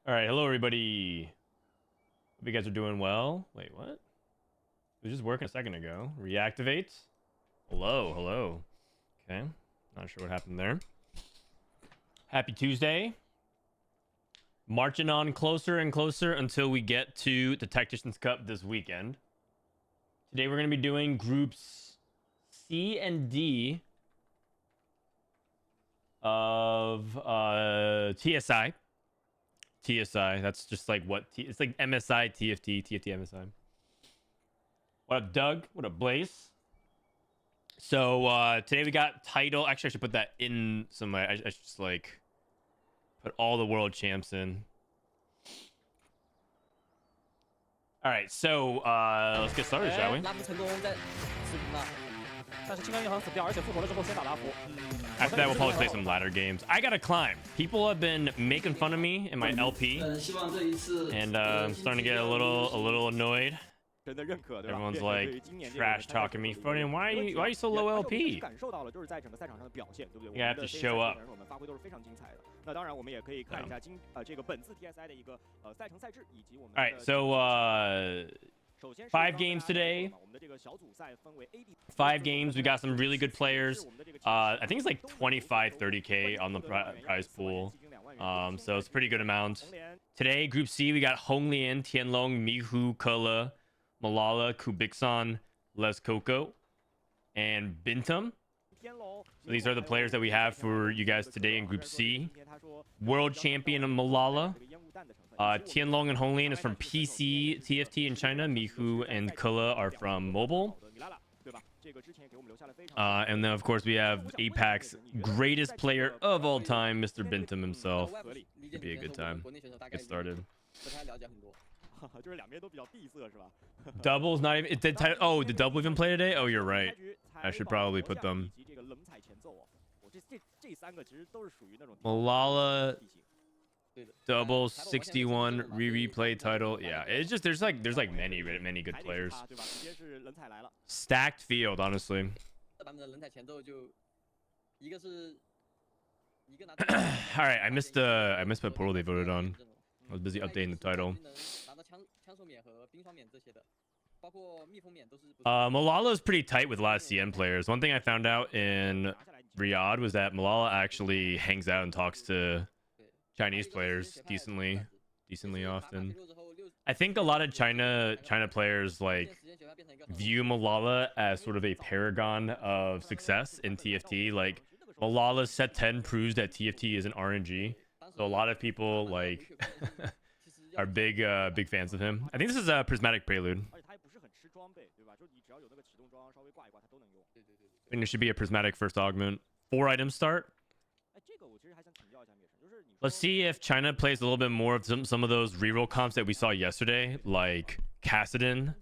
All right, hello everybody. Hope you guys are doing well. Wait, what? It was just working a second ago. Reactivate. Hello, hello. Okay, not sure what happened there. Happy Tuesday. Marching on closer and closer until we get to the Tacticians Cup this weekend. Today we're going to be doing groups C and D of TSI. TSI, that's just like what it's like MSI, TFT, TFT, MSI. What up, Doug? What up, Blaze? So today we got title. Actually, I should put that in somewhere. I should just like put all the world champs in. All right, so let's get started, shall we? After that, we'll probably play some ladder games. I gotta climb. People have been making fun of me in my LP, and I'm starting to get a little annoyed. Everyone's like trash talking me. Frodan, why are you so low LP? You have to show up. All right, so 5 games today. 5 games. We got some really good players. I think it's like 25, 30K on the prize pool. So it's a pretty good amount. Today, Group C, we got Honglian, Tianlong, Mihu, Gala, Milala, Kubikson, Les Coco, and Binteum. So these are the players that we have for you guys today in Group C. World champion of Milala. Tianlong and Honglian is from PC TFT in China. Mihu and Gala are from mobile. And then, of course, we have APAC's greatest player of all time, Mr. Binteum himself. It'd be a good time. Get started. Double's not even... Oh, did Double even play today? Oh, you're right. I should probably put them. Malala... Double 61 replay title. Yeah, it's just there's like many good players. Stacked field, honestly. All right, I missed what portal they voted on. I was busy updating the title. Milala is pretty tight with a lot of CN players. One thing I found out in Riyadh was that Milala actually hangs out and talks to Chinese players decently often. I think a lot of China players like view Milala as sort of a paragon of success in TFT. Like Malala's set 10 proves that TFT is an RNG. So a lot of people like are big fans of him. I think this is a Prismatic Prelude. I think there should be a Prismatic first augment. 4 items start. Let's see if China plays a little bit more of some of those reroll comps that we saw yesterday, like Kassadin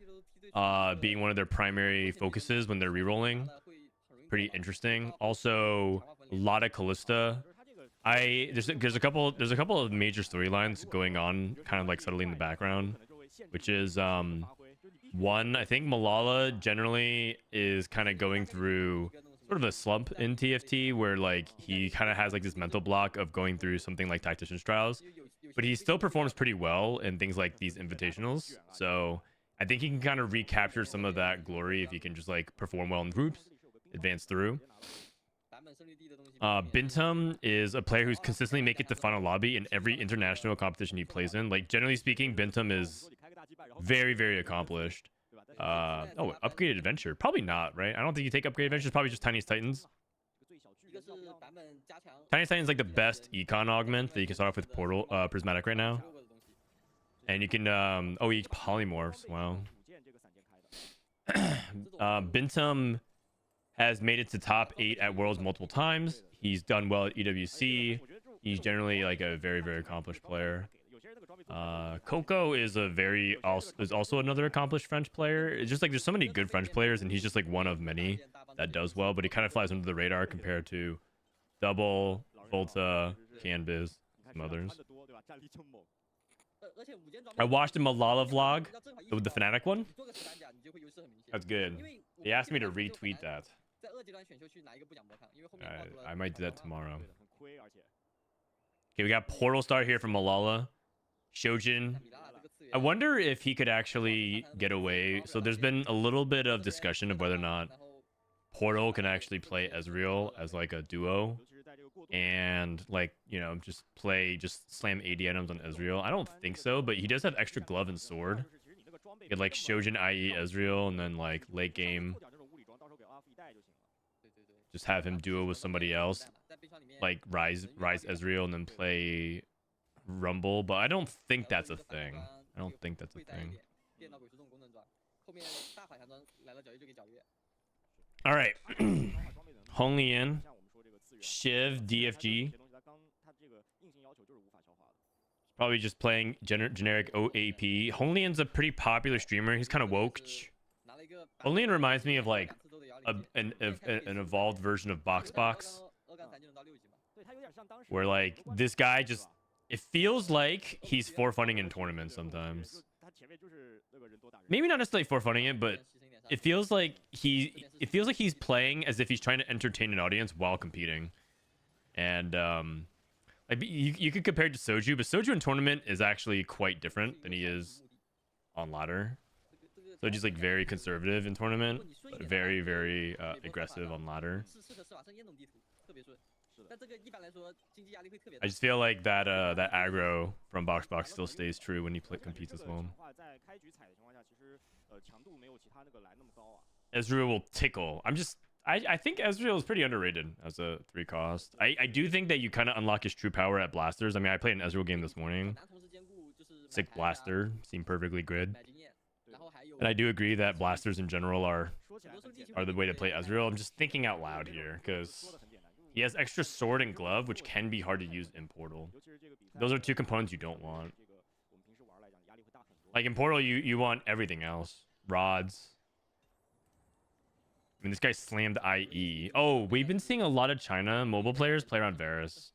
being one of their primary focuses when they're rerolling. Pretty interesting. Also, a lot of Callista. There's a couple of major storylines going on, kind of like subtly in the background, which is one, I think Milala generally is kind of going through sort of a slump in TFT where like he kind of has like this mental block of going through something like Tactician's Trials, but he still performs pretty well in things like these invitationals. So I think he can kind of recapture some of that glory if he can just like perform well in groups, advance through. Binteum is a player who's consistently make it to final lobby in every international competition he plays in. Like generally speaking, Binteum is very accomplished. Oh, upgraded adventure, probably not, right? I don't think you take upgraded adventures, probably just Tiniest Titans. Tiniest Titans like the best econ augment that you can start off with portal Prismatic right now, and you can oh, he polymorphs. Wow. Binteum has made it to top 8 at Worlds multiple times. He's done well at EWC. He's generally like a very accomplished player. Coco is also another accomplished French player. It's just like there's so many good French players, and he's just like one of many that does well, but he kind of flies under the radar compared to Double, Volta, Canbiz, some others. I watched a Milala vlog, the Fnatic one. That's good. He asked me to retweet that. I might do that tomorrow. Okay, we got Portal Star here from Milala. Shojin. I wonder if he could actually get away. So there's been a little bit of discussion of whether or not Portal can actually play Ezreal as like a duo and like, you know, just slam 80 items on Ezreal. I don't think so, but he does have extra glove and sword. You could like Shojin IE Ezreal and then like late game just have him duo with somebody else, like rise Ezreal and then play Rumble, but I don't think that's a thing. I don't think that's a thing. All right. Honglian, Shiv, DFG. Probably just playing generic OAP. Honglian's a pretty popular streamer. He's kind of woke. Honglian reminds me of like an evolved version of Box, where like this guy just, it feels like he's for-funning in tournaments sometimes. Maybe not necessarily for-funning it, but it feels like he's playing as if he's trying to entertain an audience while competing. And like you could compare it to Soju, but Soju in tournament is actually quite different than he is on ladder. Soju's like very conservative in tournament, but very, very aggressive on ladder. I just feel like that that aggro from Box still stays true when he competes as well. Ezreal will tickle. I think Ezreal is pretty underrated as a 3 cost. I do think that you kind of unlock his true power at blasters. I mean, I played an Ezreal game this morning. Sick blaster, seemed perfectly good. And I do agree that blasters in general are the way to play Ezreal. I'm just thinking out loud here because he has extra sword and glove, which can be hard to use in Portal. Those are 2 components you don't want. Like in Portal, you want everything else. Rods. I mean, this guy slammed IE. Oh, we've been seeing a lot of China mobile players play around Varus.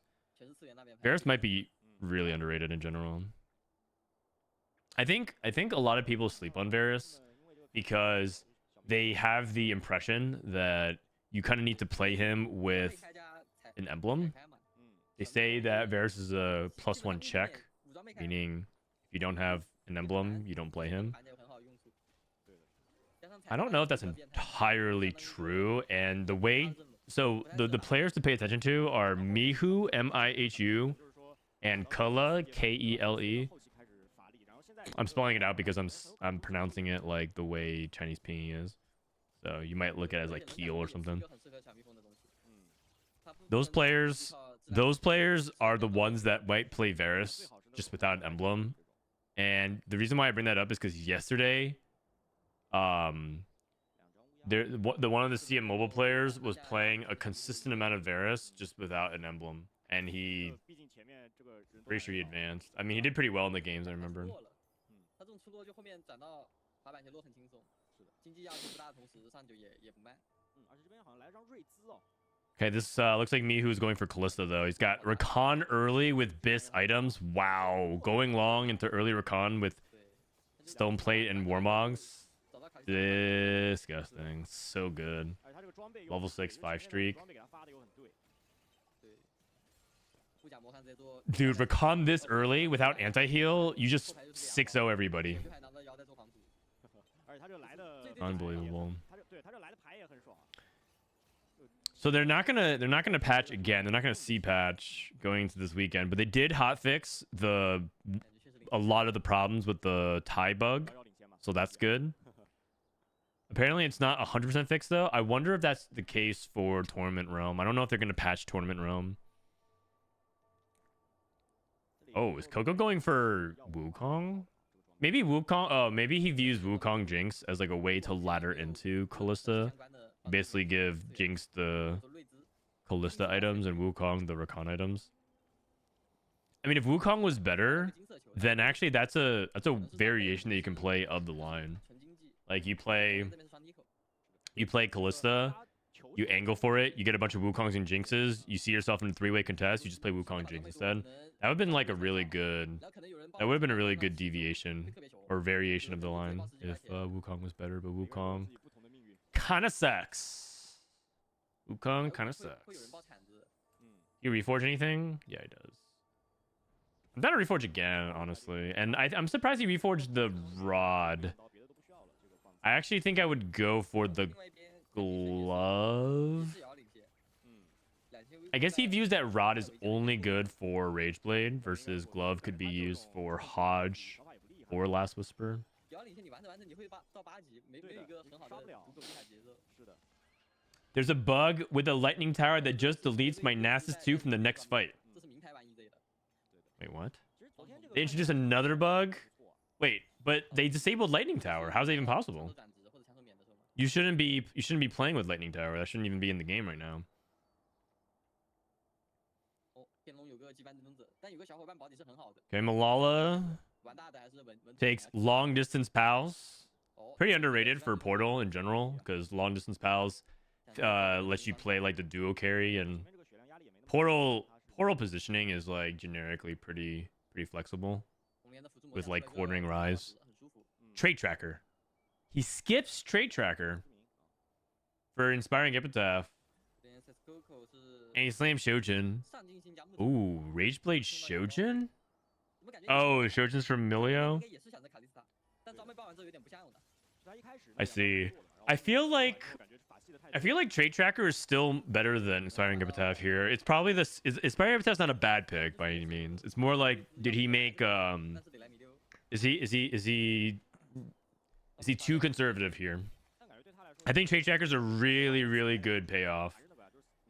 Varus might be really underrated in general. I think a lot of people sleep on Varus because they have the impression that you kind of need to play him with an emblem. They say that Varus is a +1 check, meaning if you don't have an emblem, you don't play him. I don't know if that's entirely true. And the way, so the players to pay attention to are Mihu, Mihu, and Kele, Kele. I'm spelling it out because I'm pronouncing it like the way Chinese pinging is. So you might look at it as like Keel or something. Those players are the ones that might play Varus just without an emblem. And the reason why I bring that up is because yesterday, one of the CM mobile players was playing a consistent amount of Varus just without an emblem, and he pretty sure he advanced. I mean, he did pretty well in the games, I remember. Okay, this looks like me who's going for Kalista, though. He's got Rakan early with Bis items. Wow. Going long into early Rakan with Stone Plate and Warmogs. Disgusting. So good. Level 6, 5 streak. Dude, Rakan this early without anti-heal, you just 6-0 everybody. Unbelievable. So they're not gonna patch again. They're not gonna see patch going into this weekend, but they did hotfix a lot of the problems with the tie bug, so that's good. Apparently, it's not 100% fixed though. I wonder if that's the case for Tournament Realm. I don't know if they're gonna patch Tournament Realm. Oh, is Coco going for Wukong? Maybe Wukong. Oh, maybe he views Wukong Jinx as like a way to ladder into Kalista. Basically, give Jinx the Kalista items and Wukong the Rakan items. I mean, if Wukong was better, then actually that's a variation that you can play of the line. Like you play Kalista, you angle for it, you get a bunch of Wukongs and Jinxes, you see yourself in a 3-way contest, you just play Wukong Jinx instead. That would have been like a really good. That would have been a really good deviation or variation of the line if Wukong was better. But Wukong kind of sucks. Wukong kind of sucks. You reforge anything? Yeah, he does. I'm gonna reforge again, honestly. And I'm surprised he reforged the rod. I actually think I would go for the glove. I guess he views that rod is only good for Rageblade versus glove could be used for Hodge or Last Whisper. There's a bug with a lightning tower that just deletes my Nasus 2 from the next fight. Wait, what? They introduced another bug? Wait, but they disabled lightning tower. How's that even possible? You shouldn't be playing with lightning tower. That shouldn't even be in the game right now. Okay, Milala takes long distance pals. Pretty underrated for Portal in general, because long distance pals lets you play like the duo carry, and Portal positioning is like generically pretty flexible with like quartering rise. Trait tracker. He skips trait tracker for inspiring epitaph. And he slams Shojin. Ooh, Rageblade Shojin? Oh, Shojin's from Milio? I see. I feel like Trait Tracker is still better than Inspiring Epitaph here. It's probably this. Inspiring Epitaph's not a bad pick by any means. It's more like, did he make is he too conservative here? I think Trait Tracker's a really good payoff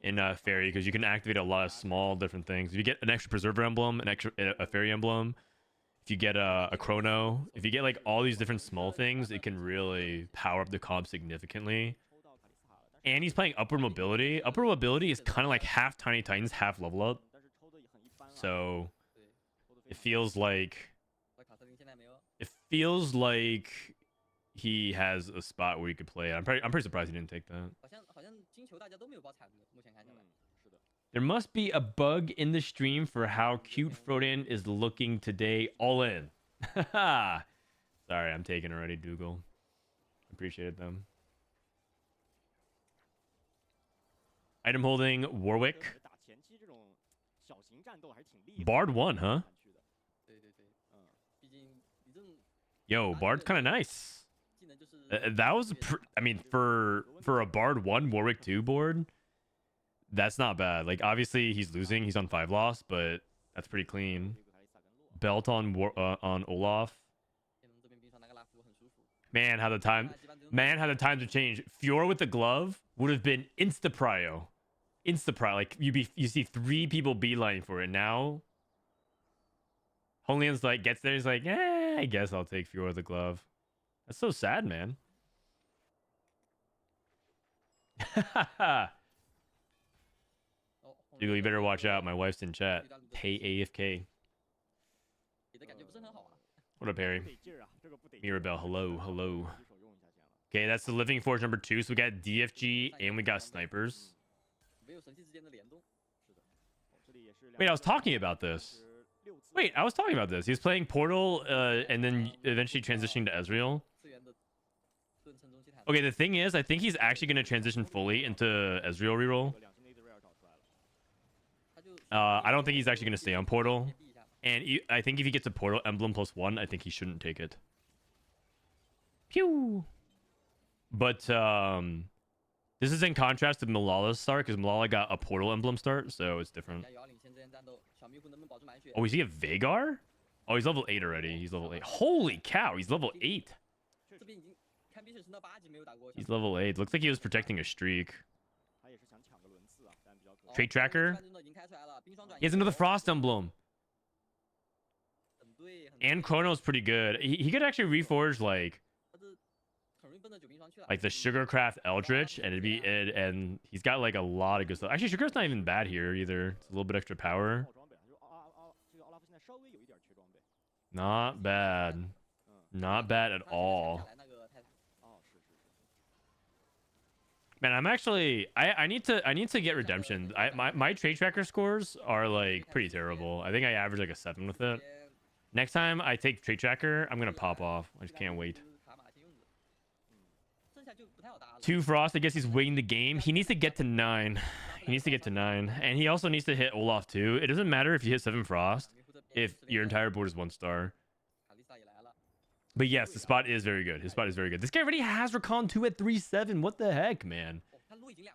in Fairy, because you can activate a lot of small different things. If you get an extra Preserver emblem, a Fairy emblem, if you get a Chrono, if you get like all these different small things, it can really power up the comp significantly. And he's playing Upward Mobility. Upward Mobility is kind of like half Tiny Titans, half level up. So it feels like he has a spot where he could play it. I'm pretty surprised he didn't take that. There must be a bug in the stream for how cute Frodan is looking today. All in. Sorry, I'm taking already, Dougal. Appreciate it, though. Item holding Warwick. Bard 1, huh? Yo, Bard's kind of nice. That was, I mean, for a Bard 1 Warwick 2 board, that's not bad. Like, obviously he's losing. He's on 5 loss, but that's pretty clean. Belt on Olaf. Man, how the times have changed. Fiora with the glove would have been insta-prio. Insta-prio. Like, you see 3 people beeline for it. Now Honglian's like, gets there, he's like, I guess I'll take Fiora with the glove. That's so sad, man. Dude, you better watch out. My wife's in chat. Hey, AFK. What up, Harry? Mirabelle, hello. Okay, that's the Living Forge number 2. So we got DFG and we got snipers. Wait, I was talking about this. He was playing Portal and then eventually transitioning to Ezreal. Okay, the thing is, I think he's actually going to transition fully into Ezreal reroll. I don't think he's actually going to stay on Portal. And I think if he gets a Portal emblem +1, I think he shouldn't take it. Pew! But this is in contrast to Milala's start, because Milala got a Portal emblem start, so it's different. Oh, is he a Veigar? Oh, he's level 8 already. He's level 8. Holy cow, he's level 8. He's level 8. Looks like he was protecting a streak. Trait tracker. He has another Frost emblem. And Chrono's pretty good. He could actually reforge like the Sugarcraft Eldritch, and it'd be and he's got like a lot of good stuff. Actually, Sugar's not even bad here either. It's a little bit extra power. Not bad. Not bad at all. Man, I'm actually I need to get redemption. My trade tracker scores are like pretty terrible. I think I average like a 7 with it. Next time I take trade tracker, I'm gonna pop off. I just can't wait. 2 Frost. I guess he's winning the game. He needs to get to 9. He needs to get to 9, and he also needs to hit Olaf too. It doesn't matter if you hit 7 Frost. if your entire board is 1 star. But yes, the spot is very good. His spot is very good. This guy already has Recon 2 at 3-7. What the heck, man?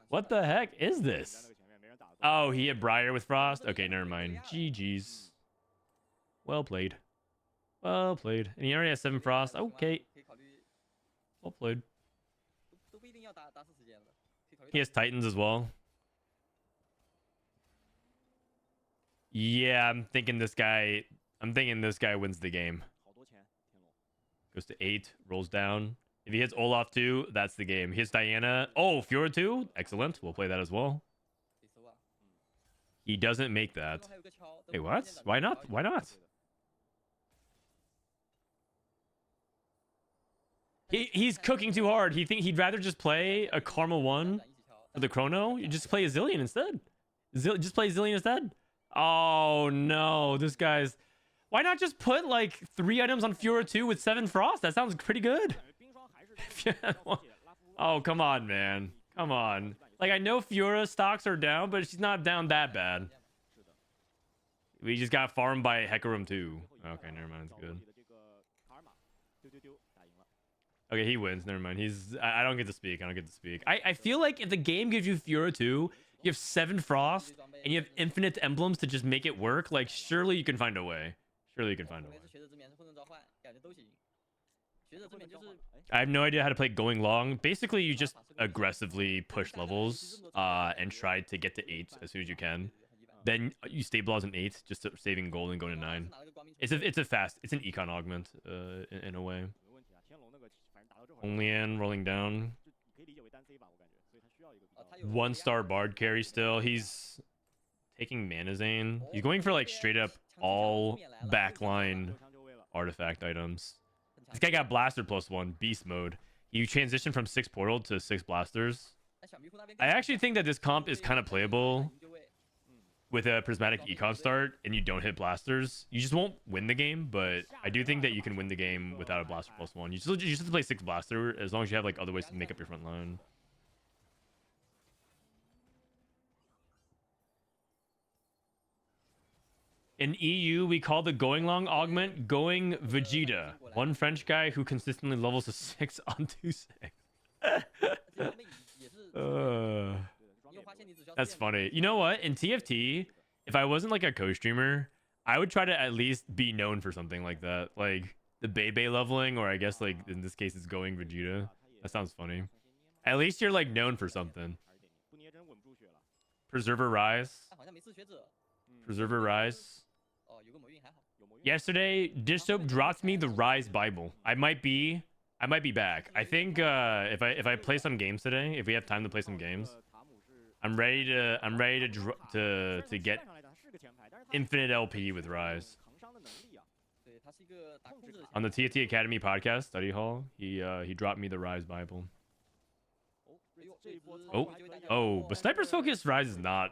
What the heck is this? Oh, he had Briar with Frost? Okay, never mind. GG's. Well played. Well played. And he already has 7 Frost. Okay. Well played. He has Titans as well. Yeah, I'm thinking this guy wins the game. Goes to 8, rolls down. If he hits Olaf 2, that's the game. He hits Diana. Oh, Fiora 2? Excellent. We'll play that as well. He doesn't make that. Wait, what? Why not? Why not? He's cooking too hard. He'd rather just play a Karma 1 for the Chrono. You just play a Zillion instead. Just play Zillion instead. Oh no, this guy's... Why not just put like 3 items on Fiora 2 with 7 Frost? That sounds pretty good. Oh, come on, man. Come on. Like, I know Fiora stocks are down, but she's not down that bad. We just got farmed by Hecarim too. Okay, never mind. It's good. Okay, he wins. Never mind. I don't get to speak. I don't get to speak. I feel like if the game gives you Fiora 2, you have 7 Frost, and you have infinite emblems to just make it work, like, surely you can find a way. Surely you can find a way. I have no idea how to play going long. Basically, you just aggressively push levels and try to get to 8 as soon as you can. Then you stabilize an 8, just saving gold and going to 9. It's an econ augment in a way. Honglian rolling down. 1-star bard carry still. He's taking Mana Zane. He's going for like straight up all backline artifact items. This guy got Blaster +1, beast mode. He transitioned from 6 portal to 6 blasters. I actually think that this comp is kind of playable with a prismatic econ start and you don't hit blasters. You just won't win the game, but I do think that you can win the game without a blaster +1. You just have to play 6 blaster as long as you have like other ways to make up your front line. In EU, we call the going long augment going Vegeta. One French guy who consistently levels a 6 on 2-6. That's funny. You know what? In TFT, if I wasn't like a co-streamer, I would try to at least be known for something like that. Like the Bebe leveling, or I guess like in this case it's going Vegeta. That sounds funny. At least you're like known for something. Preserver Rise. Preserver Rise. Yesterday, Dish Soap dropped me the Rise Bible. I might be back. I think if I play some games today, if we have time to play some games, I'm ready to get infinite LP with Rise. On the TFT Academy podcast study hall, he dropped me the Rise Bible. Oh, but Sniper's Focus Rise is not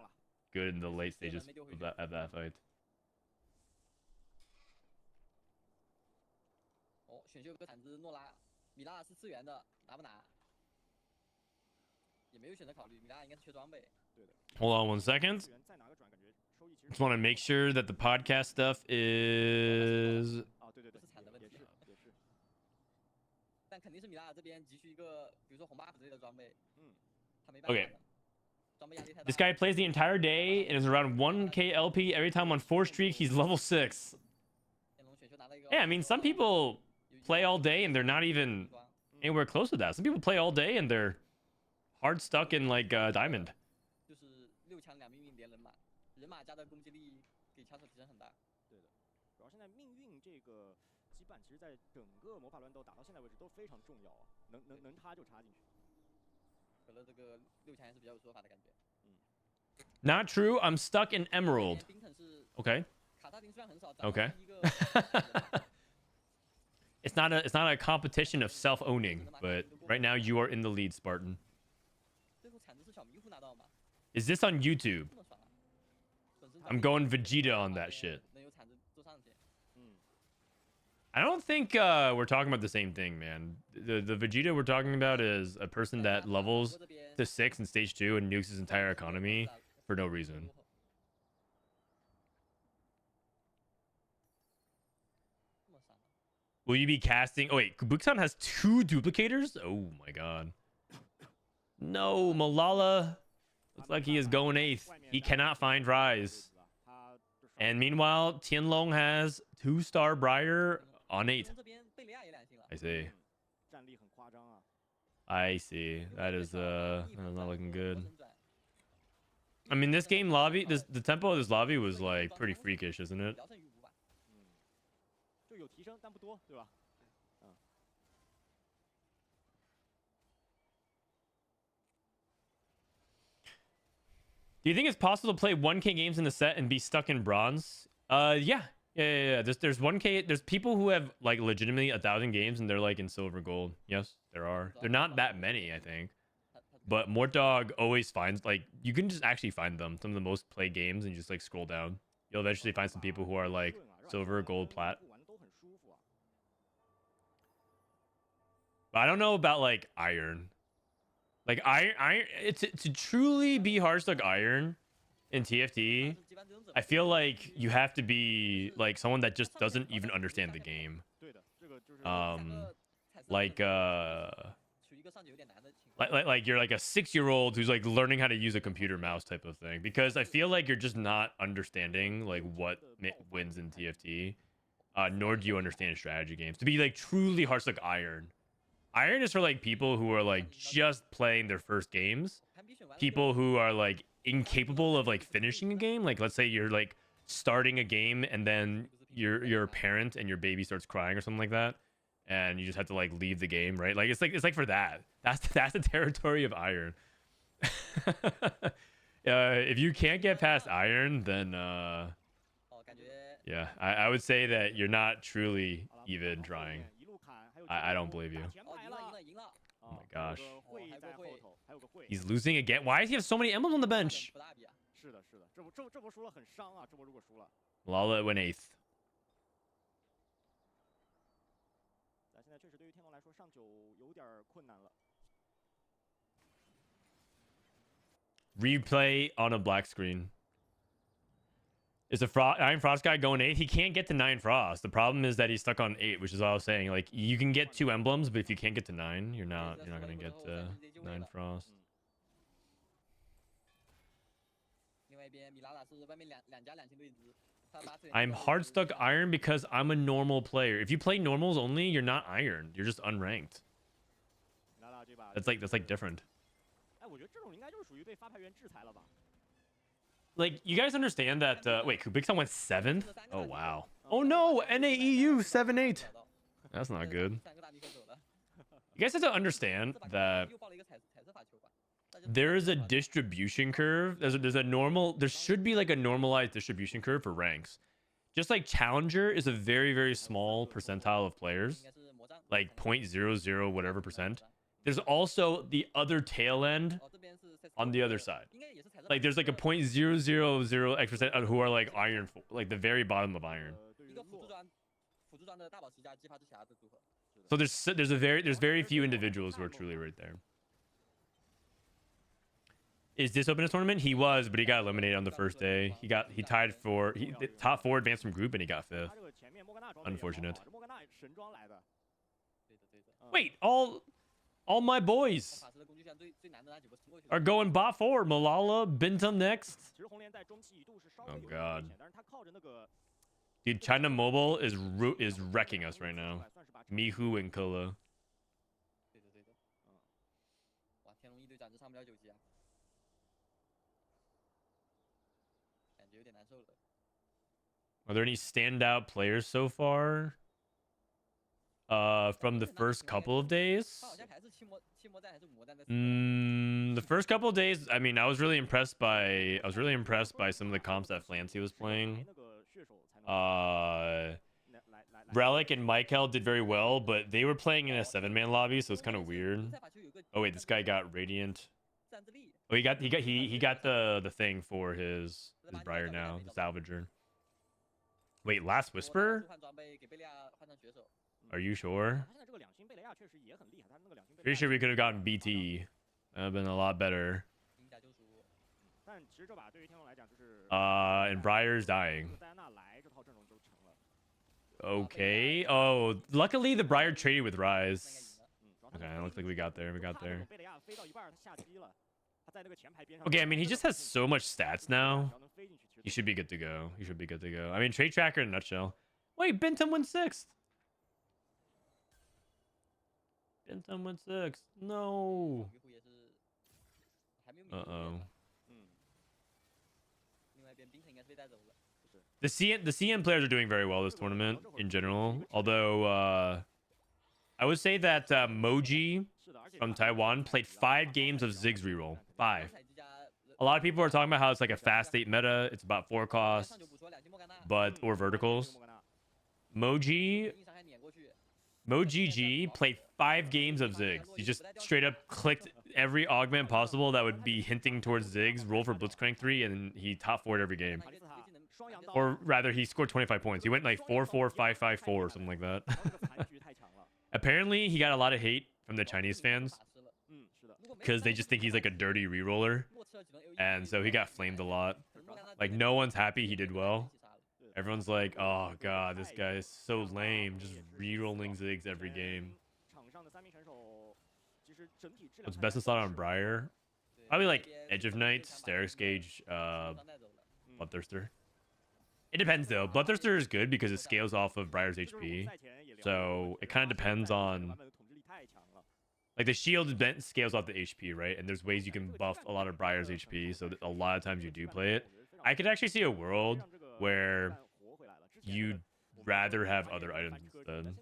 good in the late stages of that fight. Hold on 1 second. Just want to make sure that the podcast stuff is... Okay. This guy plays the entire day and is around 1k LP every time on 4 streak. He's level 6. Yeah, I mean, some people play all day and they're not even anywhere close to that. Some people play all day and they're hard stuck in like diamond. Not true. I'm stuck in Emerald. Okay. Okay. It's not a competition of self-owning, but right now you are in the lead, Spartan. Is this on YouTube? I'm going Vegeta on that shit. I don't think we're talking about the same thing, man. The Vegeta we're talking about is a person that levels to 6 in stage 2 and nukes his entire economy for no reason. Will you be casting? Oh wait, Buksan has 2 duplicators. Oh my god. No, Milala looks like he is going 8th. He cannot find Rise. And meanwhile, Tianlong has 2-star Briar on 8. I see. I see. That is not looking good. I mean, this game lobby, the tempo of this lobby was like pretty freakish, isn't it? Do you think it's possible to play 1K games in the set and be stuck in bronze? Yeah. There's 1K. There's people who have like legitimately 1,000 games and they're like in silver gold. Yes, there are. They're not that many, I think. But Mortdog always finds, like, you can just actually find them. Some of the most played games, and you just like scroll down. You'll eventually find some people who are like silver, gold, plat. But I don't know about like iron. Like iron, to truly be hardstuck iron in TFT, I feel like you have to be like someone that just doesn't even understand the game. Like you're like a 6-year-old who's like learning how to use a computer mouse type of thing, because I feel like you're just not understanding like what wins in TFT, nor do you understand strategy games to be like truly hardstuck iron. Iron is for like people who are like just playing their first games, people who are like incapable of like finishing a game. Like let's say you're like starting a game and then you're a parent and your baby starts crying or something like that, and you just have to like leave the game, right? Like it's like for that. That's the territory of iron. If you can't get past iron, then yeah, I would say that you're not truly even trying. I don't believe you. Oh my gosh. He's losing again. Why does he have so many emblems on the bench? Milala went 8th. Replay on a black screen. Is the Iron Frost guy going 8? He can't get to 9 Frost. The problem is that he's stuck on 8, which is what I was saying. Like, you can get 2 emblems, but if you can't get to 9, you're not gonna get to 9 Frost. I'm hard stuck iron because I'm a normal player. If you play normals only, you're not iron. You're just unranked. That's like different. Like, you guys understand that, wait, Kubikson went 7th? Oh, wow. Oh, no! NAEU 7-8. That's not good. You guys have to understand that there is a distribution curve. There should be like a normalized distribution curve for ranks. Just like Challenger is a very, very small percentile of players. Like 0.00 whatever percent. There's also the other tail end on the other side. Like there's like a 0.000x% who are like iron, like the very bottom of iron. So there's very few individuals who are truly right there. Is this open a tournament? He was, but he got eliminated on the first day. He tied for top 4 advanced from group and he got 5th. Unfortunate. Wait, all my boys are going bot 4. Milala, Binteum next. Oh god. Dude, China Mobile is wrecking us right now. Mihu and Kula. Are there any standout players so far? From the first couple of days? The first couple of days, I mean, I was really impressed by some of the comps that Flancy was playing. Relic and Michael did very well, but they were playing in a 7-man lobby, so it's kind of weird. Oh wait, this guy got Radiant. Oh, he got the thing for his Briar now, the Salvager. Wait, Last Whisper? Are you sure? Pretty sure we could have gotten BT. That would have been a lot better. And Briar's dying. okay. Oh, luckily the Briar traded with Rise. Okay, it looks like we got there. We got there. Okay, I mean, he just has so much stats now. You should be good to go. You should be good to go. I mean, trade tracker in a nutshell. Wait, Binteum went 6th. Binteum went 6th. No. Uh-oh. The CN players are doing very well this tournament in general. Although, I would say that Moji from Taiwan played 5 games of Ziggs reroll. 5. A lot of people are talking about how it's like a fast state meta. It's about 4 costs, or verticals. Moji G played 5 games of Ziggs. He just straight up clicked every augment possible that would be hinting towards Ziggs, roll for Blitzcrank 3, and he top 4'd every game. Or rather, he scored 25 points. He went like 4-4, 5-5-4, or something like that. Apparently, he got a lot of hate from the Chinese fans because they just think he's like a dirty reroller. And so he got flamed a lot. Like, no one's happy he did well. Everyone's like, oh god, this guy is so lame, just re-rolling Ziggs every game. What's best in slot on Briar? Probably like Edge of Night, Sterak's Gauge, Bloodthirster. It depends though. Bloodthirster is good because it scales off of Briar's HP. So it kind of depends on... Like the shield scales off the HP, right? And there's ways you can buff a lot of Briar's HP, so that a lot of times you do play it. I could actually see a world where you'd rather have other items instead.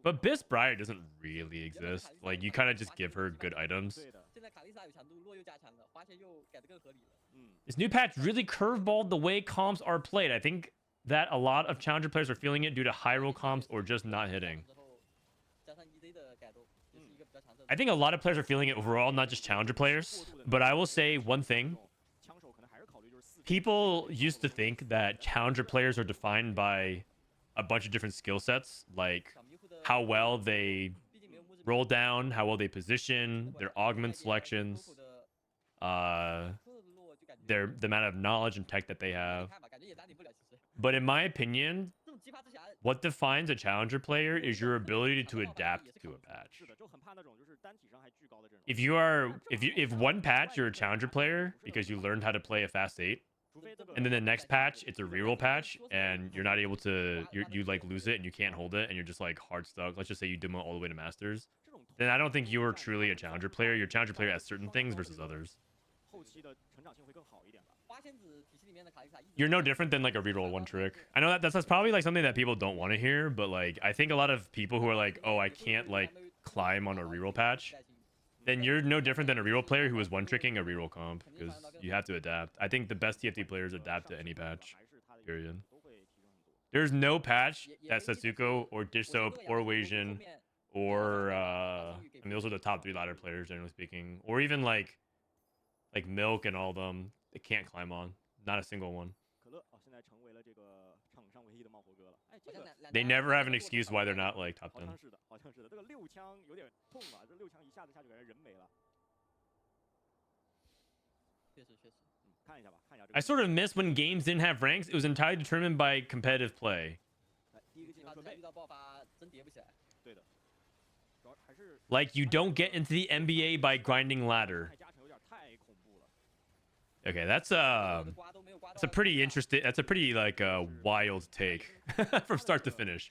But Biss Briar doesn't really exist. Like, you kind of just give her good items. This new patch really curveballed the way comps are played. I think that a lot of challenger players are feeling it due to high roll comps or just not hitting. I think a lot of players are feeling it overall, not just challenger players. But I will say one thing. People used to think that challenger players are defined by a bunch of different skill sets, like how well they roll down, how well they position, their augment selections, the amount of knowledge and tech that they have. But in my opinion, what defines a challenger player is your ability to adapt to a patch. If one patch you're a challenger player because you learned how to play a fast 8, and then the next patch it's a reroll patch and you're not able to, you like lose it and you can't hold it and you're just like hard stuck. Let's just say you demo all the way to masters. Then I don't think you are truly a challenger player. You're a challenger player at certain things versus others. You're no different than like a reroll one trick. I know that's probably like something that people don't want to hear, but like I think a lot of people who are like, oh, I can't like climb on a reroll patch, then you're no different than a reroll player who is one tricking a reroll comp, because you have to adapt. I think the best TFT players adapt to any patch. Period. There's no patch that Setsuko or Dish Soap or Weijin or I mean those are the top 3 ladder players generally speaking, or even like Milk and all of them, they can't climb on. Not a single one. They never have an excuse why they're not like top 10. I sort of miss when games didn't have ranks. It was entirely determined by competitive play. Like, you don't get into the NBA by grinding ladder. Okay, that's a pretty interesting, that's a pretty like wild take from start to finish.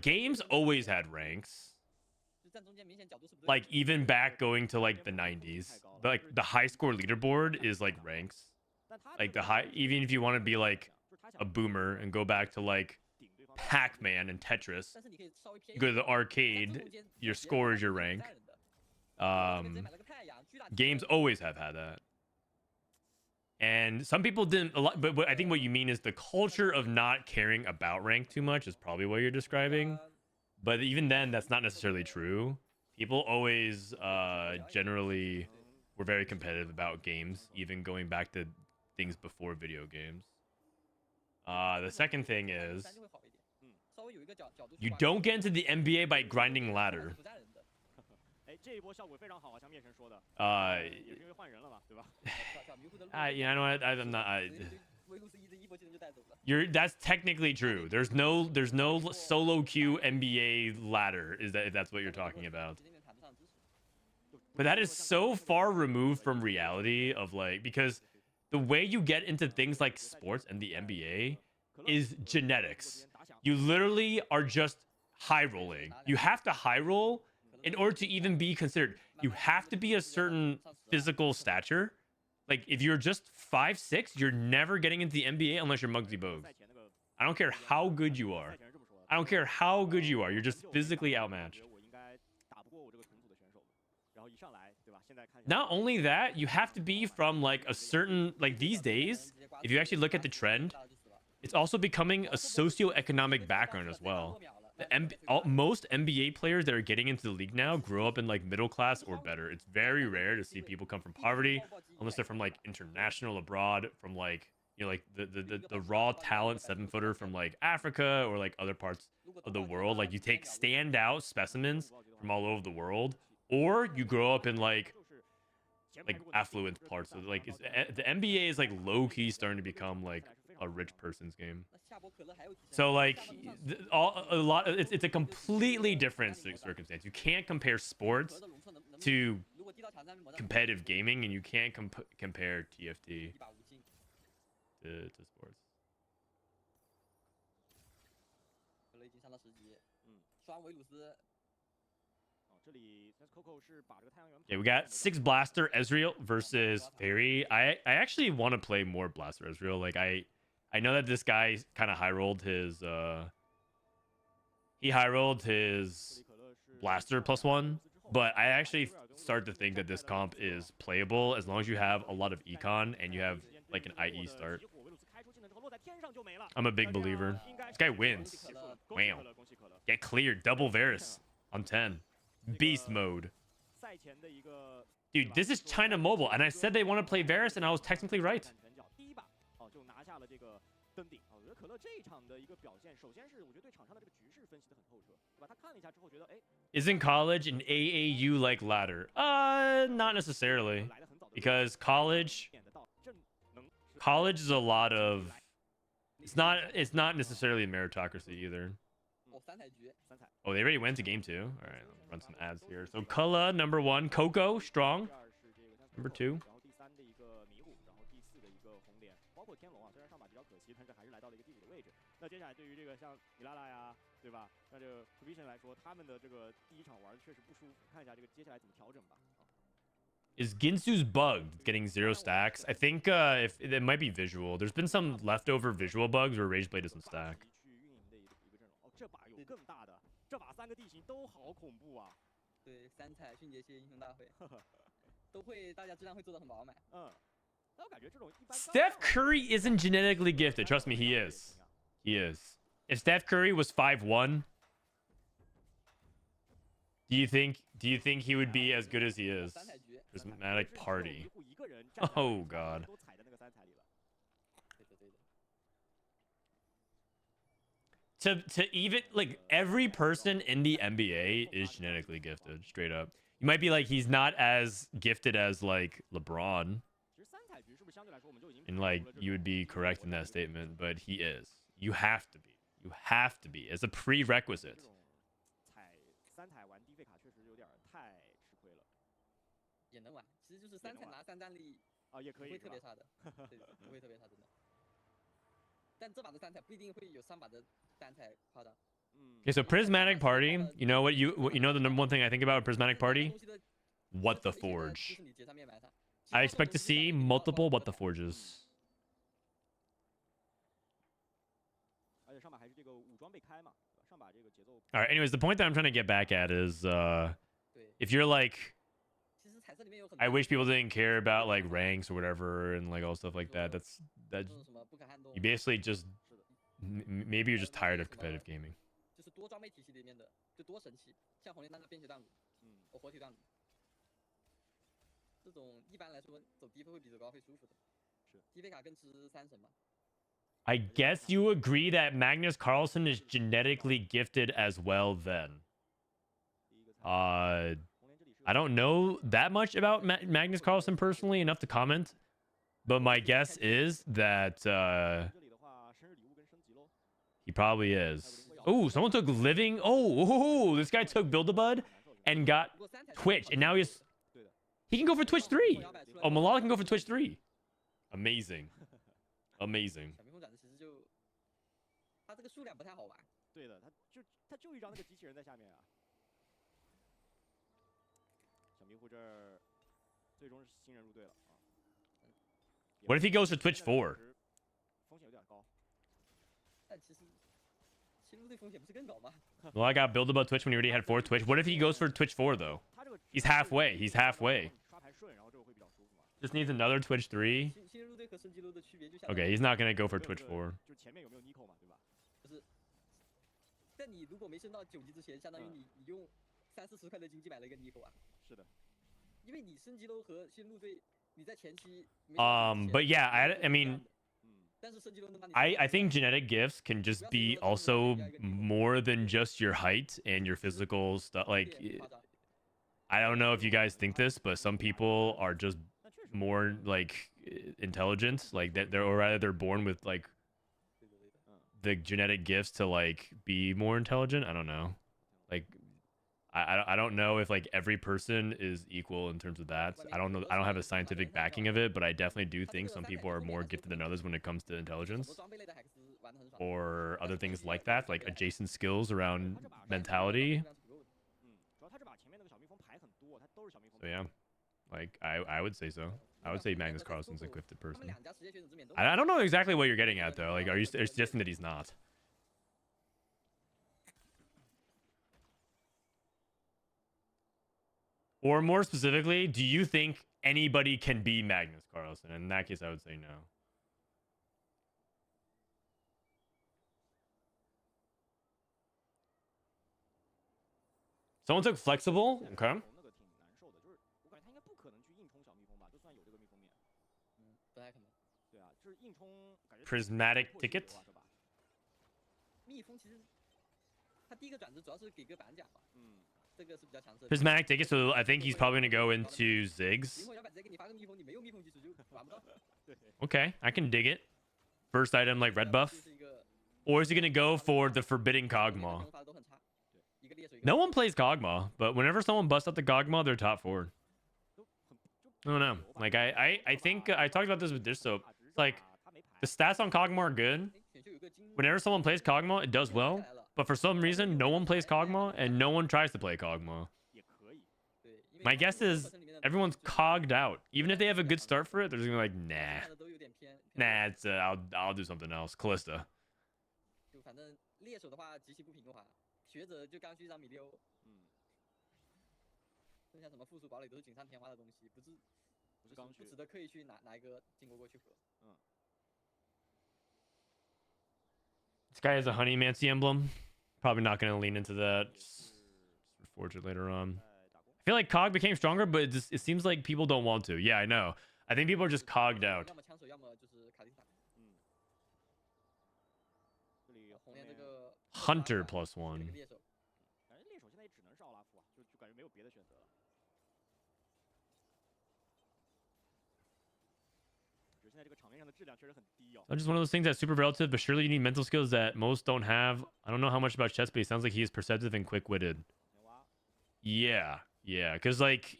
Games always had ranks. Like even back going to like the 90s, like the high score leaderboard is like ranks. Like the high, even if you want to be like a boomer and go back to like Pac-Man and Tetris, you go to the arcade, your score is your rank. Games always have had that, and some people didn't a lot, but I think what you mean is the culture of not caring about rank too much is probably what you're describing. But even then, that's not necessarily true. People always generally were very competitive about games, even going back to things before video games. The second thing is you don't get into the NBA by grinding ladder. Yeah, I know I'm not. That's technically true. There's no solo queue NBA ladder, is that if that's what you're talking about. But that is so far removed from reality of like, because the way you get into things like sports and the NBA is genetics. You literally are just high rolling. You have to high roll in order to even be considered. You have to be a certain physical stature. Like if you're just 5'6", you're never getting into the NBA unless you're Muggsy Bogues. I don't care how good you are. I don't care how good you are. You're just physically outmatched. Not only that, you have to be from like a certain, like these days, if you actually look at the trend, it's also becoming a socioeconomic background as well. Most NBA players that are getting into the league now grow up in like middle class or better. It's very rare to see people come from poverty unless they're from like international abroad, from like, you know, like the raw talent 7-footer from like Africa or like other parts of the world. Like you take standout specimens from all over the world, or you grow up in like affluent parts of like the NBA is like low key starting to become like a rich person's game. So like it's a completely different circumstance. You can't compare sports to competitive gaming, and you can't compare TFT to sports. Yeah, we got 6 Blaster Ezreal versus Fairy. I actually want to play more Blaster Ezreal. Like I know that this guy kind of high rolled his Blaster +1, but I actually start to think that this comp is playable as long as you have a lot of econ and you have like an IE start. I'm a big believer. This guy wins. Wow. Get cleared. Double Varus on 10. Beast mode. Dude, this is China Mobile, and I said they want to play Varus, and I was technically right. Isn't college an AAU like ladder? Not necessarily, because college is a lot of. It's not necessarily a meritocracy either. Oh, they already went to game 2. All right, let's run some ads here. So Kula number 1, Coco strong. Number 2. Is Ginsu's bugged, getting 0 stacks? I think if it might be visual. There's been some leftover visual bugs where Rageblade doesn't stack. Steph Curry isn't genetically gifted. Trust me, he is. He is. If Steph Curry was 5'1", do you think he would be as good as he is? Prismatic party. Oh god. To even like every person in the NBA is genetically gifted, straight up. You might be like, he's not as gifted as like LeBron. And like you would be correct in that statement, but he is. You have to be. You have to be as a prerequisite. Okay, so Prismatic Party, you know what you know the number one thing I think about a Prismatic Party? What the Forge. I expect to see multiple What the Forges. All right, anyways, the point that I'm trying to get back at is if you're like, I wish people didn't care about like ranks or whatever and like all stuff like that. That you basically just maybe you're just tired of competitive gaming. I guess you agree that Magnus Carlsen is genetically gifted as well then. I don't know that much about Magnus Carlsen personally enough to comment. But my guess is that he probably is. Oh, someone took living. Oh, this guy took Build-A-Bud and got Twitch, and now he can go for Twitch 3. Oh, Milala can go for Twitch 3. Amazing. Amazing. 它这个数量不太好玩。对的，它就一张那个机器人在下面啊。小迷糊这儿最终是新人入队了啊。What if he goes to Twitch 4? 风险有点高。但其实新入队风险不是更高吗？ Well, I got Build-A-Bud Twitch when he already had 4 Twitch. What if he goes for Twitch 4 though? He's halfway. He's halfway. Just needs another Twitch 3. Okay, he's not gonna go for Twitch 4. 但你如果没升到9级之前，相当于你用30-40块的经济买了一个 Nico 啊。是的，因为你升级楼和新入队，你在前期。But yeah, I mean, I think genetic gifts can just be also more than just your height and your physical stuff. Like, I don't know if you guys think this, but some people are just more like intelligent, like that they're, or rather they're born with like the genetic gifts to like be more intelligent. I don't know. Like, I don't know if like every person is equal in terms of that. I don't know. I don't have a scientific backing of it, but I definitely do think some people are more gifted than others when it comes to intelligence or other things like that, like adjacent skills around mentality. So yeah, like I would say so. I would say Magnus Carlsen's a gifted person. I don't know exactly what you're getting at though. Like, are you suggesting that he's not? Or more specifically, do you think anybody can be Magnus Carlsen? In that case, I would say no. Someone took flexible? Okay. Prismatic ticket? Prismatic ticket, so I think he's probably going to go into Ziggs. Okay, I can dig it. First item, like red buff. Or is he going to go for the Forbidding Kog'Maw? No one plays Kog'Maw, but whenever someone busts out the Kog'Maw, they're top forward. I don't know. Like, I think I talked about this with Dish Soap. It's like, the stats on Kog'Maw are good. Whenever someone plays Kog'Maw, it does well. But for some reason, no one plays Kog'Maw, and no one tries to play Kog'Maw. My guess is everyone's cogged out. Even if they have a good start for it, they're just gonna be like, nah. Nah, it's I'll do something else. Callista. This guy has a Honeymancy emblem. Probably not going to lean into that. Just forge it later on. I feel like Cog became stronger, but it seems like people don't want to. Yeah, I know. I think people are just cogged out. Hunter +1. It's just one of those things that's super relative, but surely you need mental skills that most don't have. I don't know how much about chess, but it sounds like he is perceptive and quick-witted. Yeah, because like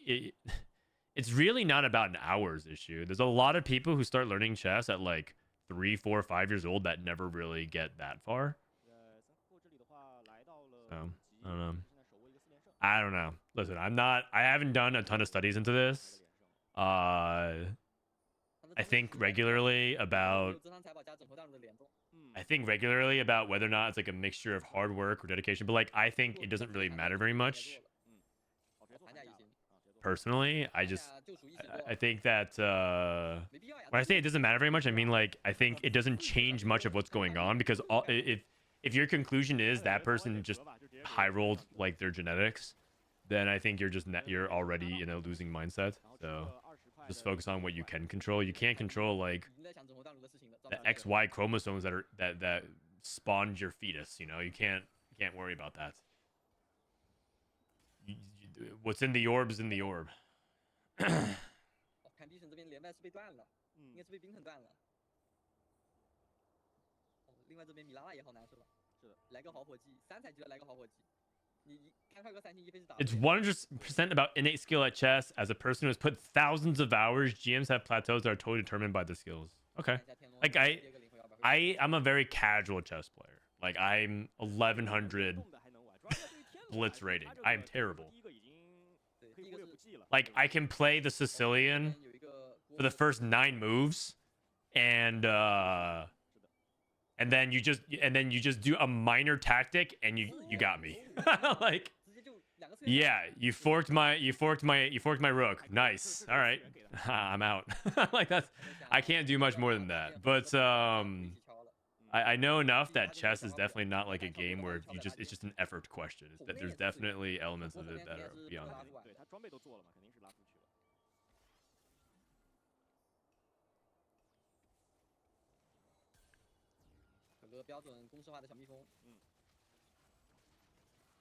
it's really not about an hours issue. There's a lot of people who start learning chess at like 3, 4, 5 years old that never really get that far. So I don't know. Listen, I haven't done a ton of studies into this. I think regularly about whether or not it's like a mixture of hard work or dedication, but like I think it doesn't really matter very much. Personally, I think that when I say it doesn't matter very much, I mean like I think it doesn't change much of what's going on, because if your conclusion is that person just high rolled like their genetics, then I think you're already in a losing mindset. So just focus on what you can control. You can't control like the XY chromosomes that spawned your fetus. You know, you can't worry about that. What's in the orb is in the orb. 应该是被冰藤断了。另外这边米拉拉也好难受了。是的，来个好火计，3彩就要来个好火计。你开快个3星1飞是打。It's 100% about innate skill at chess. As a person who has put thousands of hours, GMs have plateaus that are totally determined by the skills. Okay. Like I'm a very casual chess player. Like I'm 1100 blitz rating. I am terrible. Like I can play the Sicilian for the first 9 moves, and then you just do a minor tactic and you got me. Like yeah, you forked my rook. Nice. All right. I'm out. Like that's I can't do much more than that. But I know enough that chess is definitely not like a game where it's just an effort question. It's that there's definitely elements of it that are beyond me. 有个标准公式化的小蜜蜂，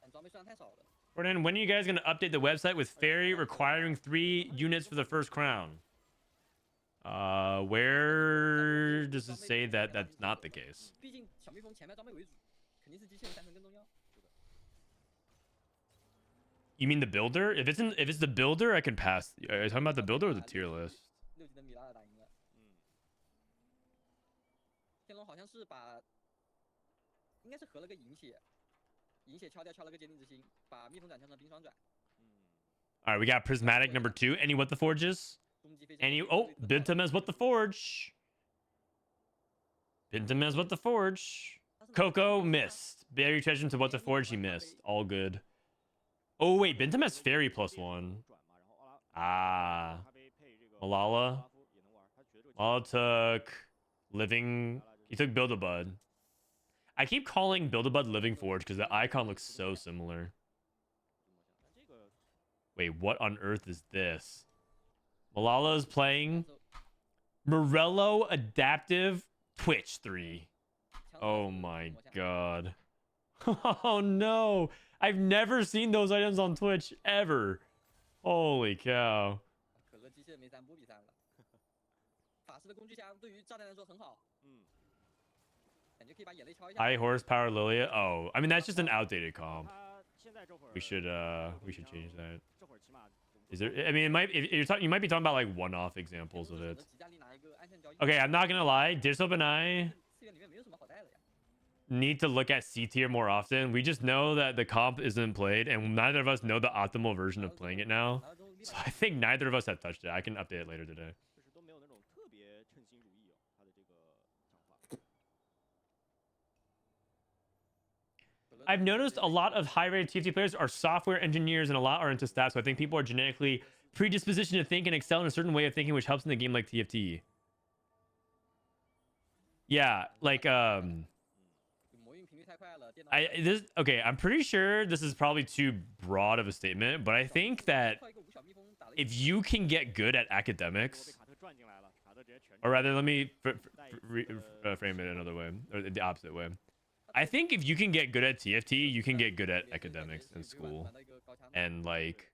但装备数量太少了。 Frodan, when are you guys gonna update the website with fairy requiring 3 units for the first crown? Where does it say that that's not the case? 毕竟小蜜蜂前面装备为主，肯定是机器人3层更重要。 You mean the builder? If it's the builder, I can pass. Are you talking about the builder or the tier list? 6级的米拉拉打赢了。天龙好像是把，应该是合了个银血，银血敲掉，敲了个坚定之心，把蜜蜂转枪成冰霜转。All right, we got Prismatic number 2. Any what the forge is? Any Binteum has what the forge. Binteum has what the forge. Coco missed. Berry treasure to what the forge he missed. All good. Oh wait, Binteum has fairy +1. Ah. Milala. Milala took living. He took Build-A-Bud. I keep calling Build-A-Bud Living Forge because the icon looks so similar. Wait, what on earth is this? Milala is playing Morello Adaptive Twitch 3. Oh my god. Oh no. I've never seen those items on Twitch ever. Holy cow. High horsepower Lilia. Oh, I mean that's just an outdated comp. We should change that. Is there? I mean, it might. If you're talking, you might be talking about like one-off examples of it. Okay, I'm not gonna lie. Disop and I need to look at C tier more often. We just know that the comp isn't played, and neither of us know the optimal version of playing it now. So I think neither of us have touched it. I can update it later today. I've noticed a lot of high-rated TFT players are software engineers and a lot are into stats. So I think people are genetically predispositioned to think and excel in a certain way of thinking, which helps in the game like TFT. Yeah, like I'm pretty sure this is probably too broad of a statement, but I think that if you can get good at academics, or rather, let me frame it another way, or the opposite way. I think if you can get good at TFT, you can get good at academics in school and like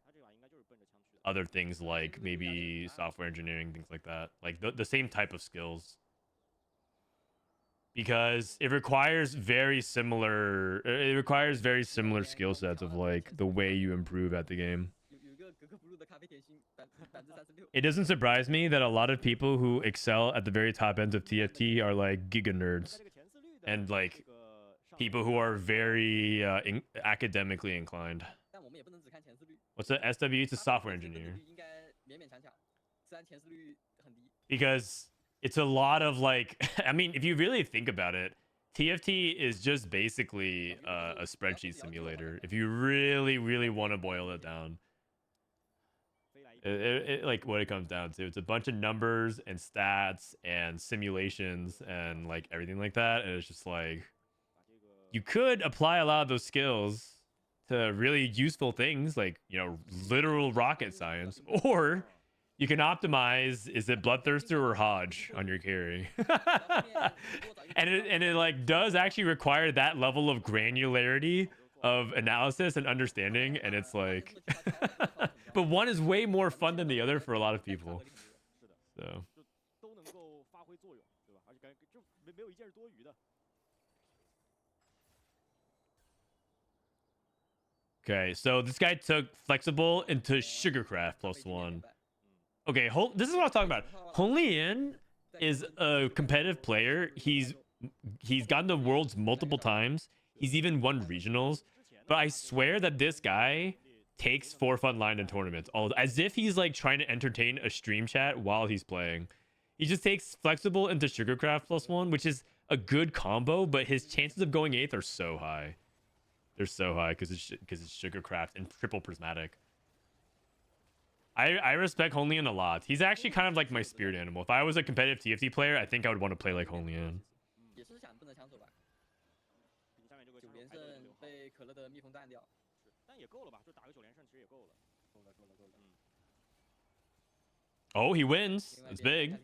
other things like maybe software engineering, things like that, like the same type of skills, because it requires very similar skill sets of like the way you improve at the game. It doesn't surprise me that a lot of people who excel at the very top ends of TFT are like giga nerds and like people who are very academically inclined. What's the SW? It's a software engineer. Because it's a lot of like, I mean, if you really think about it, TFT is just basically a spreadsheet simulator. If you really, really want to boil it down. Like what it comes down to, it's a bunch of numbers and stats and simulations and like everything like that. And it's just like, you could apply a lot of those skills to really useful things like, you know, literal rocket science, or you can optimize, is it Bloodthirster or Hodge on your carry? and it like does actually require that level of granularity of analysis and understanding, and it's like but one is way more fun than the other for a lot of people. So Okay, so this guy took flexible into sugarcraft +1. Okay, this is what I was talking about. Honglian is a competitive player. He's gotten the worlds multiple times. He's even won regionals. But I swear that this guy takes for fun line in tournaments, as if he's like trying to entertain a stream chat while he's playing. He just takes flexible into sugarcraft +1, which is a good combo, but his chances of going 8th are so high. They're so high because it's sugarcraft and triple prismatic. I respect Honglian a lot. He's actually kind of like my spirit animal. If I was a competitive TFT player, I think I would want to play like Honglian. Oh, he wins. That's big.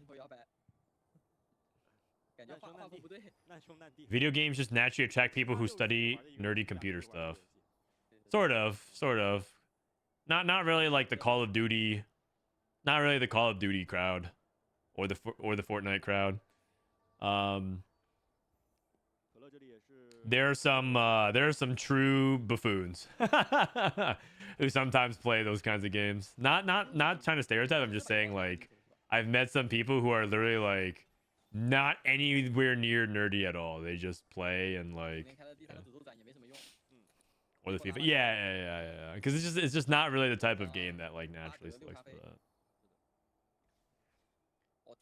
Video games just naturally attract people who study nerdy computer stuff. Sort of. Not really like the Call of Duty. Not really the Call of Duty crowd, or the Fortnite crowd. There are some true buffoons who sometimes play those kinds of games. Not trying to stereotype. I'm just saying, like, I've met some people who are literally like not anywhere near nerdy at all. They just play and like, yeah. Or the FIFA. Yeah. Because it's just not really the type of game that like naturally selects for that.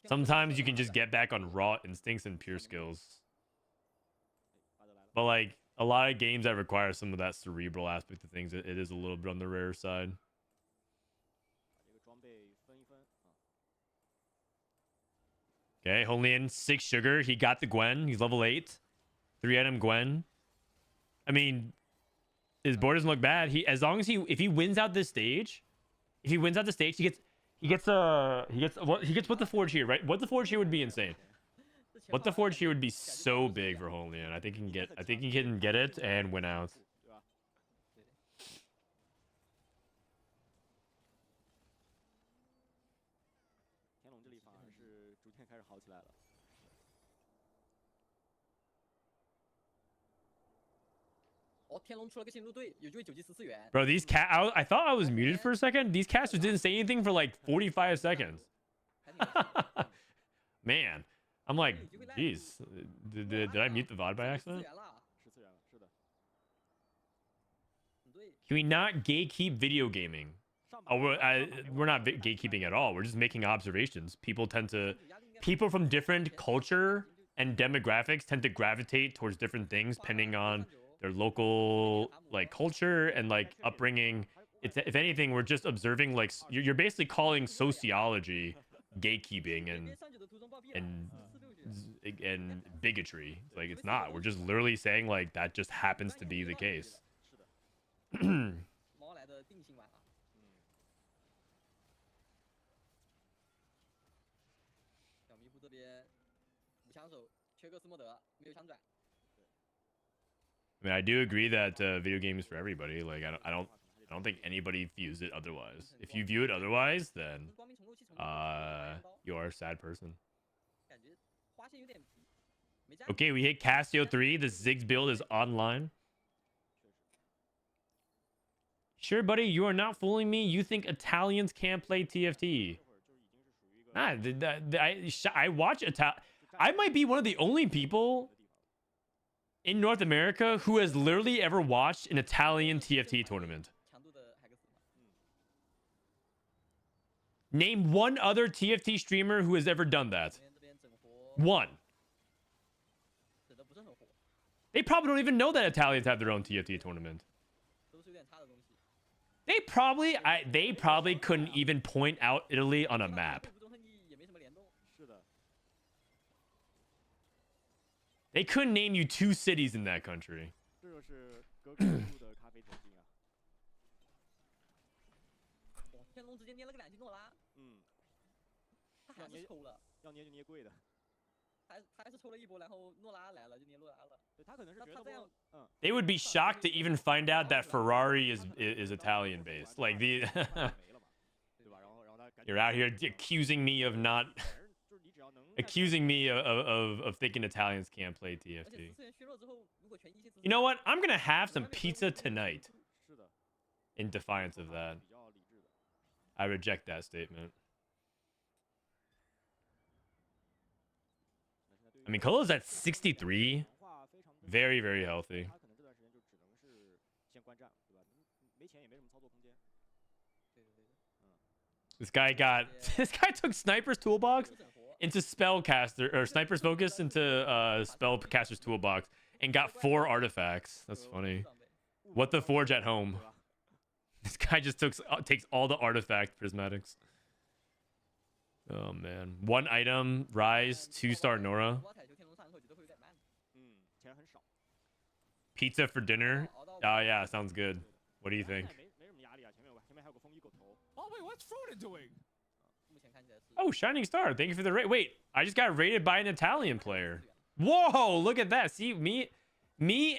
Sometimes you can just get back on raw instincts and pure skills. But like a lot of games that require some of that cerebral aspect of things, it is a little bit on the rare side. Okay, Honglian 6 sugar. He got the Gwen. He's level 8. 3-item Gwen. I mean, his board doesn't look bad. As long as if he wins out this stage, he gets what the forge here, right? What the forge here would be insane. What the forge here would be so big for Honglian. I think he can get it and win out. Bro, these I thought I was muted for a second. These casters didn't say anything for like 45 seconds. Man, I'm like, geez, did I mute the VOD by accident? Can we not gatekeep video gaming? Oh, we're not gatekeeping at all. We're just making observations. People from different culture and demographics tend to gravitate towards different things depending on their local like culture and like upbringing. If anything, we're just observing, like, you're basically calling sociology gatekeeping and bigotry. Like, it's not. We're just literally saying like that just happens to be the case. I mean, I do agree that video games for everybody. Like, I don't think anybody views it otherwise. If you view it otherwise, then you are a sad person. Okay, we hit Casio 3. The Ziggs build is online. Sure, buddy, you are not fooling me. You think Italians can't play TFT? Nah, I watch I might be one of the only people in North America who has literally ever watched an Italian TFT tournament. Name one other TFT streamer who has ever done that. One. They probably don't even know that Italians have their own TFT tournament. They probably couldn't even point out Italy on a map. They couldn't name you 2 cities in that country. They would be shocked to even find out that Ferrari is Italian based. Like, the you're out here accusing me of not accusing me of thinking Italians can't play TFT. You know what? I'm gonna have some pizza tonight. in defiance of that. I reject that statement. I mean, Colo's at 63. Very, very healthy. This guy took Sniper's Toolbox into Spellcaster, or Sniper's Focus into Spellcaster's Toolbox and got 4 artifacts. That's funny. What the Forge at home? This guy just takes all the artifact prismatics. Oh man. 1 item, Rise, 2-star Nora. Pizza for dinner. Oh yeah, sounds good. What do you think? Oh wait, what's Frodan doing? Oh, Shining Star. Thank you for the rate. Wait, I just got rated by an Italian player. Whoa, look at that. See, me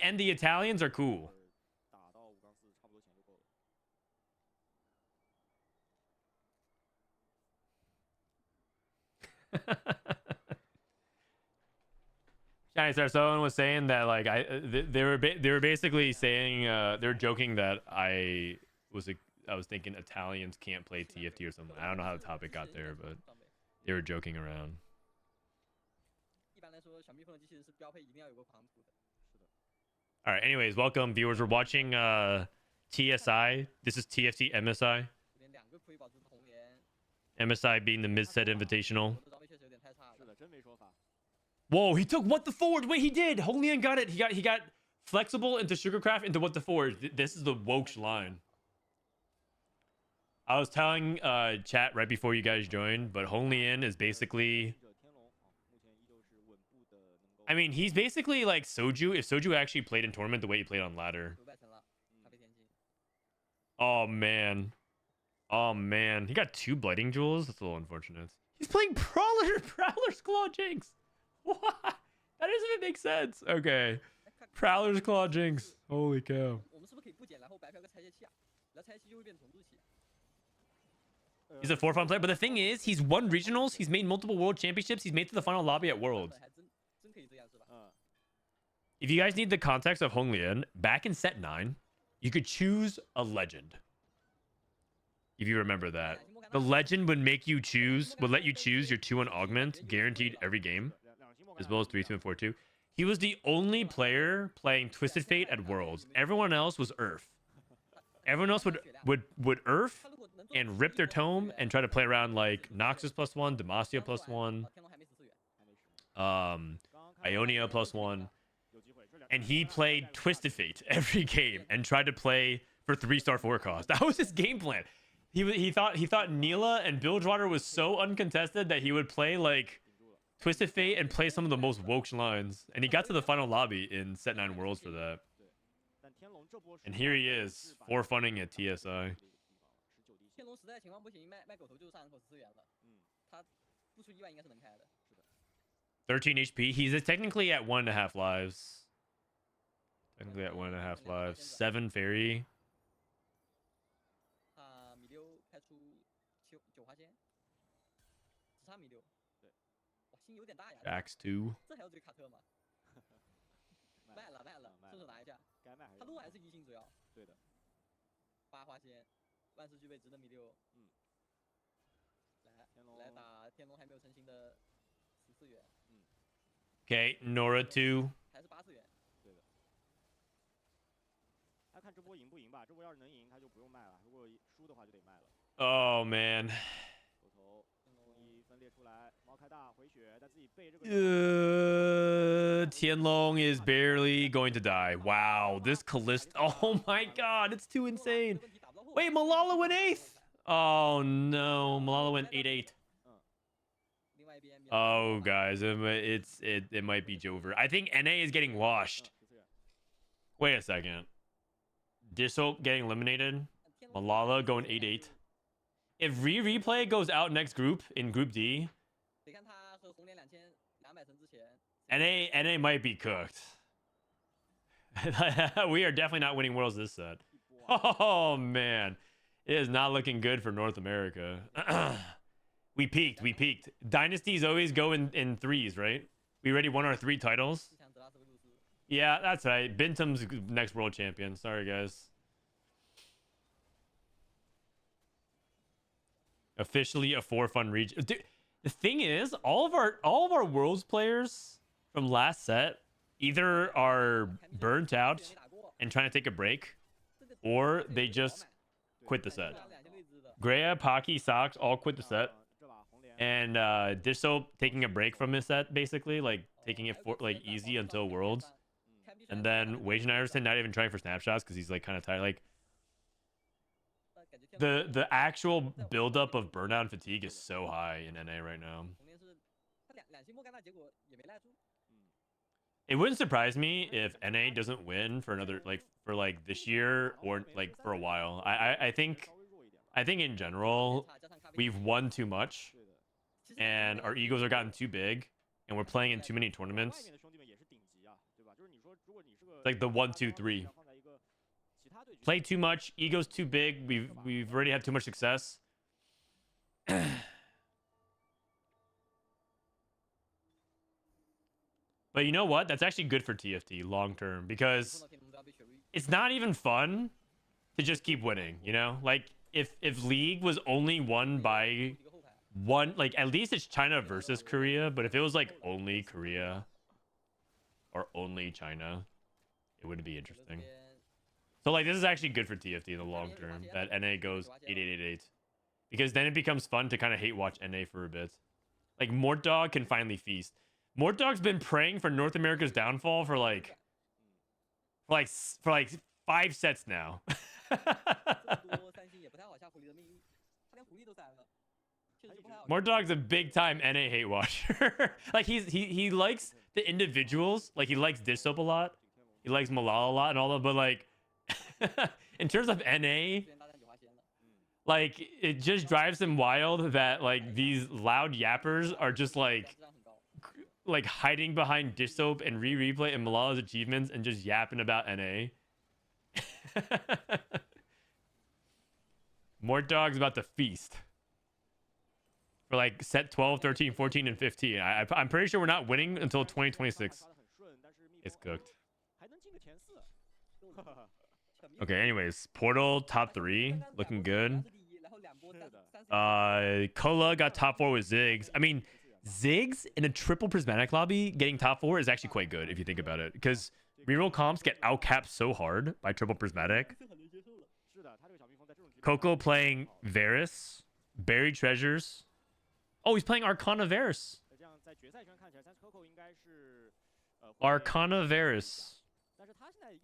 and the Italians are cool. Shining Star. Someone was saying that like they were basically saying they were joking that I was thinking Italians can't play TFT or something. I don't know how the topic got there, but they were joking around. All right. Anyways, welcome viewers. We're watching TSI. This is TFT MSI. MSI being the Midset Invitational. Whoa, he took What the Forge. Wait, he did. Honglian got it. He got flexible into Sugarcraft into What the Forge. This is the Woksh line. I was telling chat right before you guys joined, but Honglian is basically, I mean, he's basically like Soju if Soju actually played in tournament the way he played on ladder. Oh man. Oh man. He got 2 Blighting Jewels. That's a little unfortunate. He's playing Prowler's Claw Jinx. What? That doesn't even make sense. Okay. Prowler's Claw Jinx. Holy cow. He's a 4-fun player, but the thing is, he's won regionals, he's made multiple world championships, he's made to the final lobby at Worlds. If you guys need the context of Honglian, back in set 9, you could choose a legend. If you remember that. The legend would let you choose your 2-1 augment, guaranteed every game, as well as 3-2 and 4-2. He was the only player playing Twisted Fate at Worlds. Everyone else was Earth. Everyone else would Earth and rip their tome and try to play around like Noxus +1, Demacia +1, Ionia +1, and he played Twisted Fate every game and tried to play for 3-star 4 cost. That was his game plan. He thought Neela and Bilgewater was so uncontested that he would play like Twisted Fate and play some of the most Woksh lines, and he got to the final lobby in set 9 Worlds for that. And here he is, for-funning at TSI. 13 HP. He's technically at 1.5 lives. Technically at 1.5 lives. 7 fairy. Axe 2. 万事俱备，直登米六。来打天龙还没有成型的14元。Okay, Nora 2. 还是80元。对的。他看这波赢不赢吧？这波要是能赢，他就不用卖了；如果输的话，就得卖了。Oh man. Tianlong is barely going to die. Wow, this Callista. Oh my god, it's too insane. Wait, Milala went 8th. Oh no, Milala went 8-8. Oh guys, it might be Jover. I think NA is getting washed. Wait a second. Dishok getting eliminated. Milala going 8-8. If replay goes out next group in Group D, NA might be cooked. We are definitely not winning Worlds this set. Oh man, it is not looking good for North America. We peaked. Dynasties always go in threes, right? We already won our 3 titles. Yeah, that's right. Binteum's next world champion. Sorry, guys. Officially a 4-fun region. Dude, the thing is, all of our Worlds players from last set either are burnt out and trying to take a break, or they just quit the set. Greya, Pocky, Sox all quit the set. And Disso taking a break from his set, basically, like taking it for like easy until Worlds. And then Wage and Iverson not even trying for snapshots because he's like kind of tired. Like the actual buildup of burnout and fatigue is so high in NA right now. It wouldn't surprise me if NA doesn't win for another for this year or like for a while. I think in general we've won too much and our egos are gotten too big and we're playing in too many tournaments. It's like the 1, 2, 3. Play too much, ego's too big. We've already had too much success. But you know what? That's actually good for TFT long term because it's not even fun to just keep winning, you know? Like if League was only won by one, like at least it's China versus Korea, but if it was like only Korea or only China, it wouldn't be interesting. So like this is actually good for TFT in the long term that NA goes 8888 because then it becomes fun to kind of hate watch NA for a bit. Like Mortdog can finally feast. Mortdog's been praying for North America's downfall for like 5 sets now. Mortdog's a big time NA hate watcher. Like he likes the individuals, like he likes Dishsoap a lot. He likes Milala a lot and all that, but like in terms of NA, like it just drives him wild that like these loud yappers are just like hiding behind Dish Soap and replay and Milala's achievements and just yapping about NA. Mortdog's about to feast for like set 12, 13, 14, and 15. I'm pretty sure we're not winning until 2026. It's cooked. Okay, anyways, Portal top 3 looking good. Kola got top 4 with Ziggs. I mean, Ziggs in a triple prismatic lobby getting top 4 is actually quite good if you think about it, because reroll comps get outcapped so hard by triple prismatic. Coco playing Varus, Buried Treasures. Oh, he's playing Arcana Varus. Arcana Varus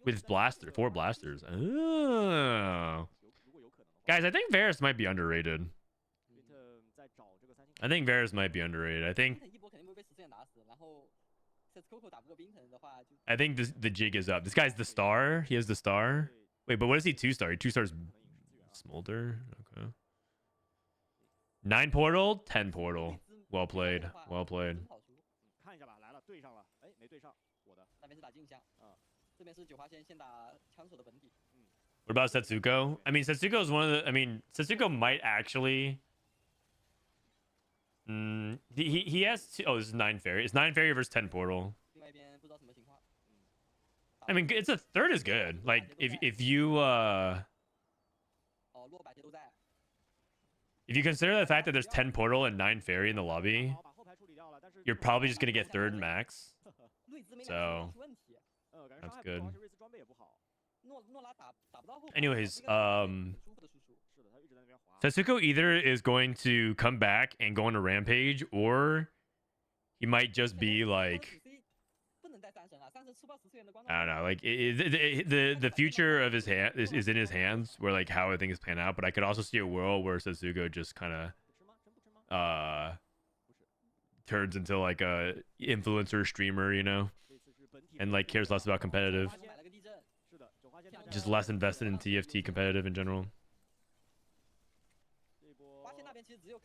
with 4 blasters. Oh. Guys, I think Varus might be underrated. I think Varus might be underrated. I think the jig is up. This guy's the star. He has the star. Wait, but what is he 2-star? He 2-stars Smolder. Okay. 9 portal, 10 portal. Well played. Well played. What about Setsuko? I mean, Setsuko is one of the... I mean, Setsuko might actually... He has... Oh, this is 9 fairy. It's 9 fairy versus 10 portal. I mean, it's a third is good. Like, if you... If you consider the fact that there's 10 portal and 9 fairy in the lobby, you're probably just going to get third max. So, that's good. Anyways, Setsuko either is going to come back and go on a rampage, or he might just be like... I don't know, like the future of his hand is in his hands, where like how I think is panned out. But I could also see a world where Setsuko just kind of turns into like a influencer streamer, you know, and like cares less about competitive, just less invested in TFT competitive in general.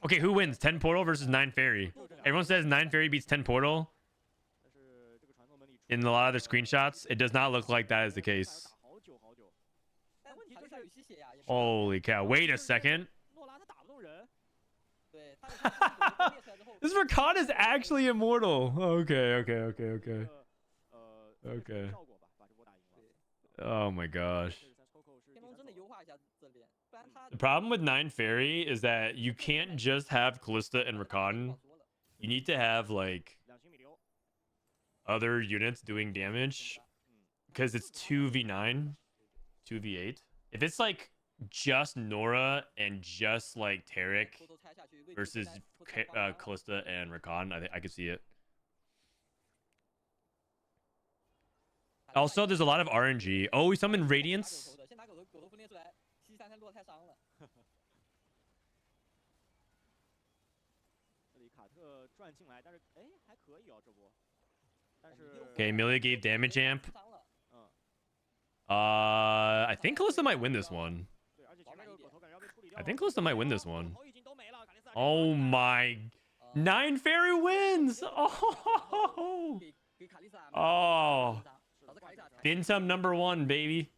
Okay, who wins? 10 portal versus 9 fairy. Everyone says 9 fairy beats 10 portal. In a lot of the screenshots, it does not look like that is the case. Holy cow. Wait a second. This Rakan is actually immortal. Okay. Okay. Oh my gosh. The problem with 9 Fairy is that you can't just have Callista and Rakan. You need to have like other units doing damage because it's 2v9, 2v8. If it's like just Nora and just like Tarek versus Callista and Rakan, I could see it. Also, there's a lot of RNG. Oh, we summoned Radiance. Okay, Millia gave damage amp. I think Callista might win this one. Oh my. 9 Fairy wins! Oh! Oh! Binteum #1, baby.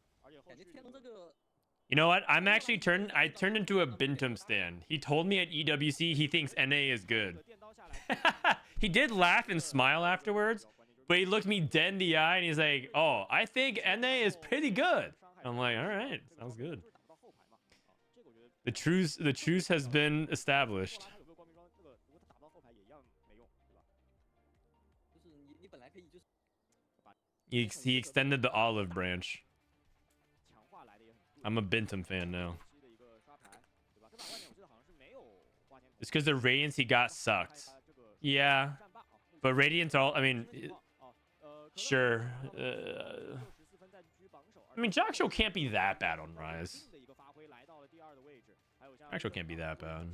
You know what? I turned into a Binteum stan. He told me at EWC he thinks NA is good. He did laugh and smile afterwards, but he looked me dead in the eye and he's like, "Oh, I think NA is pretty good." I'm like, "All right, sounds good." The truce has been established. He extended the olive branch. I'm a Binteum fan now. It's because the Radiance he got sucked. Yeah. But Radiance I mean, sure. I mean, Jaksho can't be that bad on Rise. Jaksho can't be that bad.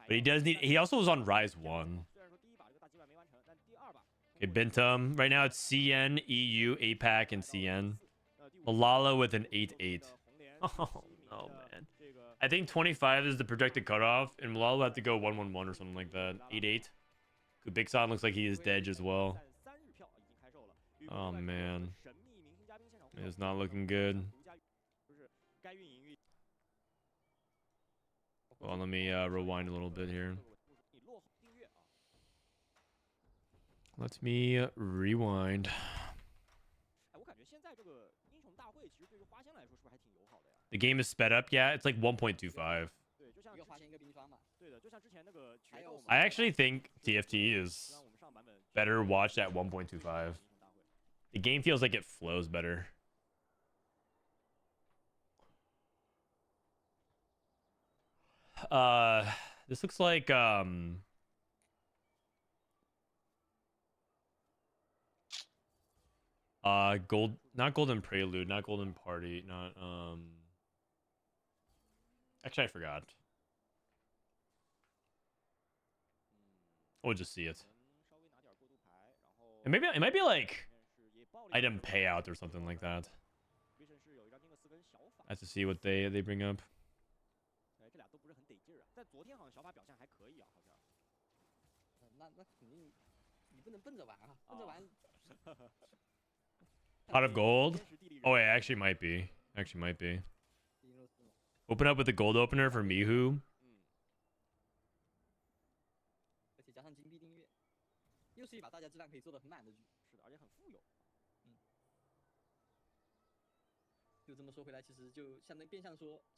But he also was on Rise 1. Okay, Binteum. Right now it's CN, EU, APAC, and CN. Milala with an 8-8. Oh, no, man. I think 25 is the projected cutoff, and Milala will have to go 1-1-1 or something like that. 8-8. Kubikson looks like he is dead as well. Oh, man. It's not looking good. Well, let me rewind a little bit here. Let me rewind. The game is sped up. Yeah, it's like 1.25. I actually think TFT is better watched at 1.25. The game feels like it flows better. This looks like not golden prelude, not golden party, not actually I forgot. We'll just see it. And maybe it might be like item payout or something like that. I have to see what they bring up. Pot of gold? Oh, it actually might be. Open up with the gold opener for Mihu.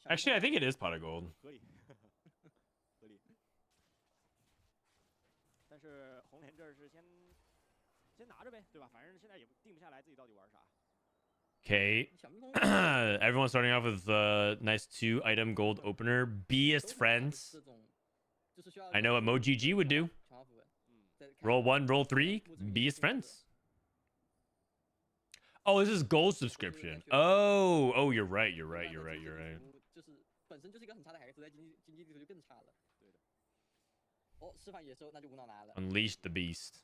Actually, I think it is pot of gold. Okay. Everyone's starting off with a nice 2-item gold opener. Beest friends. I know what MoGG would do. Roll 1, roll 3. Beest friends. Oh, this is gold subscription. Oh, you're right. Unleash the beast.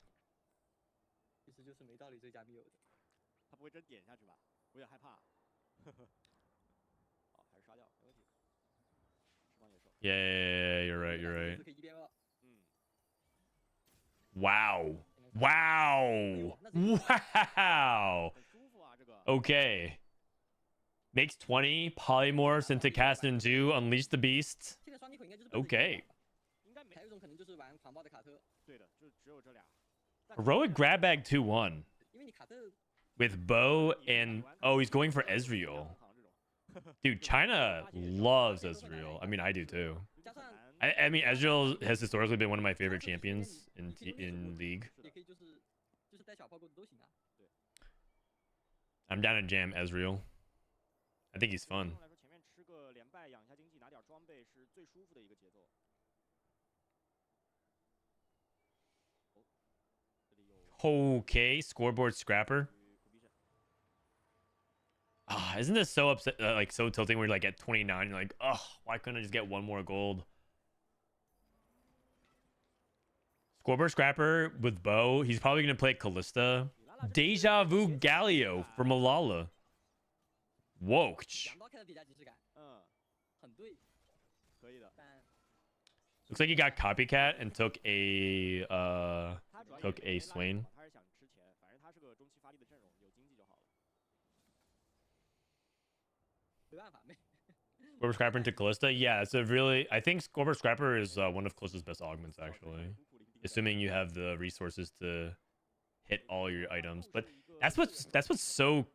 Yeah, you're right. Wow. Okay. Makes 20, polymorphs into Caston 2, unleash the beast. Okay. Heroic grab bag 2-1. With Bo and... Oh, he's going for Ezreal. Dude, China loves Ezreal. I mean, I do too. 加上 I mean, Ezreal has historically been one of my favorite champions in League. 也可以就是带小炮过去都行啊。 I'm down to jam Ezreal. I think he's fun. 来说，前面吃个连败，养一下经济，拿点装备是最舒服的一个节奏。Okay, scoreboard scrapper. Ah, isn't this so upset? Like so tilting. Where you're like at 29, you're like, oh, why couldn't I just get one more gold? Scoreboard scrapper with bow. He's probably gonna play Callista. Deja vu Galio for Milala. Whoa. 两刀开的叠加即视感，很对。可以的。但 Looks like he got copycat and took a Swain. 他是想吃钱，反正他是个中期发力的阵容，有经济就好了。没办法，没 Scoreboard scrapper into Callista. Yeah, it's a really. I think Scoreboard scrapper is one of Callista's best augments actually, assuming you have the resources to hit all your items. But that's what's so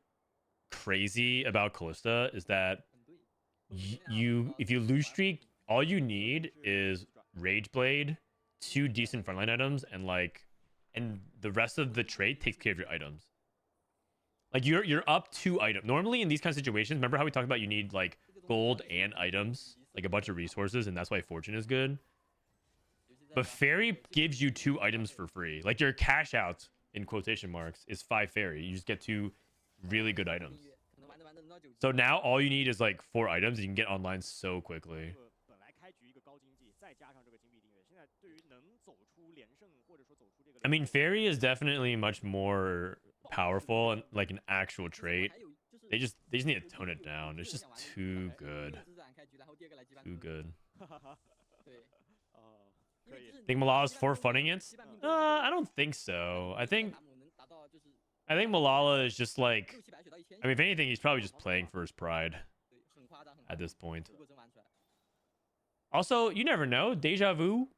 crazy about Callista is that 很对。 if you lose streak, all you need is Rage Blade, 2 decent frontline items, and the rest of the trade takes care of your items. Like you're up 2 items. Normally in these kind of situations, remember how we talked about you need like gold and items, like a bunch of resources, and that's why Fortune is good. But Fairy gives you 2 items for free. Like your cash out in quotation marks is 5 Fairy. You just get 2 really good items. 可能玩着玩着能到9级。 So now all you need is like 4 items and you can get online so quickly. 本来开局一个高经济，再加上这个金币订阅，现在对于能走出连胜或者说走出这个， I mean, Fairy is definitely much more powerful and like an actual trait. 还有就是 They just need to tone it down. It's just too good. 自然开局，然后第二个来击败 Too good. 对，哦，因为就是 Think Malala's for funning it? I don't think so. I think 打姆能达到就是 Malala is just like, 600-700血到1000。 I mean, if anything, he's probably just playing for his pride 对，很夸张，很 at this point. 如果真玩出来， Also, you never know. Deja vu.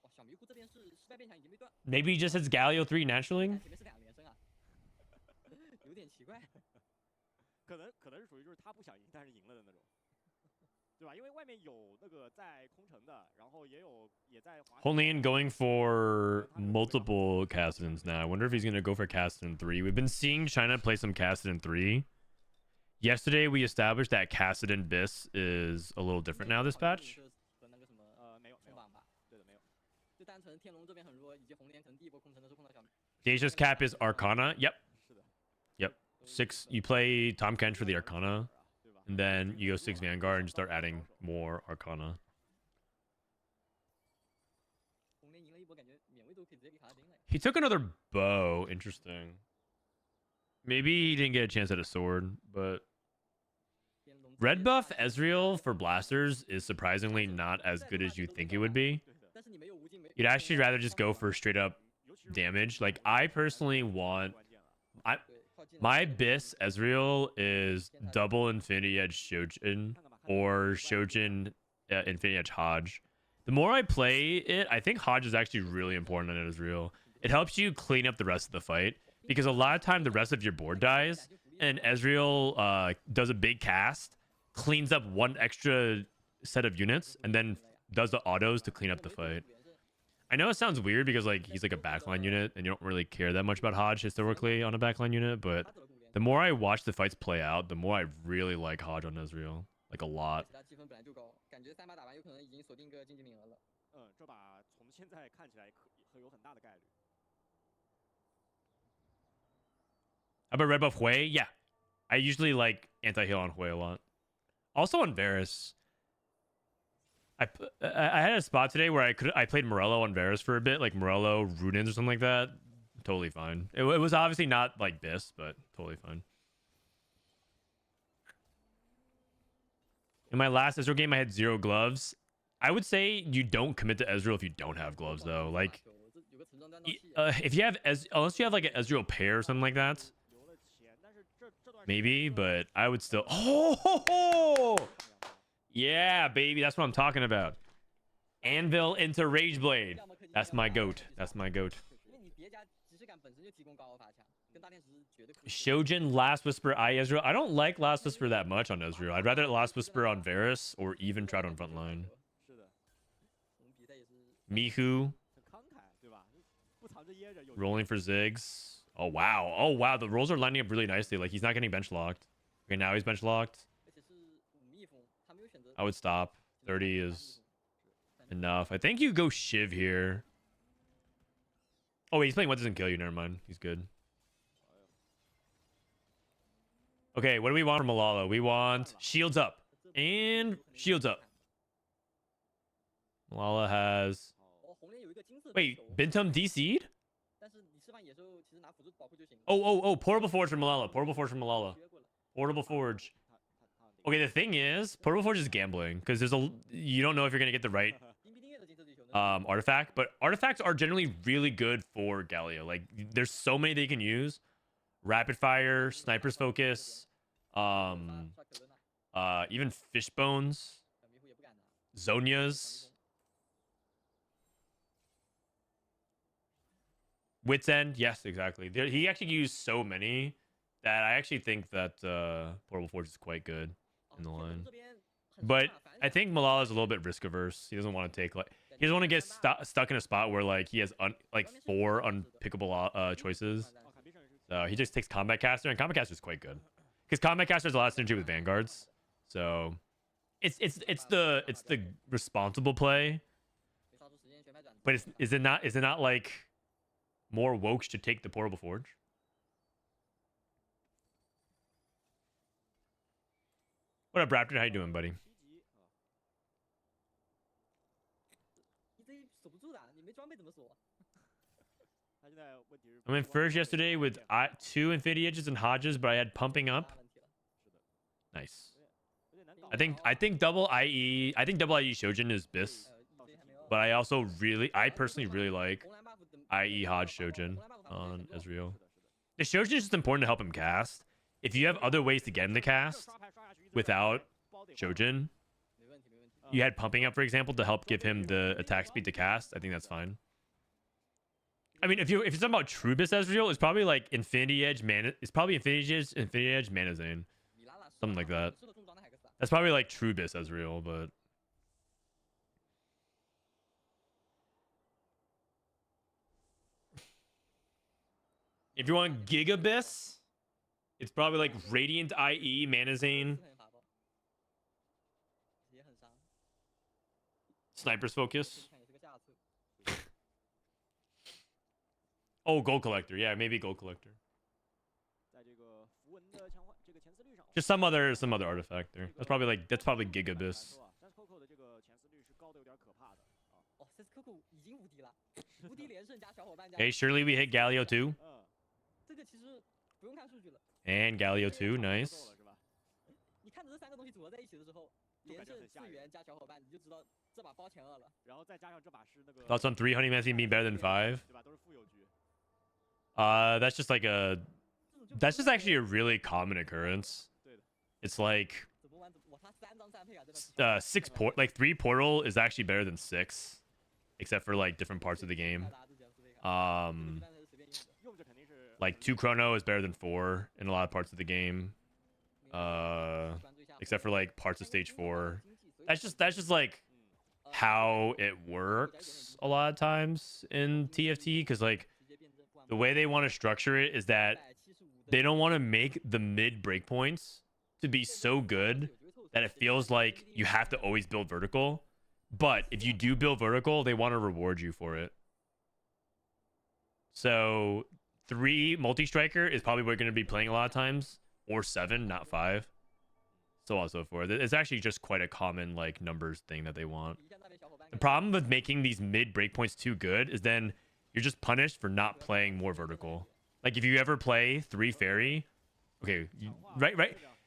哇，小迷糊这边是失败变强已经被断， Maybe he just hits Galio 3 naturally. 前面是2连胜啊，有点奇怪。可能是属于就是他不想赢，但是赢了的那种，对吧？因为外面有那个在空城的，然后也在华。 Honglian going for multiple Cassidans now. I wonder if he's going to go for Cassidin 3. We've been seeing China play some Cassidin 3. Yesterday, we established that Cassidin Bis is a little different now this patch. 和那个什么没有冲榜吧，对的没有。就单纯天龙这边很弱，以及红莲可能第一波空城的时候碰到小迷。 Deja's cap is Arcana. Yep. 是的， Yep. 6. You play Tom Kench for the Arcana, 对吧？ and then you go 6 Vanguard and start adding more Arcana. 红莲赢了一波，感觉免位都可以直接给卡丁了。 He took another bow. Interesting. Maybe he didn't get a chance at a sword, but 天龙 red buff Ezreal for blasters is surprisingly not as good as you think it would be. 但是你没有无尽没。 You'd actually rather just go for straight up damage. Like I personally want, 对，靠近了 my Bis Ezreal is double Infinity Edge Shojin or Shojin Infinity Edge Hodge. The more I play it, I think Hodge is actually really important on Ezreal. It helps you clean up the rest of the fight because a lot of time the rest of your board dies and Ezreal does a big cast, cleans up 1 extra set of units, and then does the autos to clean up the fight. I know it sounds weird because like he's like a backline unit and you don't really care that much about Hodge historically on a backline unit, but the more I watch the fights play out, the more I really like Hodge on Ezreal. Like a lot. 其他积分本来就高，感觉3把打完有可能已经锁定个晋级名额了。这把从现在看起来会有很大的概率。 How about red buff Hui? Yeah. I usually like anti-heal on Hui a lot. Also on Varus. I had a spot today where I played Morello on Varus for a bit, like Morello, Runins or something like that. Totally fine. It was obviously not like Bis, but totally fine. In my last Ezreal game, I had 0 gloves. I would say you don't commit to Ezreal if you don't have gloves, though. Like, 有个存装单刀器， if you have unless you have like an Ezreal pair or something like that, 留了钱，但是这段 maybe. But I would still. Oh, yeah, baby, that's what I'm talking about. Anvil into Rage Blade. 要么科技 That's my goat. That's my goat. 因为你叠加即视感本身就提供高发强，跟大天使绝对不是 Shojin, Last Whisper, Ezreal. I don't like Last Whisper that much on Ezreal. I'd rather Last Whisper on Varus or even Trout on frontline. 是的，我们比赛也是 Mihu 很慷慨，对吧？不藏着掖着，有 rolling for Ziggs. Oh wow. Oh wow. The rolls are lining up really nicely. Like he's not getting bench locked. Okay, now he's bench locked. 而且是五蜜蜂，他没有选择 I would stop. 30 is enough. I think you go Shiv here. Oh wait, he's playing what doesn't kill you. Never mind. He's good. Okay, what do we want from Milala? We want shields up. And shields up. Milala has... 哦，红莲有一个金色的 Wait, 球 Binteum DC'd? 但是你释放野兽其实拿辅助保护就行。 Oh, portable forge from Milala. Portable forge from Milala. 缺过了 Portable forge. 他 Okay, the thing is, portable forge is gambling because there's a you don't know if you're gonna get the right 冰冰冰月的金色地球呢？ artifact, but artifacts are generally really good for Galio. Like there's so many they can use. Rapid fire, sniper's focus, 刷可乐呢？ even fish bones, 小迷糊也不敢拿。 Zonias, Wits End. Yes, exactly. He actually used so many that I actually think that portable forge is quite good in the 哦，天 line. 龙这边很 But 伤啊反 I 正 think Milala is a little bit risk averse. He doesn't want to take like he doesn't want to get stuck in a spot where like he has like 4 unpickable choices. 哦，坎必胜是 So he just takes Combat Caster, and Combat Caster is quite good because Combat Caster has a lot of synergy with Vanguards. So it's the responsible play. 没刷出时间全派转。 But is it not like more woke to take the portable forge? What up, Raptor? How you doing, buddy? 你这守不住的，你没装备怎么守？ 他现在问题是 I went first yesterday with 2 Infinity Edges and Hodges, but I had pumping up. 大问题了。 Nice. 有点难搞。 I think double IE Shojin is Biss, EC 还没有。 but I personally really like 红蓝 buff 等 IE Hodge Shojin 红蓝 buff 他们 on 直接选 Ezreal. 是的，是的。 The Shojin is just important to help him cast. If you have other ways to get him to cast 刷牌刷下去一直 without 包得 Shojin, 没问题没问题。 you had pumping up, for example, to help give him the attack speed to cast. I think that's fine. I mean, if you're talking about true Biss Ezreal, it's probably like Infinity Edge Mana. It's probably Infinity Edge Mana Zane. 米拉拉 Something like that. 输了重装的海克斯啊 That's probably like true Biss Ezreal, but if you want Giga Biss, it's probably like Radiant IE Mana Zane, 是很法宝，也很伤。 Sniper's 这 Focus. 看也是个下策。 Oh, Gold Collector. Yeah, maybe Gold Collector. 在这个符文的强化这个前四率上， Just some other artifact there. That's probably Giga Biss. 但是 Coco 的这个前四率是高的有点可怕的啊。哦 c s Coco 已经无敌了，无敌连胜加小伙伴加。 Okay, surely we hit Galio too. 这个其实不用看数据了， And Galio too. Nice. 是吧？你看着这3个东西组合在一起的时候，连胜4元加小伙伴，你就知道这把包前2了。然后再加上这把是那个 Thoughts on 3 Honey Messy being better than 5? 对吧？都是富有局。 That's just like that's just actually a really common occurrence. 对的。 It's like 怎么玩怎么哇，他3张3配啊，真的是。 3 portal is actually better than 6, except for like different parts of the game. 大家都讲是这个 Um, 一般才是随便用的。用着肯定是 like 2 chrono is better than 4 in a lot of parts of the game, 关注一下 except for like parts of 它因为 stage 经过了 4. 经济所以 That's just like 呃 how it works a lot of times in TFT, because like 直接变成不按 the way they want to structure it is that 175 的 they don't want to make the mid breakpoints to be so good that it feels like you have to always build vertical. But if you do build vertical, they want to reward you for it. So 3 multi-striker is probably what you're going to be playing a lot of times, or 7, not 5. So on and so forth. It's actually just quite a common like numbers thing that they want. 一向那边小伙伴 The problem with making these mid breakpoints too good is then you're just punished for not playing more vertical. Like if you ever play 3 fairy, okay, right.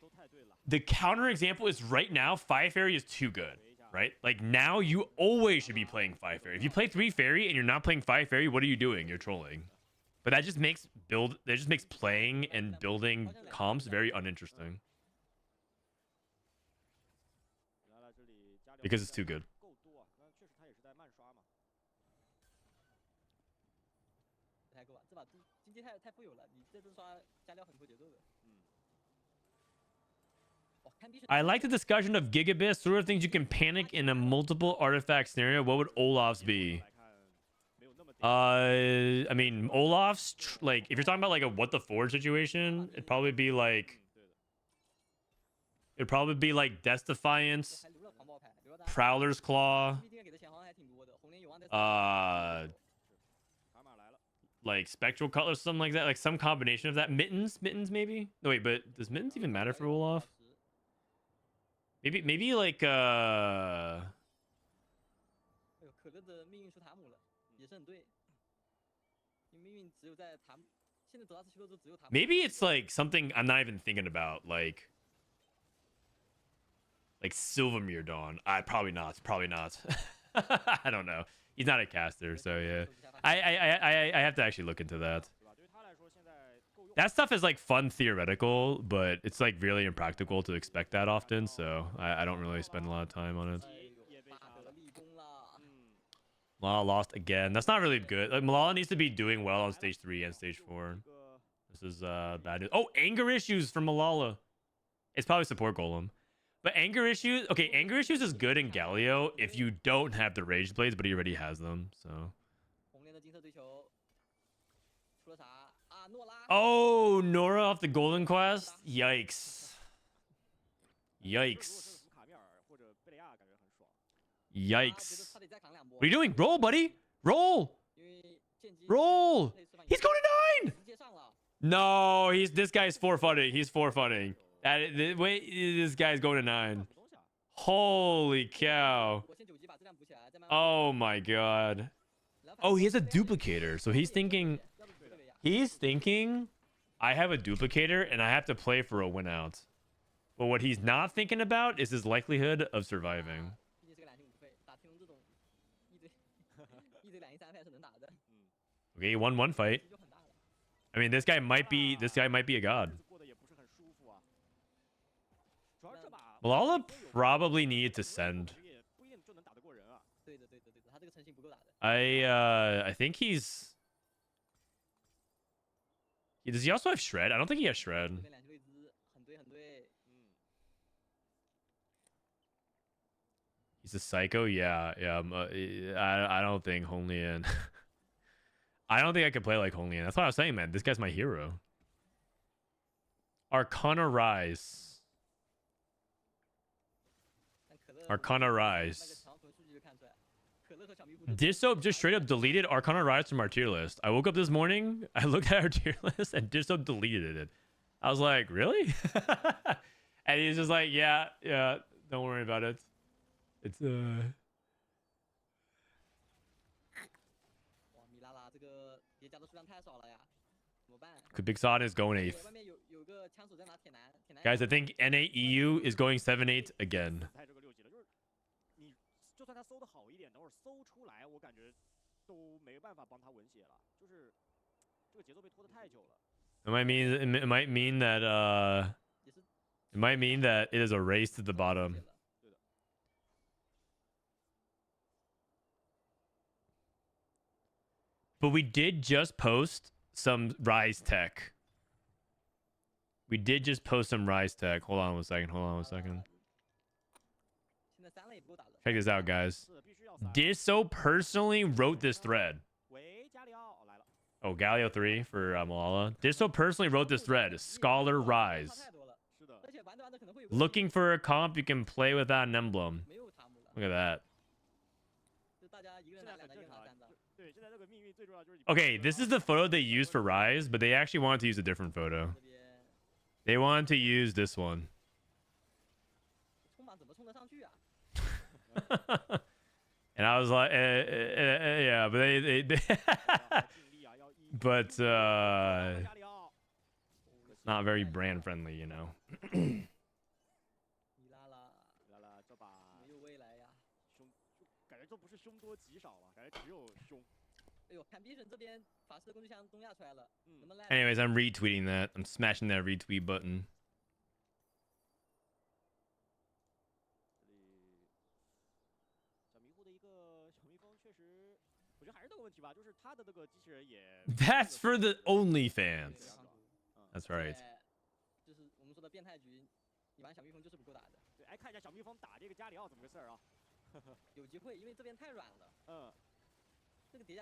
都太对了。 The counter example is right now 5 fairy is too good, right? Like now you always should be playing 5 fairy. If you play 3 fairy and you're not playing 5 fairy, what are you doing? You're trolling. But that just makes playing and building comps very uninteresting 来了这里加流 because it's too good. 够多啊，那确实他也是在慢刷嘛。太够了，这把经济太富有了，你 I like the discussion of gigabits, sort of things you can panic in a multiple artifact scenario. What would Olaf's be? I mean, Olaf's like if you're talking about like a what the forge situation, it'd probably be like Death Defiance, Prowler's Claw, like Spectral Cutlass, something like that, like some combination of that. Mittens maybe. No wait, but does Mittens even matter for Olaf? Maybe like maybe it's like something I'm not even thinking about, like Silvermere Dawn. Probably not. I don't know. He's not a caster, so yeah. I have to actually look into that. That stuff is like fun theoretical, but it's like really impractical to expect that often, so I don't really spend a lot of time on it. Milala lost again. That's not really good. Like Milala needs to be doing well on stage 3 and stage 4. This is bad news. Oh, anger issues from Milala. It's probably support golem. But anger issues, okay, anger issues is good in Galio if you don't have the rage blades, but he already has them, so. Oh, Nora off the Golden Quest? Yikes. Yikes. Yikes. What are you doing? Roll, buddy. Roll. Roll. He's going to 9. No, this guy's forfunning. He's forfunning. Wait, this guy's going to 9. Holy cow. Oh my god. Oh, he has a duplicator. So he's thinking I have a duplicator and I have to play for a win out. But what he's not thinking about is his likelihood of surviving. Okay, he won one fight. I mean, this guy might be a god. Milala probably needed to send. I think he's. Does he also have shred? I don't think he has shred. He's a psycho. Yeah. I don't think Honglian. I don't think I could play like Honglian. That's what I was saying, man. This guy's my hero. Arcana Rise. Dissoap just straight up deleted Arcana Rise from our tier list. I woke up this morning, I looked at our tier list, and Dissoap deleted it. I was like, really? And he's just like, yeah, don't worry about it. It's Big Son is going 8th. Guys, I think NAEU is going 7-8 again. It might mean that it is a race to the bottom. But we did just post some Rise tech. Hold on one second. Check this out, guys. Disso personally wrote this thread. Oh, Galio 3 for Milala. Disso personally wrote this thread. Scholar Rise. Looking for a comp you can play without an emblem. Look at that. Okay, this is the photo they used for Rise, but they actually wanted to use a different photo. They wanted to use this one. And I was like, yeah, but they but not very brand friendly, you know. Anyways, I'm retweeting that. I'm smashing that retweet button. That's for the OnlyFans. That's right. 就是我们说的变态局，你玩小蜜蜂就是不够打的。对，哎，看一下小蜜蜂打这个加里奥怎么个事儿啊？有机会，因为这边太软了。嗯。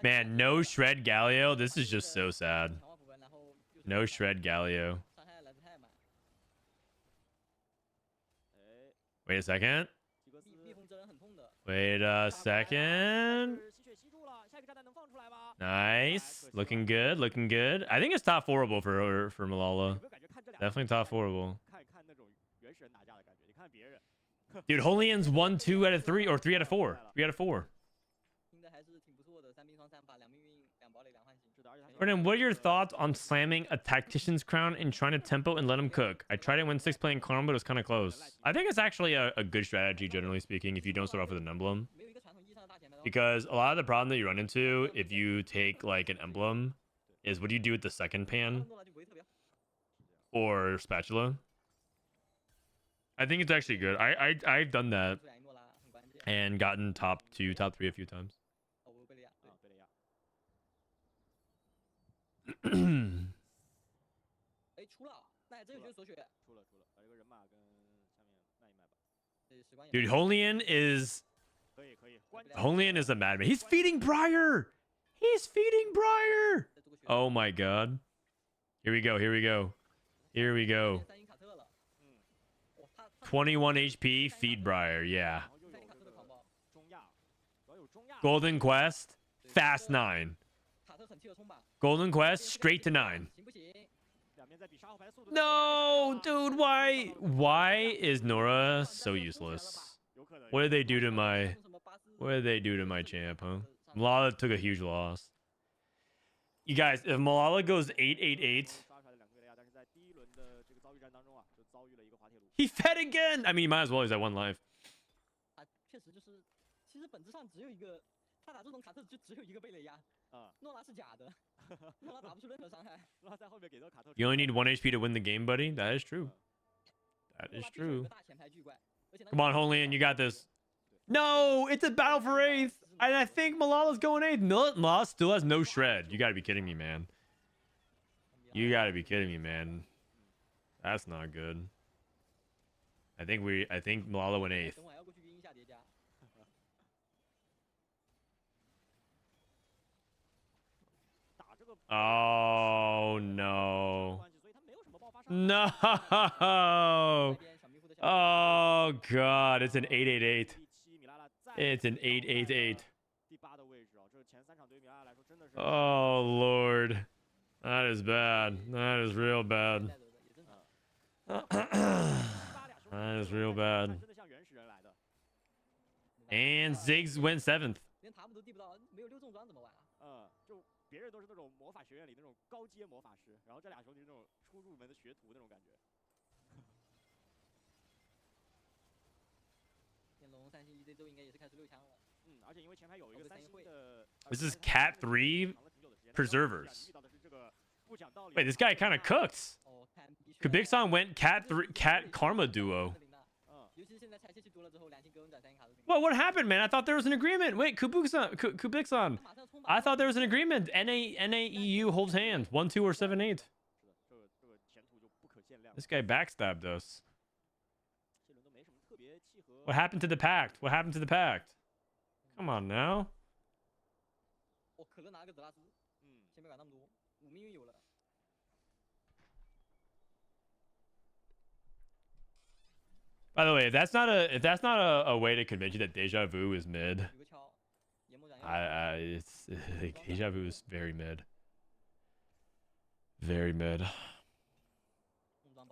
Man, no shred Galio. This is just so sad. 强化符文，然后 No shred Galio. 伤害来得太慢。 Wait a second. 蜜蜂蛰人很痛的。 Wait a second. 吸血吸住了，下一个炸弹能放出来吗？ Nice. Looking good. Looking good. I think it's top fourable for Milala. Definitely top fourable. 看看那种原始人打架的感觉，你看别人。 Dude, Honglian's 1, 2 out of 3, or 3 out of 4. 3 out of 4. 拼的还是挺不错的，3兵双三把2命运、2堡垒、2唤醒。是的，而且 Brennan, what are your thoughts on slamming a tactician's crown and trying to tempo and let him cook? I tried it when 6 playing Karma, but it was kind of close. I think it's actually a good strategy, generally speaking, if you don't start off with an emblem. 没有一个传统意义上的大前排。 Because a lot of the problem that you run into if you take like an emblem is what do you do with the second pan 诺拉就不会特别好。 or spatula? I think it's actually good. I've done that 出来诺拉很关键。 and gotten top 2, top 3 a few times. 哦，我贝利亚，对，贝利亚。哎，出了，那还真有就是锁血。出了，把这个人马跟下面卖一卖吧。对，时光也。 Dude, Honglian is 可以。 Honglian is a madman. He's feeding Briar. He's feeding Briar. Oh my god. Here we go. Here we go. Here we go. 3英卡特了。哦，他 21 HP, feed Briar. Yeah. 3英卡特的狂暴。 中亚，主要有中亚。 Golden Quest, fast 9. 卡特很气的冲吧。 Golden Quest, straight to 9. 行不行？ 两边在比杀后排的速度。 No, dude, why is Nora so useless? What did they do to my champ, huh? Milala took a huge loss. You guys, if Milala goes 888, 刷出来的2个贝利亚，但是在第一轮的这个遭遇战当中啊，就遭遇了一个滑铁卢。 he fed again. I mean, might as well. He's at 1 life. 啊，确实就是，其实本质上只有一个，他打这种卡特就只有一个贝雷亚。啊，诺拉是假的，诺拉打不出任何伤害。诺拉在后面给这个卡特。 You only need 1 HP to win the game, buddy. That is true. That is true. Come on, Honglian, you got this. No, it's a battle for 8th. And I think Malala's going 8th. Milala still has no shred. You gotta be kidding me, man. You gotta be kidding me, man. That's not good. I think Milala went 8th. 等会还要过去晕一下叠加。 Oh no. No. Oh god, it's an 888. It's an 888. Oh lord. That is bad. That is real bad. That is real bad. And Ziggs went 7th. 连塔姆都递不到，没有6重装怎么玩啊？就别人都是那种魔法学院里那种高阶魔法师，然后这俩兄弟那种初入门的学徒那种感觉。天龙3星一这周应该也是开始6枪了。而且因为前排有一个3星的。This is Cat 3 Preservers. Wait, this guy kind of cooks. Kubixon went Cat Karma duo. What happened, man? I thought there was an agreement. Wait, Kubixon. I thought there was an agreement. NAEU holds hands. 1, 2, or 7, 8. This guy backstabbed us. What happened to the pact? What happened to the pact? Come on now. By the way, if that's not a way to convince you that Deja Vu is mid, it's Deja Vu is very mid. Very mid.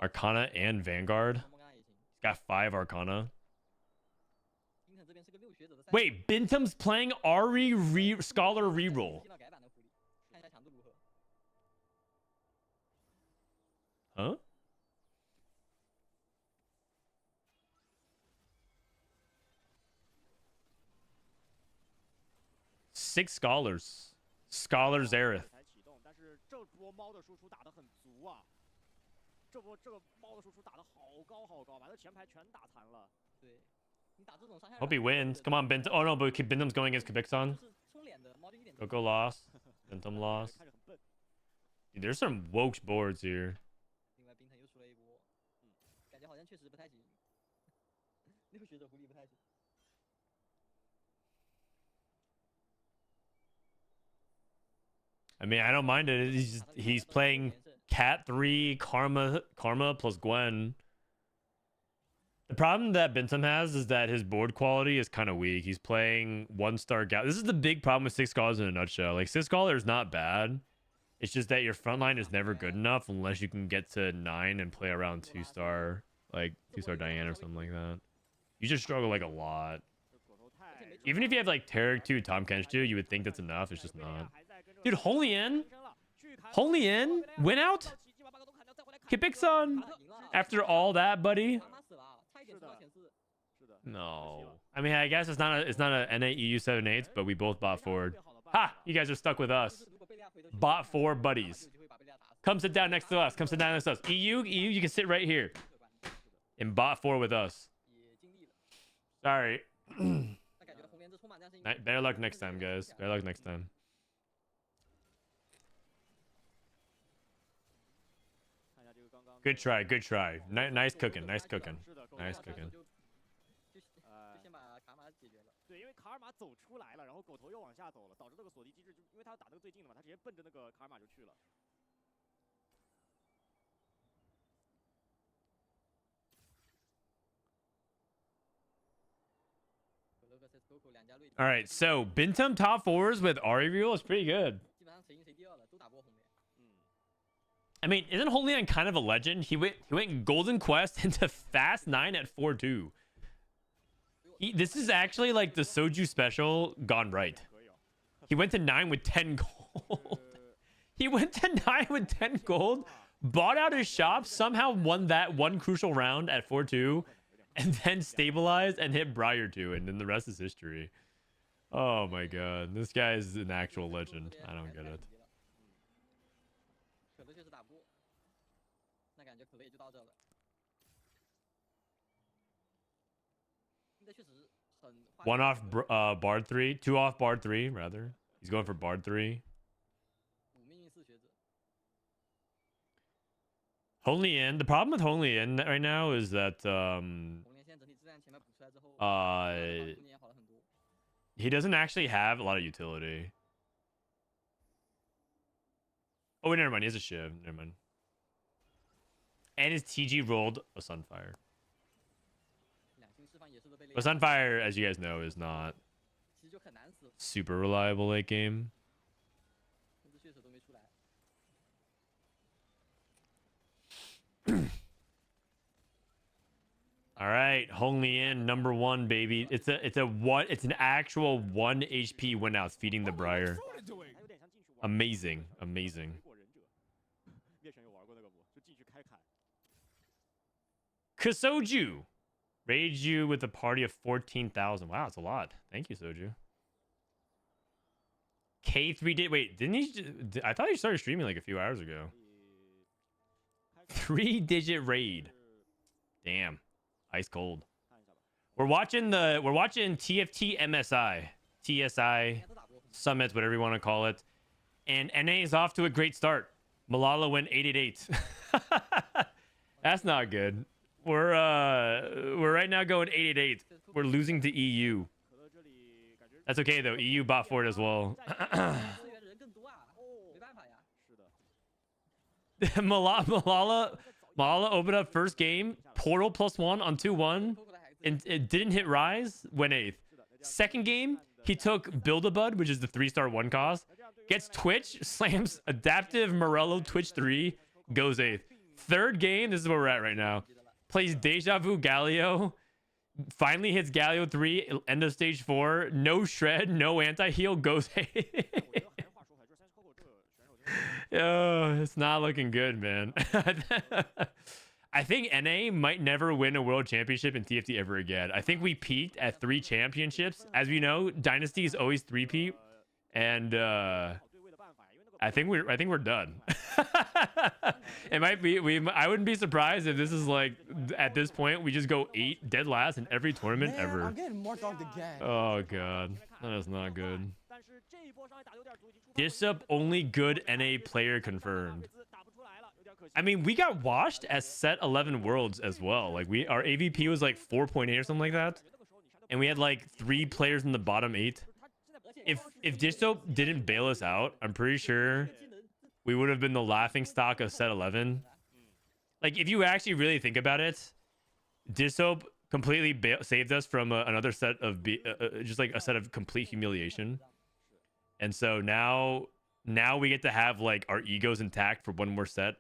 Arcana and Vanguard. He's got 5 Arcana. Wait, Binteum's playing Ari Scholar reroll. Huh? Six scholars. Scholars Aerith. 但是这波猫的输出打得很足啊！这个猫的输出打得好高好高，把这前排全打残了。对，你打这种伤害。Hope he wins. Come on, Binteum. Oh no, but Binteum's going against Kubixon. Coco lost. Binteum lost. Dude, there's some woke boards here. 确实不太行，六学者狐狸不太行。I mean, I don't mind it. He's playing Cat 3 Karma plus Gwen. The problem that Binteum has is that his board quality is kind of weak. He's playing 1-star Gala. This is the big problem with 6 scholars in a nutshell. Like 6 scholar is not bad. It's just that your front line is never good enough unless you can get to 9 and play around 2-star, like 2-star Diane or something like that. You just struggle like a lot. Even if you have like Tarek 2, Tom Kench 2, you would think that's enough. It's just not. Dude, Honglian win out? Kipik-san after all that, buddy. No. I mean, I guess it's not a NA EU 7-8, but we both bought forward. Ha! You guys are stuck with us. Bot 4 buddies. Come sit down next to us. Come sit down next to us. EU, you can sit right here. And bot 4 with us. Sorry. Better luck next time, guys. Better luck next time. Good try, good try. Nice cooking, nice cooking. Nice cooking. 对，因为卡尔玛走出来了，然后狗头又往下走了，导致这个锁敌机制就因为他要打这个最近的嘛，他直接奔着那个卡尔玛就去了。All right, so Binteum top 4s with Ari Real is pretty good. I mean, isn't Honglian kind of a legend? He went Golden Quest into Fast 9 at 4-2. This is actually like the Soju special gone right. He went to 9 with 10 gold. He went to 9 with 10 gold, bought out his shop, somehow won that one crucial round at 4-2, and then stabilized and hit Briar 2, and then the rest is history. Oh my god. This guy is an actual legend. I don't get it. One off Bard 3. 2 off Bard 3, rather. He's going for Bard 3. Honglian. The problem with Honglian right now is that he doesn't actually have a lot of utility. Oh, never mind. He has a Shiv. Never mind. And his TG rolled a Sunfire. But Sunfire, as you guys know, is not super reliable late game. All right, Honglian number 1, baby. It's an actual 1 HP win out feeding the Briar. Amazing, amazing. Kasoju. Raid you with a party of 14,000. Wow, that's a lot. Thank you, Soju. K3 did... Wait, didn't he... I thought he started streaming like a few hours ago. 3-digit raid. Damn. Ice cold. We're watching TFT MSI. TSI. Summits, whatever you want to call it. And NA is off to a great start. Milala went 8-8. That's not good. We're right now going 8-8. We're losing to EU. That's okay though. EU bought for it as well. Milala opened up first game. Portal +1 on 2-1. And it didn't hit Rise. Went 8th. Second game, he took Build-A-Bud, which is the 3-star 1 cost. Gets Twitch, slams Adaptive Morello Twitch 3, goes 8th. Third game, this is where we're at right now. Plays Deja Vu Galio. Finally hits Galio 3, end of stage 4. No shred, no anti-heal, goes 8th. Oh, it's not looking good, man. I think NA might never win a world championship in TFT ever again. I think we peaked at 3 championships. As we know, Dynasty is always 3-peat. And I think we're done. It might be I wouldn't be surprised if this is like at this point we just go 8 dead last in every tournament ever. I'm getting marked off the gang. Oh god. That is not good. Disup only good NA player confirmed. I mean, we got washed at set 11 Worlds as well. Like our AVP was like 4.8 or something like that, and we had like 3 players in the bottom 8. If Disto didn't bail us out, I'm pretty sure we would have been the laughing stock of set 11. Like, if you actually really think about it, Disto completely saved us from another set of just like a set of complete humiliation. And so now we get to have like our egos intact for one more set.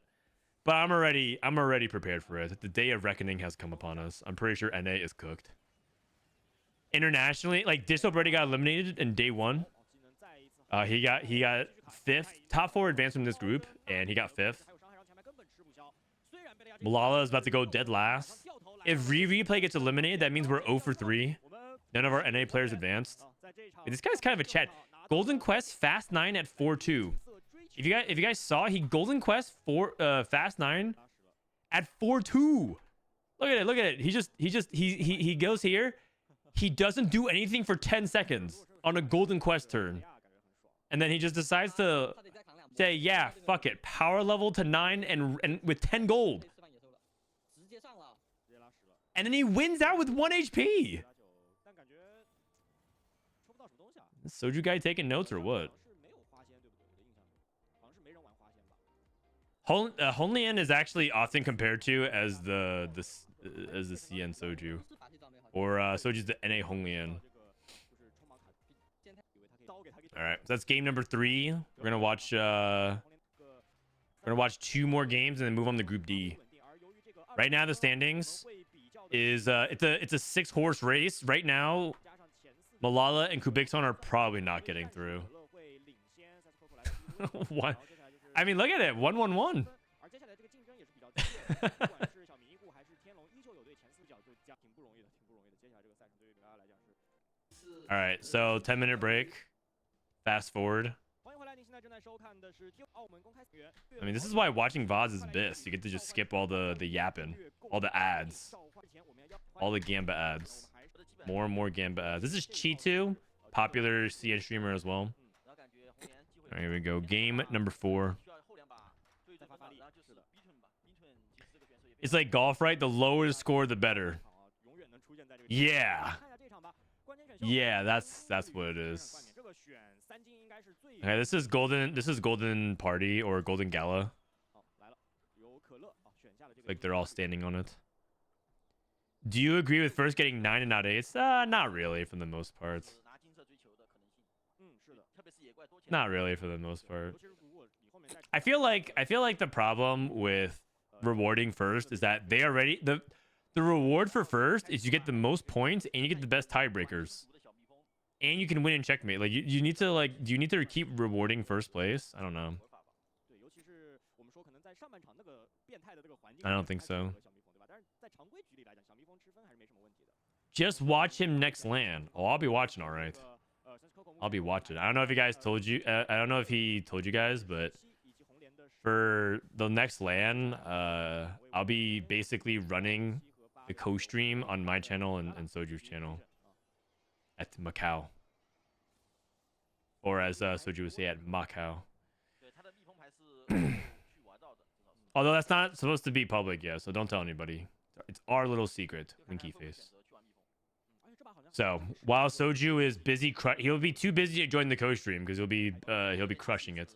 But I'm already prepared for it. The day of reckoning has come upon us. I'm pretty sure NA is cooked. Internationally, like Disto already got eliminated in day 1. He got 5th, top 4 advanced from this group, and he got 5th. Milala is about to go dead last. If replay gets eliminated, that means we're 0 for 3. None of our NA players advanced. This guy's kind of a chat. Golden Quest Fast 9 at 4-2. If you guys saw, he Golden Quest Fast 9 at 4-2. Look at it. He goes here. He doesn't do anything for 10 seconds on a Golden Quest turn. And then he just decides to say, yeah, fuck it. Power level to 9 and with 10 gold. And then he wins out with 1 HP. Is Soju guy taking notes or what? Honglian is actually often compared to as the CN Soju. Or Soju's the NA Honglian. Alright, so that's game number 3. We're gonna watch 2 more games and then move on to Group D. Right now the standings is it's a 6-horse race. Right now, Milala and Kubikson are probably not getting through. What? I mean, look at it. 1-1-1. All right, so 10-minute break. Fast forward. I mean, this is why watching VODs is best. You get to just skip all the yapping, all the ads, all the Gamba ads. More and more Gamba ads. This is Chitu, popular CN streamer as well. All right, here we go. Game number 4. It's like golf, right? The lower the score, the better. Yeah. Yeah, that's what it is. Okay, this is Golden Party or Golden Gala. Like they're all standing on it. Do you agree with first getting 9 and not 8s? Not really for the most part. Not really for the most part. I feel like the problem with rewarding first is that they already the reward for first is you get the most points and you get the best tiebreakers. And you can win in checkmate. Like you need to like, do you need to keep rewarding first place? I don't know. I don't think so. Just watch him next LAN. Oh, I'll be watching. All right. I'll be watching. I don't know if you guys told you. I don't know if he told you guys, but for the next LAN, I'll be basically running the co-stream on my channel and Soju's channel at Macau, or as Soju would say, at Macau. Although that's not supposed to be public yet, so don't tell anybody. It's our little secret, winky face. So while Soju is busy, he'll be too busy to join the co-stream because he'll be crushing it,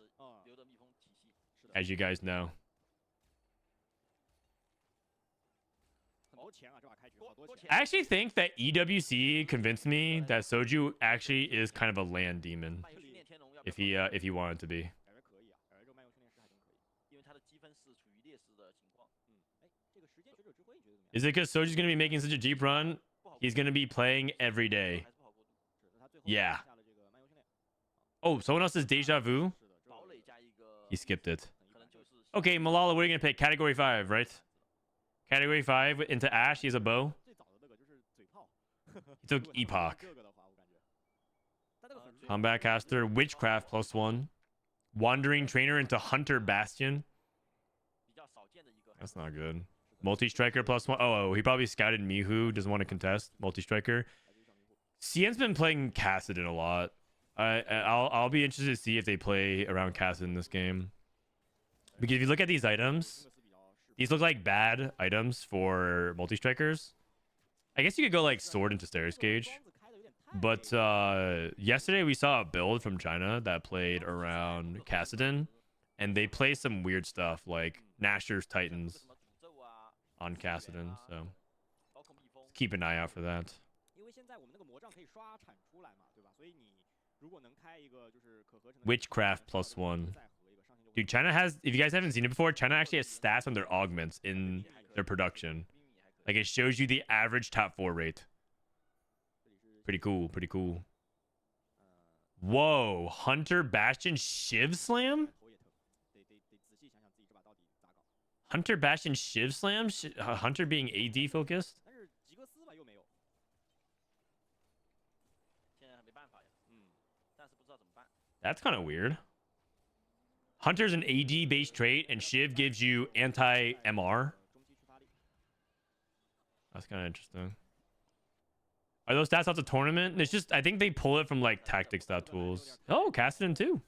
as you guys know. I actually think that EWC convinced me that Soju actually is kind of a LAN demon, if he wanted to be. Is it because Soju's gonna be making such a deep run? He's gonna be playing every day. Yeah. Oh, someone else says deja vu. He skipped it. Okay, Milala, what are you gonna pick? Category 5, right? Category 5 into Ash. He has a bow. He took Epoch. Combat caster, Witchcraft +1. Wandering Trainer into Hunter Bastion. That's not good. Multi-Striker +1. Oh, he probably scouted Mihu. Doesn't want to contest. Multi-Striker. CN's been playing Kassadin a lot. I'll be interested to see if they play around Kassadin in this game. Because if you look at these items, These look like bad items for multi-strikers. I guess you could go like sword into Stairs Gauge. But yesterday we saw a build from China that played around Kassadin. And they play some weird stuff like Nashor's Titans on Kassadin. So keep an eye out for that. Witchcraft +1. Dude, China has, if you guys haven't seen it before, China actually has stats on their augments in their production. Like it shows you the average top 4 rate. Pretty cool, pretty cool. Whoa, Hunter Bastion Shiv Slam? Hunter Bastion Shiv Slam? Hunter being AD focused? That's kind of weird. Hunter's an AD based trait, and Shiv gives you anti-MR. That's kind of interesting. Are those stats off the tournament? It's just, I think they pull it from like tactics stat tools. Oh, Kassadin too.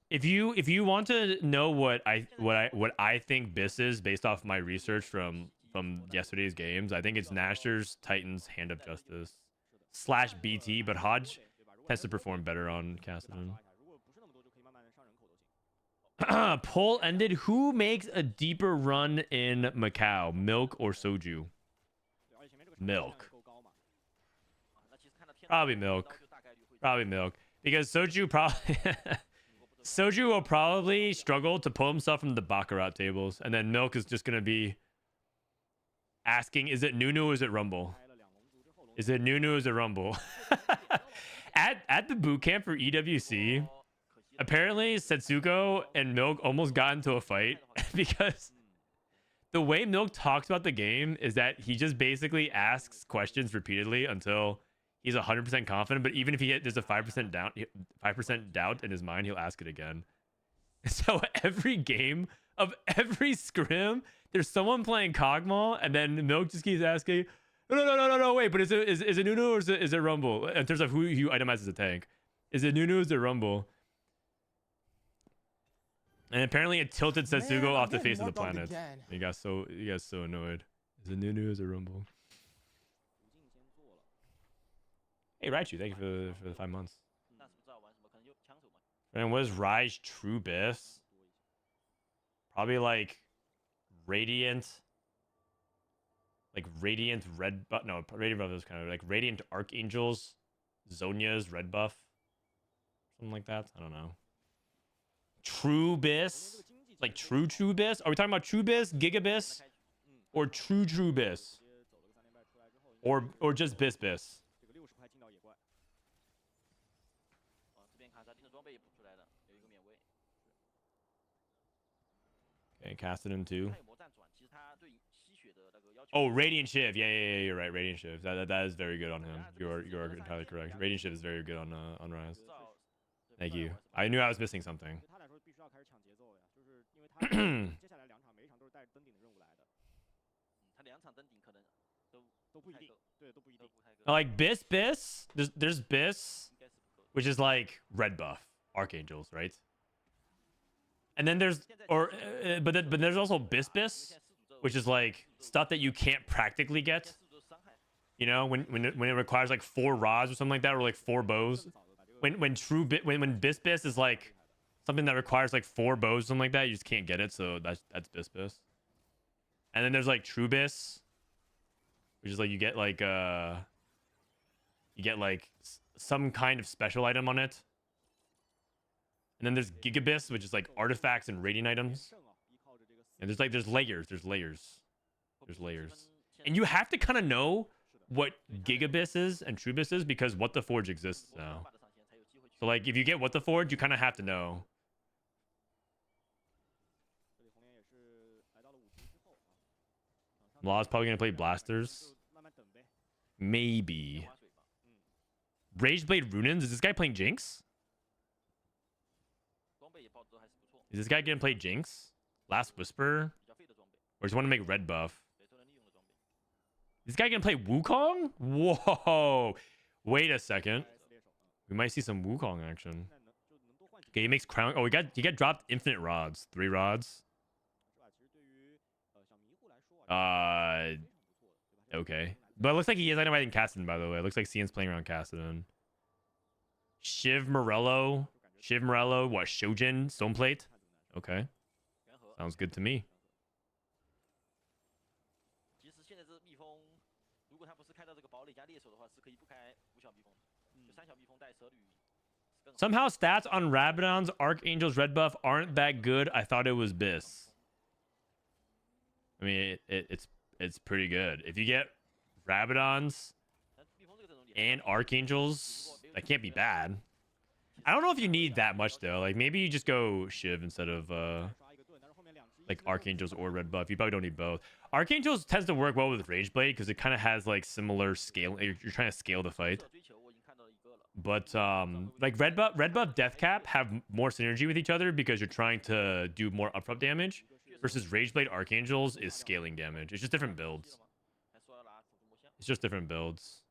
If you want to know what I think BIS is based off my research from yesterday's games, I think it's Nashor's Titans Hand of Justice / BT, but Hodge tends to perform better on Kassadin. Poll ended. Who makes a deeper run in Macau? Milk or Soju? Milk. Probably Milk. Probably Milk. Because Soju probably... Soju will probably struggle to pull himself from the Baccarat tables. And then Milk is just going to be asking, is it Nunu or is it Rumble? Is it Nunu or is it Rumble? At the boot camp for EWC... Apparently, Setsuko and Milk almost got into a fight because the way Milk talks about the game is that he just basically asks questions repeatedly until he's 100% confident. But even if there's a 5% doubt in his mind, he'll ask it again. So every game of every scrim, there's someone playing Kog'Maw, and then Milk just keeps asking, no, wait, but is it Nunu or is it Rumble? In terms of who you itemize as a tank, is it Nunu or is it Rumble? And apparently it tilted Setsugo off the face of the planet. He got so annoyed. Is it Nunu or is it Rumble? Hey Raichu, thank you for the 5 months. And what is Rise True BIS? Probably like Radiant. Like Radiant Red Buff. No, Radiant Buff is kind of like Radiant Archangels. Zonia's Red Buff. Something like that. I don't know. True BIS? Like true BIS? Are we talking about True BIS, Gigabis, or True BIS? Or just BIS? Okay, Kassadin too. Oh, Radiant Shiv. Yeah, you're right. Radiant Shiv. That is very good on him. You're entirely correct. Radiant Shiv is very good on Rise. Thank you. I knew I was missing something. Like BIS. There's BIS, which is like red buff Archangels, right? And then there's but there's also BIS, which is like stuff that you can't practically get. You know, when it requires like 4 rods or something like that, or like 4 bows. When BIS is like something that requires like 4 bows or something like that, you just can't get it. So that's BIS. And then there's like True BIS, which is like you get like some kind of special item on it. And then there's Gigabis, which is like artifacts and rating items. And there's layers. There's layers. And you have to kind of know what Gigabis is and True BIS is because What the Forge exists now. So like if you get What the Forge, you kind of have to know. Milala's probably gonna play Blasters. Maybe. Rageblade Runins? Is this guy playing Jinx? Is this guy gonna play Jinx? Last Whisper? Or just want to make red buff? This guy gonna play Wukong? Whoa! Wait a second. We might see some Wukong action. Okay, he makes crown. Oh, he got dropped infinite rods. 3 rods. Okay. But it looks like he is dynamiting Cassidon, by the way. It looks like Cian's playing around Cassidon. Shiv Morello. What? Shojin? Stoneplate? Okay. Sounds good to me. Somehow stats on Rabadon's Archangel's red buff aren't that good. I thought it was Bis. I mean, it's pretty good. If you get Rabadons and Archangels, that can't be bad. I don't know if you need that much though. Like maybe you just go Shiv instead of like Archangels or red buff. You probably don't need both. Archangels tends to work well with Rageblade because it kind of has like similar scale. You're trying to scale the fight. But like red buff, death cap have more synergy with each other because you're trying to do more upfront damage. Versus Rageblade Archangels is scaling damage. It's just different builds. It's just different builds.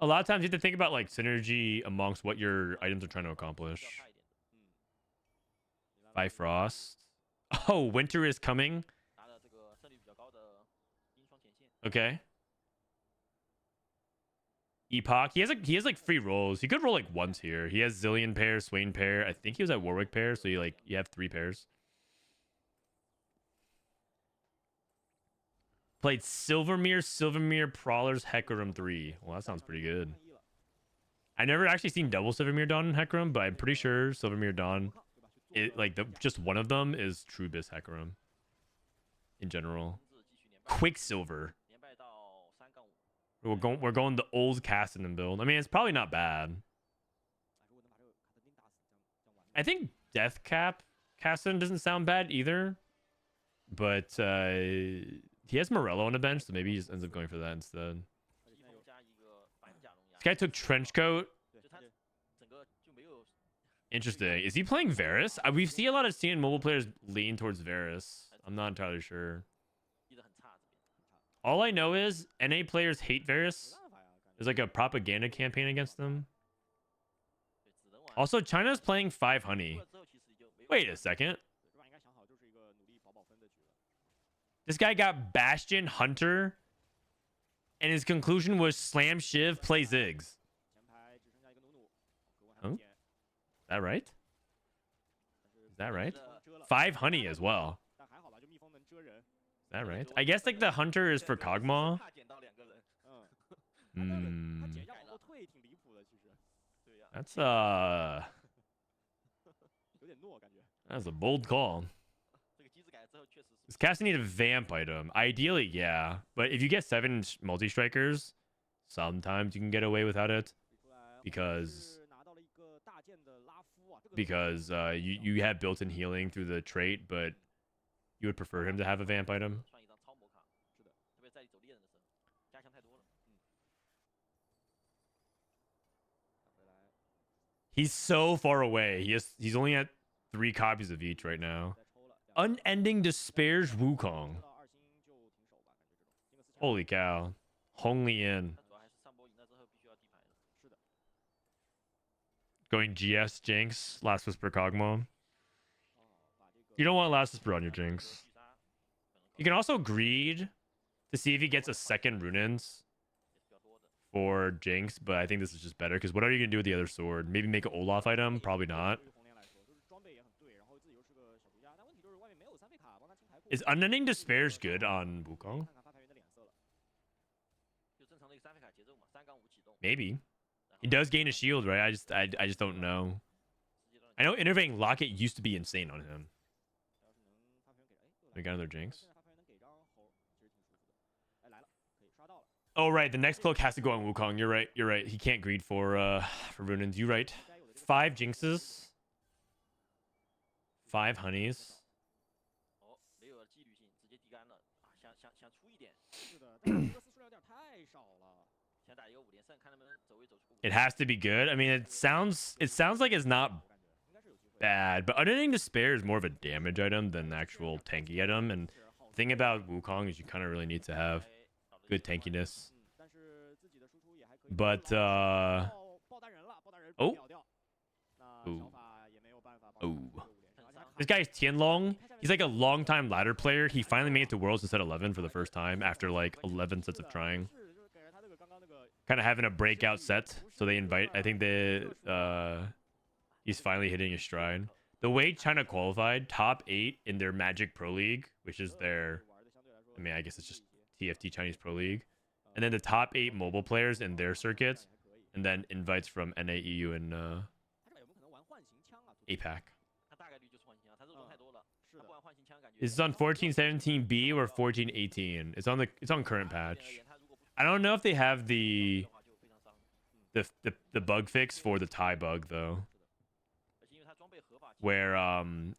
A lot of times you have to think about like synergy amongst what your items are trying to accomplish. Bifrost. Oh, winter is coming. Okay. Epoch. He has like free rolls. He could roll like once here. He has Zillion pair, Swain pair. I think he was at Warwick pair, so you have 3 pairs. Played Silvermere, Prowlers, Hecarim 3. Well, that sounds pretty good. I never actually seen double Silvermere Dawn and Hecarim, but I'm pretty sure Silvermere Dawn, just one of them is true Bis Hecarim. In general. Quicksilver. We're going the old Cassidon build. I mean, it's probably not bad. I think Death Cap Cassidon doesn't sound bad either. But he has Morello on the bench, so maybe he just ends up going for that instead. This guy took Trenchcoat. Interesting. Is he playing Varus? We see a lot of CN mobile players lean towards Varus. I'm not entirely sure. All I know is NA players hate Varus. There's like a propaganda campaign against them. Also, China's playing 5 Honey. Wait a second. This guy got Bastion Hunter, and his conclusion was Slam Shiv, play Ziggs. Huh? Is that right? Is that right? 5 Honey as well. Is that right? I guess like the Hunter is for Kog'Maw. That's that's a bold call. Does Cassie need a vamp item? Ideally, yeah. But if you get 7 multi-strikers, sometimes you can get away without it. Because you have built-in healing through the trait, but you would prefer him to have a vamp item. He's so far away. He's only at 3 copies of each right now. Unending Despair's Wukong. Holy cow. Honglian. Going GS Jinx. Last Whisper Kog'Maw. You don't want Last Whisper on your Jinx. You can also greed to see if he gets a second Runins for Jinx, but I think this is just better because what are you going to do with the other sword? Maybe make an Olaf item? Probably not. Is Unending Despair's good on Wukong? Maybe. He does gain a shield, right? I just don't know. I know Innervating Locket used to be insane on him. We got another Jinx. Oh right, the next cloak has to go on Wukong. You're right. You're right. He can't greed for Runins. You're right. 5 Jinxes. 5 Honeys. It has to be good. I mean, it sounds like it's not bad, but Unending Despair is more of a damage item than an actual tanky item. And the thing about Wukong is you kind of really need to have good tankiness. But oh, ooh. Oh. This guy's Tianlong. He's like a long-time ladder player. He finally made it to Worlds in set 11 for the first time after like 11 sets of trying. Kind of having a breakout set. So they invite, I think he's finally hitting his stride. The way China qualified, top 8 in their Magic Pro League, which is their, I mean, I guess it's just TFT Chinese Pro League. And then the top 8 mobile players in their circuits. And then invites from NAEU and APAC. Is this on 1417B or 1418? It's on current patch. I don't know if they have the bug fix for the tie bug though. Where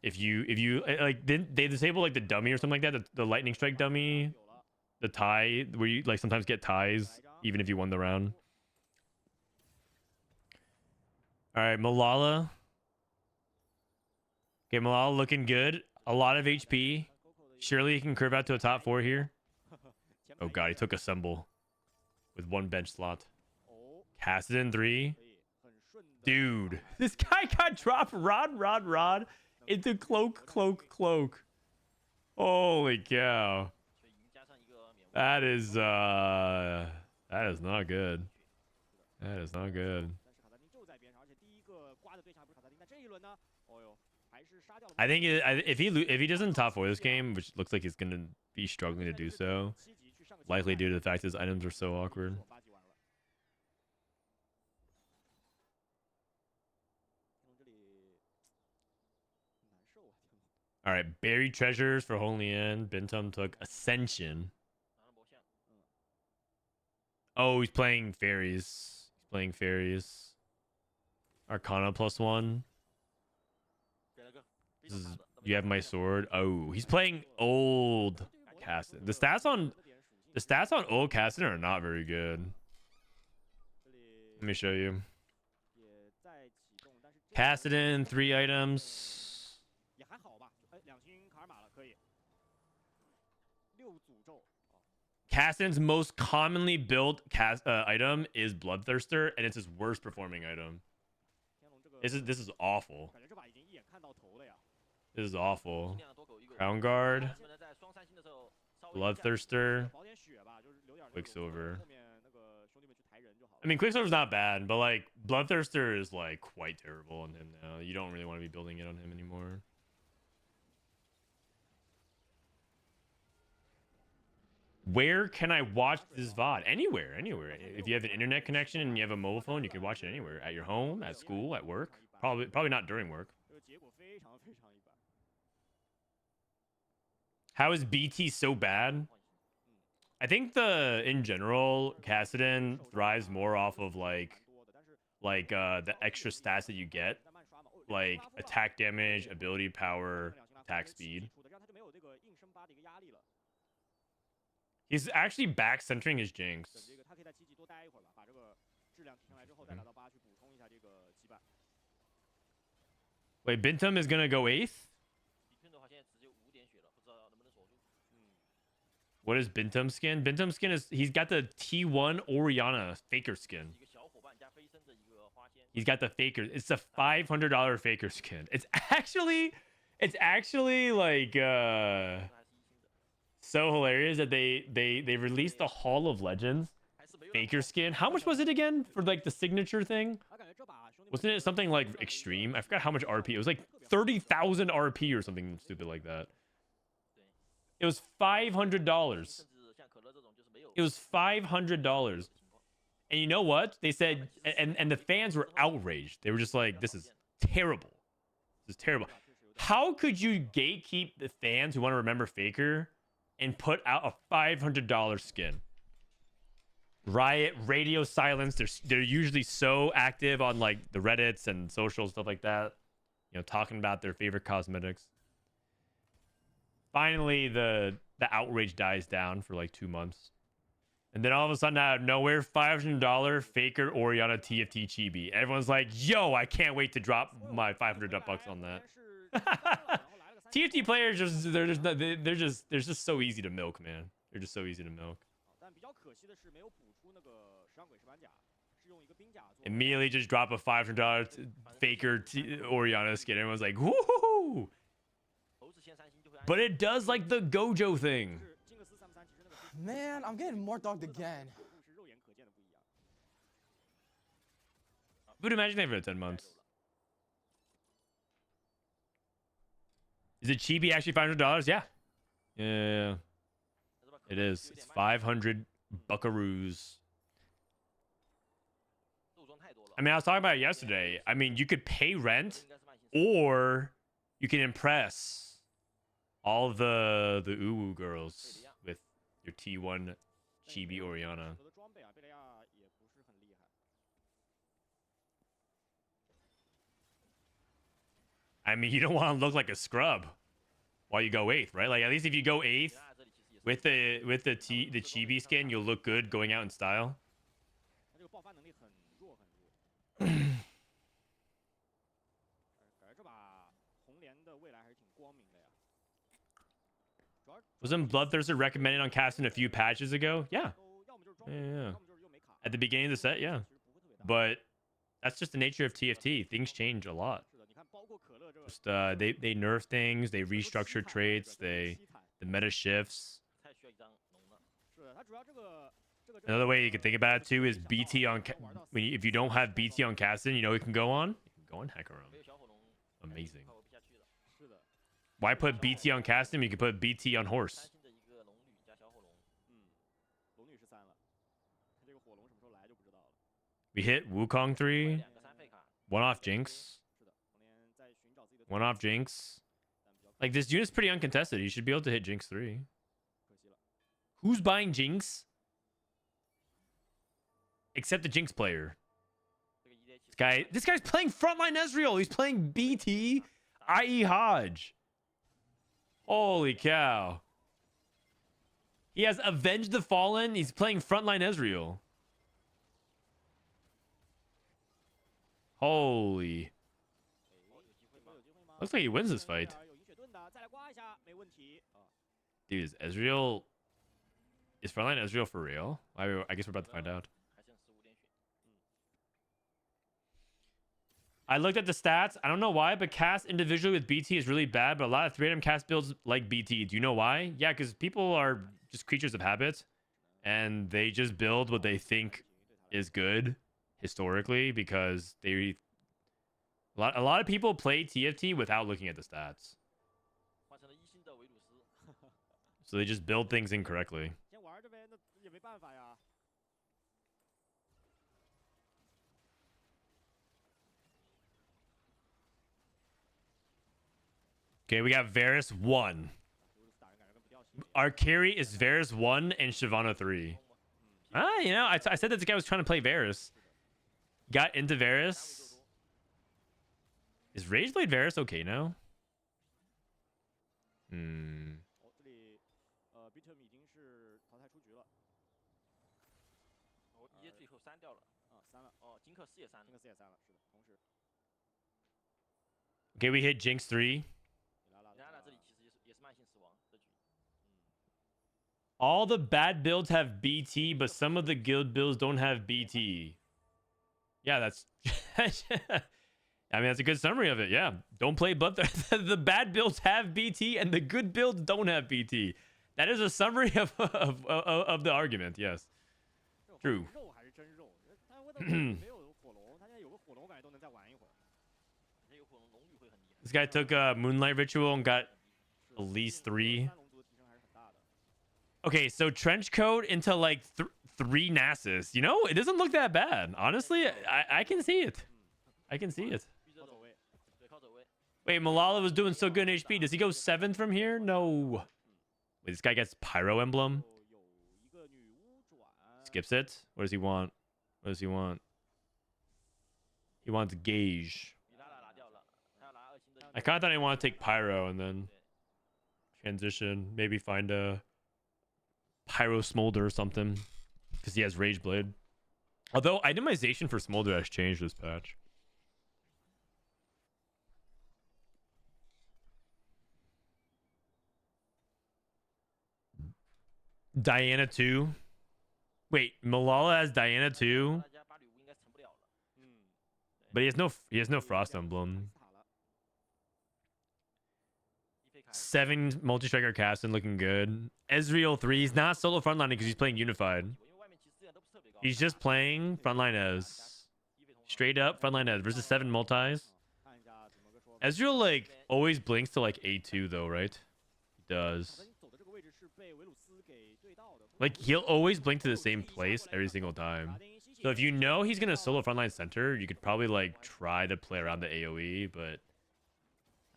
if you like they disable like the dummy or something like that, the lightning strike dummy, the tie where you like sometimes get ties even if you won the round. All right, Milala. Okay, Milala looking good. A lot of HP. Surely he can curve out to a top 4 here. Oh god, he took Assemble with 1 bench slot. Kassadin 3. Dude, this guy got dropped rod into cloak. Holy cow. That is not good. That is not good. I think if he doesn't top 4 this game, which looks like he's gonna be struggling to do so, likely due to the fact his items are so awkward. All right, buried treasures for Honglian. Binteum took Ascension. Oh, he's playing fairies. He's playing fairies. Arcana +1. You have my sword. Oh, he's playing old Kassadin. The stats on old Kassadin are not very good. Let me show you. Kassadin, 3 items. Kassadin's most commonly built item is Bloodthirster, and it's his worst performing item. This is awful. This is awful. Crown Guard, Bloodthirster, Quicksilver. I mean, Quicksilver's not bad, but like Bloodthirster is like quite terrible on him now. You don't really want to be building it on him anymore. Where can I watch this VOD? Anywhere. If you have an internet connection and you have a mobile phone, you can watch it anywhere. At your home, at school, at work. Probably not during work. How is BT so bad? I think in general, Kassadin thrives more off of like the extra stats that you get, like attack damage, ability power, attack speed. He's actually back centering his Jinx. Wait, Binteum is gonna go 8th? What is Binteum skin? Binteum skin he's got the T1 Oriana Faker skin. He's got the Faker. It's a $500 Faker skin. It's actually like so hilarious that they released the Hall of Legends Faker skin. How much was it again for like the signature thing? Wasn't it something like extreme? I forgot how much RP. It was like 30,000 RP or something stupid like that. It was $500. It was $500. And you know what? They said, and the fans were outraged. They were just like, this is terrible. This is terrible. How could you gatekeep the fans who want to remember Faker and put out a $500 skin? Riot, Radio Silence, they're usually so active on like the Reddits and social stuff like that, you know, talking about their favorite cosmetics. Finally, the outrage dies down for like 2 months. And then all of a sudden, out of nowhere, $500 Faker Oriana TFT Chibi. Everyone's like, yo, I can't wait to drop my $500 on that. TFT players, they're just so easy to milk, man. They're just so easy to milk. Immediately just drop a $500 faker Oriana skin. Everyone's like, woohoo! But it does like the Gojo thing. Man, I'm getting more dogged again. Would imagine they for 10 months. Is it chibi actually $500? Yeah. Yeah. It is. It's 500 buckaroos. I mean, I was talking about it yesterday. I mean, you could pay rent or you can impress all the uwu girls with your T1 chibi Oriana. I mean, you don't want to look like a scrub while you go 8th, right? Like, at least if you go 8th with the chibi skin, you'll look good going out in style. Wasn't Bloodthirster recommended on casting a few patches ago? Yeah. Yeah. At the beginning of the set, yeah. But that's just the nature of TFT. Things change a lot. Just they nerf things, they restructure traits, the meta shifts. Another way you can think about it too is BT on if you don't have BT on casting, you know, you can go on Hackaroom. Amazing. Why put BT on casting? You can put BT on horse. We hit Wukong 3. One off Jinx. One off Jinx. Like, this unit's pretty uncontested. You should be able to hit Jinx 3. Who's buying Jinx? Except the Jinx player. This guy's playing frontline Ezreal. He's playing BT, i.e. Hodge. Holy cow. He has Avenged the Fallen. He's playing frontline Ezreal. Holy. Looks like he wins this fight. Dude, is Ezreal... Is frontline Ezreal for real? I guess we're about to find out. I looked at the stats. I don't know why, but cast individually with BT is really bad, but a lot of 3-item cast builds like BT. Do you know why? Yeah, because people are just creatures of habit, and they just build what they think is good historically, because they... A lot of people play TFT without looking at the stats. So they just build things incorrectly. Okay, we got Varus 1. Our carry is Varus 1 and Shyvana 3. You know, I said that this guy was trying to play Varus. Got into Varus. Is Rageblade Varus okay now? Okay, we hit Jinx 3. All the bad builds have BT, but some of the guild builds don't have BT. Yeah, that's... I mean, that's a good summary of it. Yeah, don't play Bloodthirster. The bad builds have BT, and the good builds don't have BT. That is a summary of the argument. Yes, true. This guy took a Moonlight Ritual and got at least 3. Okay, so trench coat into like 3 Nasus. You know, it doesn't look that bad. Honestly, I can see it. I can see it. Wait, Milala was doing so good in HP. Does he go 7th from here? No. Wait, this guy gets Pyro Emblem. Skips it. What does he want? What does he want? He wants Gauge. I kind of thought I want to take Pyro and then transition. Maybe find a Pyro Smolder or something. Because he has Rageblade. Although itemization for Smolder has changed this patch. Diana 2. Wait, Milala has Diana 2. But he has no Frost Emblem. 7 multi-striker Caston looking good. Ezreal 3. He's not solo frontlining because he's playing Unified. He's just playing frontline as. Straight up frontline as versus 7 multis. Ezreal like always blinks to like A2 though, right? He does. Like he'll always blink to the same place every single time. So if you know he's gonna solo frontline center, you could probably like try to play around the AoE, but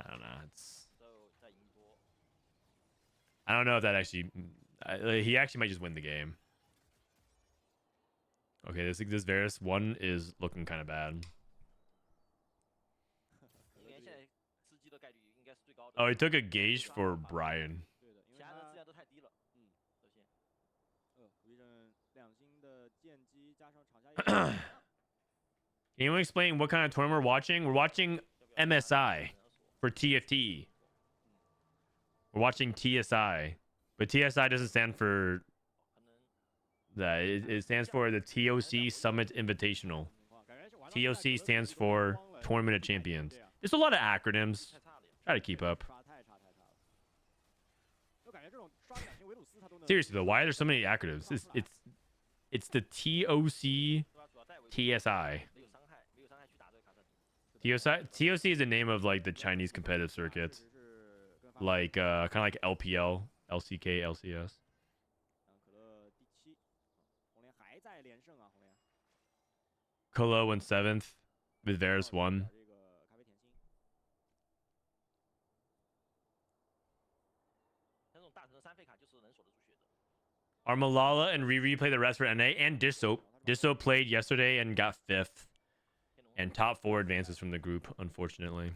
I don't know. I don't know if that actually. He actually might just win the game. Okay, this Varus 1 is looking kind of bad. Oh, he took a gauge for Brian. Can you explain what kind of tournament we're watching? We're watching MSI for TFT. We're watching TSI. But TSI doesn't stand for that. It stands for the TOC Summit Invitational. TOC stands for Tournament of Champions. There's a lot of acronyms. Try to keep up. Seriously though, why are there so many acronyms? It's the TOC TSI. TOC is the name of like the Chinese competitive circuits. Like kind of like LPL, LCK, LCS. Kolo in 7th with Varus 1. Are Milala and Riri play the rest for NA and Disso? Disso played yesterday and got 5th. And top 4 advances from the group, unfortunately.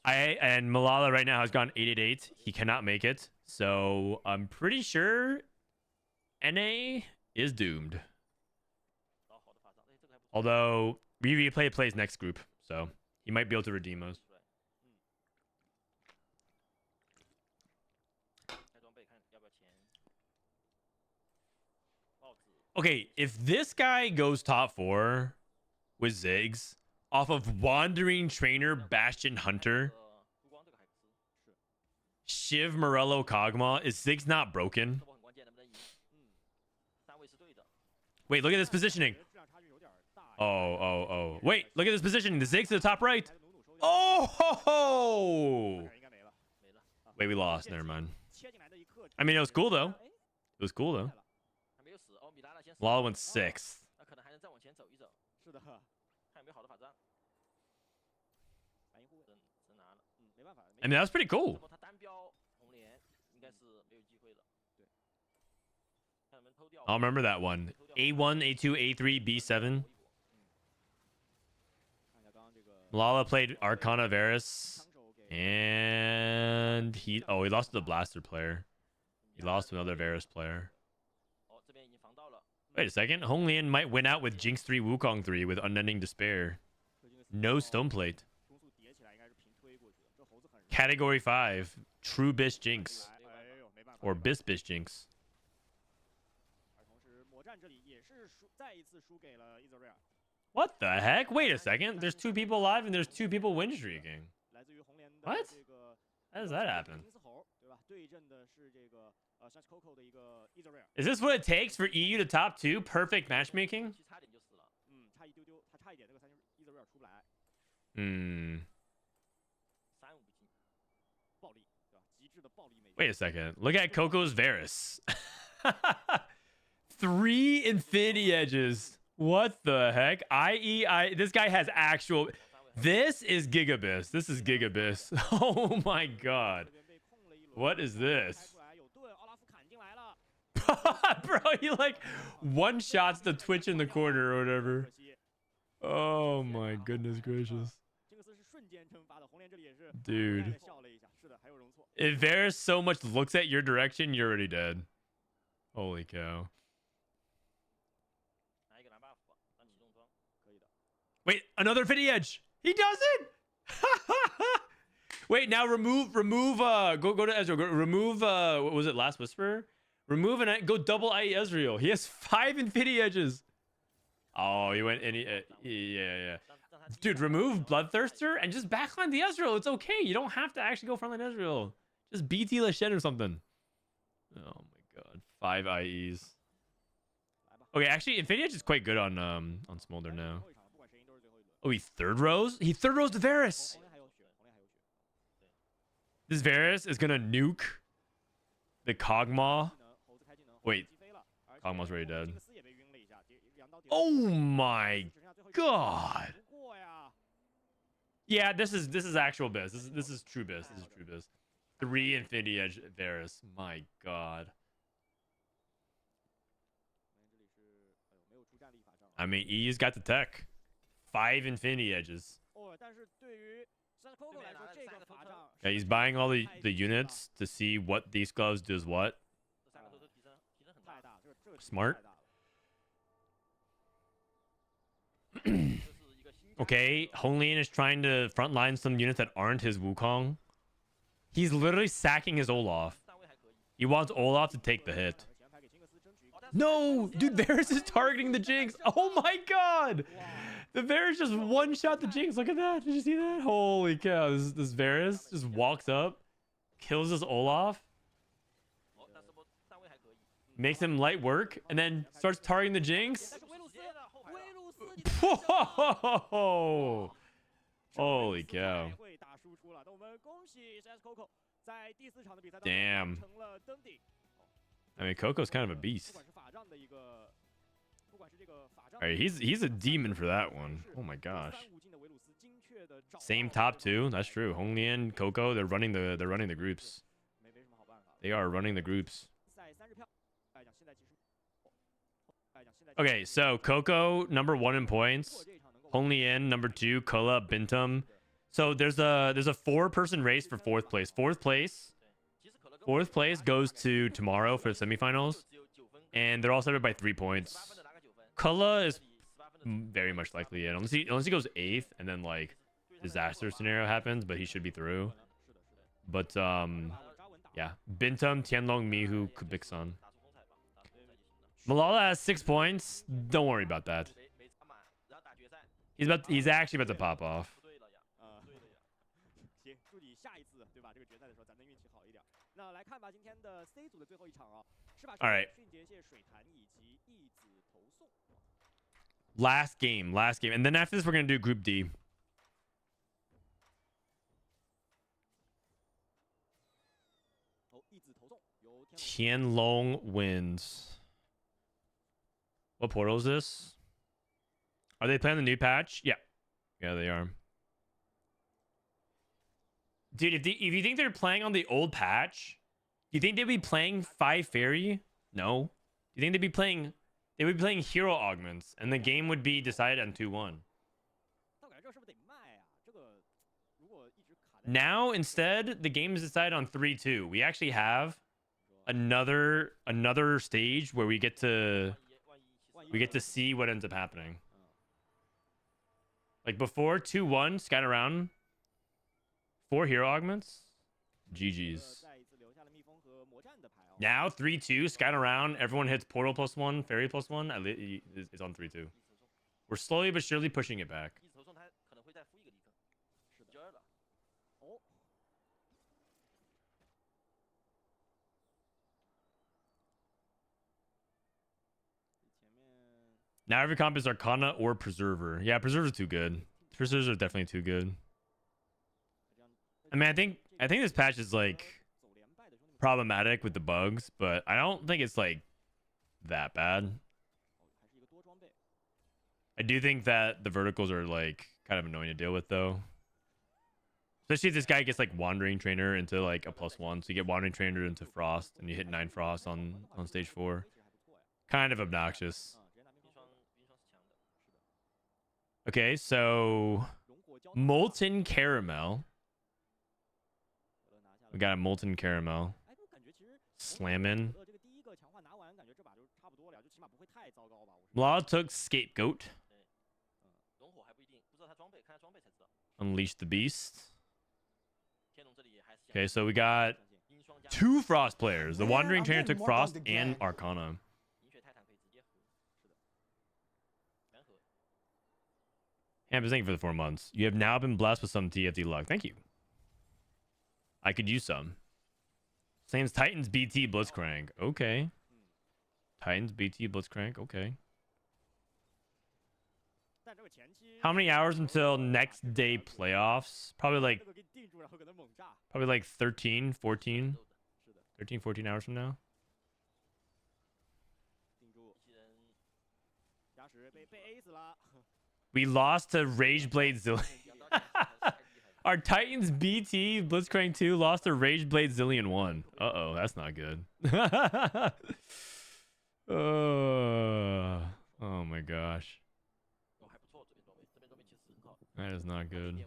And Milala right now has gone 8-8. He cannot make it. So I'm pretty sure NA is doomed. Although Riri plays next group, so he might be able to redeem us. Okay, if this guy goes top 4 with Ziggs off of Wandering Trainer, Bastion Hunter, Shiv, Morello, Kog'Maw, is Ziggs not broken? Wait, look at this positioning. Oh. Wait, look at this positioning. The Ziggs to the top right. Oh, ho, ho. Wait, we lost. Never mind. I mean, it was cool, though. It was cool, though. Milala went 6th. I mean, that was pretty cool. I'll remember that one. A1, A2, A3, B7. Milala played Arcana Varus. And he lost to the Blaster player. He lost to another Varus player. Wait a second. Honglian might win out with Jinx 3, Wukong 3 with Unending Despair. No Stoneplate. Category 5. True Bish Jinx. Or Bish Jinx. What the heck? Wait a second. There's 2 people alive and there's 2 people win streaking. What? How does that happen? Is this what it takes for EU to top 2? Perfect matchmaking? Wait a second. Look at Coco's Varus. 3 Infinity Edges. What the heck? This guy has actual... This is Gigabyss. This is Gigabyss. Oh my god. What is this? Bro, he like one-shots the Twitch in the corner or whatever. Oh my goodness gracious. Dude. If Varus so much looks at your direction, you're already dead. Holy cow. Wait, another Infinity Edge. He does it. Wait, now remove go to Ezreal. Remove what was it, Last Whisper? Remove and go double IE Ezreal. He has 5 Infinity Edges. Oh, he went any yeah. Dude, remove Bloodthirster and just backline the Ezreal. It's okay. You don't have to actually go frontline Ezreal. Just BT Lashen or something. Oh my god. 5 IEs. Okay, actually, Infinity is quite good on Smolder now. Oh, he third rows? He third rows to Varus. This Varus is gonna nuke the Kog'Maw. Wait, Kog'Maw's already dead. Oh my god. Yeah, this is actual biz. This is true biz. This is true biz. 3 Infinity Edge Varus. My god. I mean, E's got the tech. 5 Infinity Edges. Yeah, he's buying all the units to see what these gloves does what. Smart. Okay, Honglian is trying to frontline some units that aren't his Wukong. He's literally sacking his Olaf. He wants Olaf to take the hit. No! Dude, Varus is targeting the Jinx. Oh my god! The Varus just one-shot the Jinx. Look at that. Did you see that? Holy cow. This Varus just walks up, kills his Olaf, makes him light work, and then starts targeting the Jinx. Whoa! Holy cow. Damn. I mean, Coco's kind of a beast. Alright, he's a demon for that one. Oh my gosh. Same top 2. That's true. Honglian, Coco, they're running the groups. They are running the groups. Okay, so Coco number 1 in points. Honglian number 2, Kula, Binteum. So there's a 4-person race for 4th place. 4th place goes to tomorrow for the semifinals, and they're all separated by 3 points. Kula is very much likely in, unless he goes 8th and then like disaster scenario happens, but he should be through. But yeah, Binteum, Tianlong, Mihu, Kubikson. Milala has 6 points. Don't worry about that. He's actually about to pop off. All right. Last game. And then after this, we're going to do Group D. Tianlong wins. What portal is this? Are they playing the new patch? Yeah. Yeah, they are. Dude, if you think they're playing on the old patch, do you think they'd be playing 5 Fairy? No. Do you think they'd be playing hero augments and the game would be decided on 2-1? Now, instead, the game is decided on 3-2. We actually have another stage where we get to see what ends up happening. Like before 2-1, scat around. 4 hero augments. GG's. Now 3-2, scat around. Everyone hits portal +1, fairy +1. It's on 3-2. We're slowly but surely pushing it back. Now every comp is Arcana or Preserver. Yeah, Preserver's too good. Preservers are definitely too good. I mean, I think this patch is like problematic with the bugs, but I don't think it's like that bad. I do think that the verticals are like kind of annoying to deal with though. Especially if this guy gets like Wandering Trainer into like a +1. So you get Wandering Trainer into Frost and you hit 9 Frost on stage 4. Kind of obnoxious. Okay, so Molten Caramel. We got a Molten Caramel. Slamming. Milala took Scapegoat. Unleash the Beast. Okay, so we got 2 Frost players. The Wandering Trainer took Frost and Arcana. Hampus, thank you for the 4 months. You have now been blessed with some TFT luck. Thank you. I could use some. Same's Titans BT Blitzcrank. Okay. Titans BT Blitzcrank. Okay. How many hours until next day playoffs? Probably like 13, 14. 13, 14 hours from now. We lost to Rageblade Zillion. Our Titans BT Blitzcrank 2 lost to Rageblade Zillion 1. Uh-oh, that's not good. Oh my gosh. That is not good.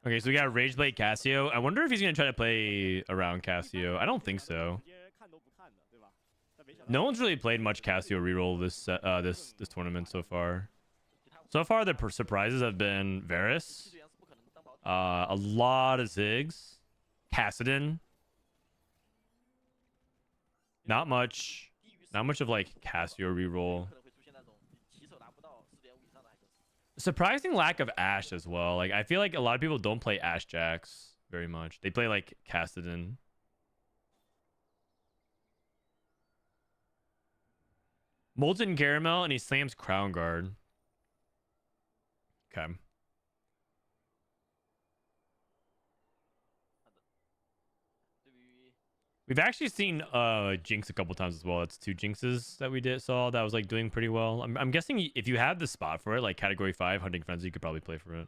Okay, so we got Rageblade Cassio. I wonder if he's gonna try to play around Cassio. I don't think so. No one's really played much Cassio reroll this tournament so far. So far, the surprises have been Varus, a lot of Ziggs, Kassadin. Not much of like Cassio reroll. Surprising lack of Ashe as well. Like I feel like a lot of people don't play Ashe Jacks very much. They play like Kassadin. Molten Caramel, and he slams Crown Guard. Okay. We've actually seen Jinx a couple times as well. That's 2 Jinxes that we saw that was like doing pretty well. I'm guessing if you have the spot for it, like category 5 Hunting Frenzy, you could probably play for it.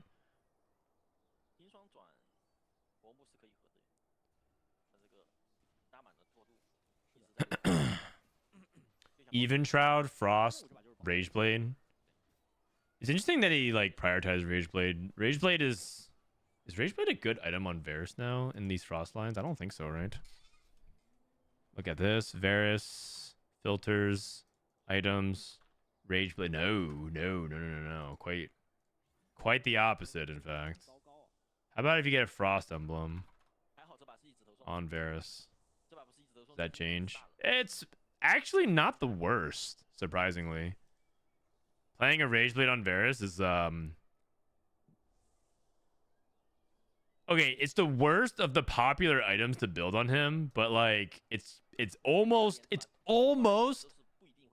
Even Shroud, Frost, Rageblade. It's interesting that he like prioritized Rageblade. Rageblade is Rageblade a good item on Varus now in these Frost lines? I don't think so, right? Look at this. Varus, filters, items, Rageblade. No. Quite the opposite, in fact. How about if you get a Frost emblem on Varus? Does that change? It's actually not the worst, surprisingly. Playing a Rageblade on Varus is okay, it's the worst of the popular items to build on him, but like it's almost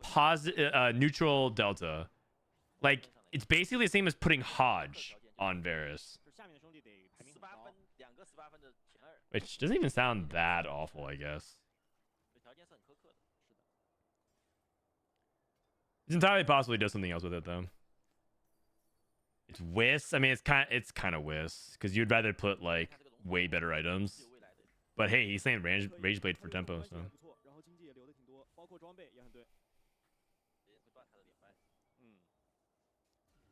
positive neutral delta. Like it's basically the same as putting Hodge on Varus, which doesn't even sound that awful, I guess. It's entirely possible he does something else with it though. It's Whis. I mean, it's kind of Whis because you'd rather put like way better items. But hey, he's saying Rageblade for tempo. So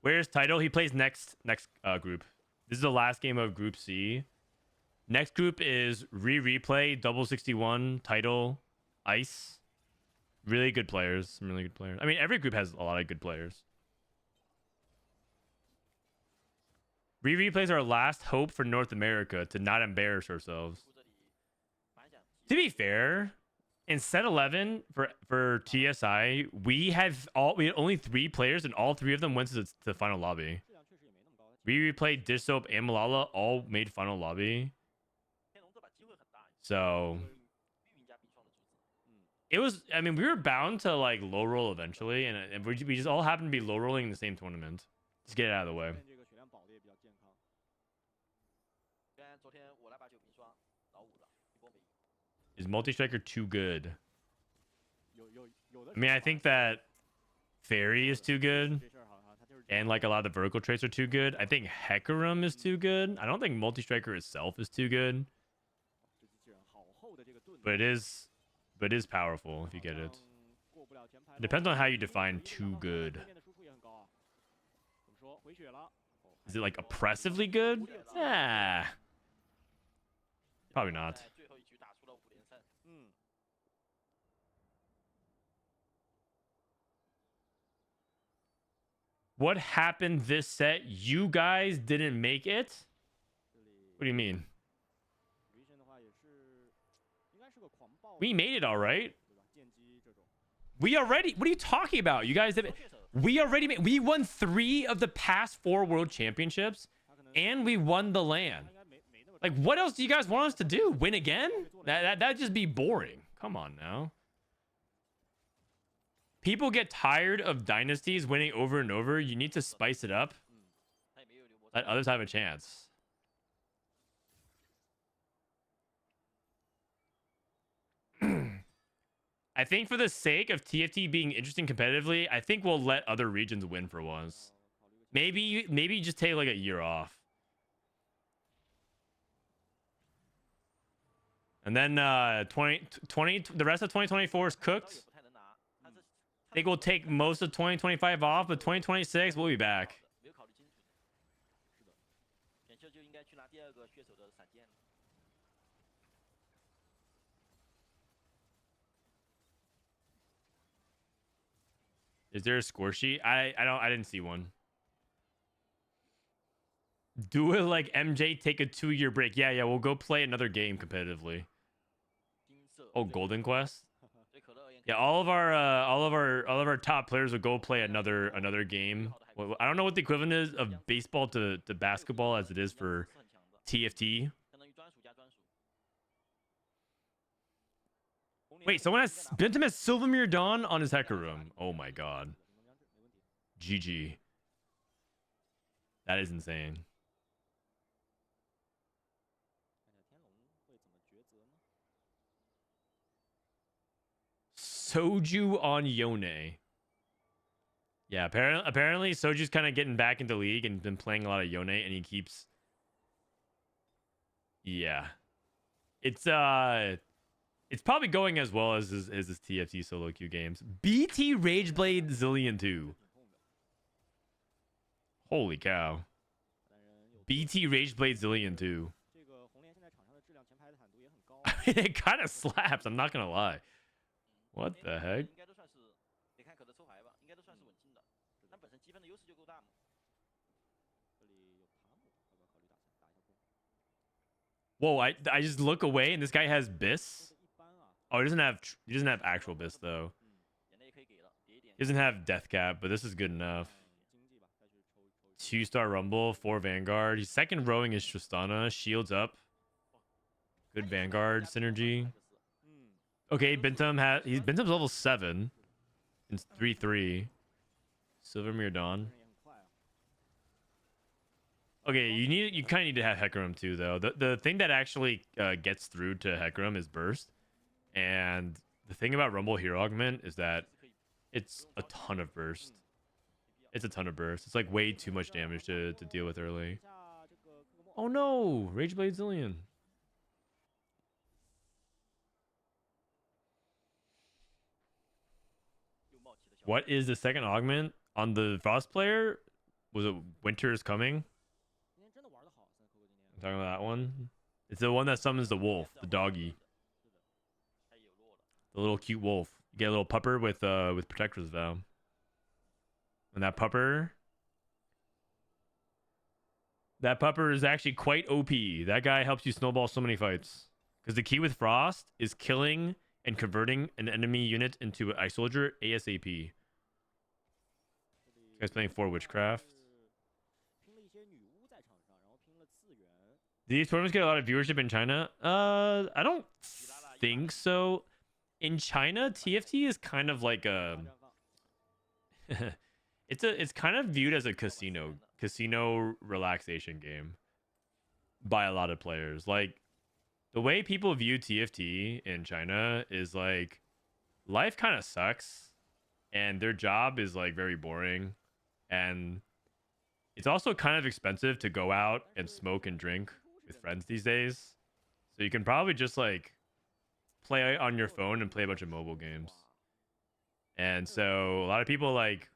where's Title? He plays next group. This is the last game of Group C. Next group is replay double 61 Title Ice. Really good players. Some really good players. I mean, every group has a lot of good players. Replays our last hope for North America to not embarrass ourselves. To be fair, in set 11 for TSI, we had only 3 players, and all 3 of them went to the final lobby. Replayed Dish Soap and Milala all made final lobby. So it was. I mean, we were bound to like low roll eventually, and we just all happened to be low rolling in the same tournament. Just get it out of the way. Is multi-striker too good? I mean, I think that Fairy is too good, and like a lot of the vertical traits are too good. I think Hecarim is too good. I don't think multi-striker itself is too good, but it is powerful if you get it. It depends on how you define too good. Is it like oppressively good? Yeah, probably not. What happened this set? You guys didn't make it? What do you mean? We made it all right. We already. What are you talking about? You guys have. We already made. We won 3 of the past 4 world championships, and we won the LAN. Like, what else do you guys want us to do? Win again? That'd just be boring. Come on now. People get tired of dynasties winning over and over. You need to spice it up. Let others have a chance. I think for the sake of TFT being interesting competitively, I think we'll let other regions win for once. Maybe just take like a year off. And then the rest of 2024 is cooked. I think we'll take most of 2025 off, but 2026 we'll be back. Is there a score sheet? I didn't see one. Do it like MJ, take a 2-year break. Yeah, we'll go play another game competitively. Oh, Golden Quest? Yeah, all of our top players will go play another game. Well, I don't know what the equivalent is of baseball to basketball as it is for TFT. Wait, someone has Binteum has Silvermere Dawn on his hacker room. Oh my god. GG. That is insane. Soju on Yone. Yeah, apparently Soju's kind of getting back into League and been playing a lot of Yone, and he keeps. Yeah, it's probably going as well as his TFT solo queue games. BT Rageblade Zillion 2. Holy cow. BT Rageblade Zillion 2. I mean, it kind of slaps. I'm not gonna lie. What the heck? Whoa, I just look away and this guy has Biss. Oh, he doesn't have actual Biss though. He doesn't have Death Cap, but this is good enough. 2-star Rumble, 4 Vanguard. He's second rowing his Tristana, shields up. Good Vanguard synergy. Okay, Binteum's level 7. It's 3-3. Silvermere Dawn. Okay, you kind of need to have Hecarim too, though. The thing that actually gets through to Hecarim is Burst. And the thing about Rumble Hero Augment is that it's a ton of Burst. It's a ton of Burst. It's like way too much damage to deal with early. Oh no! Rageblade Zillion. What is the second augment on the Frost player? Was it Winter is Coming? I'm talking about that one. It's the one that summons the wolf, the doggy. The little cute wolf. You get a little pupper with Protector's Vow. And that pupper is actually quite OP. That guy helps you snowball so many fights. Because the key with Frost is killing and converting an enemy unit into an Ice Soldier ASAP. This guy's playing 4 Witchcraft. Do these tournaments get a lot of viewership in China? I don't think so. In China, TFT is kind of like a it's kind of viewed as a casino relaxation game by a lot of players. Like the way people view TFT in China is like life kind of sucks and their job is like very boring, and it's also kind of expensive to go out and smoke and drink with friends these days. So you can probably just like play on your phone and play a bunch of mobile games. And so a lot of people like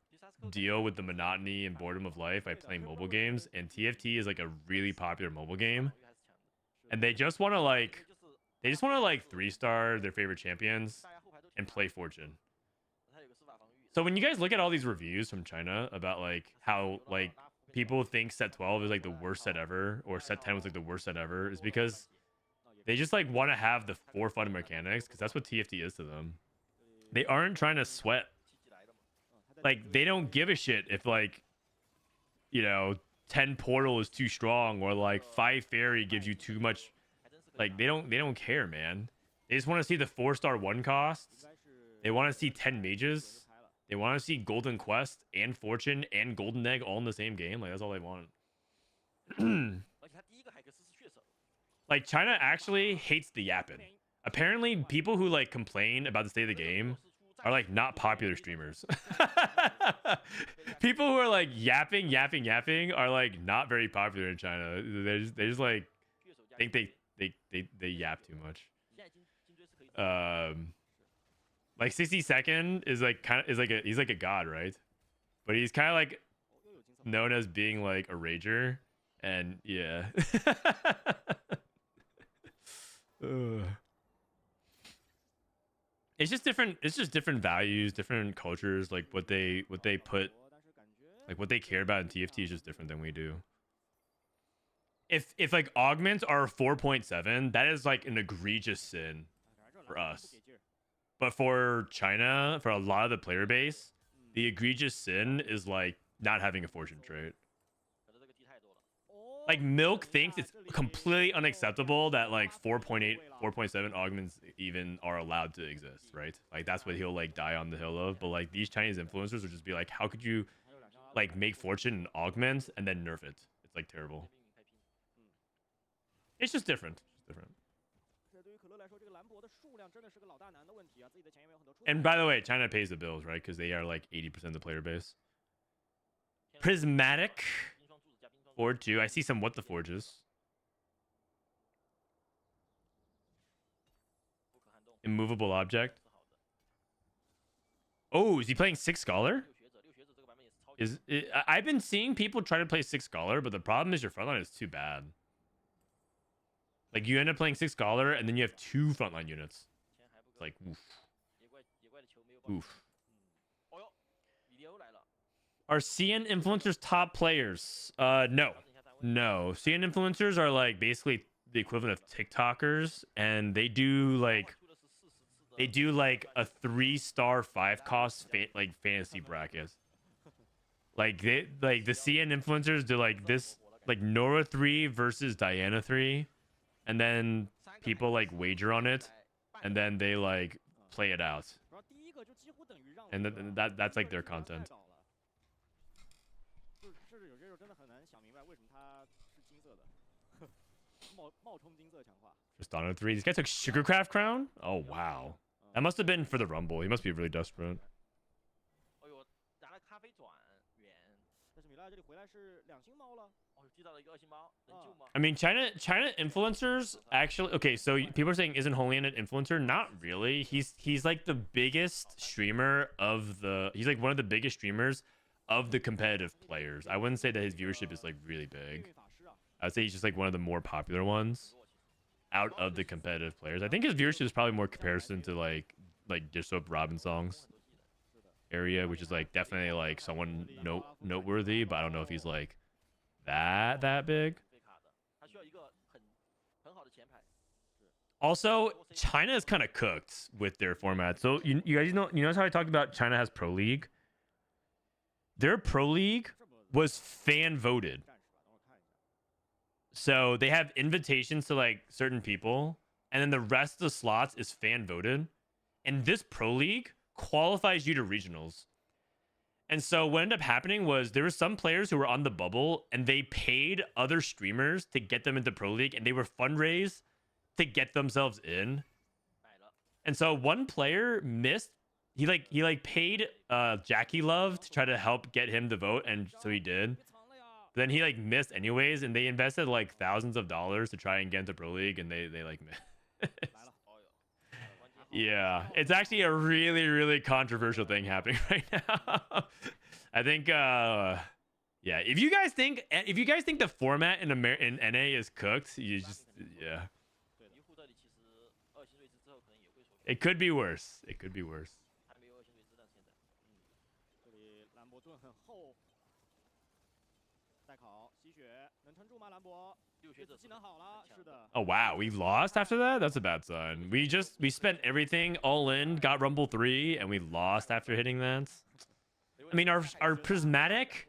deal with the monotony and boredom of life by playing mobile games, and TFT is like a really popular mobile game. And they just want to like 3-star their favorite champions and play Fortune. So when you guys look at all these reviews from China about like how like people think set 12 is like the worst set ever, or set 10 was like the worst set ever, is because They just like want to have the for fun mechanics because that's what TFT is to them. They aren't trying to sweat. Like they don't give a shit if like, you know, 10 portal is too strong or like 5 fairy gives you too much. Like they don't care, man. They just want to see the 4-star 1 costs. They want to see 10 mages. They want to see Golden Quest and Fortune and Golden Egg all in the same game. Like that's all they want. Like China actually hates the yapping. Apparently, people who like complain about the state of the game are like not popular streamers. People who are like yapping are like not very popular in China. They just like think they yap too much. Like 60-second is like he's like a god, right? But he's kind of like known as being like a rager, and yeah. It's just different values, different cultures. Like what they put, like what they care about in TFT is just different than we do. If like augments are 4.7, that is like an egregious sin for us. But for China, for a lot of the player base, the egregious sin is like not having a fortune trait. Like Milk thinks it's completely unacceptable that like 4.8, 4.7 augments even are allowed to exist, right? Like that's what he'll like die on the hill of. But like these Chinese influencers would just be like, how could you like make fortune and augment and then nerf it? It's like terrible. It's just different. It's different. And by the way, China pays the bills, right? Because they are like 80% of the player base. Prismatic. Forge 2. I see some what the forges. Immovable object. Oh, is he playing 6 Scholar? I've been seeing people try to play 6 Scholar, but the problem is your frontline is too bad. Like you end up playing 6 Scholar and then you have 2 frontline units. It's like oof. Oof. Are CN influencers top players? No. CN influencers are like basically the equivalent of TikTokers, and they do like a 3-star 5 cost like fantasy brackets. Like the CN influencers do like this, like Nora 3 versus Diana 3, and then people like wager on it, and then they like play it out, and that's like their content. Just on 3. This guy took Sugarcraft Crown? Oh, wow. That must have been for the Rumble. He must be really desperate. I mean, China influencers actually... Okay, so people are saying, isn't Honglian an influencer? Not really. He's like the biggest streamer of the... He's like one of the biggest streamers of the competitive players. I wouldn't say that his viewership is like really big. I'd say he's just like one of the more popular ones out of the competitive players. I think his viewership is probably more comparison to like Dish Soap Robin songs area, which is like definitely like someone noteworthy, but I don't know if he's like that big. Also, China is kind of cooked with their format. So you guys know how I talked about China has Pro League? Their Pro League was fan voted. So they have invitations to like certain people, and then the rest of the slots is fan voted. And this Pro League qualifies you to regionals. And so what ended up happening was there were some players who were on the bubble and they paid other streamers to get them into Pro League, and they were fundraised to get themselves in. And so one player missed. He paid Jackie Love to try to help get him to vote, and so he did. But then he like missed anyways, and they invested like thousands of dollars to try and get into Pro League, and they like missed. Yeah, it's actually a really controversial thing happening right now. I think yeah, if you guys think the format in NA is cooked, you just yeah. It could be worse. It could be worse. Oh wow, we lost after that? That's a bad sign. We spent everything all in, got Rumble 3, and we lost after hitting that. I mean, our prismatic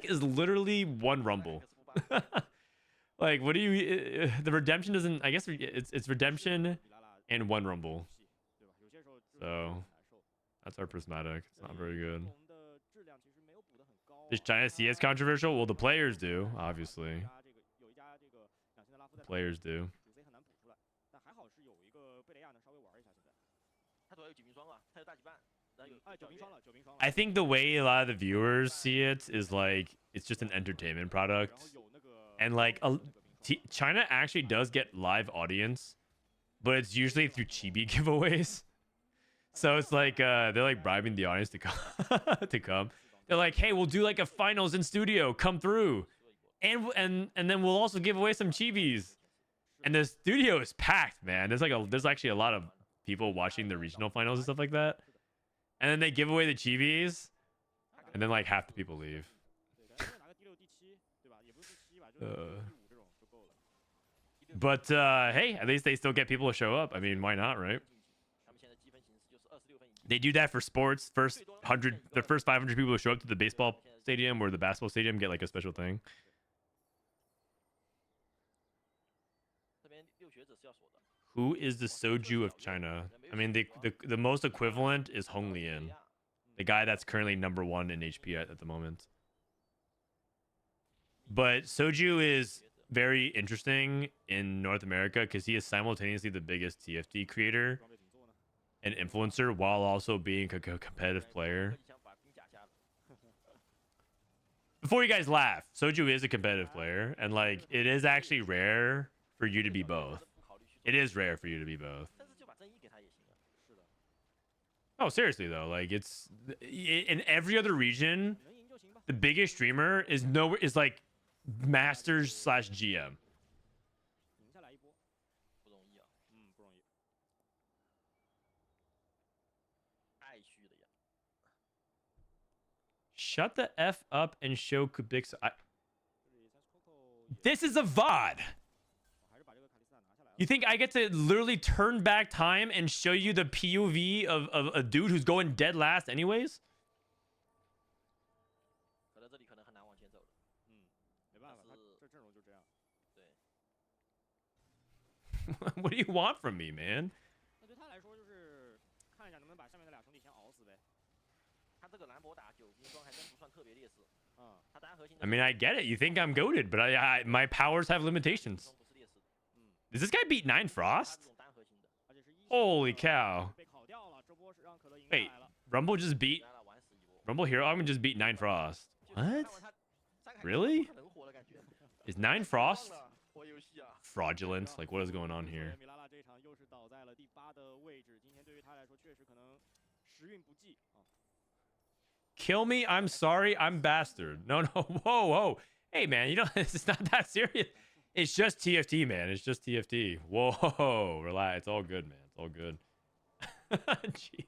is literally one Rumble. Like, what do you the redemption doesn't, I guess it's redemption and one Rumble. So that's our prismatic. It's not very good. Does China see as controversial? Well, the players do, obviously. The players do. I think the way a lot of the viewers see it is like it's just an entertainment product, and like China actually does get live audience, but it's usually through chibi giveaways. So it's like they're like bribing the audience to come to come. They're like, hey, we'll do like a finals in studio, come through, and then we'll also give away some chibis. And the studio is packed, man. There's actually a lot of people watching the regional finals and stuff like that. And then they give away the chibis, and then like half the people leave. But hey, at least they still get people to show up. I mean, why not, right? They do that for sports. The first 500 people who show up to the baseball stadium or the basketball stadium get like a special thing. Who is the soju of China? I mean, the most equivalent is Honglian, the guy that's currently #1 in HP at the moment. But soju is very interesting in North America because he is simultaneously the biggest TFT creator and influencer while also being a competitive player. Before you guys laugh, soju is a competitive player, and like it is actually rare for you to be both. It is rare for you to be both. Oh, seriously though, like it's in every other region, the biggest streamer is like Masters/GM. Shut the F up and show Kubix. This is a VOD. You think I get to literally turn back time and show you the POV of a dude who's going dead last anyways? What do you want from me, man? I mean, I get it. You think I'm goated, but my powers have limitations. Does this guy beat 9 Frost? Holy cow. Wait, Rumble Hero Armin just beat 9 Frost. What? Really? Is 9 Frost fraudulent? Like, what is going on here? Kill me, I'm sorry, I'm bastard. No, whoa. Hey, man, you know, it's not that serious. It's just TFT, man. It's just TFT. Whoa, relax. It's all good, man. It's all good. Jeez.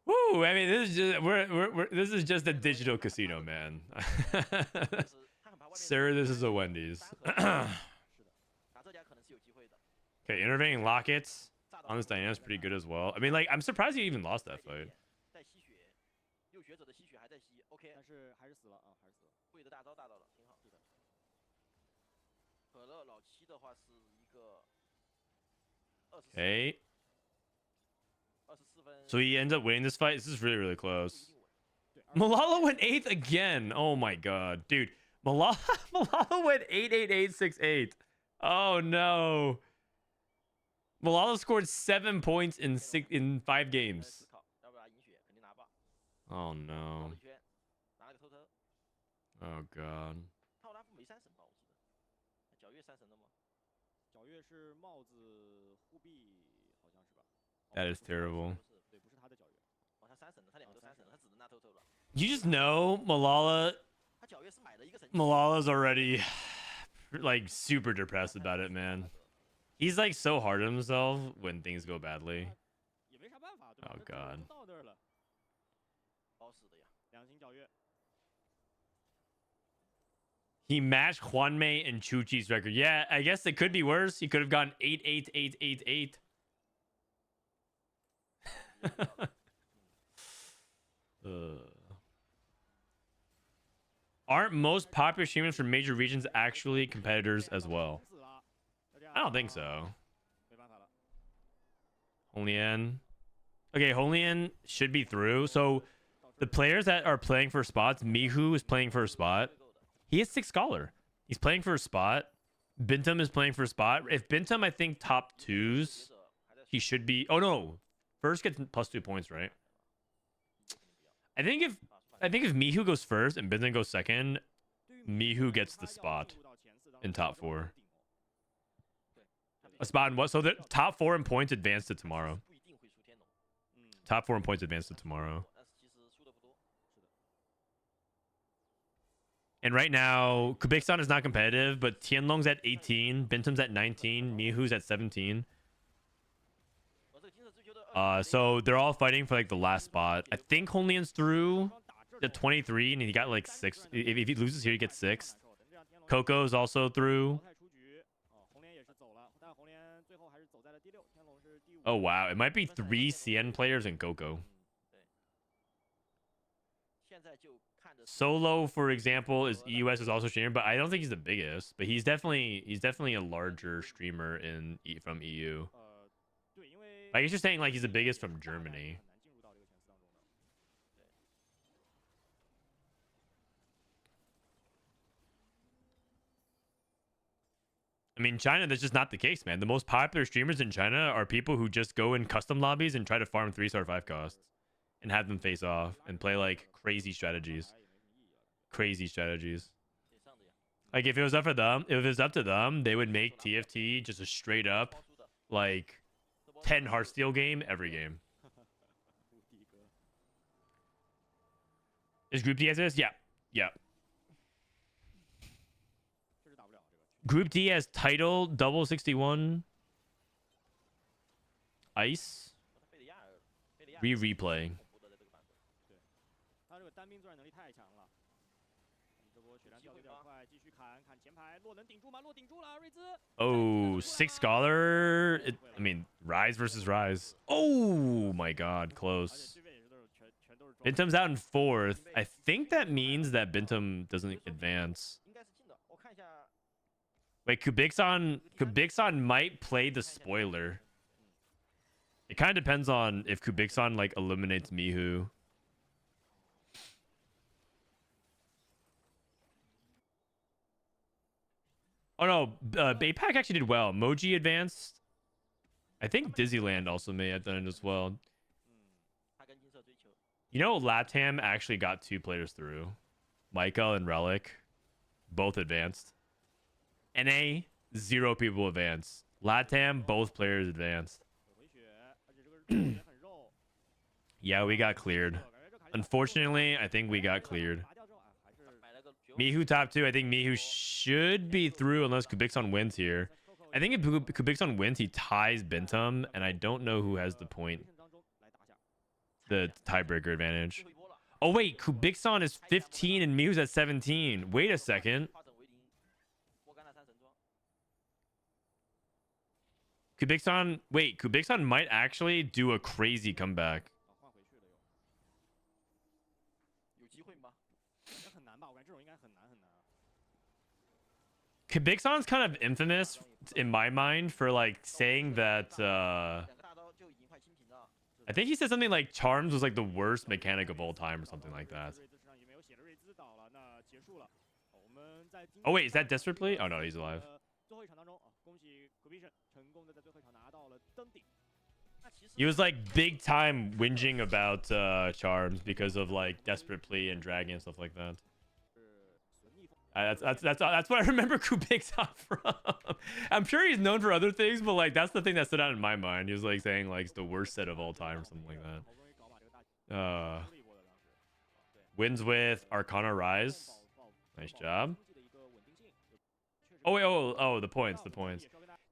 Woo! I mean, this is just this is just a digital casino, man. Sir, this is a Wendy's. Okay, intervening lockets on this dynamic's pretty good as well. I mean, like, I'm surprised he even lost that fight. Okay. So he ends up winning this fight. This is really, really close. Milala went 8th again. Oh my god, dude. Milala went 8-8-8-6-8. Oh no. Milala scored 7 points in 5 games. Oh no. Oh god. That is terrible. You just know Malala's already like super depressed about it, man. He's like so hard on himself when things go badly. Oh god. He matched Juanmei and Chuchi's record. Yeah, I guess it could be worse. He could have gone 8-8-8-8-8. Aren't most popular streamers from major regions actually competitors as well? I don't think so. Honglian. Okay, Honglian should be through. So the players that are playing for spots, Mihu is playing for a spot. He has 6 scholar. He's playing for a spot. Binteum is playing for a spot. If Binteum, I think top 2s, he should be. Oh no, first gets +2 points, right? I think if Mihu goes first and Binteum goes second, Mihu gets the spot in top 4. A spot in what? So the top 4 in points advance to tomorrow. Top 4 in points advance to tomorrow. And right now, Kubiksan is not competitive, but Tianlong's at 18, Binteum's at 19, Mihu's at 17. So they're all fighting for like the last spot. I think Honglian's through the 23, and he got like 6. If he loses here, he gets 6. Coco's also through. Oh wow, it might be 3 CN players and Coco. Solo, for example, is EUS is also streamer, but I don't think he's the biggest. But he's definitely a larger streamer from EU. I guess you're saying like he's the biggest from Germany. I mean, China, that's just not the case, man. The most popular streamers in China are people who just go in custom lobbies and try to farm 3-star 5 costs and have them face off and play like crazy strategies. Crazy strategies. Like if it was up for them, if it was up to them, they would make TFT just a straight up like 10 Heartsteel game every game. Is Group D as this? Yeah. Yeah. Group D has title, double 61. Ice. Replay. Oh, 6 scholar. I mean, Rise versus Rise. Oh my god, close. Binteum's out in 4th. I think that means that Binteum doesn't advance. Wait, Kubiksan might play the spoiler. It kind of depends on if Kubiksan like eliminates Mihu. Oh no, Baypack actually did well. Moji advanced. I think Dizzyland also may have done it as well. You know, Latam actually got 2 players through. Michael and Relic. Both advanced. NA, 0 people advanced. Latam, both players advanced. Yeah, we got cleared. Unfortunately, I think we got cleared. Mihu top 2. I think Mihu should be through unless Kubiksan wins here. I think if Kubiksan wins, he ties Binteum, and I don't know who has the point. The tiebreaker advantage. Oh wait, Kubiksan is 15 and Mihu's at 17. Wait a second. Kubiksan might actually do a crazy comeback. Kubiksan's kind of infamous in my mind for like saying that I think he said something like Charms was like the worst mechanic of all time or something like that. Oh wait, is that Desperate Plea? Oh no, he's alive. He was like big time whinging about Charms because of like Desperate Plea and Dragon and stuff like that. That's what I remember Kubiksan from. I'm sure he's known for other things, but like that's the thing that stood out in my mind. He was like saying like it's the worst set of all time or something like that. Wins with Arcana Rise. Nice job. Oh wait, oh the points.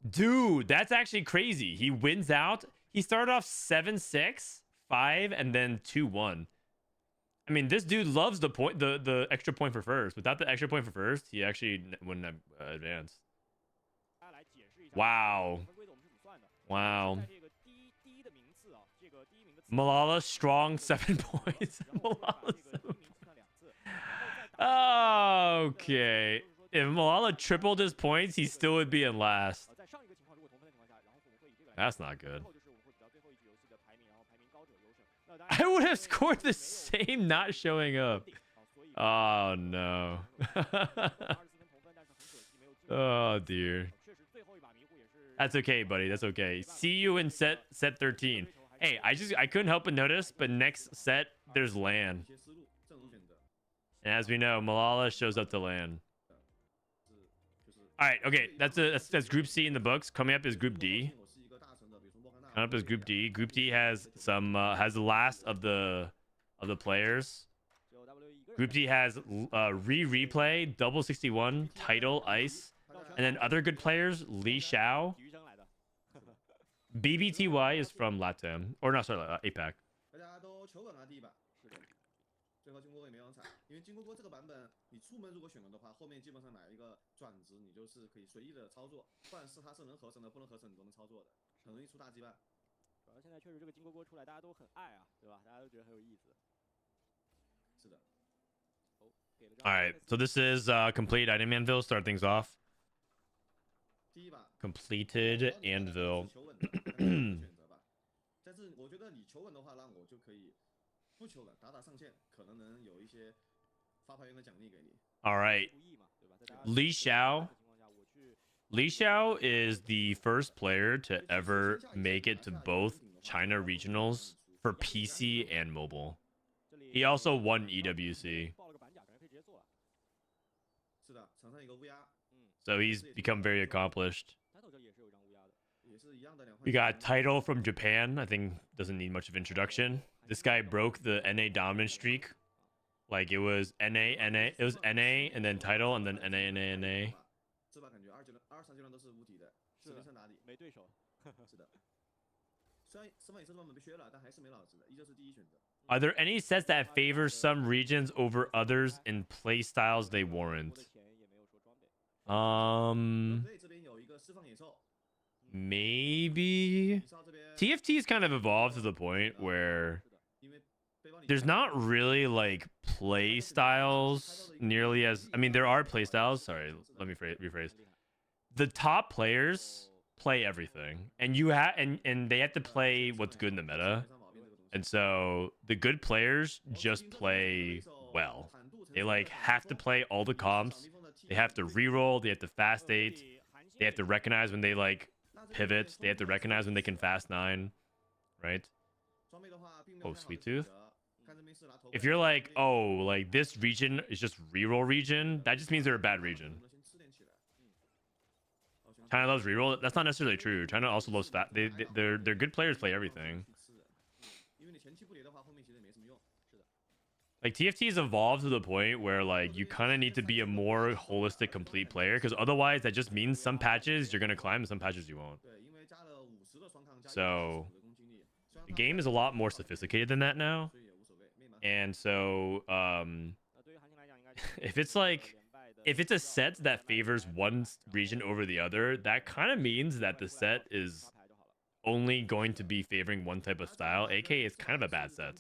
Dude, that's actually crazy. He wins out. He started off 7-6, 5, and then 2-1. I mean, this dude loves the extra point for first. Without the extra point for first, he actually wouldn't advance. Wow. Wow. Milala strong 7 points. Milala 7 okay. If Milala tripled his points, he still would be in last. That's not good. I would have scored the same not showing up. Oh no. Oh dear. That's okay, buddy. That's okay. See you in set 13. Hey, I couldn't help but notice, but next set there's LAN. And as we know, Milala shows up to LAN. All right, okay, that's Group C in the books. Coming up is Group D. Coming up is Group D. Group D has some has the last of the players. Group D has replay, double 61, title, ice, and then other good players, Li Xiao. BBTY is from LATAM, or no, sorry, APAC. 最后经过位没王彩，因为经过这个版本，你出门如果选了的话，后面基本上来一个转职，你就是可以随意的操作，不然是它是能合成的，不能合成你都能操作的，很容易出大羁绊。主要现在确实这个金锅锅出来，大家都很爱啊，对吧？大家都觉得很有意思。是的。All right, so this is complete item Anvil. Start things off. Completed Anvil. 但是我觉得你求稳的话，那我就可以不求稳，打上线，可能能有一些发牌员的奖励给你。All right, Li Xiao. Li Xiao is the first player to ever make it to both China regionals for PC and mobile. He also won EWC. So he's become very accomplished. We got title from Japan. I think doesn't need much of introduction. This guy broke the NA dominant streak. Like it was NA, NA, it was NA and then title and then NA, NA, NA. Are there any sets that favor some regions over others in play styles they warrant? Maybe TFT's kind of evolved to the point where there's not really like play styles nearly as, I mean, there are play styles. Sorry, let me rephrase. The top players play everything, and and they have to play what's good in the meta. And so the good players just play well. They like have to play all the comps. They have to reroll. They have to fast 8. They have to recognize when they like pivot. They have to recognize when they can fast 9, right? Oh, Sweet Tooth. If you're like, oh, like this region is just reroll region, that just means they're a bad region. China loves reroll. That's not necessarily true. China also loves fast. They're good players, play everything. Like TFT's evolved to the point where like you kind of need to be a more holistic, complete player, because otherwise that just means some patches you're gonna climb and some patches you won't. So the game is a lot more sophisticated than that now, and so if it's a set that favors one region over the other, that kind of means that the set is only going to be favoring one type of style, aka it's kind of a bad set.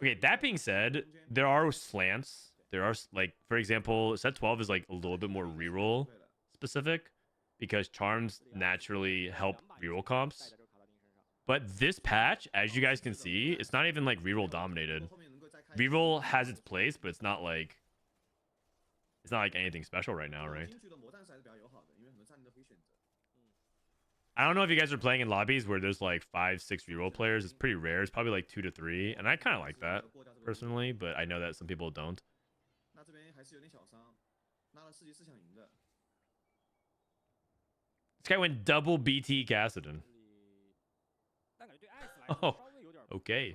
Okay, that being said, there are slants. There are, like, for example, set 12 is like a little bit more reroll specific because charms naturally help reroll comps. But this patch, as you guys can see, it's not even like reroll dominated. Reroll has its place, but it's not like anything special right now, right? I don't know if you guys are playing in lobbies where there's like 5, 6 reroll players. It's pretty rare. It's probably like 2 to 3, and I kind of like that personally, but I know that some people don't. This guy went double BT Cassidon. Oh, okay.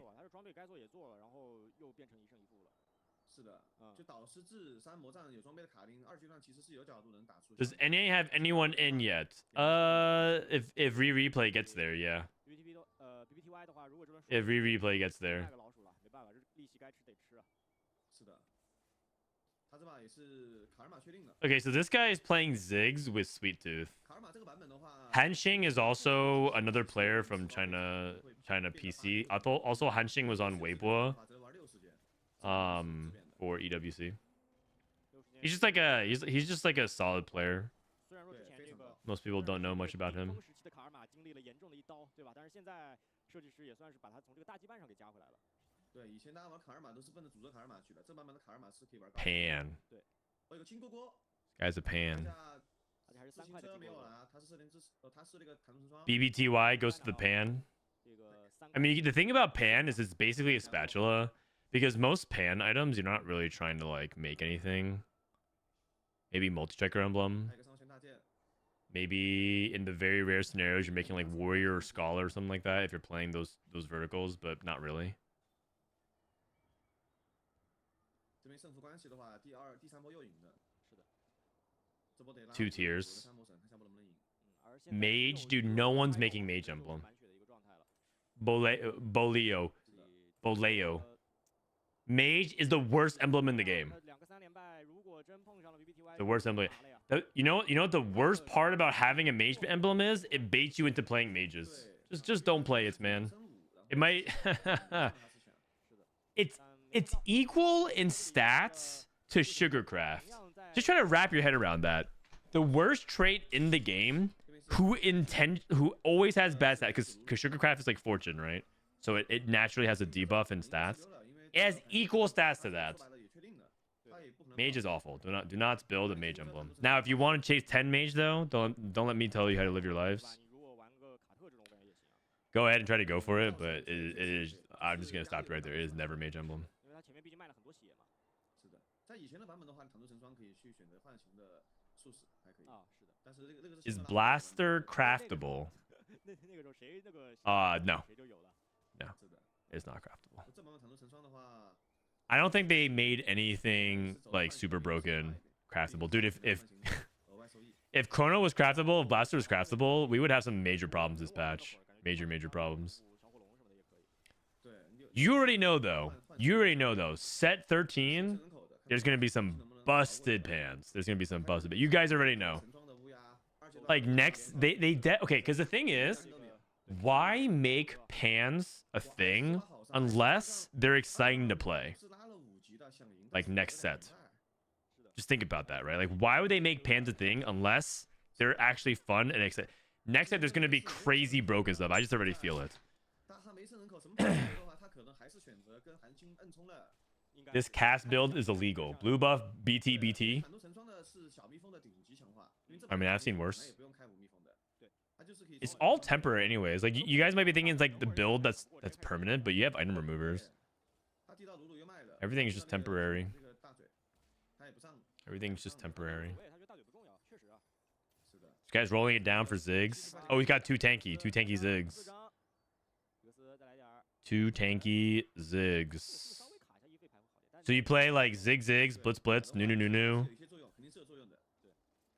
Does NA have anyone in yet? If replay gets there, yeah. If replay gets there. 该吃得吃啊。是的，他这把也是卡尔玛确定的。 Okay, so this guy is playing Ziggs with Sweet Tooth. 卡尔玛这个版本的话 Hanxing is also another player from China PC. Also Hanxing was on Weibo 法则玩60件， for EWC. He's just like he's just like a solid player. 虽然说之前这个 Most people don't know much about 顶 him. 峰时期的卡尔玛经历了严重的一刀，对吧？但是现在设计师也算是把他从这个大羁绊上给加回来了。对，以前大家玩卡尔玛都是奔着主角卡尔玛去的，这版本的卡尔玛是可以玩高。 Pan. 对，有个金锅锅， Guy's a pan. 而且还是自3块的行车金锅锅。没有了，他是射电支持，他是那个弹出窗。 BBTY goes to the pan. 这个3 I mean, the thing about pan is it's basically a spatula because most pan items you're not really trying to like make anything. Maybe multi-checker emblem. 还有一个上旋大剑， Maybe in the very rare scenarios you're making like warrior or scholar or something like that if you're playing those verticals, but not really. 这边胜负关系的话，第三波又赢的。是的，这波得拉 Two tiers. 3波胜，看下波能不能赢。而现在 Mage, 只有 dude, no one's 1 making 有 mage emblem. 满血的一个状态了。 Boleo. 所以 Boleo. Mage is the worst emblem in the game. 2个3连败，如果真碰上了 VPTY， The worst emblem. 麻了呀。 You know what the worst part about having a mage emblem is? It baits you into playing mages. Just don't play it, man. 升5，然后 It might 他是选 it's equal in stats to Sugarcraft. 同样在 Just try to wrap your head around that. The worst trait in the game, who always has bad stats, because Sugarcraft is like fortune, right? So it naturally has a debuff in stats. 丢了，因为 It has equal stats to that. 说白了也确定的，他也不可能 Mage is awful. Do not build a mage emblem. Now, if you want to chase 10 mage though, don't let me tell you how to live your 对吧？ lives. 你如果玩个卡特这种感觉也行啊， Go ahead and try to go for it, but it is. I'm just gonna stop you right there. It is never mage emblem. 因为他前面毕竟卖了很多血嘛。是的，在以前的版本的话，弹出成双可以去选择唤醒的术士，还可以。啊，是的。但是那个是 Is 新的拉 blaster craftable? 那个时候谁那个 No, 谁就有了。是的， it's not craftable. 这版本弹出成双的话， I don't think they made anything like super broken craftable, dude.额外收益。 If Chrono was craftable, if Blaster was craftable, we would have some major problems this patch. Major problems. 小火龙什么的也可以。对，You already know though. You already know though. Set 13, 人口的， there's gonna be some busted pans. There's gonna be some busted. But you guys already know. 成双的乌鸦，二阶段 Like next, okay. Because the thing is, why make pans a thing unless they're exciting to play? 是拉了5级的，想赢 Like next set. Just think about that, right? Like, why would they make pans a thing unless they're actually fun and exciting? Next set, there's gonna be crazy broken stuff. I just already feel it. 但他没剩人口，什么办法的话，他可能还是选择跟韩青摁冲了。 This cast build is illegal. Blue buff, BT. 弹出成双的是小蜜蜂的顶级强化，因为这 I mean, I've seen worse. 也不用开5蜜蜂的，对，它就是可以。 It's all temporary, anyways. Like, you guys might be thinking it's like the build that's permanent, but you have item removers. 他地道鲁鲁又卖了 Everything's just temporary. 这个大嘴，他也不上。 Everything's just temporary. 我也他觉得大嘴不重要，确实啊。是的， This guy's rolling it down for Ziggs. Oh, he's got two tanky Ziggs. 4张，格斯再来点儿， Two tanky 是 Ziggs. 稍微卡一下一费牌会好点。但 So you play like Ziggs, Blitz, nu. 有一些作用，肯定是有作用的。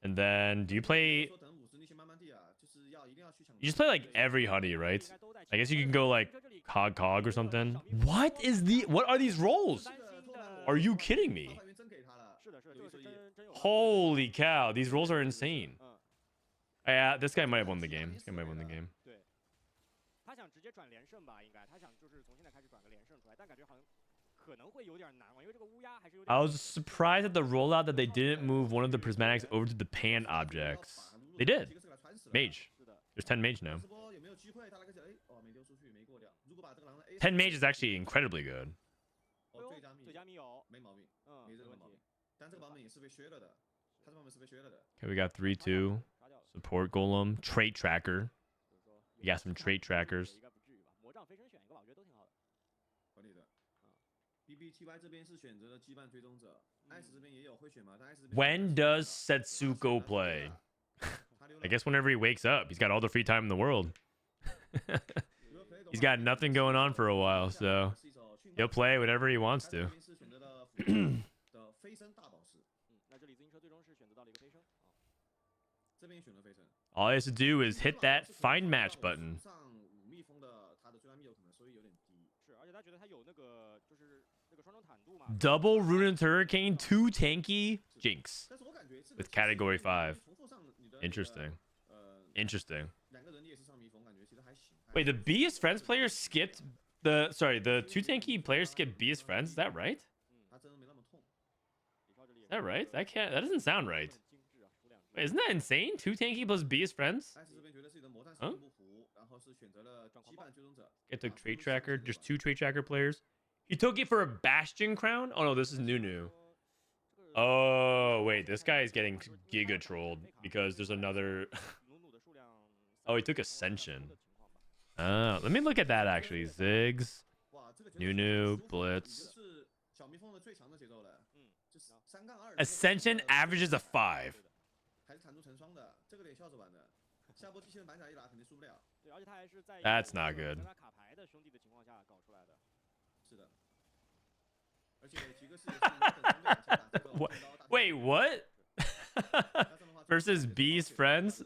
And then do you play? 说等50逆行慢慢地啊，就是要一定要去抢。 You just play like every honey, right? 应该都在 I guess you can go like cog or something. What are these rolls? 担心的 Are you kidding 大 me? 团圆真给他了，是的，是的，这个是有一说一。真有。 Holy cow, these rolls are insane. 嗯， Yeah, this guy might have won the game. This guy might have won the game. 对。他想直接转连胜吧，应该他想就是从现在开始转个连胜出来，但感觉好像可能会有点难嘛，因为这个乌鸦还是有点。 I was surprised at the rollout that they didn't move one of the prismatics over to the pan objects. They did. Mage. 是的， There's 10 mage now. 直播有没有机会？他那个是哎哦没丢出去，没过掉。如果把这个狼人 A 10 mage is actually incredibly good. 哦哎呦，最佳密友，没毛病，嗯，没任何毛病没问题。。但这个版本也是被削了的，他这版本是被削了的。 Okay, we got 3-2. 刷掉了， Support golem. Trait tracker. 就是说 We got some trait trackers. 应该不至于吧？魔杖飞升选一个吧，我觉得都挺好的。合理的。BBTY 这边是选择了羁绊追踪者，S 这边也有会选嘛？但 S 这边 When does Setsuko play? I guess whenever he wakes up. He's got all the free time in the world. He's got nothing going on for a while, so he'll play whenever he wants to. 是选择了辅助的飞升大宝石，那这里自行车最终是选择到了一个飞升啊。这边选择飞升。 All he has to do is hit that find match button. 上5蜜蜂的他的最佳密友可能收益有点低。是，而且他觉得他有那个就是 Double Ruined Hurricane, 2 tanky Jinx 但是我感觉这个 with Category 5. 重复上你的那个 Interesting. Interesting. 两个人也是上迷风，感觉其实还行。 Wait, the Beast Friends player skipped the 2 tanky players skipped Beast Friends. Is that right? 他真的没那么痛。 Is that right? That doesn't sound right. Wait, isn't that insane? 2 tanky plus Beast Friends? 艾斯这边觉得自己的魔战士并不服，然后是选择了羁绊追踪者。 It took Trait Tracker. Just 2 Trait Tracker players. He took it for a Bastion crown? Oh no, this is Nunu. Oh, wait, this guy is getting giga trolled because there's another. Oh, he took Ascension. Oh, let me look at that actually. Ziggs, 哇，这个节奏 Nunu, 舒服 Blitz. 已经是小蜜蜂的最强的节奏了。就是3杠2。 Ascension averages a 5. 还是弹出成双的，这个得笑着玩的。下波机器人板甲一拉肯定输不了。 对，而且他还是在 That's not good. 他卡牌的兄弟的情况下搞出来的。 是的。而且吉格斯也是能等2两下打这个 What? 红刀大 Wait, what? Versus B's friends?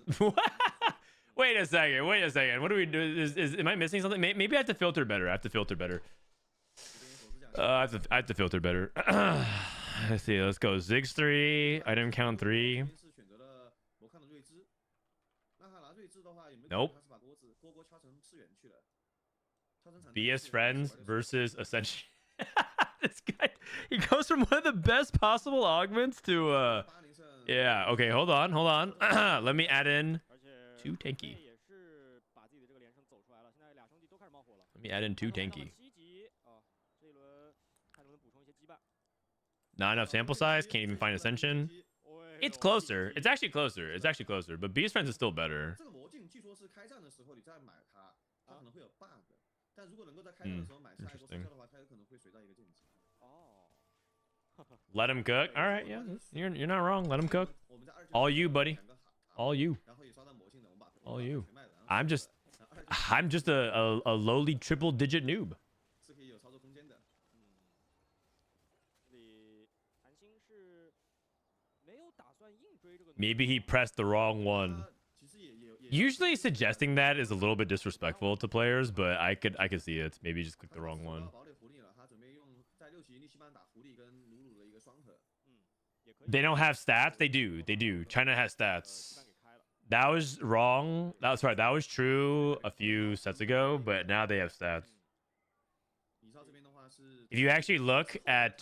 Wait a second. Wait a second. What do we do? Am I missing something? Maybe I have to filter better. I have to filter better. I have to filter better. Let's see. Let's go. Ziggs 3. Item count 3. 是选择了罗康的睿智，那他拿睿智的话，有没有 Nope. 他是把锅敲成次元去了？敲成 BS friends versus Ascension. This guy, he goes from one of the best possible augments to 80胜 yeah. Okay, hold on. Let me add in 2 tanky. 也是把自己的这个连胜走出来了，现在俩兄弟都开始冒火了。 Let me add in 2 tanky. 7级啊，这一轮看能不能补充一些羁绊。 Not enough sample size. Can't even find Ascension. It's closer. It's actually closer. It's actually closer. But Beast Friends is still better. 这个魔镜据说是开战的时候你再买它，它可能会有 bug，但如果能够在开战的时候买下一波生效的话，它有可能会随到一个剑姬。哦， Let him cook. All right, yeah. You're not wrong. Let him cook. 我们在2 All you, buddy. 2个卡 All you. 然后也刷到魔镜的，我们把 All you. 全卖了。 I'm just a lowly triple digit noob. 是可以有操作空间的。这里韩星是没有打算硬追这个。 Maybe he pressed the wrong one. 他其实也 Usually suggesting that is a little bit disrespectful to players, but I could see it. Maybe just click the wrong one. 堡垒狐狸了，他准备用在6级逆袭版打狐狸跟鲁鲁的一个双核。 也可以。 They don't have stats. They do. They do. China has stats. That was wrong. That's right. That was true a few sets ago, but now they have stats. 李少这边的话是 If you actually look at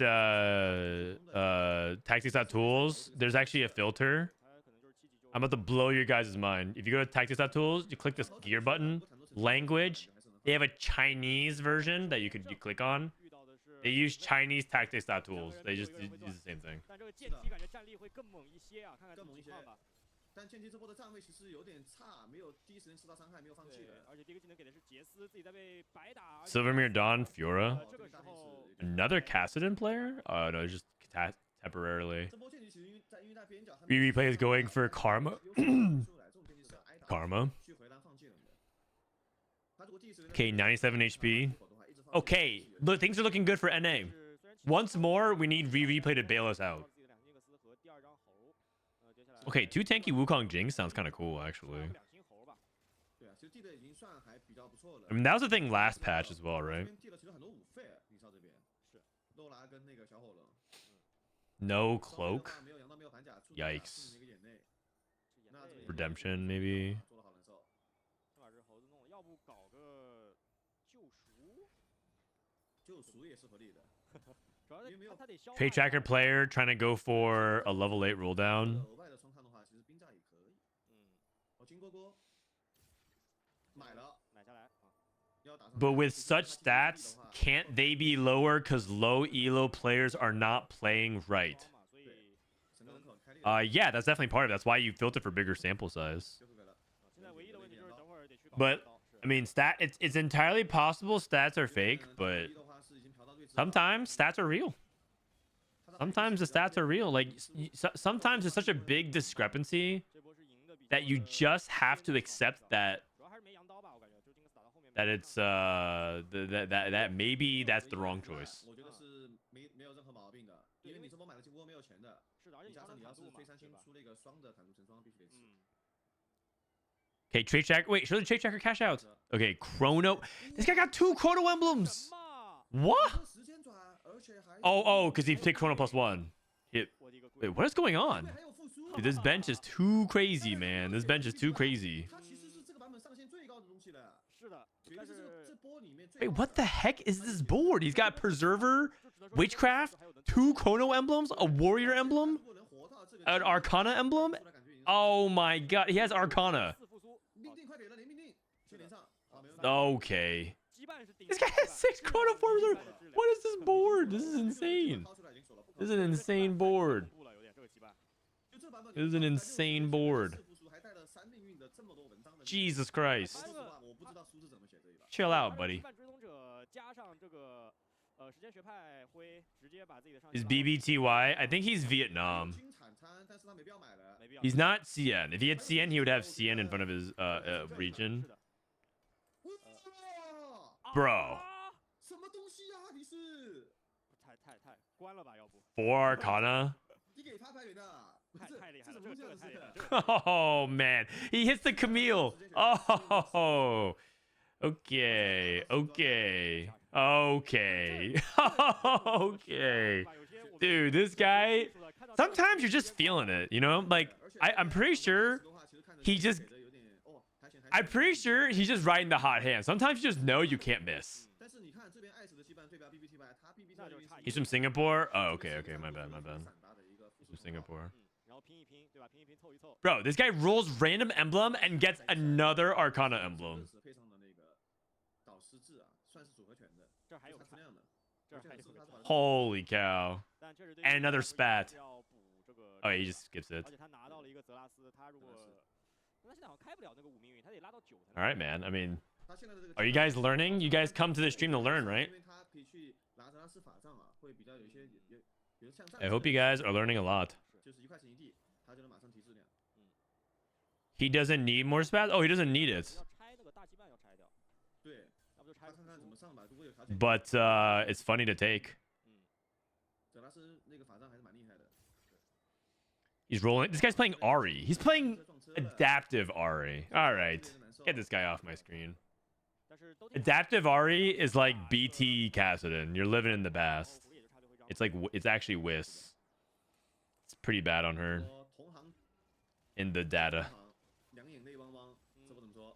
tactics.tools, there's actually a filter. 他可能就是7级就 I'm about to blow your guys' mind. If you go to tactics.tools, you click this gear button, language. They have a Chinese version that you click on. 遇到的是。 They use Chinese tactics.tools. They just use the same thing. 但这个剑姬感觉战力会更猛一些啊，看看这个情况吧。 但剑姬这波的站位其实有点差，没有第一时间吃到伤害，没有放弃对的。，而且第一个技能给的是杰斯，自己在被白打。 Silvermere Dawn Fiora. 这个时候 Another Kassadin player? Oh no, just temporarily. 这波剑姬其实因为在边角，他 Replay is going for Karma. 这种剑姬是要挨打 Karma. 去回蓝放技能的。他如果第一时间 Okay, 97 HP. Okay, look, things are looking good for NA. Once more, we need replay to bail us out. Okay, 2 tanky Wukong Jinx sounds kind of cool, actually. 对啊，其实递的已经算还比较不错了。 I mean, that was the thing last patch as well, 这 right? 边递了其实很多武费，李少这边是洛拉跟那个小火龙。 No 稍微的 cloak. 话没有扬到没有反甲， Yikes. 一个眼泪。那这个 Redemption, maybe. 做的好难受。这把是猴子弄的，要不搞个救赎？救赎也是合理的。主要他得消化 Trade tracker player trying to go for a level 8 roll down. 额外的双抗的话，其实冰炸也可以。哦，金锅锅买了，买下来啊。要打上。 But with such stats, can't they be lower because low elo players are not playing right? 所以 Yeah, that's definitely part of it. That's why you filter for bigger sample size. 就会给了。现在唯一的问题就是等会儿得去搞 But 刀是 I mean, it's entirely possible stats are fake, but sometimes stats are real. Sometimes the stats are real. Like sometimes there's such a big discrepancy 这波是赢的比 that you just have to accept that 主要还是没扬刀吧，我感觉就金克斯打到后面 that it's that maybe that's the wrong choice. 我觉得是没有任何毛病的，因为你这波买的金锅没有钱的，是的，而且你加上你要是对追3星出那个双的坦途成双，必须得吃。 Okay, trade tracker. Wait, show the trade tracker cash out. Okay, Chrono. This guy got 2 Chrono emblems. 嘛 What? 时间转，而且 Oh, because he picked Chrono +1. Wait, what is going on? Dude, this bench is too crazy, man. This bench is too crazy. 它其实是这个版本上限最高的东西的。是的，绝对是这波里面最 Wait, what the heck is this board? He's got Preserver, Witchcraft, 2 Chrono emblems, a Warrior emblem, 如果能活到这个 an Arcana emblem. Oh my god, he has Arcana. 命定快给了连命定，去连上。好，没问题。 Okay. This guy has 6 Chrono Forms. What is this board? This is insane. 掏出来已经锁了，不可 This is an insane board. 就这版本 This is an insane board. 四复苏还带了3命运的这么多文章的。 Jesus Christ. 说实话，我不知道书是怎么写这一把。 Chill out, buddy. 追踪者加上这个时间学派灰，直接把自己的上 Is BBTY? I think he's Vietnam. 金铲餐，但是他没必要买的。 He's not CN. If he had CN, he would have CN in front of his region. 哇， Bro. 什么东西啊？你是？太关了吧，要不 4 Arcana. 你给他拍圆的？太厉害了，这这个太厉害了。 Oh man, he hits the Camille. Oh, okay, okay, okay, okay. Dude, this guy. Sometimes you're just feeling it, you know? Like I'm pretty sure he just. I'm pretty sure he's just riding the hot hand. Sometimes you just know you can't miss. 但是你看这边爱死的羁绊对标 BBT 牌，他 BBT 这边是 He's from Singapore. Oh, okay, okay, my bad, my bad. 散打的一个复 From 苏 Singapore. 然后拼一拼，对吧？拼一拼，凑一凑。 Bro, this guy rolls random emblem and gets another Arcana emblem. 配上的那个导师制啊，算是组合拳的，这儿还有差质量的。这儿还有 Holy cow. 但确实对 And another spat. 要补这个 Oh, he just skips it. 而且他拿到了一个泽拉斯，他如果那他现在好像开不了那个5命运，他得拉到9才能。 All right, man. I mean, 他现在的这个 are you guys learning? You guys come to the stream to learn, right? 因为他可以去拿泽拉斯法杖啊，会比较有一些有像战 I hope you guys are learning a lot. 就是1块钱一地，他就能马上提质量。 He doesn't need more spats? Oh, he doesn't need it. 要拆那个大羁绊要拆掉，对，要不就拆他看看怎么上吧。如果有条件， But it's funny to take. 泽拉斯那个法杖还是蛮厉害的。 He's rolling. This guy's playing Ari. He's playing adaptive Ari. All right. Get this guy off my screen. 但是都挺 Adaptive Ari is like BT Kassadin. You're living in the past. 福利也就差最后一张。 It's like it's actually Whis. It's pretty bad on her 说同行 in the data. 两眼泪汪汪，这不怎么说。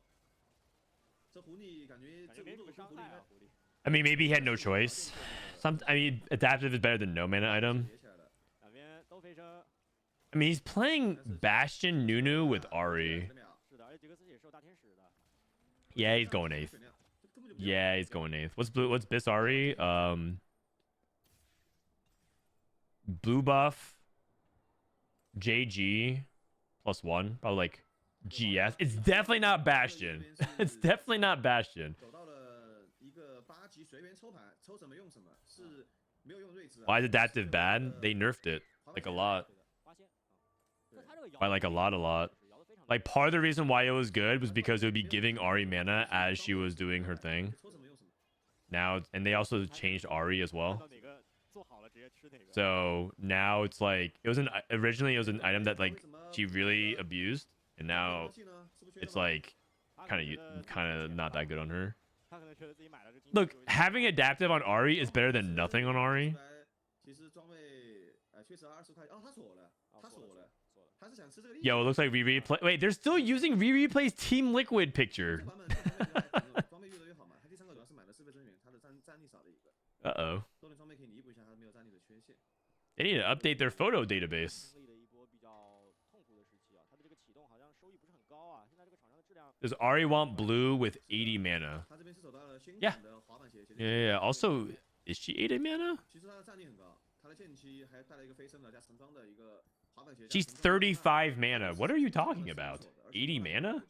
这狐狸感觉感觉没什么这无路狐狸伤害啊，狐狸。 I mean, maybe he had no choice. I mean, adaptive is better than no mana item. 叠起来了。两边都飞升， I mean, he's playing Bastion Nunu with Ari. 是的，而且杰克斯也是有大天使的。 Yeah, he's going 8th. Yeah, he's going 8th. What's blue? What's Bis Ari? Blue buff. JG +1. Probably like GS. It's definitely not Bastion. It's definitely not Bastion. 走到了一个8级随缘抽牌，抽什么用什么，是没有用睿智啊。 Why is adaptive bad? They nerfed it like a lot. 八仙，那他这个摇 By like a lot. 摇得非常 Like part of the reason why it was good was because it would be giving Ari mana as she was doing her thing. 抽什么用什么。 Now, and they also changed Ari as 看 well. 到哪个做好了直接吃哪个。 So now it's like originally it was an item that like she really abused, and now 气呢？是不是缺 it's 了吗 like kind of not that good on her. 他可能觉得自己买了这金 Look, having adaptive on Ari is better than nothing on Ari. 其实装备确实20块。哦，他锁了，他锁了，锁了。他是想吃这个利益。 Yo, it looks like Riri play. Wait, they're still using Riri plays Team Liquid 这 picture. 版本装备越来越好嘛。他第3个主要是买了4倍增援，他的战力少了一个。 Uh-oh. 多人装备可以弥补一下他没有战力的缺陷。 They need to update their photo database. 经历了一波比较痛苦的时期啊，他的这个启动好像收益不是很高啊。现在这个场上的质量 Does Ari want blue with 80 mana? 他这边是走到了先 Yeah. 赶的滑板鞋。 Yeah. Also, is she 80 mana? 其实他的战力很高，他的剑期还带了一个飞升的加神装的一个滑板鞋。 She's 35 mana. What are you talking about? 80 mana?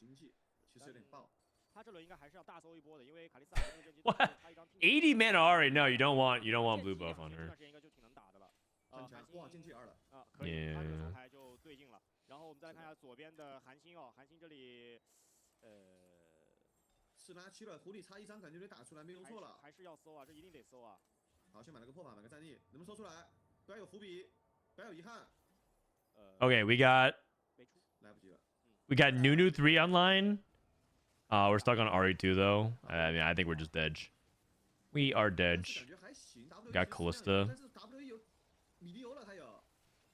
其实有点爆。他这轮应该还是要大搜一波的，因为卡莉斯塔这个剑姬 What? 他一张听 80 mana Ari? No, you don't want blue buff on 这 her. 段时间应该就挺能打的了。很强，哇，剑气2了。啊，可以，他这个 Yeah. 手牌就对应了。然后我们再来看一下左边的韩星哦，韩星这里，是拿7了，狐狸差1张，感觉没打出来，没用错了。还是要搜啊，这一定得搜啊。好，先买了个破法，买个战力，能不能说出来？不要有伏笔，不要有遗憾。 Okay, we got 没出，来不及了。 Nunu 3 online. We're stuck on Ari 2 though. I mean, I think we're just dead. We are dead. 感觉还行 Got Callista. 米粒油了，他有。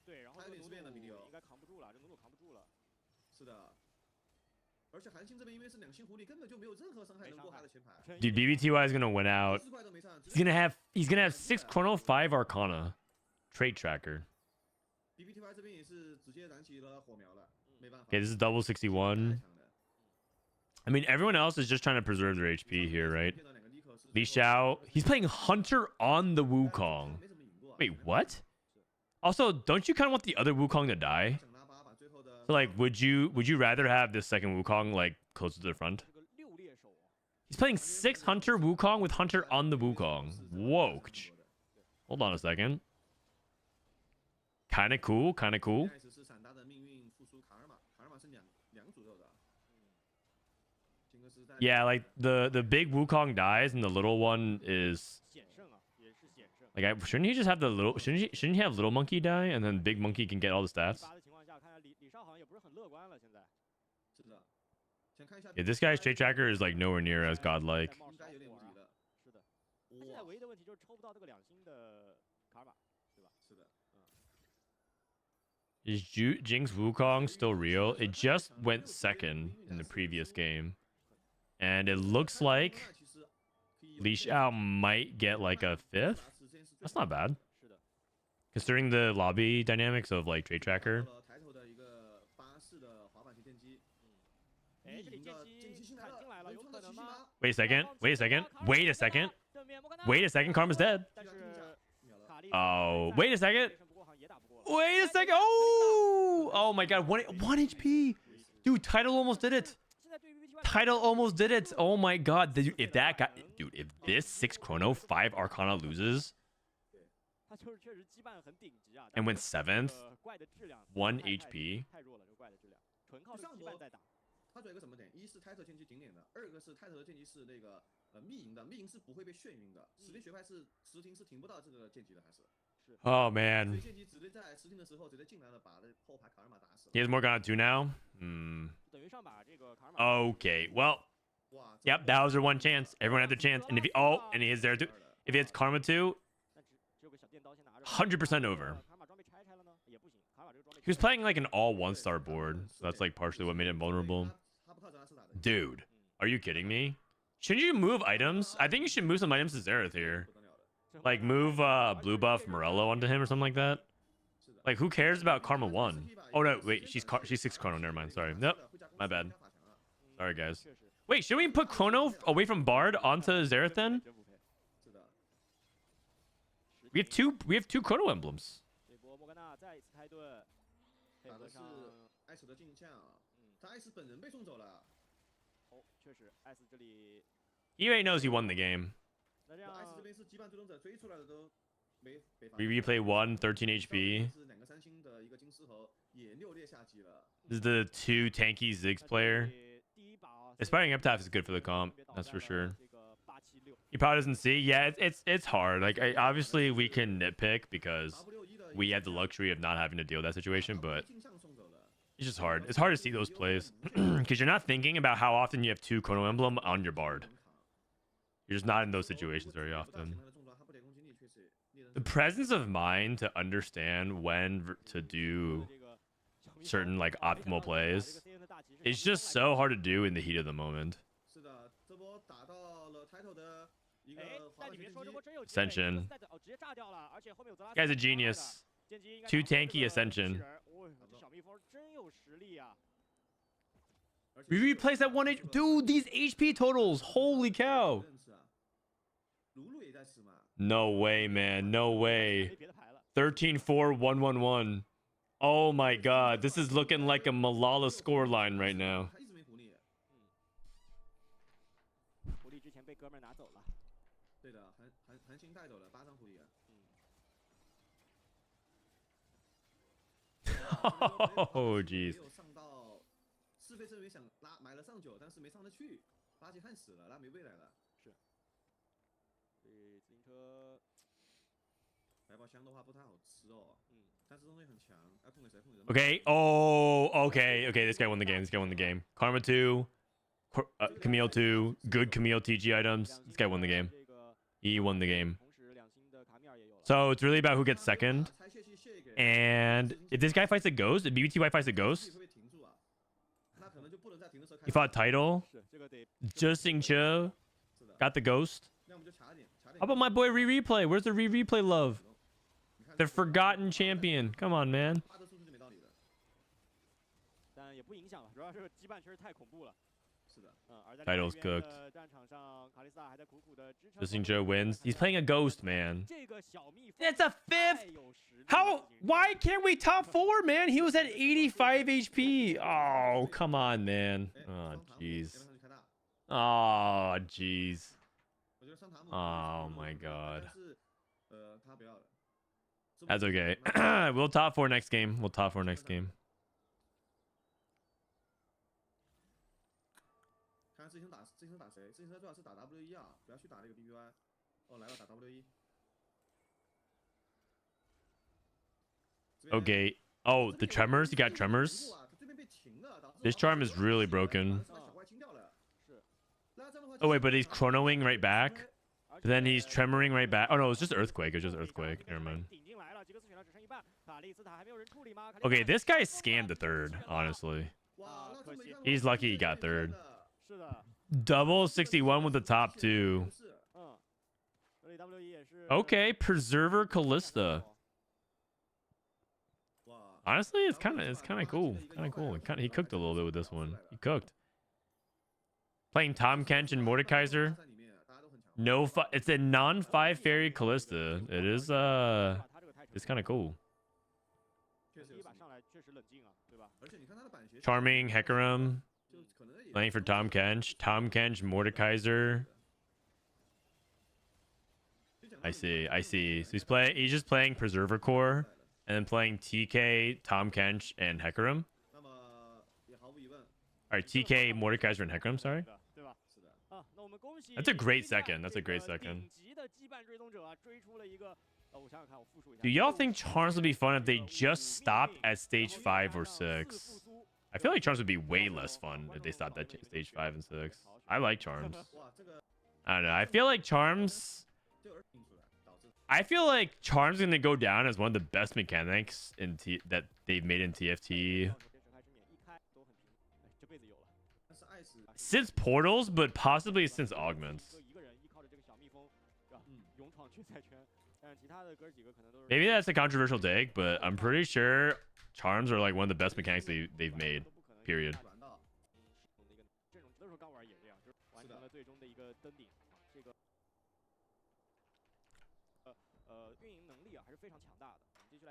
对，然后他有点自变的米粒油应该扛不住了，这努努扛不住了。是的。而且韩信这边因为是两星狐狸，根本就没有任何伤害能过他的前排。 Dude, BBTY is gonna win out. 40块都没上， He's gonna have 6 Chrono, 5 Arcana. Trait tracker. BBTY 这边也是直接燃起了火苗了，没办法。 Okay, this is double 61. I mean, everyone else is just trying to preserve their HP here, right? Li Xiao, he's playing Hunter on the Wukong. Wait, what? Also, don't you kind of want the other Wukong to die? So, like, would you rather have this second Wukong like closer to the front? He's playing 6 Hunter Wukong with Hunter on the Wukong. Whoa. Hold on a second. Kind of cool, kind of cool. Yeah, like the big Wukong dies and the little one is like shouldn't he just have the little shouldn't he have little monkey die and then big monkey can get all the stats? Yeah, this guy's trait tracker is like nowhere near as godlike. Is Jing's Wukong still real? It just went second in the previous game. And it looks like Li Xiao might get like a 5th. That's not bad. Considering the lobby dynamics of like trait tracker. Wait a second. Wait a second. Wait a second. Wait a second. Karma's dead. Oh, wait a second. Wait a second. Oh, oh my god. 1 HP. Dude, Title almost did it. Title almost did it. Oh my god. If that guy, dude, if this 6 Chrono, 5 Arcana loses and went 7th, 1 HP. 他主要一个什么点？一是泰特剑姬顶点的，二个是泰特的剑姬是那个密营的，密营是不会被眩晕的，实力学派是实停是停不到这个剑姬的，还是。Oh man. 剑姬直接在实停的时候直接进来了，把后排卡尔玛打死。He has Morgana 2 now. Okay. Well. Yep. That was their one chance. Everyone had their chance, and if he and he is there too. If he hits Karma 2, 100% over. He was playing like an all 1-star board, so that's like partially what made it vulnerable. Dude, are you kidding me? Shouldn't you move items? I think you should move some items to Xerath here. Like move blue buff Morello onto him or something like that. Like who cares about Karma 1? Oh no, wait, she's 6 Chrono. Never mind. Sorry. Nope, my bad. Sorry guys. Wait, should we put Chrono away from Bard onto Xerath then? We have two Chrono emblems. He already knows he won the game. We replay 1, 13 HP. This is the 2 tanky Ziggs player. Aspiring Epitaph is good for the comp, that's for sure. He probably doesn't see. Yeah, it's hard. Like obviously we can nitpick because we had the luxury of not having to deal with that situation, but it's just hard. It's hard to see those plays because you're not thinking about how often you have 2 Chrono Emblem on your Bard. You're just not in those situations very often. The presence of mind to understand when to do certain like optimal plays is just so hard to do in the heat of the moment. Ascension. Guy's a genius. 2 tanky Ascension. We replaced that 1 HP. Dude, these HP totals. Holy cow. No way, man. No way. 13-4, 1-1-1. Oh my god. This is looking like a Milala scoreline right now. Oh, jeez. Okay. Oh, okay. Okay, this guy won the game. This guy won the game. Karma 2. Camille 2. Good Camille TG items. This guy won the game. He won the game. So it's really about who gets second. And if this guy fights a ghost, if BBTY fights a ghost, he fought title. Justin Cho got the ghost. How about my boy Replay? Where's the Replay love? The forgotten champion. Come on, man. Title's cooked. Justin Joe wins. He's playing a ghost, man. That's a fifth. How? Why can't we top 4, man? He was at 85 HP. Oh, come on, man. Oh, jeez. Oh, jeez. Oh my god. That's okay. We'll top 4 next game. We'll top 4 next game. 看自行车打谁？自行车最好是打 W1啊，不要去打那个 BBY。哦，来了，打 W1。Okay. Oh, the tremors? He got tremors? This charm is really broken. Oh, wait, but he's chronoing right back? But then he's tremoring right back. Oh, no, it's just Earthquake. It's just Earthquake. Never mind. Okay, this guy scammed the third, honestly. He's lucky he got third. Double 61 with the top 2. Okay, Preserver Callista. Honestly, it's kind of cool. He cooked a little bit with this one. He cooked. Playing Tom Kench and Mordekaiser. No, it's a non-5 fairy Callista. It is it's kind of cool. Charming Hecarim. Playing for Tom Kench. Tom Kench, Mordekaiser. I see. So he's just playing Preserver Core and then playing TK, Tom Kench, and Hecarim. Alright, TK, Mordekaiser, and Hecarim, sorry. That's a great second. Do y'all think Charms would be fun if they just stopped at stage 5 or 6? I feel like Charms would be way less fun if they stopped at stage 5 and 6. I like Charms. I don't know. I feel like Charms is gonna go down as one of the best mechanics that they've made in TFT since Portals, but possibly since Augments. Maybe that's a controversial take, but I'm pretty sure Charms are like one of the best mechanics they've made. Period.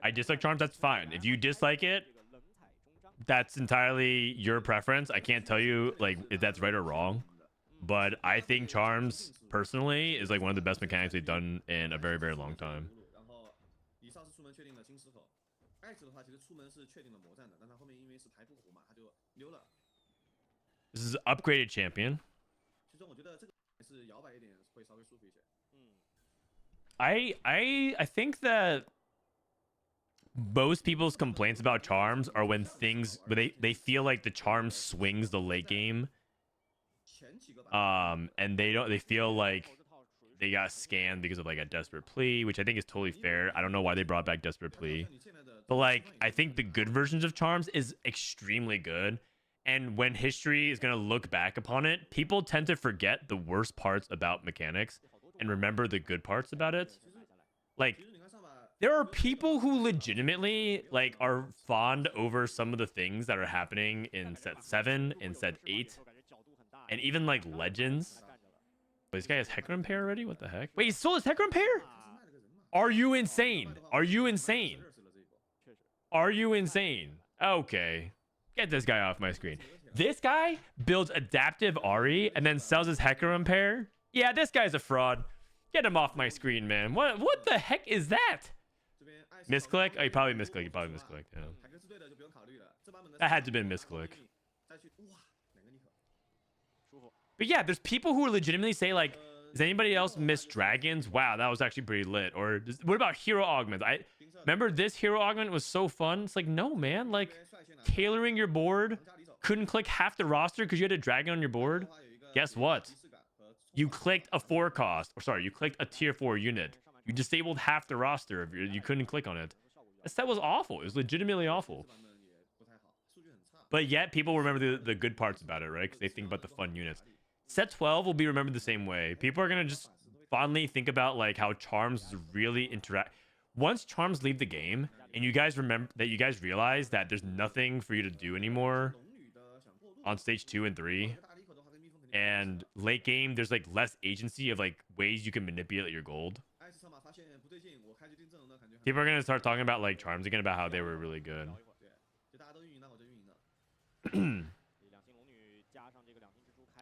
I dislike Charms. That's fine. If you dislike it, that's entirely your preference. I can't tell you like if that's right or wrong, but I think Charms personally is like one of the best mechanics they've done in a very, very long time. This is upgraded champion. I think that most people's complaints about Charms are when they feel like the Charm swings the late game. And they feel like they got scanned because of like a desperate plea, which I think is totally fair. I don't know why they brought back desperate plea. But like I think the good versions of Charms is extremely good. And when history is going to look back upon it, people tend to forget the worst parts about mechanics and remember the good parts about it. Like, there are people who legitimately like are fond over some of the things that are happening in set 7, in set 8, and even like Legends. Wait, this guy has Hecarim pair already? What the heck? Wait, he still has Hecarim pair? Are you insane? Okay. Get this guy off my screen. This guy builds adaptive Ari and then sells his Hecarim pair? Yeah, this guy's a fraud. Get him off my screen, man. What the heck is that? Misclick? Oh, he probably misclicked. Yeah. That had to have been misclick. But yeah, there's people who legitimately say like, does anybody else miss dragons? Wow, that was actually pretty lit. Or what about hero augments? I remember this hero augment was so fun. It's like, no, man, like tailoring your board, couldn't click half the roster because you had a dragon on your board. Guess what? You clicked a 4 cost, or sorry, you clicked a tier 4 unit. You disabled half the roster if you couldn't click on it. That set was awful. It was legitimately awful. But yet people remember the good parts about it, right? Because they think about the fun units. Set 12 will be remembered the same way. People are gonna just fondly think about like how charms really interact. Once charms leave the game, and you guys remember that, you guys realize that there's nothing for you to do anymore on stage 2 and 3, and late game there's like less agency of like ways you can manipulate your gold. People are gonna start talking about like charms again, about how they were really good.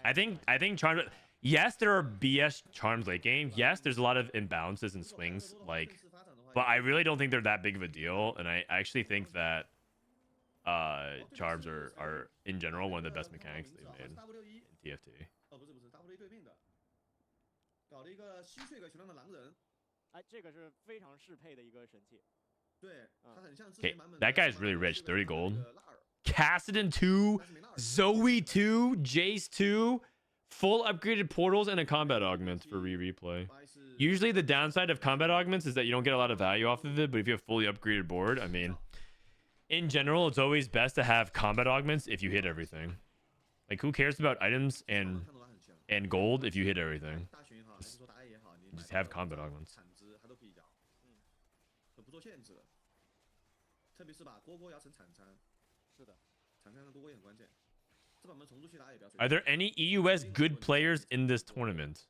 I think charms. Yes, there are BS charms late game. Yes, there's a lot of imbalances and swings, like, but I really don't think they're that big of a deal. And I actually think that charms are in general one of the best mechanics they've made in TFT. Okay, that guy's really rich. 30 gold. Cassidon 2, Zoe 2, Jace 2, full upgraded portals, and a combat augment for replay. Usually the downside of combat augments is that you don't get a lot of value off of it, but if you have fully upgraded board, I mean, in general, it's always best to have combat augments if you hit everything. Like, who cares about items and gold if you hit everything? Just have combat augments. Are there any EUS good players in this tournament?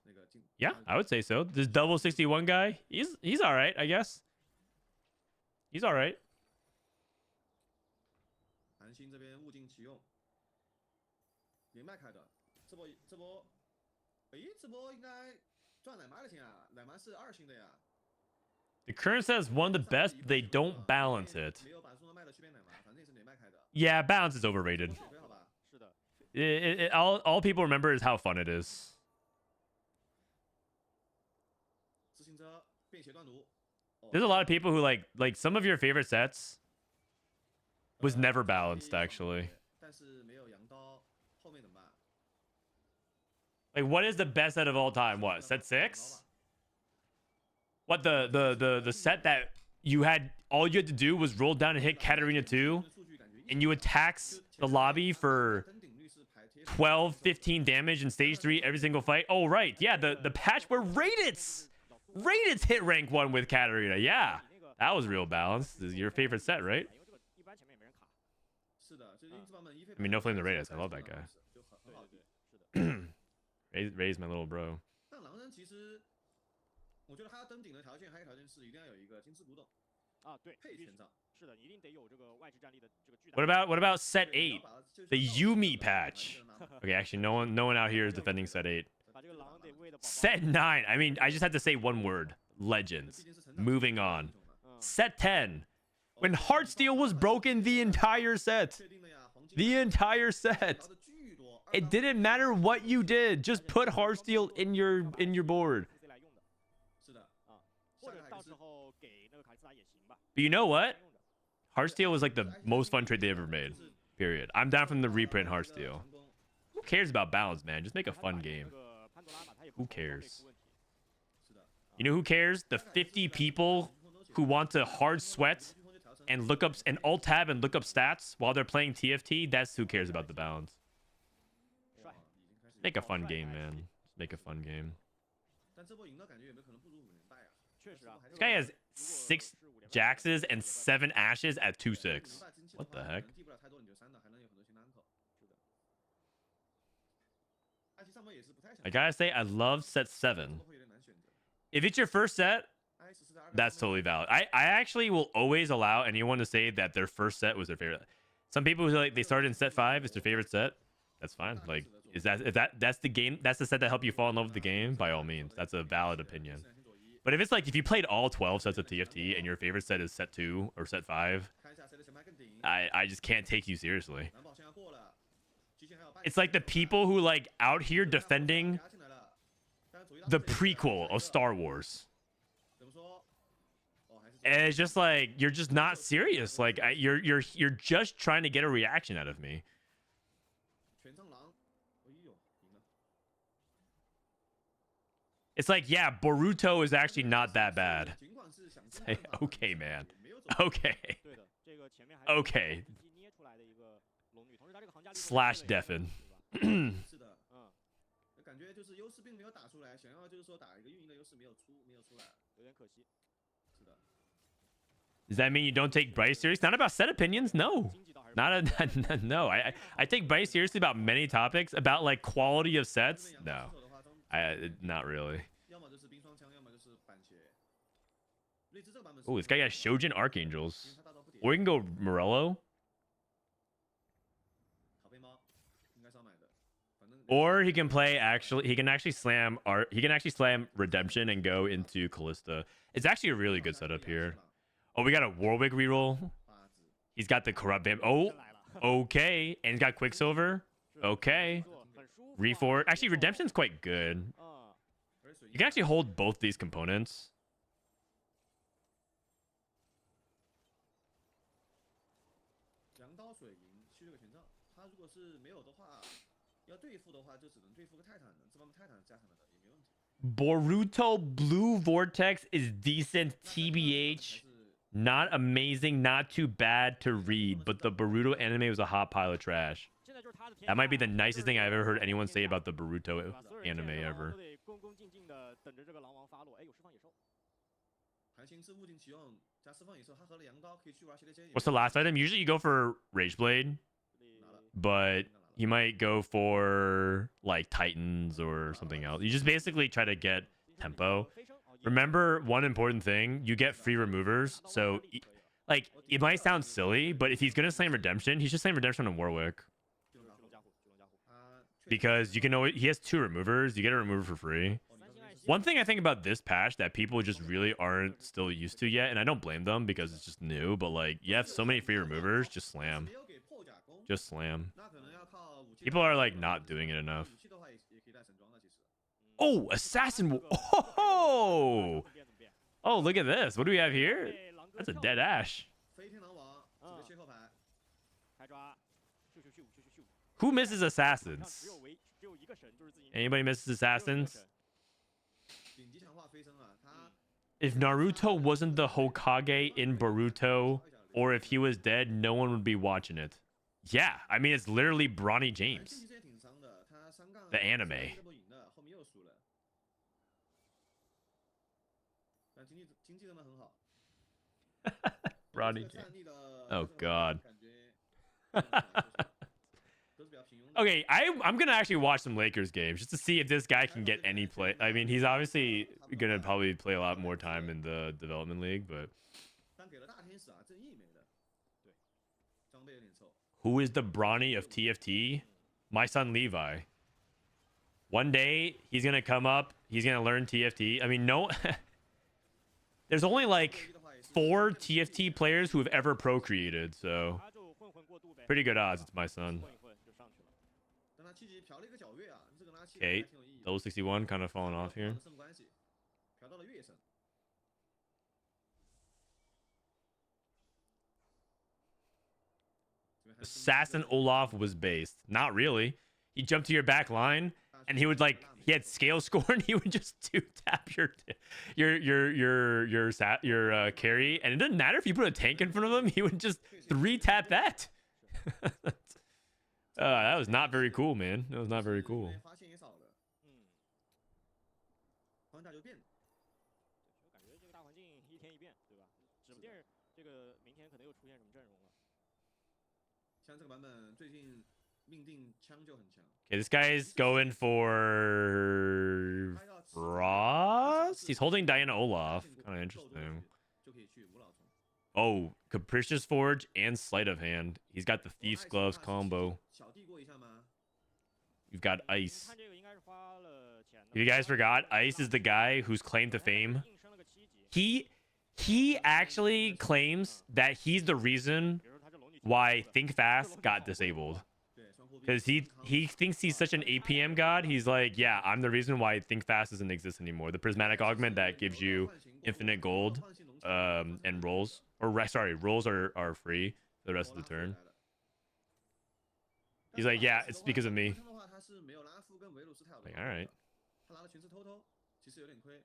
Yeah, I would say so. This double 61 guy, he's all right, I guess. He's all right. The current set is one of the best, but they don't balance it. Yeah, balance is overrated. All people remember is how fun it is. There's a lot of people who like some of your favorite sets was never balanced, actually. Like, what is the best set of all time? What, set 6? What, the set that you had, all you had to do was roll down and hit Katarina 2, and you would tax the lobby for 12, 15 damage in stage 3 every single fight? Oh, right. Yeah, the patch where Raditz hit rank 1 with Katarina. Yeah, that was real balanced. This is your favorite set, right? I mean, no flame to Raditz. I love that guy. Ray's my little bro. What about set 8? The Yumi patch. Okay, actually no one out here is defending set 8. Set 9. I mean, I just had to say one word. Legends. Moving on. Set 10. When Heartsteel was broken the entire set. The entire set. It didn't matter what you did. Just put Heartsteel in your board. But you know what? Heartsteel was like the most fun trade they ever made. Period. I'm down from the reprint Heartsteel. Who cares about balance, man? Just make a fun game. Who cares? You know who cares? The 50 people who want to hard sweat and look up and alt tab and look up stats while they're playing TFT. That's who cares about the balance. Make a fun game, man. Just make a fun game. This guy has 6 Jaxes and 7 Ashes at 2-6. What the heck? I gotta say, I love set 7. If it's your first set, that's totally valid. I actually will always allow anyone to say that their first set was their favorite. Some people who like they started in set 5, it's their favorite set. That's fine. Like, if that's the game, that's the set that helped you fall in love with the game, by all means, that's a valid opinion. But if it's like, if you played all 12 sets of TFT and your favorite set is set 2 or set 5, I just can't take you seriously. It's like the people who like out here defending the prequel of Star Wars. And it's just like, you're just not serious. Like, you're just trying to get a reaction out of me. It's like, yeah, Boruto is actually not that bad. 尽管是想 Say, 尽办法 okay, 也 man. 没有走出 Okay. 对的，这个前面还有 Okay. 一击捏出来的一个龙女，同时他这个行家力 Slash deafen. 是的，嗯，感觉就是优势并没有打出来，想要就是说打一个运营的优势没有出来，有点可惜。是的。 Does that mean you don't take Bryce serious? Not about set opinions, no. 经济倒还是 Not a no. I take Bryce seriously about many topics. About like quality of sets, no. Not really. 要么就是冰霜枪，要么就是板鞋。睿智这个版本。 Oh, this guy got Shojin Archangels. 因为它大刀不跌 Or we can go Morello. 好背猫，应该是要买的。反正 Or he can play actually. He can actually slam art. He can actually slam Redemption and go into Callista. It's actually a really good setup here. Oh, we got a Warwick reroll. 八字 He's got the corrupt bam. Oh, 来了， okay. And he's got Quicksilver. Okay. 很舒服啊。 Reforge. Actually, Redemption's quite good. 嗯， 而且水 You can actually hold both these components. 羊刀水银续这个权杖，他如果是没有的话，要对付的话就只能对付个泰坦的，这帮泰坦加成了的也没问题。 Boruto Blue Vortex is decent, 还 TBH. 是 Not amazing, not too bad to read, but the Boruto anime was a hot pile of trash. 现在就是他的天 That might be 下 the nicest thing I've ever heard anyone say 天下 about the Boruto 对吧所有人 anime 见着狼 ever. 都得恭恭敬敬的等着这个狼王发落。哎，有释放野兽，韩星是物尽其用，加释放野兽，他合了羊刀可以去玩系列剑。 What's the last item? Usually you go for Rage Blade, 这里 but you might go for like Titans or something else. You just basically try to get tempo. 飞升哦也 Remember one important thing, you get free removers. So like it might sound silly, but if he's gonna slam Redemption, he should slam Redemption on Warwick. 巨龙加护，巨龙加护。他确实 Because you can always he has 2 removers, you get a remover for free. 三星爱惜 One thing I think about this patch that people just really aren't still used to yet, and I don't blame them because it's just new, but like you have so many free removers, just slam. 没有给破甲弓， Just slam. 那可能要靠武器。 People are like not doing it enough. 武器的话也可以带神装的，其实。 Oh, assassin. Oh, oh, look at this. What do we have here? That's a dead ash. 飞天狼王几个切扣牌，开抓，咻咻咻咻咻咻。 Who misses 好像 assassins? 只有一个神，就是自己。 Anybody misses assassins? 顶级强化飞升啊，他 If Naruto wasn't the Hokage in Boruto, or if he was dead, no one would be watching it. Yeah, I mean it's literally Bronny 竞 James. 技之前挺伤的，他3杠 The anime. 这波赢的，后面又输了。但经济真的很好。 Bronny 这个 James. 战力的 Oh God. 感觉都是比较平庸的。 Okay, I'm gonna actually watch some Lakers games just to see if this guy can get any play. I mean, he's obviously gonna probably play a lot more time in the development league, but 但给了大天使啊，正义没的。对，装备有点臭。 who is the Bronny of TFT? My son Levi. One day he's gonna come up. He's gonna learn TFT. I mean, no. There's only like 4 TFT players who have ever procreated, so 他就混混过渡呗。 pretty good odds it's my son. 混一混就上去了。但他7级嫖了一个皎月啊，这个拿7 Okay, 还挺有意义的。 double 61 kind of falling off here. 什么关系？嫖到了月神。 Assassin Olaf was based. Not really. He jumped to your back line and he would like he had scale score and he would just 2-tap your carry, and it doesn't matter if you put a tank in front of him, he would just 3-tap that. That was not very cool, man. That was not very cool. 发现也少了，嗯，环境就变。就感觉这个大环境一天一变，对吧？指不定这个明天可能又出现什么阵容了。像这个版本最近命定枪就很强。 Okay, this guy's going for Frost. He's holding Diana Olaf. Kind of interesting. 就可以去无老虫。 Oh, Capricious Forge and Sleight of Hand. He's got the Thief's Gloves combo. 小弟过一下吗？ You've got 你 Ice. 看这个应该是花了钱的。 If you guys forgot, Ice is the guy whose claim to fame. 硬升了个7级。 He actually claims that he's the reason 比如说他这龙女 why Think Fast got disabled. 对，双货币。 Because he thinks he's such an APM god. He's like, yeah, I'm the reason why Think Fast doesn't exist anymore. The prismatic augment that gives you infinite gold and rolls. Sorry, rolls are free for the rest of the turn. He's like, yeah, it's because of me. 的话，他是没有拉夫跟维鲁斯塔的。 Like, all right. 他拿了全是偷偷，其实有点亏。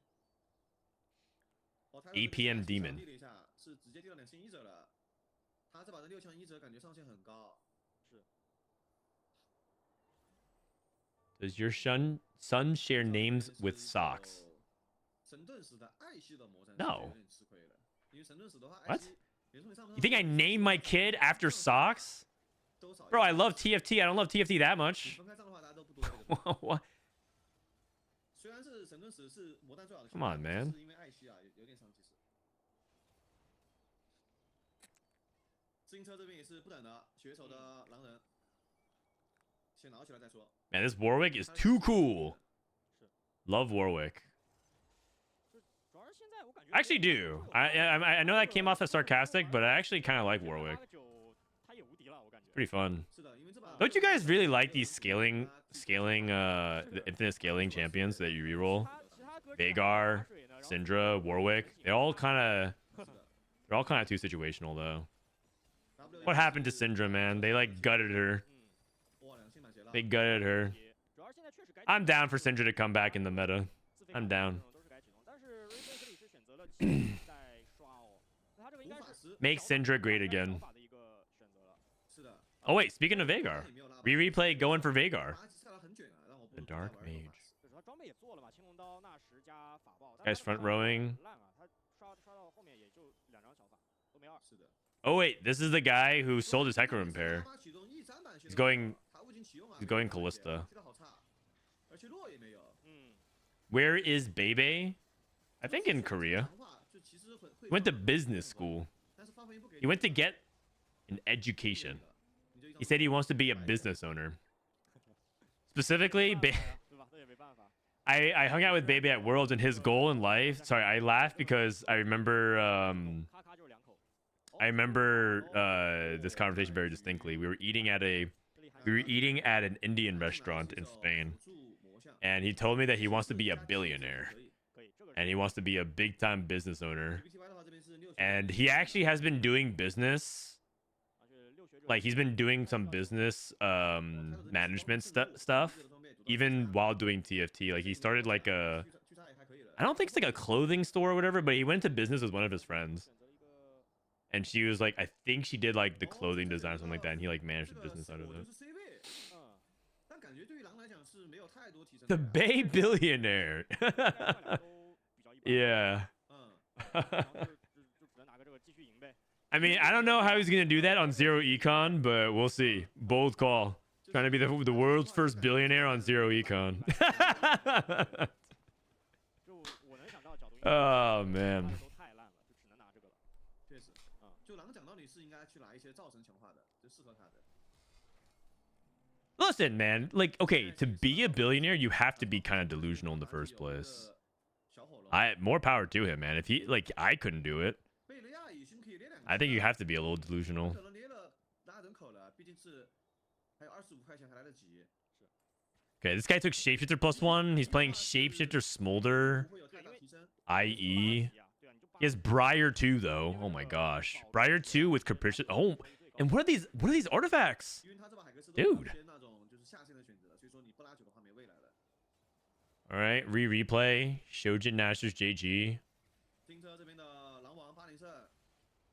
APM Demon 低了一下，是直接掉2100折了。他这把的6100折感觉上限很高。是。Does your son share names with socks? 神盾石的艾希的魔神 No. 有点吃亏了，因为神盾石的话，艾 What? 希 You think I named my kid after socks? Bro, I love TFT. I don't love TFT that much. 分开账的话，大家都不多这个。 What? 虽然是神盾石是魔弹最好的， Come on, man. 是因为艾希啊有点伤其实。自行车这边也是不等的，血手的狼人，先挠起来再说。 Man, this Warwick is too cool. Love Warwick. 主要是现在我感觉 I actually do. I know that came off as sarcastic, but I actually kind of like Warwick. 他也无敌了，我感觉。 Pretty fun. 是的，因为这把 Don't you guys really like these the infinite scaling champions that you reroll? Veigar, Syndra, Warwick. They're all kind of too situational though. What happened to Syndra, man? They like gutted her. They gutted her. I'm down for Syndra to come back in the meta. I'm down. Make Syndra great again. Oh wait, speaking of Veigar, replay going for Veigar. The Dark Mage. Guys front rowing. Oh wait, this is the guy who sold his Hecarim pair. He's going Callista. Where is Bebe? I think in Korea. He went to business school. He went to get an education. He said he wants to be a business owner. Specifically, I hung out with Bebe at Worlds, and his goal in life. Sorry, I laughed because I remember this conversation very distinctly. We were eating at an Indian restaurant in Spain, and he told me that he wants to be a billionaire, and he wants to be a big-time business owner. And he actually has been doing business. Like, he's been doing some business management stuff, even while doing TFT. Like, he started like I don't think it's like a clothing store or whatever, but he went to business with one of his friends. And she was like, I think she did like the clothing design or something like that, and he like managed the business out of it. The Bay billionaire. Yeah. I mean, I don't know how he's gonna do that on Zero Econ, but we'll see. Bold call. Trying to be the world's first billionaire on Zero Econ. Oh man. Listen, man. Like, okay, to be a billionaire, you have to be kind of delusional in the first place. More power to him, man. If he I couldn't do it. I think you have to be a little delusional. Okay, this guy took Shapeshifter +1. He's playing Shapeshifter Smolder. IE. He has Briar 2 though. Oh my gosh. Briar 2 with Capricious. Oh, and what are these artifacts? Dude. Alright, replay. Shojin Nashor's JG.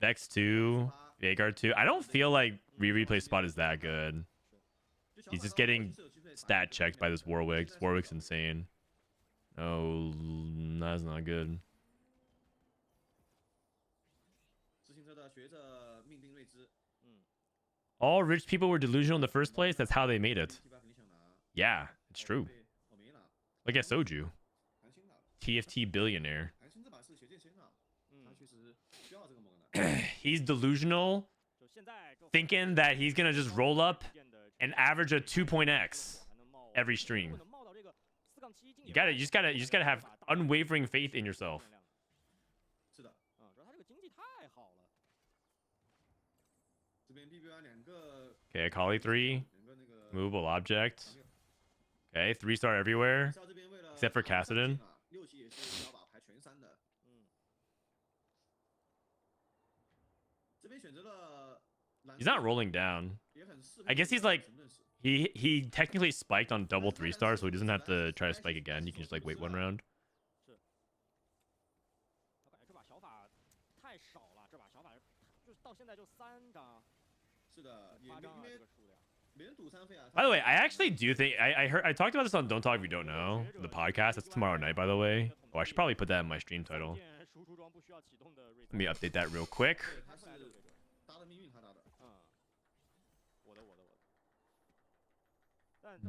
Vex 2. Veigar 2. I don't feel like replay spot is that good. He's just getting stat checked by this Warwick. This Warwick's insane. Oh, that's not good. All rich people were delusional in the first place. That's how they made it. Yeah, it's true. Look at Soju. TFT billionaire. He's delusional, thinking that he's gonna just roll up and average a 2.x every stream. You just gotta have unwavering faith in yourself. Okay, Akali 3. Movable object. Okay, 3-star everywhere. Except for Kassadin. He's not rolling down. I guess he's like... He technically spiked on double 3-star, so he doesn't have to try to spike again. He can just like wait one round. 小法就是到现在就3张，是的，也夸张啊因为这个数量。没人赌3费啊。 By the way, I actually do think I talked about this on Don't Talk If You Don't Know, the podcast. That's tomorrow night, by the way. Oh, I should probably put that in my stream title. 输出装不需要启动的 Let me update that real quick. 对，他是搭的命运，他搭的。我的。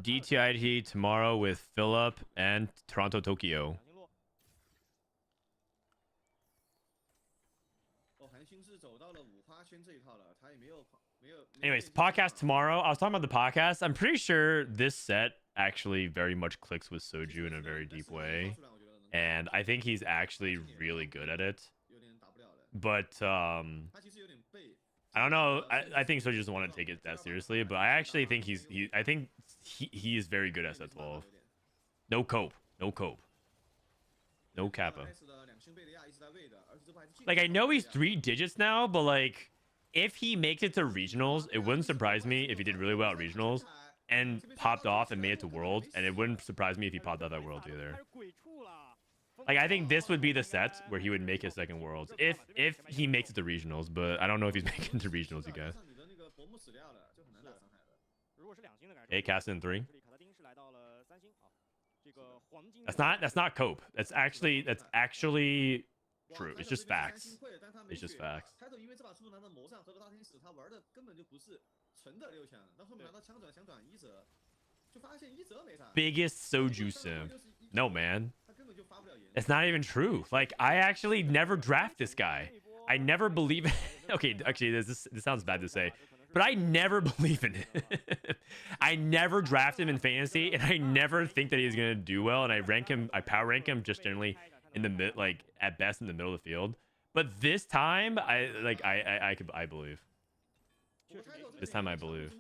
DTIT tomorrow with Philip and Toronto Tokyo. 哦，韩星是走到了五花圈这一套了，他也没有。 Anyways, podcast tomorrow. I was talking about the podcast. I'm pretty sure this set actually very much clicks with Soju in a very deep way. And I think he's actually really good at it. But I don't know. I think Soju doesn't want to take it that seriously, but I actually think he is very good at set 12. No cope. No cope. No kappa. Like I know he's 3 digits now, but like if he makes it to regionals, it wouldn't surprise me if he did really well at regionals and popped off and made it to worlds, and it wouldn't surprise me if he popped out at worlds either. Like I think this would be the set where he would make his second worlds if he makes it to regionals, but I don't know if he's making it to regionals, you guys. Hey, cast in 3. That's not cope. That's actually true. It's just facts. It's just facts. Biggest Soju sim. No, man. It's not even true. Like, I actually never draft this guy. I never believe it. Okay, actually, this sounds bad to say, but I never believe in it. I never draft him in fantasy, and I never think that he's gonna do well. And I power rank him just generally in the mid, like at best in the middle of the field. But this time, I believe. This time I believe.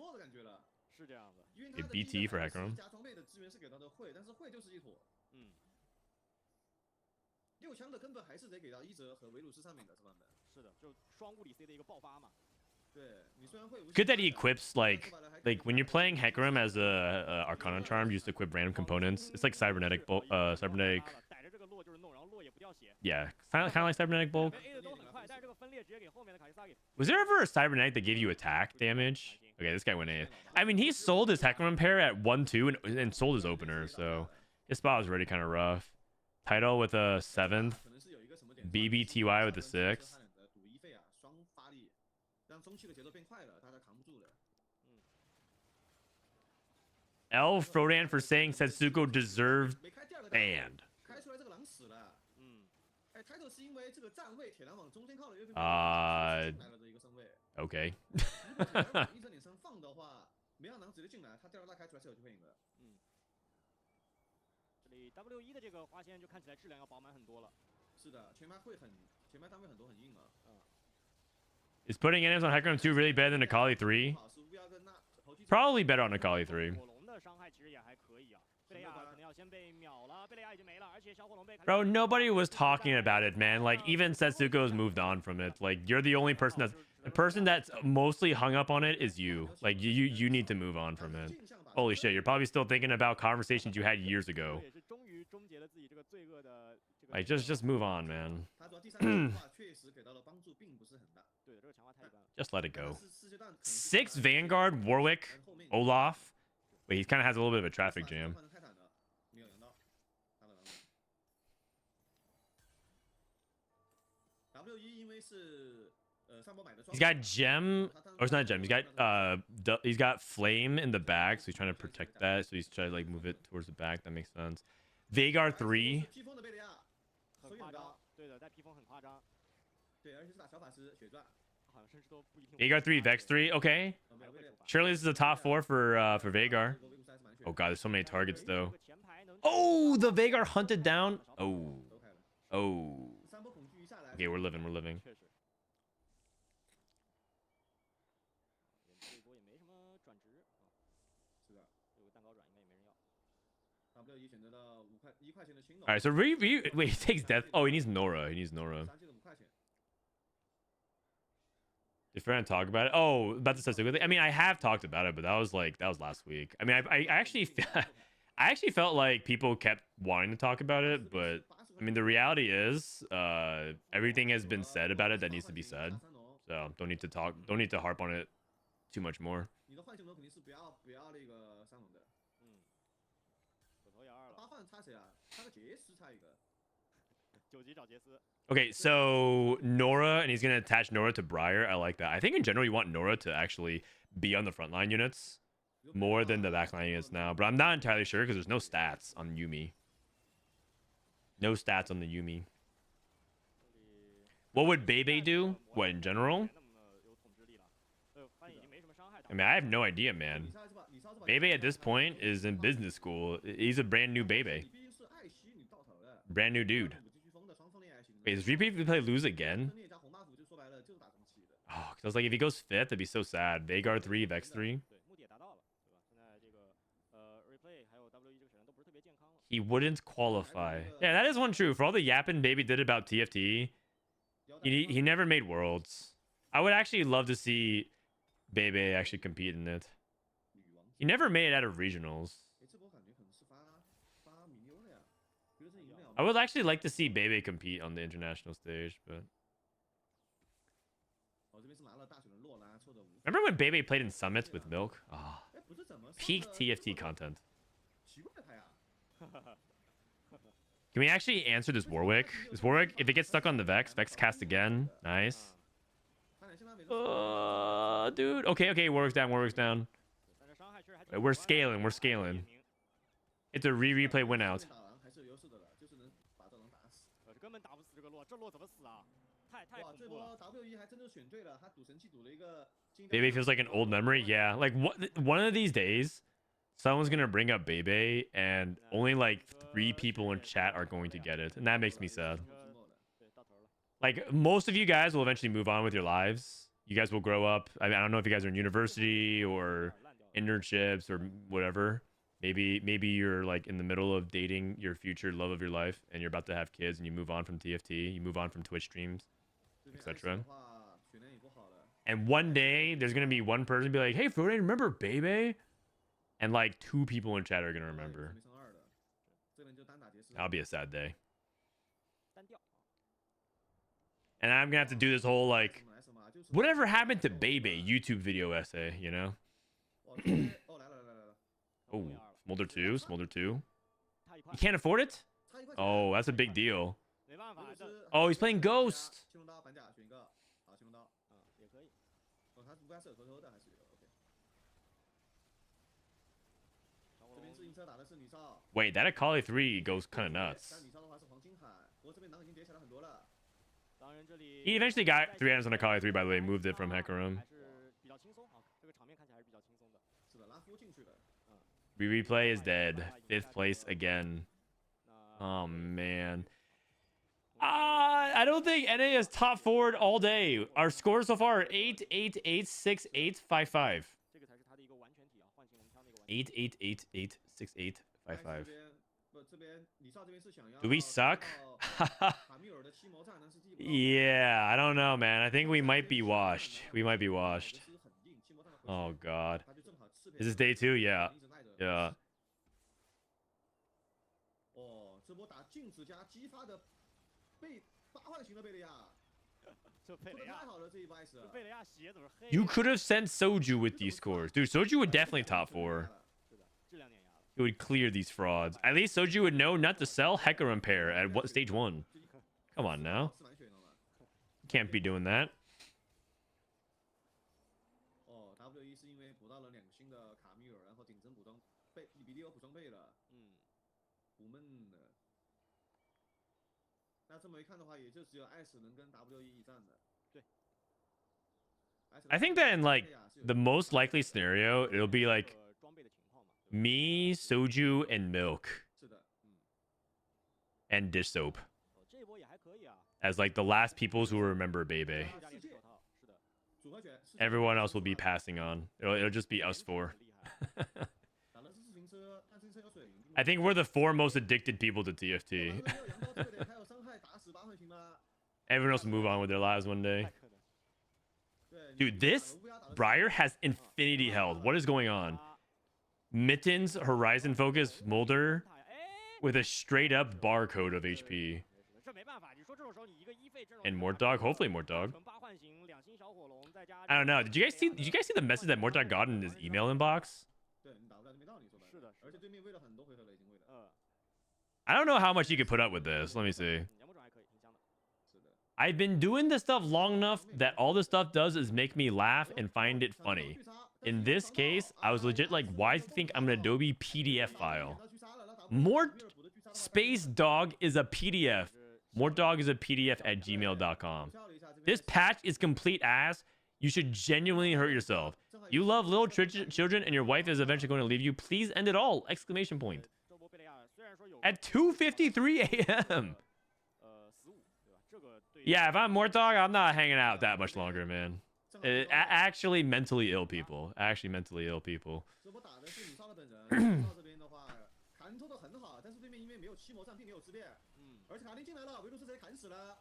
Okay, BT for Hecarim. 6枪的根本还是得给到伊泽和维鲁斯上面的这版本。是的，就双物理 C 的一个爆发嘛。对你虽然会 Good that he equips like when you're playing Hecarim as a Arcana charm, you just equip random components. It's like cybernetic bulk, cybernetic. Yeah, kind of like cybernetic bulk. Was there ever a cybernetic that gave you attack damage? Okay, this guy went A. I mean, he sold his Hecarim pair at 1-2 and sold his opener, so his spot was already kind of rough. Title with a 7th. BBTY with a 6th. L Frodan for saying Setsuko deserved banned. Okay. W1的这个花仙就看起来质量要饱满很多了。是的，前排单位很多很硬啊。Is putting items on Hecarim 2 really better than Akali 3? Probably better on Akali 3. Bro, nobody was talking about it, man. Like, even Setsuko's moved on from it. Like, you're the only person that's mostly hung up on it is you. Like, you need to move on from it. Holy shit, you're probably still thinking about conversations you had years ago. Like, just move on, man. Just let it go. 6 Vanguard, Warwick, Olaf. Wait, he kind of has a little bit of a traffic jam. He's got gem, or it's not gem. He's got flame in the back, so he's trying to protect that. So he's trying to like move it towards the back. That makes sense. Veigar 3. Veigar 3, Vex 3. Okay. Surely this is a top 4 for Veigar. Oh god, there's so many targets though. Oh, the Veigar hunted down. Oh. Okay, we're living. All right, so wait, he takes death. Oh, he needs Nora. Did Frodan talk about it? Oh, about the Setsuko thing. I mean, I have talked about it, but that was last week. I mean, I actually felt like people kept wanting to talk about it, but I mean, the reality is, everything has been said about it that needs to be said. So don't need to harp on it too much more. 你的浣熊楼肯定是不要那个上龙的。手头也二了。八换插谁啊？插个杰斯插一个。9级找杰斯。 Okay, so Nora, and he's gonna attach Nora to Briar. I like that. I think in general you want Nora to actually be on the frontline units more than the backline units now, but I'm not entirely sure because there's no stats on Yumi. No stats on the Yumi. What would Bebe do? What in general? I mean, I have no idea, man. Bebe at this point is in business school. He's a brand new Bebe. Brand new dude. Wait, does replay lose again? Oh, cause I was like, if he goes 5th, that'd be so sad. Vagar 3, Vex 3. He wouldn't qualify. Yeah, that is one true. For all the yapping Baby did about TFT, he never made Worlds. I would actually love to see Bebe actually compete in it. He never made it out of regionals. I would actually like to see Bebe compete on the international stage, but remember when Bebe played in summits with Milk? Ah, peak TFT content. Can we actually answer this Warwick? This Warwick, if it gets stuck on the Vex cast again. Nice. Dude. Okay, Warwick's down. Wait, we're scaling. It's a replay win out. Bebe feels like an old memory. Yeah, like one of these days, someone's gonna bring up Bebe, and only like 3 people in chat are going to get it, and that makes me sad. Like most of you guys will eventually move on with your lives. You guys will grow up. I mean, I don't know if you guys are in university or internships or whatever. Maybe you're like in the middle of dating your future love of your life, and you're about to have kids, and you move on from TFT, you move on from Twitch streams, etc. And one day there's gonna be one person be like, "Hey, Frodan, remember Bebe?" And like 2 people in chat are gonna remember. That'll be a sad day. And I'm gonna have to do this whole like, whatever happened to Bebe YouTube video essay, you know? Oh, Smolder 2. You can't afford it? Oh, that's a big deal. Oh, he's playing Ghost. Wait, that Akali 3 goes kind of nuts. He eventually got 3 items on Akali 3, by the way, moved it from Hacker Room. Replay is dead. 5th place again. Oh, man. I don't think NA is top forward all day. Our scores so far are 8, 8, 8, 6, 8, 5, 5. 8, 8, 8, 8, 6, 8, 5, 5. Do we suck? Yeah, I don't know, man. I think we might be washed. Oh, God. Is this day 2? Yeah. Yeah. You could have sent Soju with these scores. Dude, Soju would definitely top 4. He would clear these frauds. At least Soju would know not to sell Hecker Impair at what stage 1. Come on now. You can't be doing that. I think that in like the most likely scenario, it'll be like me, Soju, and Milk, and Dish Soap as like the last people who remember Bebe. Everyone else will be passing on. It'll just be us 4. I think we're the 4 most addicted people to TFT. Everyone else will move on with their lives one day. Dude, this Briar has infinity health. What is going on? Mittens, Horizon Focus, Molder with a straight up barcode of HP. And Mortdog, hopefully Mortdog. I don't know. Did you guys see the message that Mortar got in his email inbox? 对你打不了就没道理，说白了。是的，而且对面喂了很多回合了，已经喂了。I don't know how much you could put up with this. Let me see. 研磨种还可以，挺香的。是的。 I've been doing this stuff long enough that all this stuff does is make me laugh and find it funny. In this case, I was legit like, why do you think I'm an Adobe PDF file? Mort Space Dog is a PDF. Mortdog is a PDF at gmail.com. This patch is complete ass. You should genuinely hurt yourself. You love little children and your wife is eventually going to leave you. Please end it all! Exclamation point. At 2:53 a.m. Yeah, if I'm Mortdog, I'm not hanging out that much longer, man. Actually mentally ill people. Actually mentally ill people. 这波打的是米少的本人，米少这边的话，砍抽的很好，但是对面因为没有七谋上，并没有自变，而且卡丁进来了，维鲁斯直接砍死了。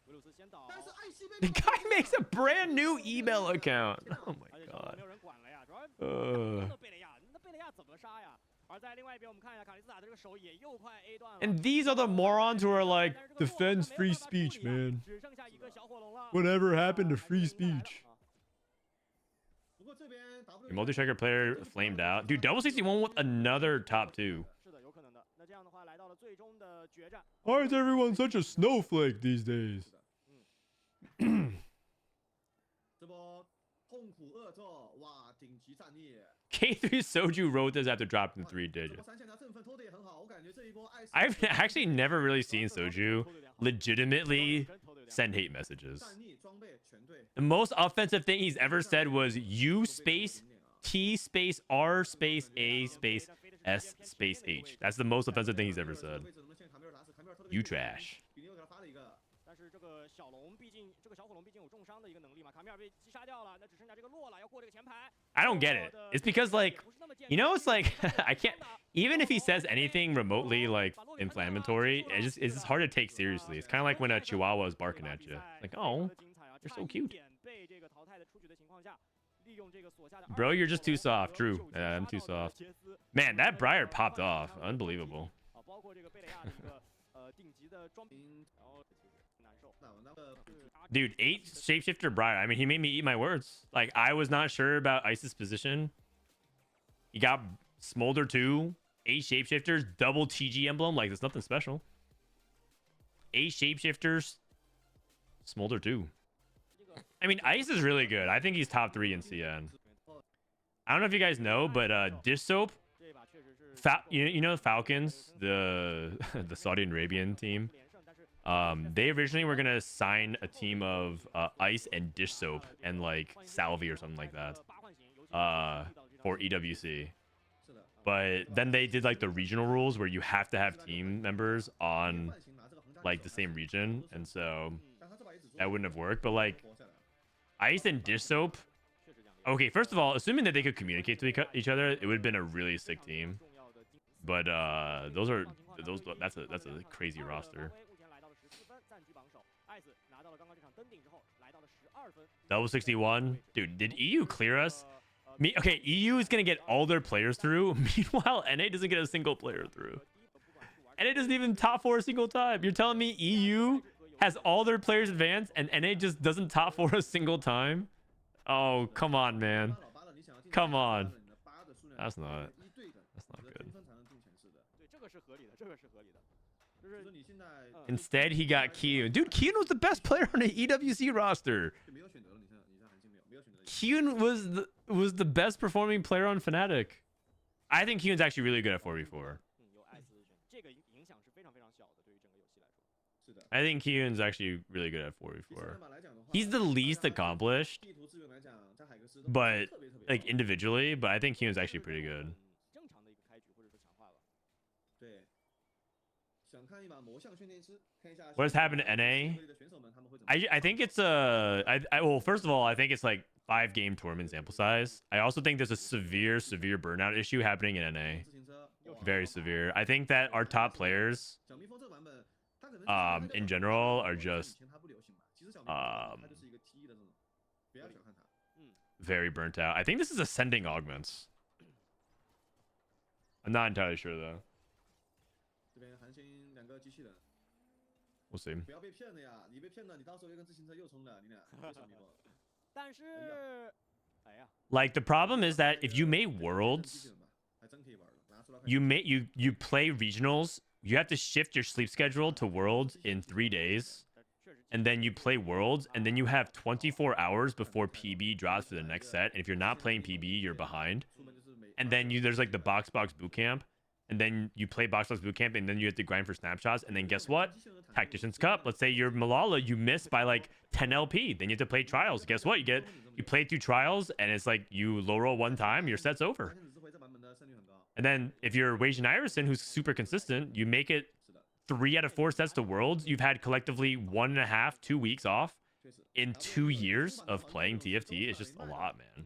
维鲁斯先倒，但是艾希被 The guy makes a brand new email account. Oh my god. 没有人管了呀，主要贝雷亚，那贝雷亚怎么杀呀？而在另外一边，我们看一下卡利斯塔的这个手也又快 A 段了。And these are the morons who are like, defends free speech, man. 只剩下一个小火龙了。 Whatever happened to free speech? 不过这边 Your multi-striker player flamed out. Dude, Double 61 with another top 2. 是的，有可能的。那这样的话，来到了最终的决战。 Why is everyone such a snowflake these days? 这波痛苦恶咒，哇，顶级战力。 K3 Soju wrote this after dropping 3 digits. 三线的振奋偷的也很好，我感觉这一波艾斯。 I've actually never really seen Soju legitimately send hate messages. 战力装备全对。 The most offensive thing he's ever said was U space T space R space A space S space H. That's the most offensive thing he's ever said. You trash. 比利又给他发了一个。 但是这个小龙毕竟，这个小火龙毕竟有重伤的一个能力嘛，卡米尔被击杀掉了，那只剩下这个洛了，要过这个前排。 I don't get it. It's because like, you know, it's like I can't. Even if he says anything remotely like inflammatory, it's just hard to take seriously. It's kind of like when a Chihuahua is barking at you. Like, oh, you're so cute. Bro, you're just too soft. True. I'm too soft. Man, that Briar popped off. Unbelievable. Dude, 8 shapeshifter Briar. I mean, he made me eat my words. Like, I was not sure about Ice's position. He got Smolder 2, 8 shapeshifters, double TG emblem. Like, there's nothing special. 8 shapeshifters, Smolder 2. I mean, Ice is really good. I think he's top 3 in CN. I don't know if you guys know, but Dish Soap, you know Falcons, the Saudi Arabian team. They originally were gonna sign a team of Ice and Dish Soap and like Salvi or something like that for EWC. But then they did like the regional rules where you have to have team members on like the same region, and so that wouldn't have worked. But like Ice and Dish Soap. Okay, first of all, assuming that they could communicate to each other, it would have been a really sick team. But that's a crazy roster. Double 61. Dude, did EU clear us? Okay, EU is going to get all their players through. Meanwhile, NA doesn't get a single player through. NA doesn't even top 4 a single time. You're telling me EU has all their players advanced and NA just doesn't top 4 a single time? Oh, come on, man. Come on. That's not good. Instead, he got Kyun. Dude, Kyun was the best player on the EWC roster. Kyun was the best performing player on Fnatic. I think Kyun's actually really good at 4v4. I think Kyun's actually really good at 4v4. He's the least accomplished, but like individually, but I think Kyun's actually pretty good. What has happened to NA? I think it's well, first of all, I think it's like 5-game tournament sample size. I also think there's a severe burnout issue happening in NA. Very severe. I think that our top players in general are just very burnt out. I think this is ascending augments. I'm not entirely sure though. We'll see. 不要被骗了呀！你被骗了，你到时候又跟自行车又冲了，你俩为什么以后？但是，哎呀， Like the problem is that if you made worlds, 还真可以玩了，拿出来。you play regionals, you have to shift your sleep schedule to worlds in 3 days, and then you play worlds, and then you have 24 hours before PB drops for the next set. And if you're not playing PB, you're behind. And then there's like the box bootcamp, and then you play box bootcamp, and then you have to grind for snapshots. And then guess what? Tactician's Cup. Let's say you're Milala, you miss by like 10 LP. Then you have to play trials. Guess what? You play 2 trials, and it's like you low roll 1 time, your set's over. And then if you're Wage and Iverson, who's super consistent, you make it 3 out of 4 sets to Worlds. You've had collectively 1.5, 2 weeks off in 2 years of playing TFT. It's just a lot, man.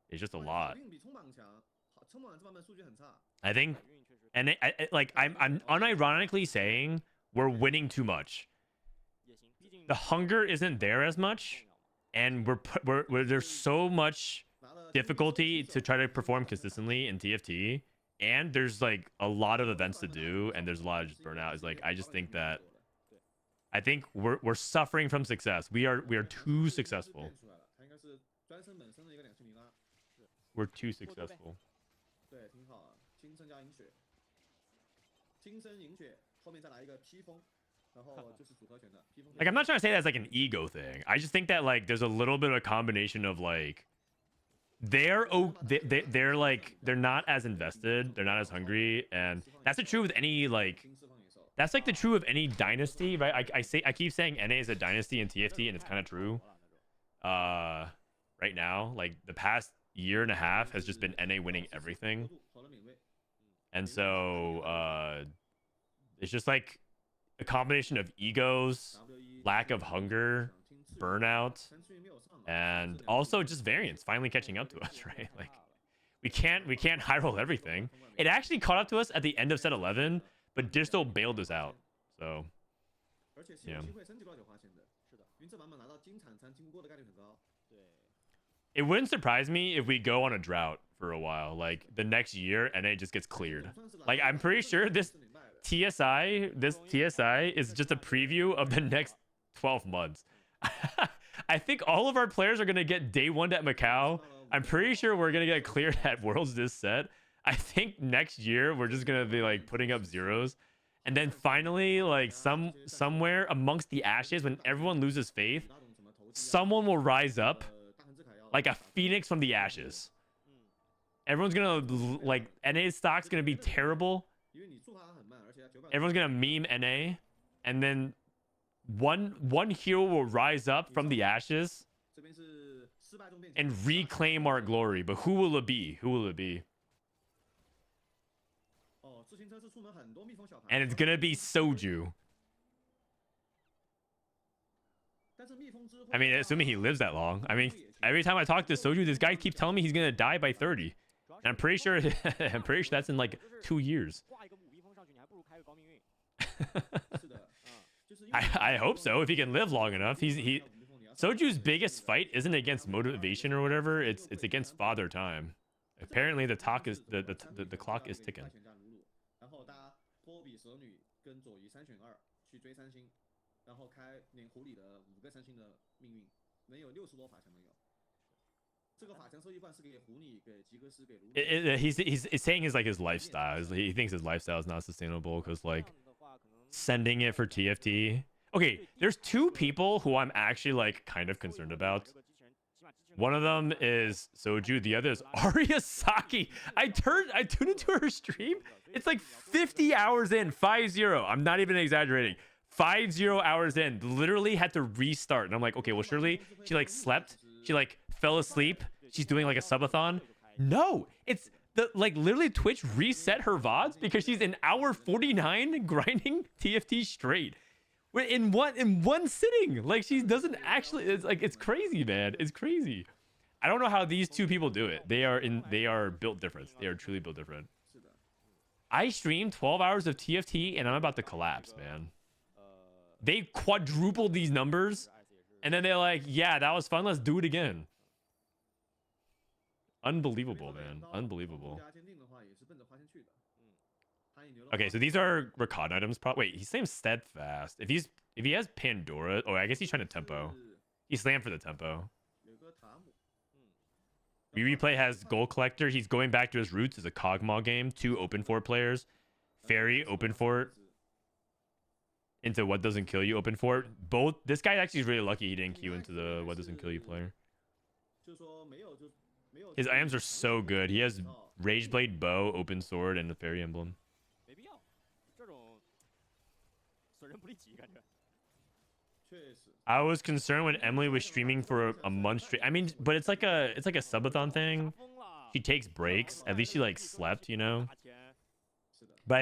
It's just a lot. I think, and I'm unironically saying we're winning too much. The hunger isn't there as much, and there's so much difficulty to try to perform consistently in TFT, and there's like a lot of events to do, and there's a lot of just burnout. It's like I just think that we're suffering from success. We are too successful. We're too successful. Like, I'm not trying to say that's like an ego thing. I just think that like there's a little bit of a combination of like they're like they're not as invested, they're not as hungry, and that's the truth with any like that's like the true of any dynasty, right? I keep saying NA is a dynasty in TFT, and it's kind of true. Right now, like the past year and a half has just been NA winning everything, and so it's just like a combination of egos, lack of hunger, burnout, and also just variance finally catching up to us, right? Like we can't high roll everything. It actually caught up to us at the end of set 11, but Distal bailed us out. So yeah. It wouldn't surprise me if we go on a drought for a while, like the next year, and it just gets cleared. Like I'm pretty sure this TSI is just a preview of the next 12 months. I think all of our players are going to get day 1 at Macau. I'm pretty sure we're going to get cleared at Worlds this set. I think next year we're just going to be like putting up zeros. And then finally, like somewhere amongst the ashes, when everyone loses faith, someone will rise up like a phoenix from the ashes. Everyone's going to like NA stock's going to be terrible. Everyone's going to meme NA, and then one hero will rise up from the ashes and reclaim our glory. But who will it be? Who will it be? And it's gonna be Soju. I mean, assuming he lives that long. I mean, every time I talk to Soju, this guy keeps telling me he's gonna die by 30. And I'm pretty sure that's in like 2 years. I hope so, if he can live long enough. Soju's biggest fight isn't against motivation or whatever, it's against father time. Apparently the clock is ticking. He's saying his like his lifestyle. He thinks his lifestyle is not sustainable because like sending it for TFT. Okay, there's 2 people who I'm actually like kind of concerned about. One of them is Soju, the other is Ariasaki. I tuned into her stream. It's like 50 hours in, 50. I'm not even exaggerating. 50 hours in, literally had to restart. And I'm like, okay, well, surely she like slept. She like fell asleep. She's doing like a subathon. No, it's the like literally Twitch reset her VODs because she's in hour 49 grinding TFT straight. In one sitting. Like she doesn't actually, it's like, it's crazy, man. It's crazy. I don't know how these 2 people do it. They are built different. They are truly built different. I streamed 12 hours of TFT and I'm about to collapse, man. They quadrupled these numbers and then they're like, yeah, that was fun. Let's do it again. Unbelievable, man. Unbelievable. Okay, so these are Rakan items. Wait, he's saying steadfast. If he's If he has Pandora, oh, I guess he's trying to tempo. He slammed for the tempo. 有个塔姆， Replay has Goal Collector. He's going back to his roots as a Cogmaw game. 2 open fort players. Fairy open fort into What Doesn't Kill You open fort. Both. This guy actually is really lucky he didn't queue into the What Doesn't Kill You player. 就是说没有就没有。 His items are so good. He has Rageblade Bow, Open Sword, and the Fairy Emblem. 没必要，这种损人不利己感觉。 确实， I was concerned when Emily was streaming for a month straight. I mean, but it's like a subathon thing. She takes breaks. At least she like slept, you know. 大钱 是的。 But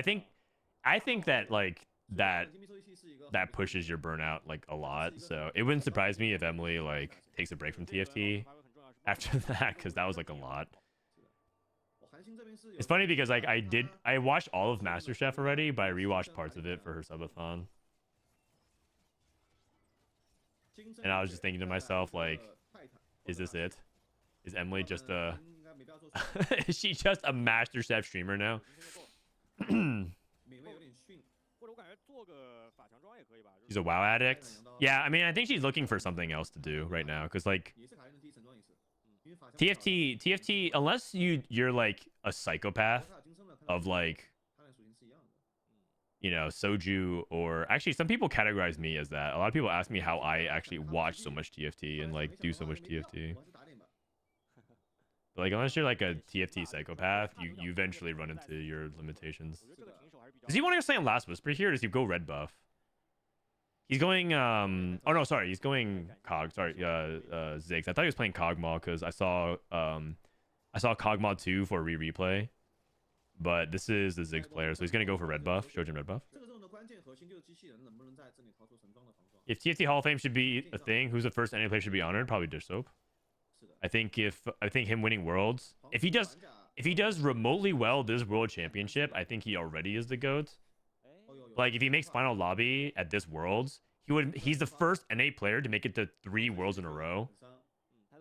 I think that like that 人民收益期是一个 that pushes your burnout like a lot. So it wouldn't surprise me if Emily like takes a break from TFT 发挥很重要是 after that, because that was like a lot. 我韩星这边是有 It's funny because like I watched all of MasterChef already, but I rewatched parts of it for her subathon. And I was just thinking to myself, like, is this it? Is Emily just a 应该没必要做什么 is she just a MasterChef streamer now? 美味有点逊，或者我感觉做个法强装也可以吧。就是 She's a WoW addict. Yeah, I mean, I think she's looking for something else to do right now, because like 也是卡人的第一层装也是，因为法强 TFT, unless you're like a psychopath 塔金身的 of like, 他俩属性是一样的。 you know, soju, or actually some people categorize me as that. A lot of people ask me how I actually watch so much TFT and like do so much TFT. 我还是打脸吧。 But like, unless you're like a TFT psychopath, you eventually run into your limitations. 我觉得这个停手还是比较。 Does he want to stay on Last Whisper here, or does he go red buff? He's going oh no, sorry, he's going Cog. Sorry, Ziggs. I thought he was playing Cogmaw because I saw Cogmaw 2 for replay. But this is the Ziggs player, so he's gonna go for red buff, Shojin red buff. 这个任务的关键核心就是机器人能不能在这里掏出神装的防撞。 If TFT Hall of Fame should be a thing, who's the first NA player should be honored? Probably Dish Soap. 是的。 I think him winning Worlds, if he does remotely well this World Championship, I think he already is the GOAT. 哦有有。 Like if he makes final lobby at this Worlds, he's the first NA player to make it to 3 Worlds in a row, 很伤。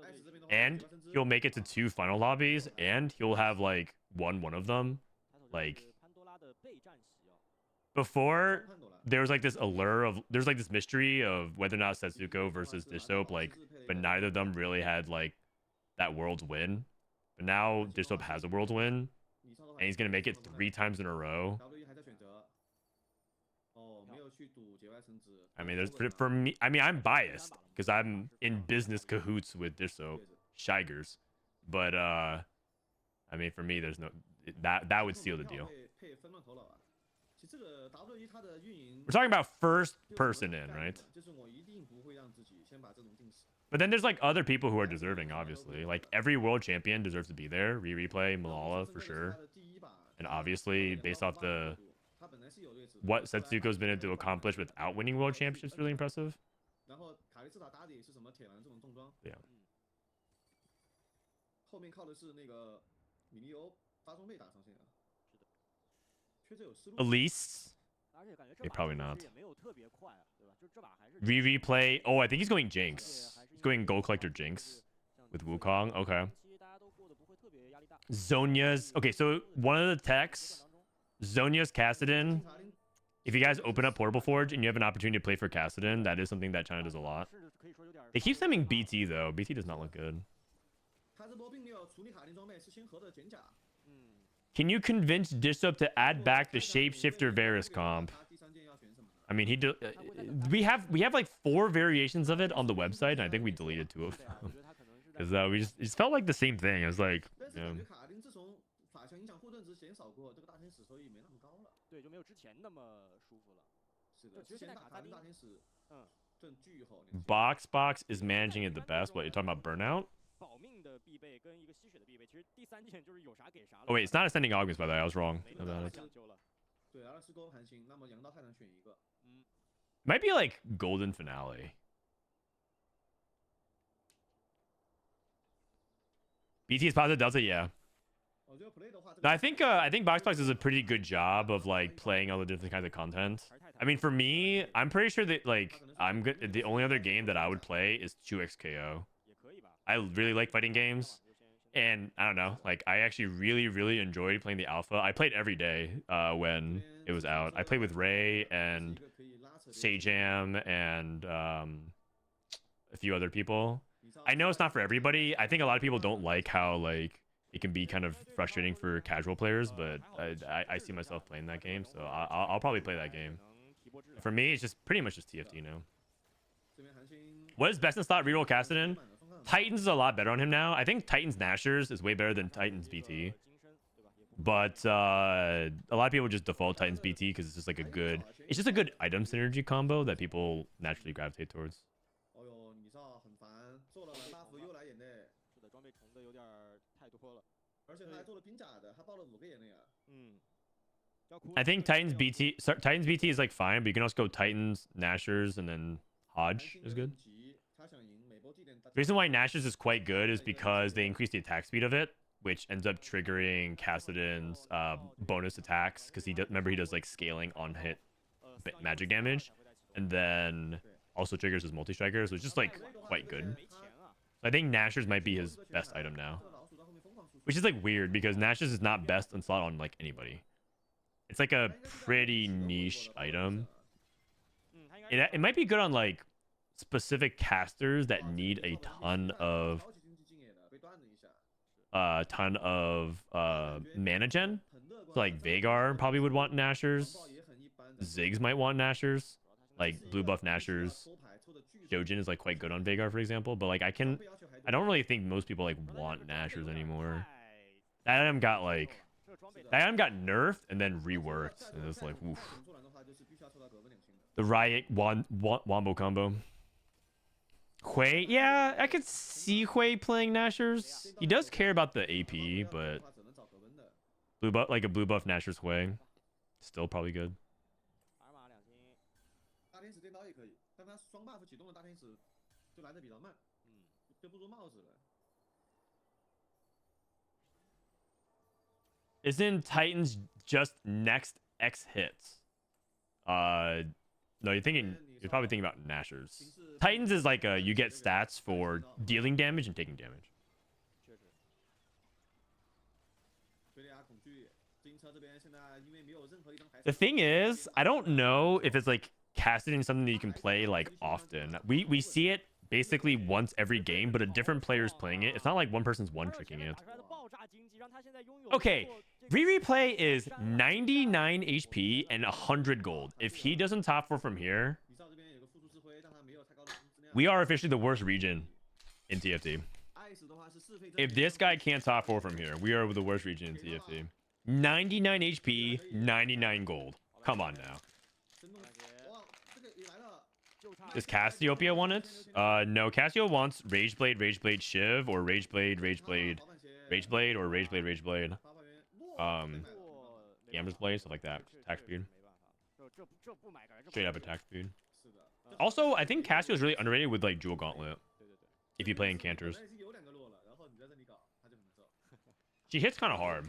艾斯这边的话 and he'll make it to 2 final lobbies, and he'll have like won one of them. Like 潘多拉的备战席哦。 before, there was like this there's like this mystery of whether or not Setsuko versus Dish Soap, like, but neither of them really had like that Worlds win. But now Dish Soap has a Worlds win, 你上的话 and he's gonna make it 3 times in a row. W 还在选择。哦，没有去赌节外生枝。 I mean, there's for me. I mean, I'm biased because I'm in business cahoots with Dish Soap, Shigers, but I mean, for me, there's no that would seal the deal. 配分乱头脑啊。其实这个 W 它的运营 We're talking about first person in, right? 就是我一定不会让自己先把这种定死。 But then there's like other people who are deserving, obviously. Like every world champion deserves to be there. Replay, Milala for sure. And obviously, based off the what Setsuko's been able to accomplish without winning world championships, really impressive. 然后卡利斯塔打的也是什么铁丸这种重装。 Yeah. 后面靠的是那个米利欧发装备打上线啊。是的。确实有思路。 Elise. 而且感觉这 Yeah, 把 probably 其实 not. 也没有特别快啊，对吧？就这把还是 Replay. Oh, I think he's going Jinx. He's going Gold Collector Jinx with Wukong. Okay. 长期大家都过得不会特别压力大。 Zonya's. Okay, so one of the techs, Zonya's Kassadin. If you guys open up Portable Forge and you have an opportunity to play for Kassadin, that is something that China does a lot. 是可以说有点 They keep sending BT though. BT does not look good. 他这波并没有处理卡丁装备，是先合的减甲。 嗯， Can you convince Dishop to add back the Shapeshifter Varus comp? 他第三件要选什么呢？ I mean, we have like 4 variations of it on the website, and I think we deleted 2 of 对啊，我 them 觉得他可能是在 because it just felt like the same thing. It was like, 但是感觉卡丁自从法强影响护盾值减少过，这个大天使收益没那么高了。对，就没有之前那么舒服了。是的，之前打卡丁大天使，嗯，盾巨好。 Box is managing it the best. What, you're talking about Burnout? 保命的必备跟一个吸血的必备，其实第三件就是有啥给啥了。 Oh wait, it's not ascending augments by the way. I was wrong 没那么 about it. 讲究了。对，24勾韩星，那么阳道太难选一个。 嗯， Might be like Golden Finale. BT is positive Delta, yeah. 我觉得 play 的话， No, I think Boxbox does a pretty good job of like playing all the different kinds of content. I mean, for me, I'm pretty sure that like the only other game that I would play is 2xKO. 也可以吧。 I really like fighting games, and I don't know, like I actually really enjoyed playing the alpha. I played every day when it was out. I played with Ray and Sajam and a few other people. I know it's not for everybody. I think a lot of people don't like how like it can be kind of frustrating for casual players, but I see myself playing that game, so I'll probably play that game. For me, it's just pretty much just TFT now. What is best in slot reroll Cassidon? Titans is a lot better on him now. I think Titans Nashers is way better than Titans BT. But a lot of people just default Titans BT because it's just like it's just a good item synergy combo that people naturally gravitate towards. I think Titans BT is like fine, but you can also go Titans, Nashers, and then Hodge is good. The reason why Nashers is quite good is because they increase the attack speed of it, which ends up triggering Cassidon's bonus attacks, because remember he does like scaling on hit magic damage, and then also triggers his multi-striker, so it's just like quite good. I think Nashers might be his best item now, which is like weird because Nashers is not best in slot on like anybody. It's like a pretty niche item. It might be good on like specific casters that need a ton of mana gen. So like Veigar probably would want Nashers. Ziggs might want Nashers. Like blue buff Nashers. Jojin is like quite good on Veigar, for example. But like I don't really think most people like want Nashers anymore. That item got nerfed and then reworked. And it's like, oof. The Riot Wombo combo. Hui, yeah, I could see Hui playing Nashers. He does care about the AP, but like a blue buff Nashers Hui, still probably good. Isn't Titans just next X hits? No, you're probably thinking about Nashers. Titans is like you get stats for dealing damage and taking damage. The thing is, I don't know if it's like Cassidon something that you can play like often. We see it basically once every game, but a different player's playing it. It's not like one person's one-tricking it. Okay, Replay is 99 HP and 100 gold. If he doesn't top 4 from here, we are officially the worst region in TFT. If this guy can't top 4 from here, we are the worst region in TFT. 99 HP, 99 gold. Come on now. Does Cassiopeia want it? No, Cassio wants Rageblade, Shiv, or Rageblade, or Rageblade. Gambler's Blade, stuff like that. Attack speed. Straight up attack speed. Also, I think Cassio is really underrated with like Jewel Gauntlet. If you play Encanters. She hits kind of hard.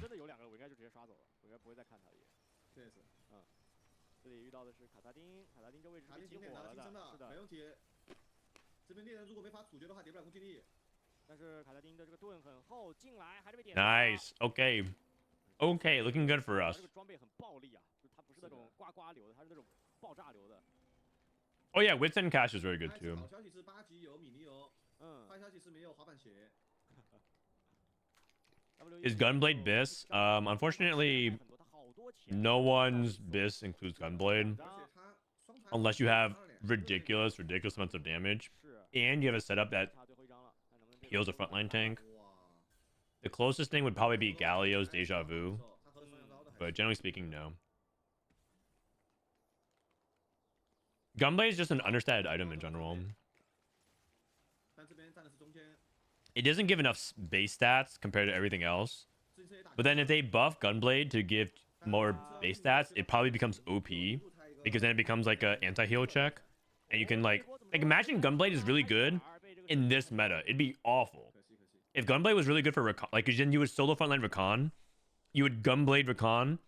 Nice. Okay. Okay, looking good for us. Oh yeah, Wits and Cash is very good too. Is Gunblade Biss? Unfortunately, no one's Biss includes Gunblade. Unless you have ridiculous amounts of damage. And you have a setup that heals a frontline tank. The closest thing would probably be Galio's Deja Vu. But generally speaking, no. Gunblade is just an understated item in general. It doesn't give enough base stats compared to everything else. But then if they buff Gunblade to give more base stats, it probably becomes OP. Because then it becomes like an anti-heal check. And you can like imagine Gunblade is really good in this meta. It'd be awful. If Gunblade was really good for Rakan, like then you would solo frontline Rakan. You would Gunblade Rakan.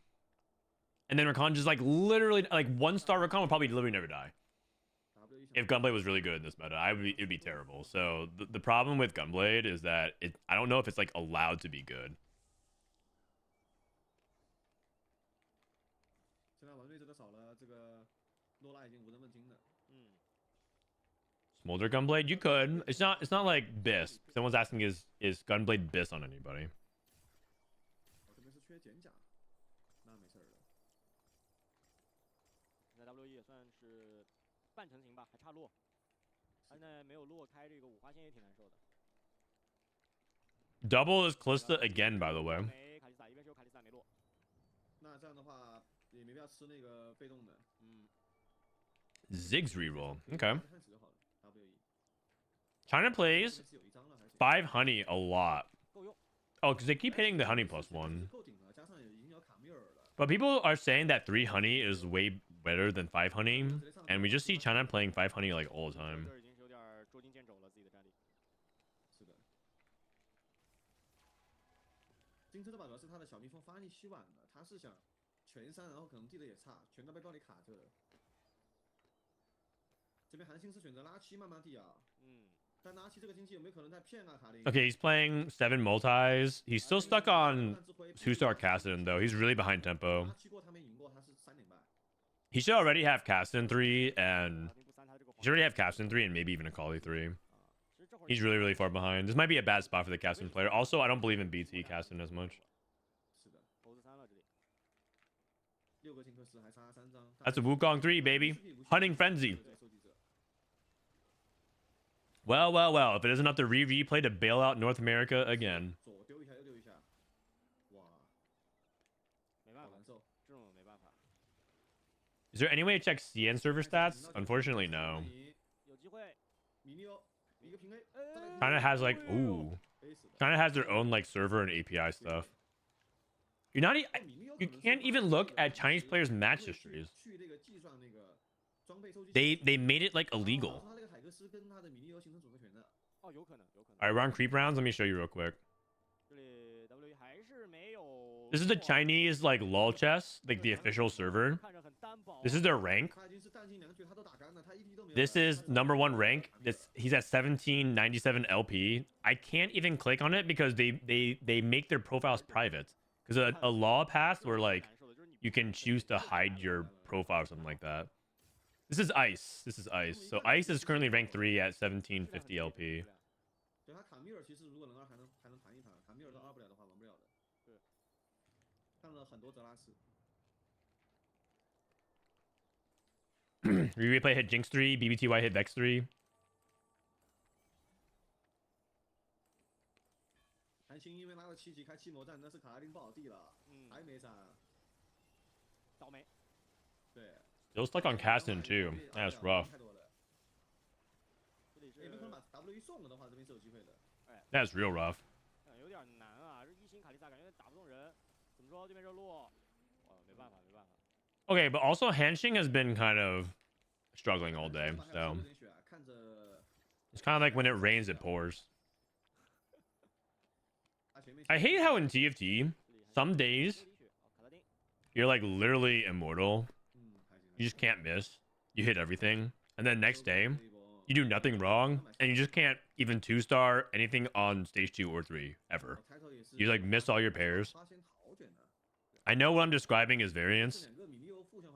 And then Rakan just like literally like 1-star Rakan would probably literally never die. If Gunblade was really good in this meta, it'd be terrible. So the problem with Gunblade is that I don't know if it's like allowed to be good. Smolder Gunblade? You could. It's not like Biss. Someone's asking is Gunblade Biss on anybody? 我这边是缺减甲，那没事儿的。那 WE 也算是半成型吧，还差落。他现在没有落开这个五花线也挺难受的。Double is Callista again, by the way. 没卡丽萨，一边是有卡丽萨没落。那这样的话也没必要吃那个被动的。嗯。Ziggs reroll. Okay. 看死就好了。WE。 China plays 5 honey a lot. 够用。Oh, because they keep hitting the honey +1. 够顶了，加上已经有卡米尔了。 But people are saying that 3 honey is way better than 5 honey, and we just see China playing 5 honey like all the time. 已经有点捉襟见肘了自己的战力。是的。金车这把主要是他的小蜜蜂发力期晚了，他是想全删，然后可能地的也差，全都被高里卡着了。这边韩信是选择拉七慢慢地啊。嗯。 Okay, he's playing 7 multis. He's still stuck on 2-star Kassadin, though. He's really behind tempo. He should already have Kassadin 3, and he should already have Kassadin 3 and maybe even a Kali 3. He's really, really far behind. This might be a bad spot for the Kassadin player. Also, I don't believe in BT Kassadin as much. That's a Wukong 3, baby. Hunting Frenzy. Well, well, well. If it isn't up to replay to bail out North America again. Is there any way to check CN server stats? Unfortunately, no. China has like, ooh. China has their own like server and API stuff. You're not, you can't even look at Chinese players' match histories. They made it like illegal. Alright, we're on creep rounds. Let me show you real quick. This is the Chinese like LOL chess, like the official server. This is their rank. This is #1 rank. He's at 1797 LP. I can't even click on it because they make their profiles private. Because a law passed where like you can choose to hide your profile or something like that. This is Ice. This is Ice. So Ice is currently ranked 3 at 1750 LP. Replay hit Jinx 3, BBTY hit Vex 3. 韩星因为拉了7级开7魔战，那是卡拉丁不好地了，还没杀。倒霉。对。Still stuck on Kassadin too. That's rough. That's real rough. Okay, but also Hanxing has been kind of struggling all day, so it's kind of like when it rains, it pours. I hate how in TFT, some days you're like literally immortal. You just can't miss. You hit everything, and then next day you do nothing wrong, and you just can't even 2-star anything on stage 2 or 3 ever. You like miss all your pairs. I know what I'm describing is variance,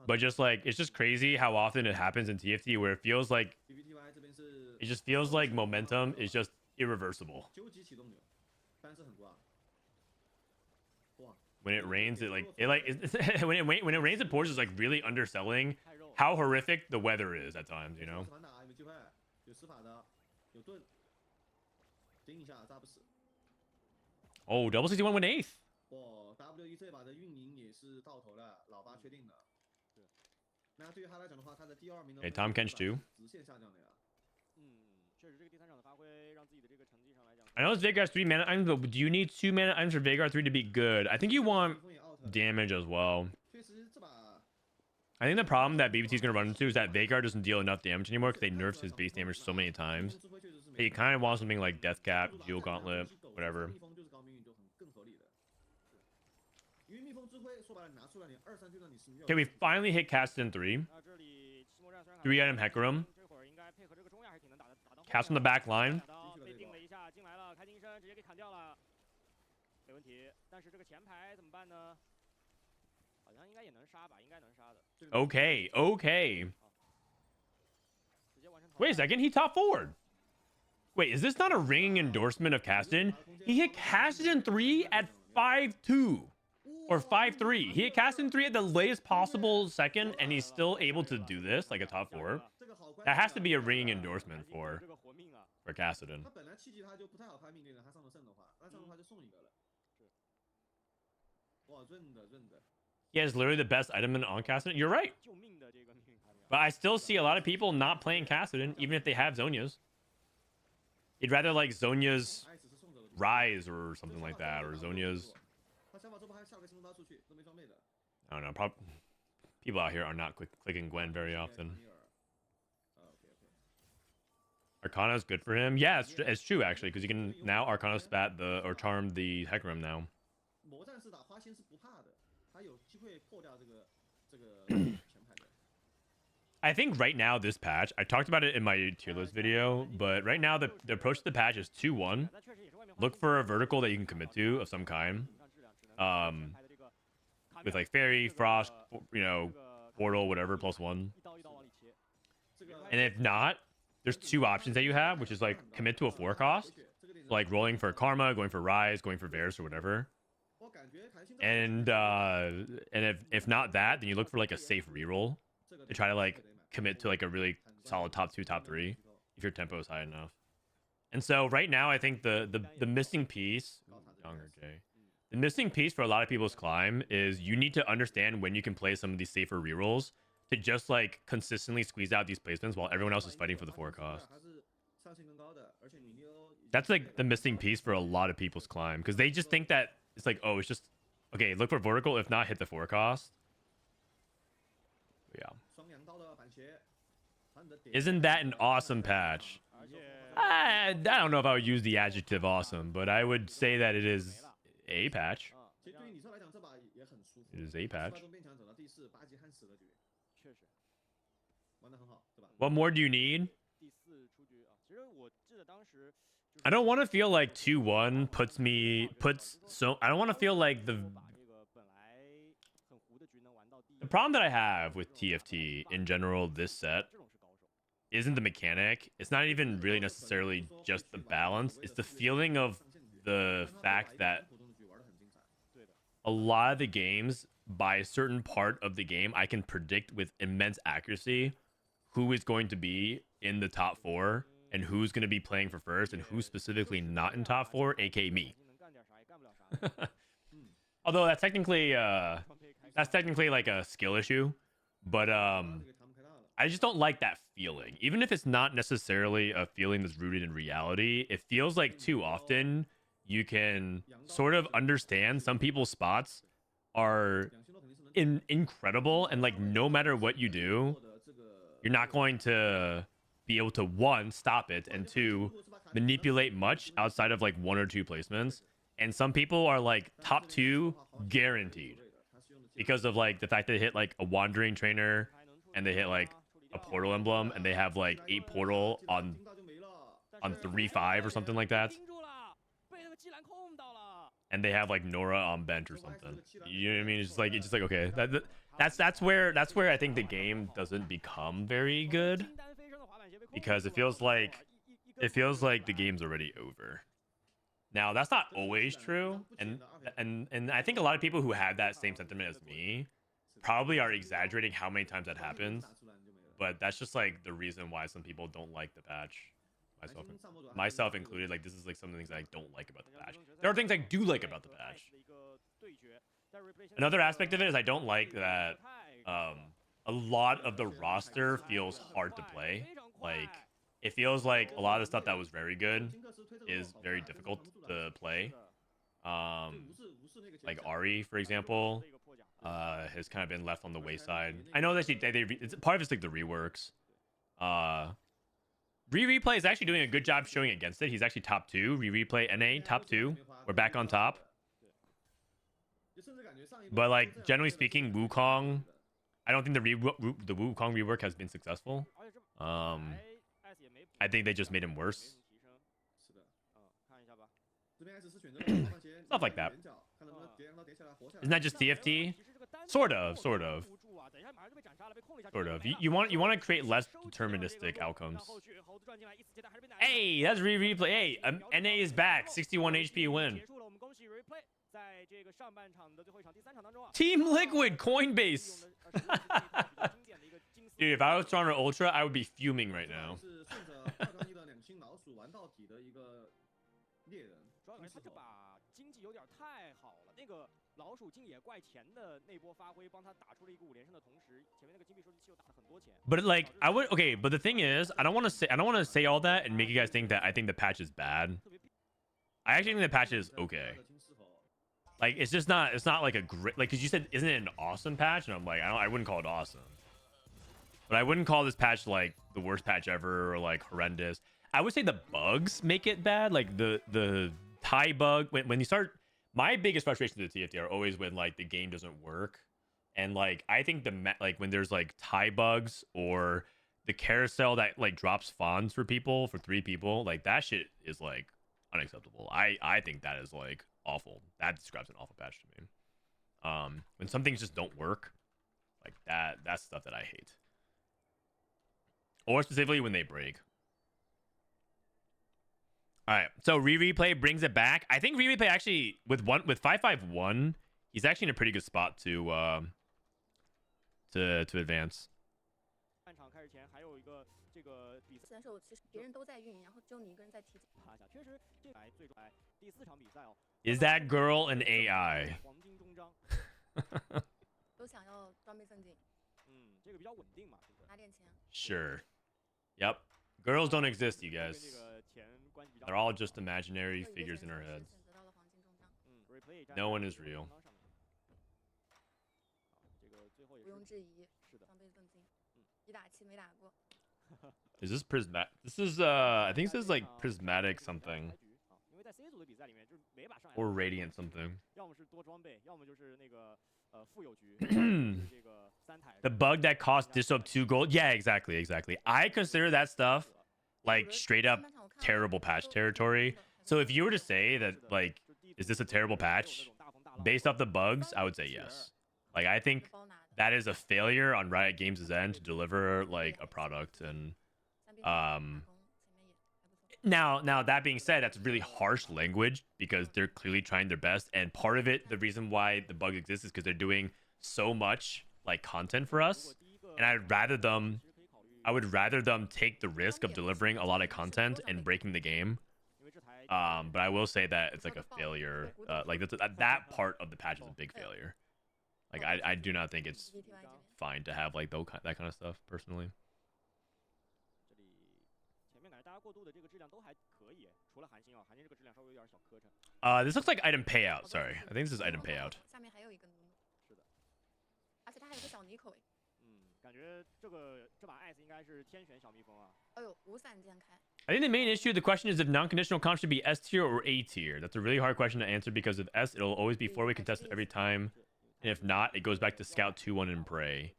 but just like it's just crazy how often it happens in TFT where it feels like momentum is just irreversible. When it rains, when it rains, it pours is like really underselling how horrific the weather is at times, you know. Oh, double 61 win 8th. Hey, Tom Kench too. I know it's Veigar's 3 mana items, but do you need 2 mana items for Veigar 3 to be good? I think you want damage as well. I think the problem that BBT is going to run into is that Veigar doesn't deal enough damage anymore because they nerfed his base damage so many times. He kind of wants something like Death Cap, Geo Gauntlet, whatever. Okay, we finally hit Kassadin 3. 3-item Hecarim. Cast on the back line. Okay, okay. Wait a second, he top forward. Wait, is this not a ringing endorsement of Cassidy? He hit Cassidy 3 at 5-2 or 5-3. He hit Cassidy 3 at the latest possible second, and he's still able to do this like a top 4. That has to be a ringing endorsement for Cassidy. 他本来气机他就不太好拍命令的，他上了胜的话，那这样的话就送一个了。哇，润的润的。He has literally the best item on Cassidy. You're right. But I still see a lot of people not playing Cassidy, even if they have Zonias. You'd rather like Zonia's Rise or something like that, or Zonia's... I don't know. People out here are not clicking Gwen very often. Arcana is good for him. Yeah, it's true actually, because you can now Arcana spat or charm the Hecarim now. I think right now this patch, I talked about it in my tier list video, but right now the approach to the patch is 2-1. Look for a vertical that you can commit to of some kind. With like Fairy, Frost, you know, Portal, whatever, +1. And if not, there's 2 options that you have, which is like commit to a 4 cost, like rolling for Karma, going for Rise, going for Varus or whatever. And if not that, then you look for like a safe reroll to try to like commit to like a really solid top 2, top 3 if your tempo is high enough. And so right now, I think the missing piece, the missing piece for a lot of people's climb is you need to understand when you can play some of these safer rerolls to just like consistently squeeze out these placements while everyone else is fighting for the 4 cost. That's like the missing piece for a lot of people's climb, because they just think that it's like, oh, it's just okay, look for vertical, if not hit the 4 cost. Yeah. Isn't that an awesome patch? I don't know if I would use the adjective awesome, but I would say that it is a patch. It is a patch. What more do you need? I don't want to feel like 2-1 I don't want to feel like the problem that I have with TFT in general this set isn't the mechanic. It's not even really necessarily just the balance. It's the feeling of the fact that a lot of the games, by a certain part of the game, I can predict with immense accuracy who is going to be in the top 4 and who's going to be playing for first and who's specifically not in top 4, aka me. Although that's technically like a skill issue, but I just don't like that feeling. Even if it's not necessarily a feeling that's rooted in reality, it feels like too often you can sort of understand some people's spots are incredible, and like no matter what you do, you're not going to be able to 1, stop it, and 2, manipulate much outside of like 1 or 2 placements. And some people are like top 2 guaranteed because of like the fact that they hit like a wandering trainer and they hit like a portal emblem and they have like 8 portal on 3-5 or something like that. And they have like Nora on bench or something. You know what I mean? It's just like okay, that's where I think the game doesn't become very good, because it feels like the game's already over. Now that's not always true, and I think a lot of people who have that same sentiment as me probably are exaggerating how many times that happens. But that's just like the reason why some people don't like the patch. Myself included, like this is like some of the things I don't like about the patch. There are things I do like about the patch. Another aspect of it is I don't like that a lot of the roster feels hard to play. Like it feels like a lot of the stuff that was very good is very difficult to play. Like Ari, for example, has kind of been left on the wayside. I know that it's part of it's like the reworks. Replay is actually doing a good job showing against it. He's actually top 2. Replay NA top 2. We're back on top. But like generally speaking, Wukong, I don't think the Wukong rework has been successful. I think they just made him worse. Stuff like that. Isn't that just TFT? Sort of. Sort of. You want to create less deterministic outcomes. Hey, that's replay. Hey, NA is back. 61 HP win. Team Liquid Coinbase. Dude, if I was trying to Ultra, I would be fuming right now. 老鼠镜野怪钱的那波发挥，帮他打出了一个5连胜的同时，前面那个金币收集器又打了很多钱。But like, I would okay. But the thing is, I don't want to say all that and make you guys think that I think the patch is bad. I actually think the patch is okay. Like, it's just not. It's not like a great. Like, cause you said, isn't it an awesome patch? And I'm like, I wouldn't call it awesome. But I wouldn't call this patch like the worst patch ever or like horrendous. I would say the bugs make it bad. Like the tie bug when you start. My biggest frustrations with the TFT are always when like the game doesn't work, and like I think like when there's like tie bugs or the carousel that like drops fawns for 3 people, like that shit is like unacceptable. I think that is like awful. That describes an awful patch to me. When some things just don't work, like that's stuff that I hate. Or specifically when they break. All right, so replay brings it back. I think replay actually with 551, he's actually in a pretty good spot to advance. Is that girl an AI? Sure. Yep. Girls don't exist, you guys. They're all just imaginary figures in our heads. No one is real. Is this Prismatic? This is I think this is like Prismatic something. Or Radiant something. The bug that cost Disop 2 gold? Yeah, exactly. I consider that stuff like straight up terrible patch territory. So if you were to say that, like, is this a terrible patch based off the bugs, I would say yes. Like, I think that is a failure on Riot Games' end to deliver like a product. And now that being said, that's really harsh language because they're clearly trying their best, and part of it, the reason why the bug exists is because they're doing so much like content for us, and I would rather them take the risk of delivering a lot of content and breaking the game. But I will say that it's like a failure. Like that part of the patch is a big failure. Like I do not think it's fine to have like that kind of stuff personally. This looks like item payout. Sorry, I think this is item payout. I think the main issue, the question is if non-conditional comp should be S tier or A tier. That's a really hard question to answer because if S, it'll always be 4-way contested every time. And if not, it goes back to Scout 2-1 and Prey.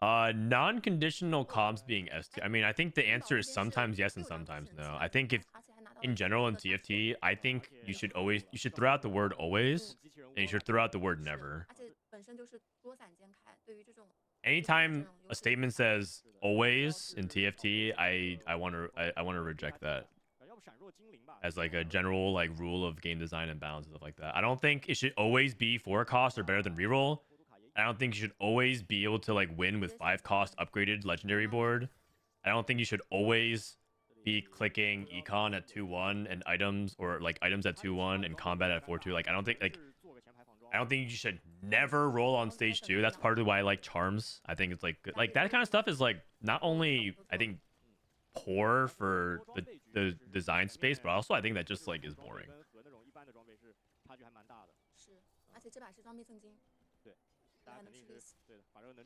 Non-conditional comps being S tier. I mean, I think the answer is sometimes yes and sometimes no. I think if in general in TFT, I think you should throw out the word always and you should throw out the word never. Anytime a statement says always in TFT, I want to reject that as like a general like rule of game design and balance and stuff like that. I don't think it should always be 4 cost or better than reroll. I don't think you should always be able to like win with 5 cost upgraded legendary board. I don't think you should always be clicking econ at 2-1 and items or like items at 2-1 and combat at 4-2. Like I don't think you should never roll on stage 2. That's part of why I like charms. I think it's like good. Like that kind of stuff is like not only I think poor for the design space, but also I think that just like is boring.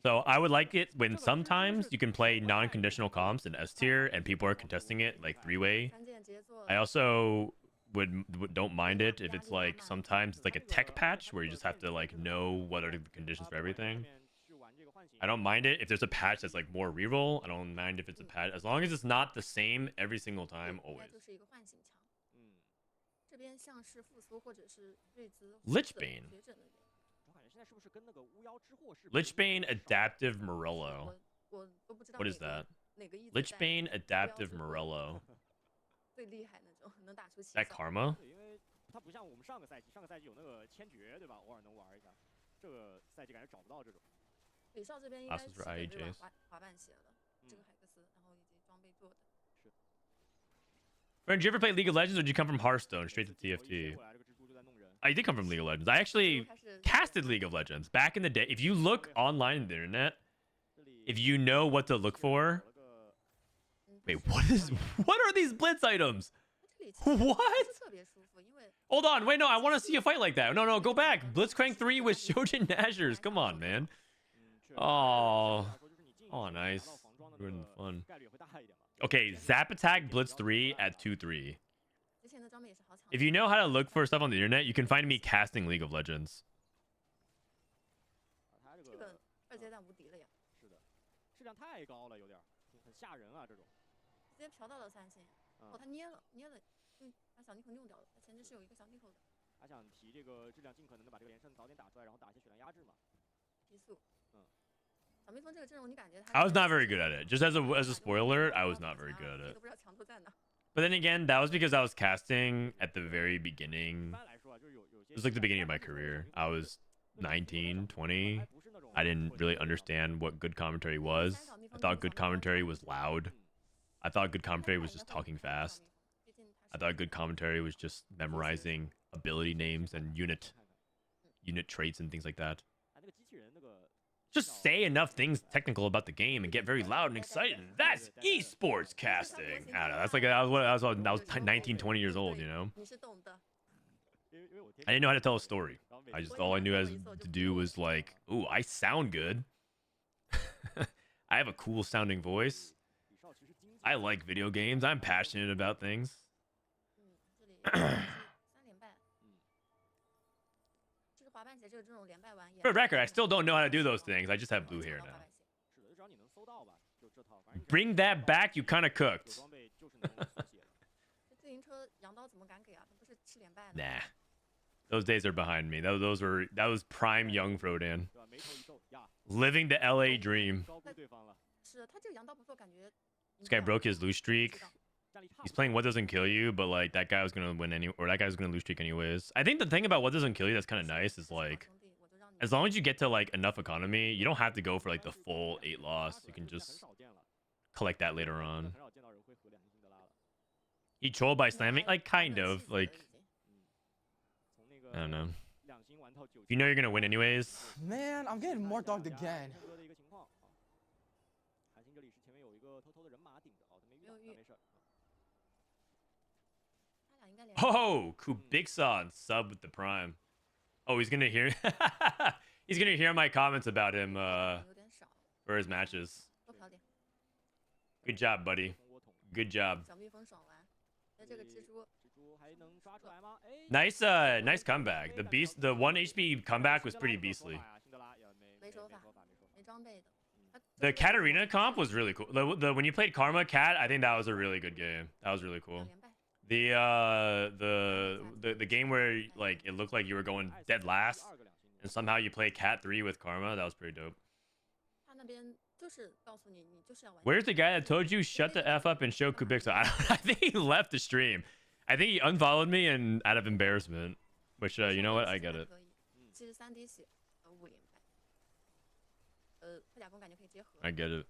So I would like it when sometimes you can play non-conditional comps in S tier and people are contesting it like 3-way. I also don't mind it if it's like sometimes it's like a tech patch where you just have to like know what are the conditions for everything. I don't mind it if there's a patch that's like more reroll. I don't mind if it's a patch as long as it's not the same every single time always. 就是一个唤醒墙。这边像是复苏或者是瑞兹 Lichbane. 我感觉现在是不是跟那个巫妖之祸是 Lichbane Adaptive Morello. 我都不知道 What is that? 哪个意思 Lichbane Adaptive Morello. 最厉害那种，能打出奇 That 效。 Karma? 因为它不像我们上个赛季有那个千绝，对吧？偶尔能玩一下。这个赛季感觉找不到这种。李少这边应该 Last 是 was for 给 IEJs. 滑板鞋了，这个海克斯，然后以及装备做的。 Friend, did you ever play League of Legends or did you come from Hearthstone straight to TFT? I did come from League of Legends. I actually casted League of Legends back in the day. If you look online on the internet, if you know what to look for. Wait, what are these blitz items? What? Hold on, wait, no, I want to see a fight like that. No, go back. Blitzcrank 3 with Shojin Nashers. Come on, man. Oh, nice. Ruined the fun. Okay, Zap Attack Blitz 3 at 2-3. If you know how to look for stuff on the internet, you can find me casting League of Legends. 这个二阶段无敌了呀！是的，质量太高了，有点很吓人啊，这种。直接嫖到了3星。哦，他捏了，把小逆口用掉了。他前置是有一个小逆口的。还想提这个质量尽可能的把这个连胜早点打出来，然后打一些血量压制嘛。提速。小蜜蜂这个阵容，你感觉他 I was not very good at it. Just as a spoiler, I was not very good at it. 都不知道强度在哪。 But then again, that was because I was casting at the very beginning. It was like the beginning of my career. I was 19, 20. I didn't really understand what good commentary was. I thought good commentary was loud. I thought good commentary was just talking fast. I thought good commentary was just memorizing ability names and unit traits and things like that. Just say enough things technical about the game and get very loud and excited. That's esports casting. I don't know. That's like I was 19, 20 years old, you know. I didn't know how to tell a story. All I knew as to do was like, ooh, I sound good. I have a cool sounding voice. I like video games. I'm passionate about things. For the record, I still don't know how to do those things. I just have blue hair now. Bring that back, you kind of cooked. Nah. Those days are behind me. That was prime young Frodan. Living the LA dream. This guy broke his lose streak. He's playing What Doesn't Kill You, but like that guy was gonna win that guy was gonna lose streak anyways. I think the thing about What Doesn't Kill You that's kind of nice is like, as long as you get to like enough economy, you don't have to go for like the full 8 loss. You can just collect that later on. He trolled by slamming, like kind of like. I don't know. You know you're gonna win anyways. Man, I'm getting more dogged again. Oh, Kubikson sub with the prime. Oh, he's gonna hear. He's gonna hear my comments about him for his matches. Good job, buddy. Good job. Nice, nice comeback. The 1 HP comeback was pretty beastly. The Katarina comp was really cool. When you played Karma Cat, I think that was a really good game. That was really cool. The game where like it looked like you were going dead last, and somehow you play Cat 3 with Karma. That was pretty dope. Where's the guy that told you shut the F up and show Kubiksa? I think he left the stream. I think he unfollowed me and out of embarrassment. Which you know what? I get it. I get it.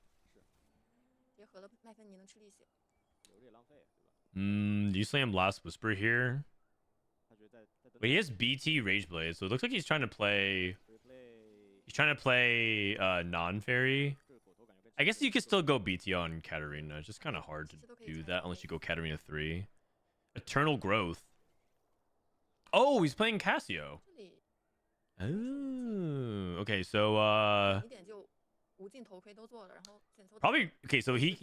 Do you slam Last Whisper here? Wait, he has BT Rageblade, so it looks like he's trying to play. He's trying to play non-fairy. I guess you could still go BT on Katarina. It's just kind of hard to do that unless you go Katarina 3. Eternal Growth. Oh, he's playing Casio. Oh, okay. So probably okay. So he's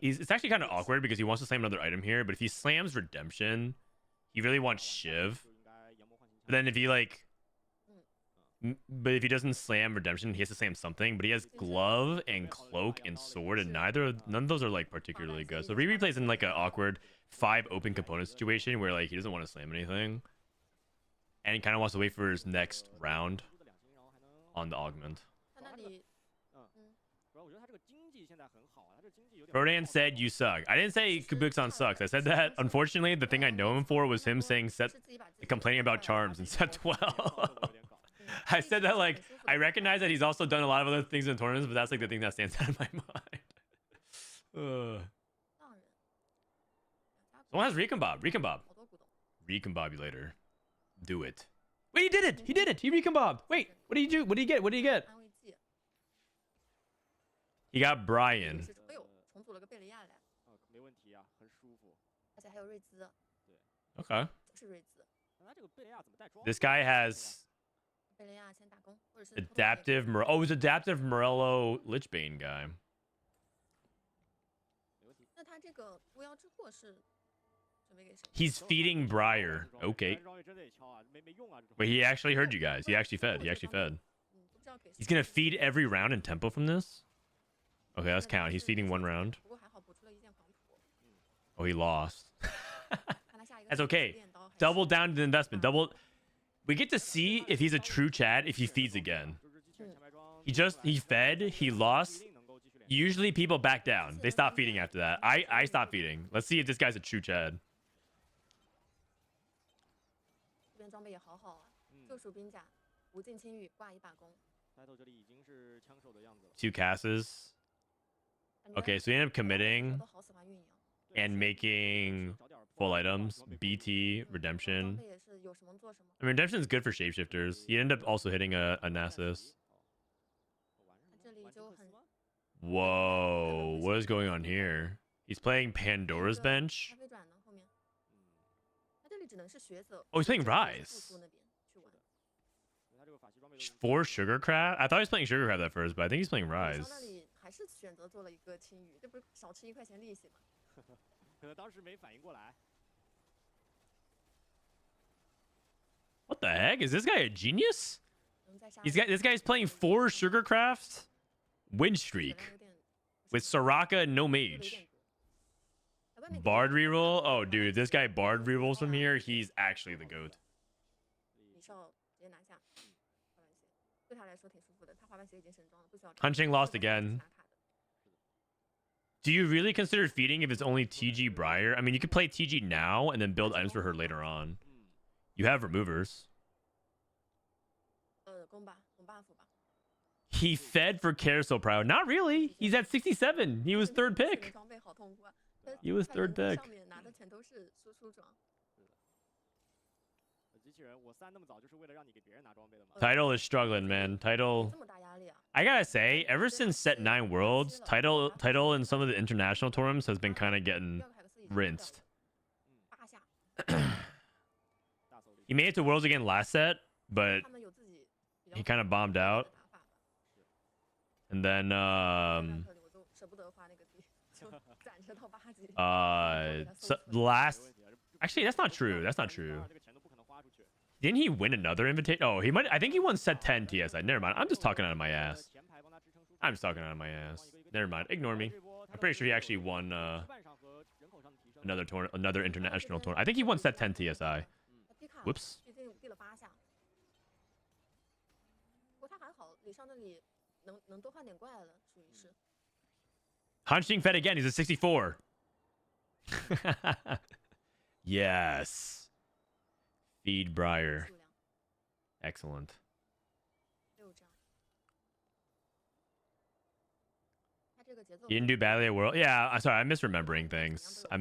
it's actually kind of awkward because he wants to slam another item here, but if he slams Redemption, he really wants Shiv. But then if he like But if he doesn't slam redemption, he has to slam something. But he has glove and cloak and sword, and none of those are like particularly good. So Riri plays in like an awkward 5 open component situation where like he doesn't want to slam anything, and he kind of wants to wait for his next round on the augment. Frodan said you suck. I didn't say Kubuxon sucks. I said that unfortunately the thing I know him for was him saying complaining about charms in set 12. I said that like I recognize that he's also done a lot of other things in tournaments, but that's like the thing that stands out in my mind. Someone has Recombobb. Recombobulator. Do it. Wait, he did it! He did it! He Recombobbed! Wait, what did he do? What did he get? What did he get? He got Brian. Okay. This guy has adaptive oh, it's adaptive Morello Lichbane guy. He's feeding Briar. Okay. Wait, he actually heard you guys. He actually fed. He's gonna feed every round in tempo from this? Okay, let's count. He's feeding 1 round. Oh, he lost. That's okay. Double down to the investment. We get to see if he's a true Chad if he feeds again. He fed, he lost. Usually people back down. They stop feeding after that. I stop feeding. Let's see if this guy's a true Chad. 2 casses. Okay, so we end up committing and making full items. BT, redemption. I mean, redemption is good for shapeshifters. He ended up also hitting a Nasus. Whoa, what is going on here? He's playing Pandora's Bench. Oh, he's playing Rise. 4 Sugarcraft? I thought he was playing Sugarcraft at first, but I think he's playing Rise. What the heck? Is this guy a genius? This guy's playing 4 Sugarcraft win streak with Soraka and no mage. Bard reroll? Oh, dude, if this guy Bard rerolls from here, he's actually the GOAT. Hunching lost again. Do you really consider feeding if it's only TG Briar? I mean, you could play TG now and then build items for her later on. You have removers. He fed for Carousel Proud. Not really. He's at 67. He was 3rd pick. Title is struggling, man. Title. I gotta say, ever since set 9 Worlds, title in some of the international tournaments has been kind of getting rinsed. He made it to Worlds again last set, but he kind of bombed out. And then actually that's not true. Didn't he win another invitation? Oh, he might. I think he won set 10 TSI. Never mind. I'm just talking out of my ass. Never mind. Ignore me. I'm pretty sure he actually won another international tournament. I think he won set 10 TSI. Whoops. Hunching fed again. He's a 64. Yes. Feed Briar. Excellent. He didn't do badly at World. Yeah, I'm sorry. I'm misremembering things. I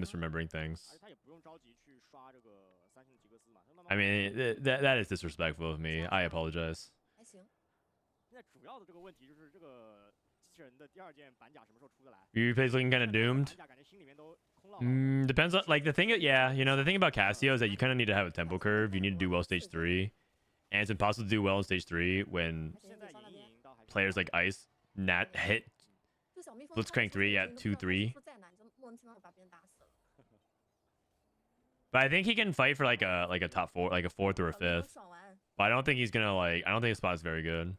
mean, that is disrespectful of me. I apologize. Replay's looking kind of doomed. Depends on like the thing. Yeah, you know the thing about Cassio is that you kind of need to have a tempo curve. You need to do well stage 3, and it's impossible to do well in stage 3 when players like Ice hit Blitzcrank 3 at 2-3. But I think he can fight for like a top 4, like a 4th or a 5th But I don't think he's gonna like. I don't think his spot is very good.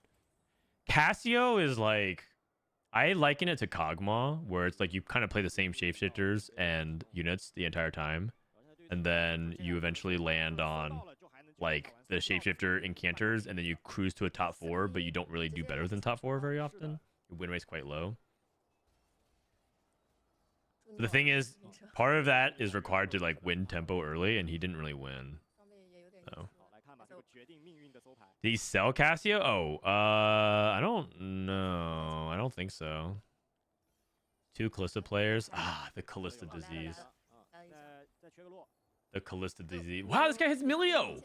Cassio is like, I liken it to Kog'Maw, where it's like you kind of play the same shapeshifters and units the entire time, and then you eventually land on like the shapeshifter incanters, and then you cruise to a top 4, but you don't really do better than top 4 very often. Your win rate's quite low. But the thing is, part of that is required to like win tempo early, and he didn't really win. So. Did he sell Cassio? Oh, I don't know. I don't think so. 2 Callista players. Ah, the Callista disease. The Callista disease. Wow, this guy hits Milio.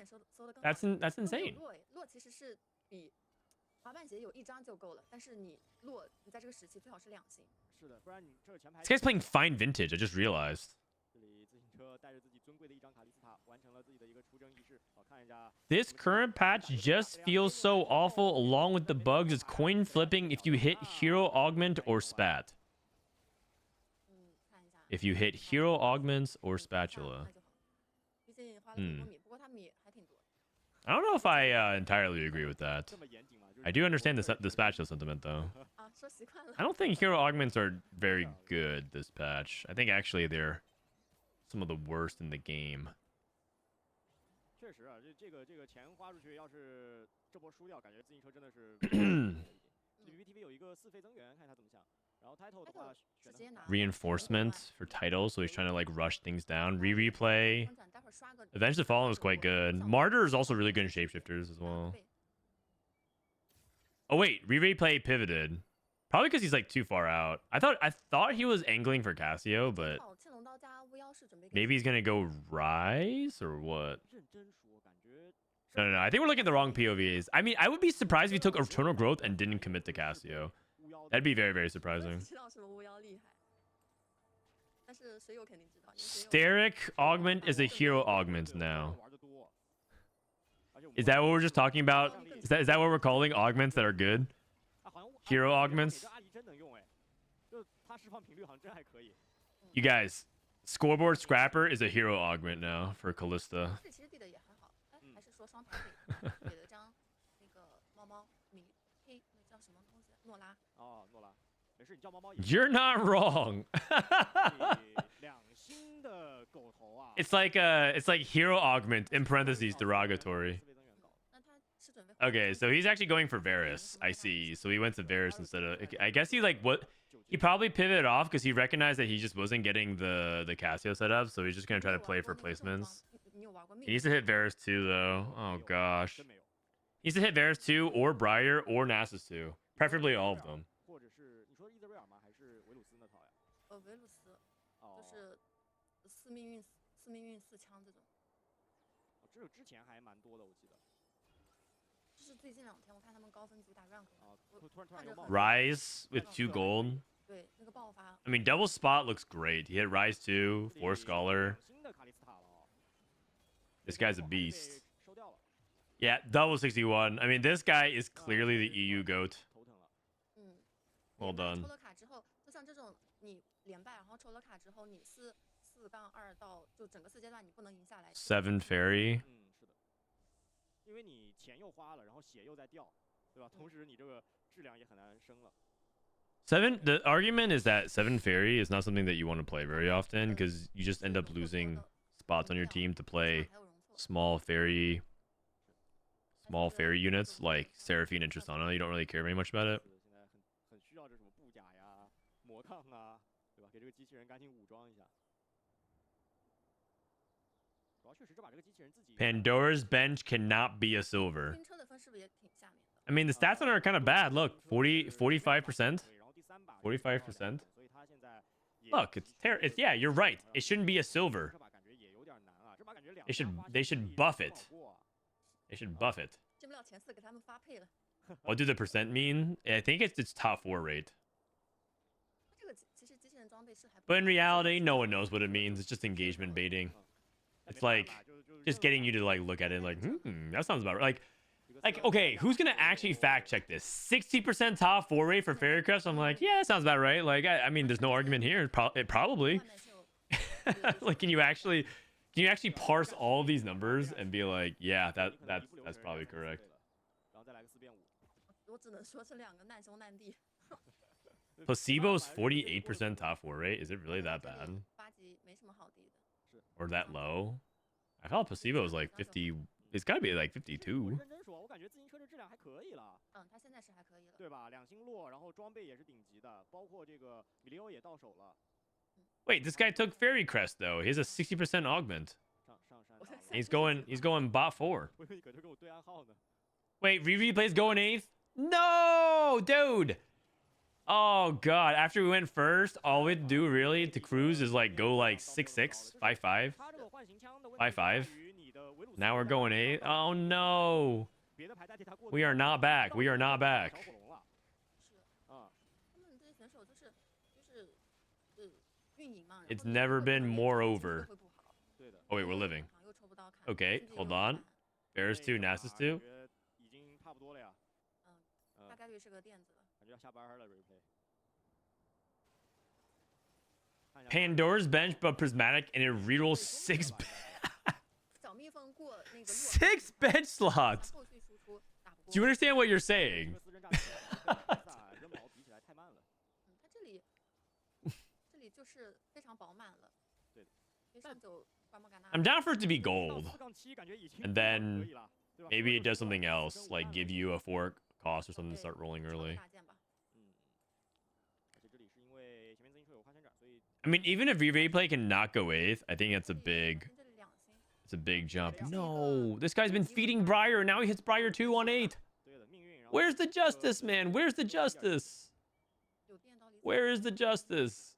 That's insane. This guy's playing fine vintage. I just realized. This current patch just feels so awful along with the bugs. It's coin flipping if you hit hero augment or spat. If you hit hero augments or spatula. I don't know if I entirely agree with that. I do understand the spatula sentiment though. I don't think hero augments are very good this patch. I think actually they're some of the worst in the game. Reinforcement for title, so he's trying to like rush things down. Replay. Avenge the Fallen was quite good. Martyr is also really good in shapeshifters as well. Oh wait, replay pivoted. Probably because he's like too far out. I thought he was angling for Cassio, but maybe he's gonna go Rise or what? No. I think we're looking at the wrong POVs. I mean, I would be surprised if he took Eternal Growth and didn't commit to Cassio. That'd be very, very surprising. Steric Augment is a hero augment now. Is that what we're just talking about? Is that what we're calling augments that are good? Hero augments? You guys, Scoreboard Scrapper is a hero augment now for Callista. You're not wrong. It's like hero augment in parentheses derogatory. Okay, so he's actually going for Varus. I see. So he went to Varus instead of. I guess he like what he probably pivoted off because he recognized that he just wasn't getting the Cassio setup. So he's just gonna try to play for placements. He needs to hit Varus 2 though. Oh gosh. He needs to hit Varus 2 or Briar or Nasus 2. Preferably all of them. Rise with 2 gold. I mean, double spot looks great. He hit Rise 2, 4 Scholar. This guy's a beast. Yeah, double 61. I mean, this guy is clearly the EU GOAT. Well done. 7 Fairy. The argument is that 7 Fairy is not something that you want to play very often because you just end up losing spots on your team to play small fairy units like Seraphine and Tristana. You don't really care very much about it. Pandora's bench cannot be a silver. I mean, the stats on it are kind of bad. Look, 45%. 45%. Look, it's yeah, you're right. It shouldn't be a silver. They should buff it. They should buff it. What do the percent mean? I think it's top 4 rate. But in reality, no one knows what it means. It's just engagement baiting. It's like just getting you to like look at it like, that sounds about right. Like, okay, who's gonna actually fact check this? 60% top 4 rate for Fairy Crest? I'm like, yeah, that sounds about right. Like, I mean, there's no argument here. It probably. Like, can Can you actually parse all of these numbers and be like, yeah, that's probably correct. 然后再来个4变5。我只能说这两个难兄难弟。 Placebo's 48% top 4 rate. Is it really that bad? 8级没什么好低的。Or that low? I thought placebo was like 50. It's gotta be like 52. 认真说，我感觉自行车这质量还可以了。它现在是还可以了。对吧？2星落，然后装备也是顶级的，包括这个米利欧也到手了。 Wait, this guy took Fairy Crest though. He has a 60% augment. He's going bot 4. Wait, Replay's going 8th? No, dude. Oh god, after we went first, all we had to do really to cruise is like go like 6-6, 5-5, 5-5. Now we're going 8. Oh no. We are not back. We are not back. It's never been more over. Oh wait, we're living. Okay, hold on. Bears 2, Nasus 2. Pandora's bench, but Prismatic, and it rerolls 6 6 bench slots. Do you understand what you're saying? I'm down for it to be gold. And then maybe it does something else, like give you a 4 cost or something to start rolling early. I mean, even if replay can not go 8th, I think it's a big jump. No, this guy's been feeding Briar, and now he hits Briar 2 on 8. Where's the justice, man? Where's the justice? Where is the justice?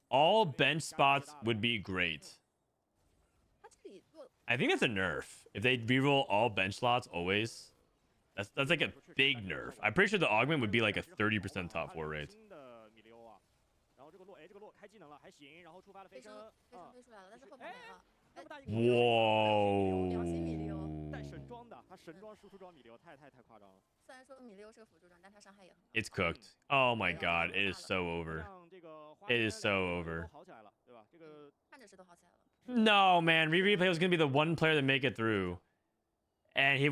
All bench spots would be great. I think that's a nerf. If they reroll all bench slots always, that's like a big nerf. I'm pretty sure the augment would be like a 30% top 4 rate. Whoa. It's cooked. Oh my god, it is so over. It is so over. No, man, replay was gonna be the one player that make it through, and he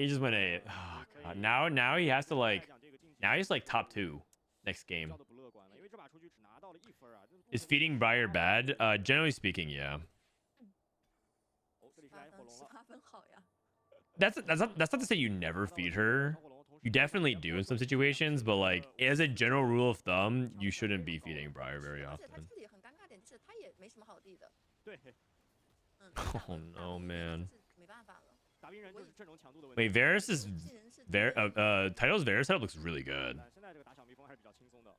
just went 8. Oh god, now he has to like, now he's like top 2 next game. Is feeding Briar bad? Generally speaking, yeah. That's not to say you never feed her. You definitely do in some situations, but like as a general rule of thumb, you shouldn't be feeding Briar very often. Oh no, man. Wait, Varus' Title's Varus setup looks really good.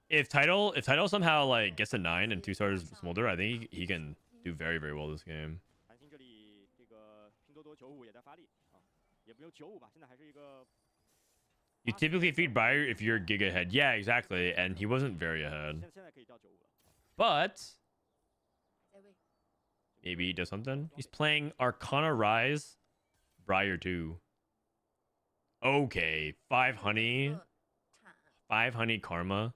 If Title somehow like gets a 9 and 2 stars Smolder, I think he can do very, very well this game. You typically feed Briar if you're Giga ahead. Yeah, exactly. And he wasn't very ahead. But maybe he does something. He's playing Arcana Rise, Briar 2. Okay, 5 honey. 5 honey karma.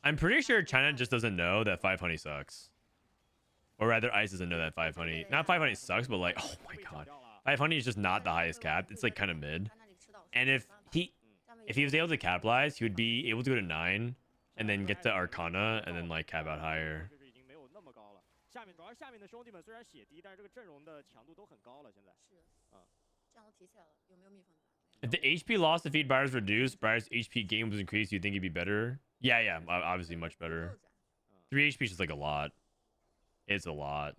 I'm pretty sure China just doesn't know that 5 honey sucks. Or rather, Ice doesn't know that 5 honey. Not 5 honey sucks, but like, oh my god. 5 honey is just not the highest cap. It's like kind of mid. And if he was able to capitalize, he would be able to go to 9 and then get to Arcana and then like cap out higher. If the HP loss to feed Briar's reduced, Briar's HP gain was increased, you think he'd be better? Yeah, obviously much better. 3 HP is just like a lot. It's a lot.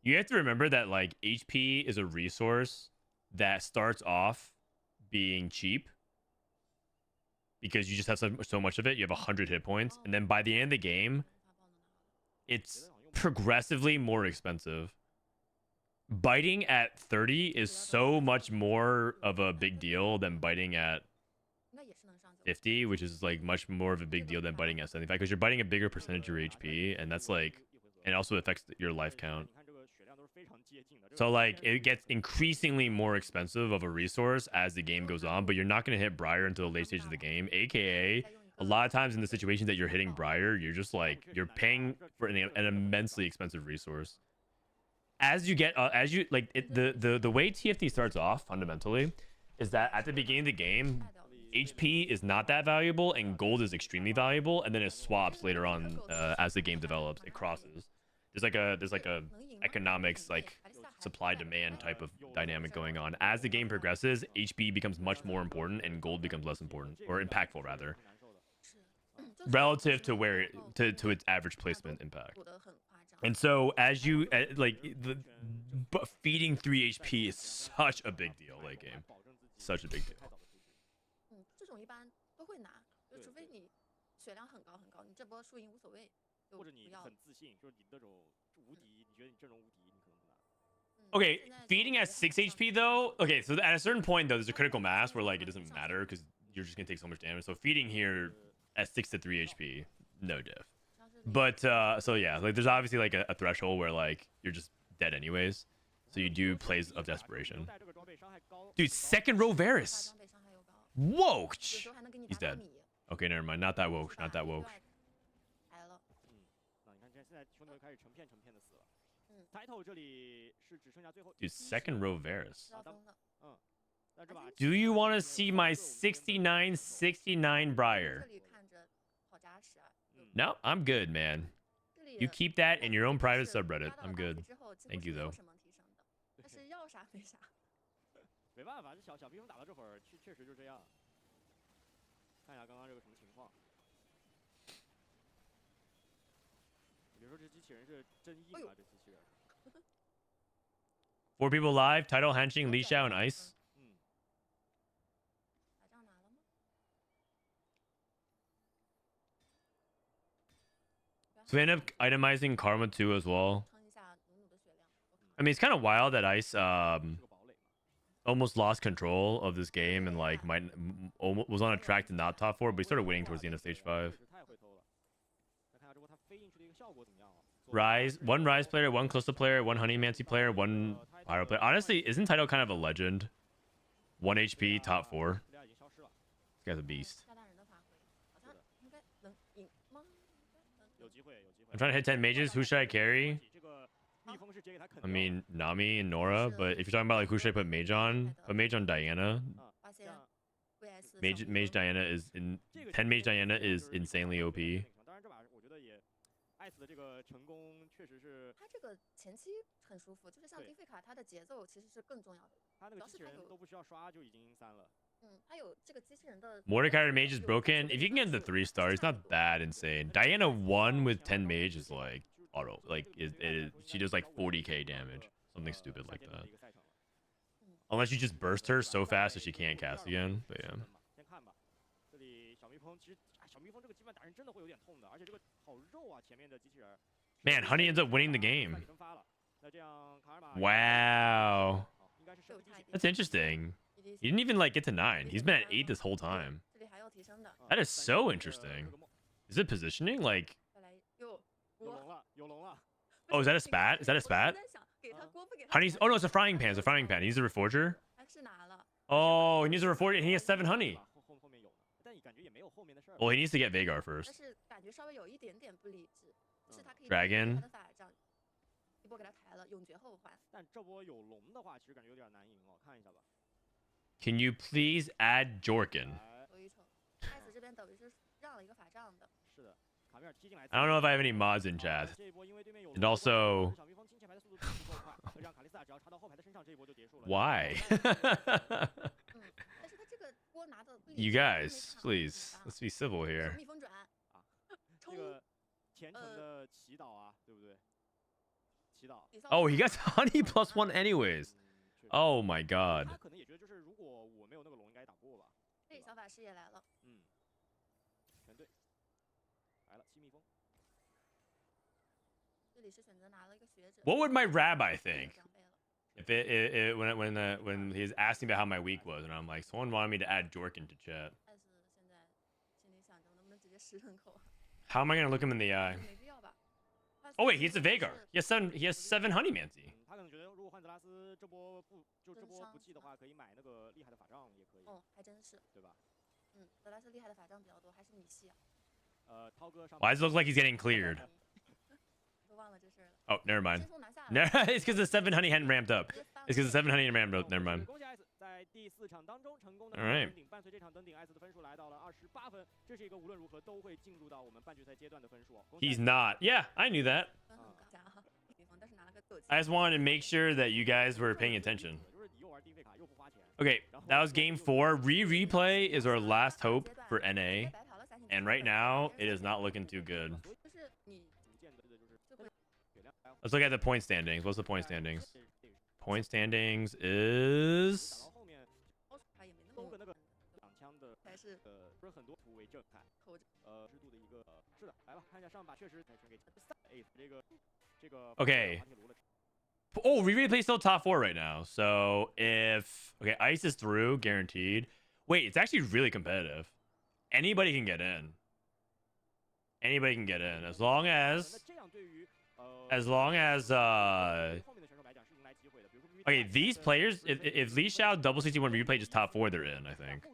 You have to remember that like HP is a resource that starts off being cheap because you just have so much of it. You have 100 hit points, and then by the end of the game, it's progressively more expensive. Biting at 30 is so much more of a big deal than biting at 50, which is like much more of a big deal than biting at 75, because you're biting a bigger percentage of your HP, and that's like, and it also affects your life count. So like it gets increasingly more expensive of a resource as the game goes on, but you're not going to hit Briar until the late stage of the game. AKA, a lot of times in the situation that you're hitting Briar, you're just like you're paying for an immensely expensive resource. As you get the way TFT starts off fundamentally is that at the beginning of the game, HP is not that valuable and gold is extremely valuable, and then it swaps later on as the game develops. It crosses. There's like a economics like supply demand type of dynamic going on. As the game progresses, HP becomes much more important and gold becomes less important, or impactful rather, relative to where to its average placement impact. And so as you but feeding 3 HP is such a big deal late game, such a big deal. 这种一般都会拿，就除非你血量很高很高，你这波输赢无所谓，就不要。 Okay, feeding at 6 HP though. Okay, so at a certain point though, there's a critical mass where like it doesn't matter because you're just gonna take so much damage. So feeding here at 6 to 3 HP, no diff. But so yeah, like there's obviously like a threshold where like you're just dead anyways. So you do plays of desperation. Dude, second row Varus. Whoa, he's dead. Okay, never mind. Not that woke. Not that woke. Dude, second row Varus. Do you want to see my 69 Briar? No, I'm good, man. You keep that in your own private subreddit. I'm good. Thank you, though. 没办法，这小蜜蜂打到这会儿，确实就这样。看一下刚刚这个什么情况。比如说这机器人是真硬啊，这机器人。4 people live. Title, Hanching, Li Xiao, and Ice. So we end up itemizing Karma 2 as well. I mean, it's kind of wild that Ice almost lost control of this game and like was on a track to not top 4, but he started winning towards the end of stage 5. Rise, one Rise player, one Callisto player, one Honey Mancy player, one Pyro player. Honestly, isn't Taito kind of a legend? 1 HP, top 4. This guy's a beast. I'm trying to hit 10 mages. Who should I carry? I mean, Nami and Nora, but if you're talking about like who should I put mage on Diana. Mage Diana is 10 mage Diana is insanely OP. 艾斯的这个成功确实是，他这个前期很舒服，就是像低费卡，它的节奏其实是更重要的。他那个机器人都不需要刷就已经3了。他有这个机器人的。Mordecai mage is broken. If you can get the 3-star, it's not that insane. Diana 1 with 10 mage is like auto, like she does like 40k damage, something stupid like that. Unless you just burst her so fast that she can't cast again. But yeah. 先看吧，这里小蜜蜂其实。 小蜜蜂这个击败打人真的会有点痛的，而且这个好肉啊！前面的机器人。Man, Honey ends up winning the game. Wow. That's interesting. He didn't even like get to 9. He's been at 8 this whole time. That is so interesting. Is it positioning? Like. Oh, is that a spat? Is that a spat? Honey's. Oh no, it's a frying pan. It's a frying pan. He needs a reforger. Oh, he needs a reforger, and he has 7 honey. Well, he needs to get Veigar first. Dragon. Can you please add Jorkin? I don't know if I have any mods in chat. And also... Why? You guys, please, let's be civil here. Oh, he got honey +1 anyways. Oh my god. What would my rabbi think? If when he's asking about how my week was, and I'm like, someone wanted me to add Jorkin to chat. How am I gonna look him in the eye? Oh wait, he's a Veigar. He has 7 Honey Mancy. 他可能觉得如果换泽拉斯这波不弃的话，可以买那个厉害的法杖也可以。哦，还真是，对吧？泽拉斯厉害的法杖比较多，还是米系啊？涛哥上。Why does it look like he's getting cleared? 都忘了这事儿了。 Oh, never mind. 轻松拿下了。 No, it's because the 7 honey hadn't ramped up. It's because the 7 honey hadn't ramped up. Never mind. 恭喜 ice 在第4场当中成功的 Alright. 登顶，伴随这场登顶 ，ice 的分数来到了28分，这是一个无论如何都会进入到我们半决赛阶段的分数。He's not. Yeah, I knew that. 分很高，但是拿了个斗气。 I just wanted to make sure that you guys were paying attention. Okay, that was game 4. Replay is our last hope for NA. And right now, it is not looking too good. 就是你 Let's look at the point standings. What's the point standings? Point standings is... 他也没那么还是不是很多图为震撼，扣着。制度的一个是的，来吧，看一下上把，确实才全给这个 Okay. Oh, replay still top 4 right now. So if... Okay, Ice is through, guaranteed. Wait, it's actually really competitive. Anybody can get in. Anybody can get in. As long as... Okay, these players, if Li Xiao double 61 replay just top 4, they're in, I think.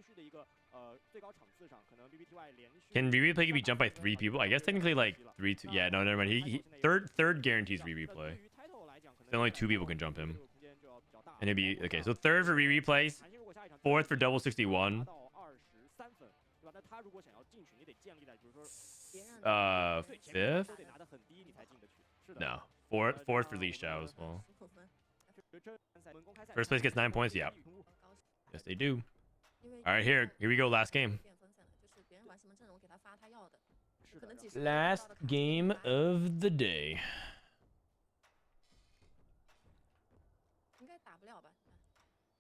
Can replay be jumped by 3 people? I guess technically like 3, 2. Yeah, no, never mind. He third guarantees replay. Then only 2 people can jump him. And it'd be okay. So 3rd for replays, 4th for double 61. 5th? No. 4th for Li Xiao as well. First place gets 9 points. Yeah. Yes, they do. All right, here we go. Last game. Last game of the day. 应该打不了吧？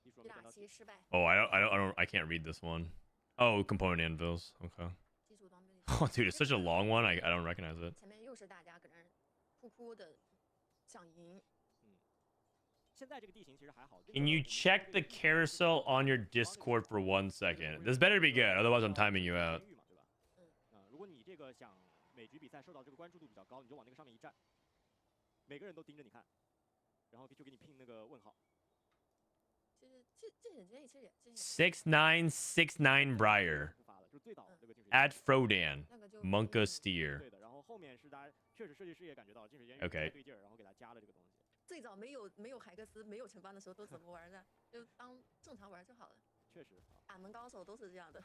一打7失败。 Oh, I can't read this one. Oh, component anvils. Okay. 基础装备。 Oh, dude, it's such a long one. I don't recognize it. 前面又是大家搁那儿哭哭的想赢。 Can you check the carousel on your Discord for 1 second? This better be good, otherwise I'm timing you out. 如果你这个想每局比赛受到这个关注度比较高，你就往那个上面一站，每个人都盯着你看，然后就给你拼那个问号。这建议其实也 6969 Briar. At Frodan. Monka Steer. 对的，然后后面是大家确实设计师也感觉到这是言语 Okay. 对劲儿，然后给他加了这个东西。 最早没有海克斯没有城邦的时候都怎么玩的？就当正常玩就好了。确实，俺们高手都是这样的，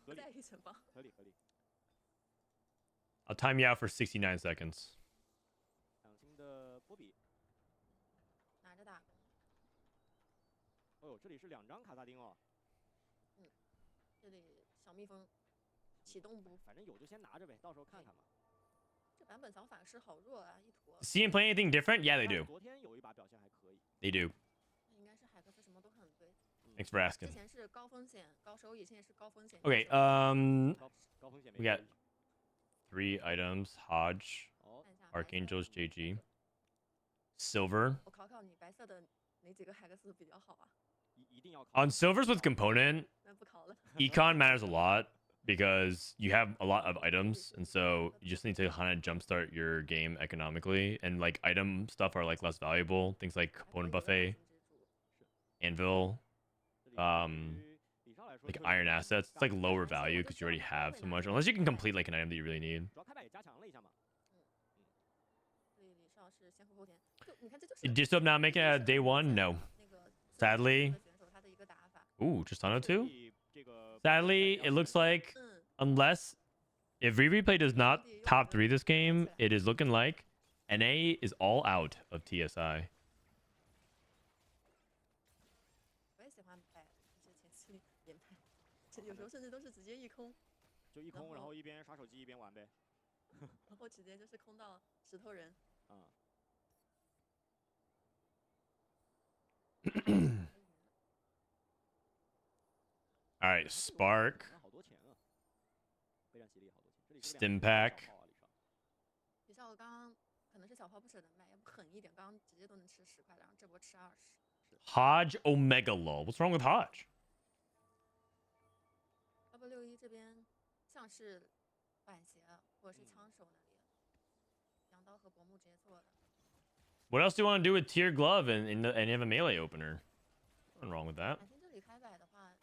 不在意城邦。合理合理。 I'll time you out for 69 seconds. 两星的波比，拿着打。哦呦，这里是2张卡萨丁哦。这里小蜜蜂启动不？反正有就先拿着呗，到时候看看嘛。 这版本扫法师好弱啊，一坨。See him play anything different? Yeah, they do. 昨天有一把表现还可以。 They do. 应该是海克斯什么都很对。 Thanks for asking. 之前是高风险高收益，现在是高风险。 Okay, 高风险 we got 3 items. Hodge, 看一下 Archangels, JG, Silver. 我考考你，白色的哪几个海克斯比较好啊？一定要 On Silvers with component, 那不考了。 econ matters a lot because you have a lot of items, and so you just need to kind of jumpstart your game economically. And like item stuff are like less valuable. Things like component buffet, Anvil, like iron assets. It's like lower value because you already have so much. Unless you can complete like an item that you really need. 主要开摆也加强了一下嘛。所以李少是先后后天，就你看这就是。 Did Disturb not make it at day 1? No. 那个 Sadly. 选手他的一个打法。 Ooh, Tristano too? 这个 Sadly, it looks like unless if replay does not top 3 this game, it is looking like NA is all out of TSI. 我也喜欢摆一些前期连拍，有时候甚至都是直接一空，就一空，然后一边刷手机一边玩呗。然后直接就是空到石头人。啊。All right, Spark, 好多钱啊，非常吉利，好多钱。这里是 Stim Pack. 李少刚刚可能是小炮不舍得卖，要不狠一点，刚刚直接都能吃10块，然后这波吃20。Hodge Omega Lol. What's wrong with Hodge? 61这边像是板鞋或者是枪手那里，羊刀和薄木直接做的。What else do you want to do with tier glove and you have a melee opener? Nothing wrong with that. 蓝天这里开摆的话，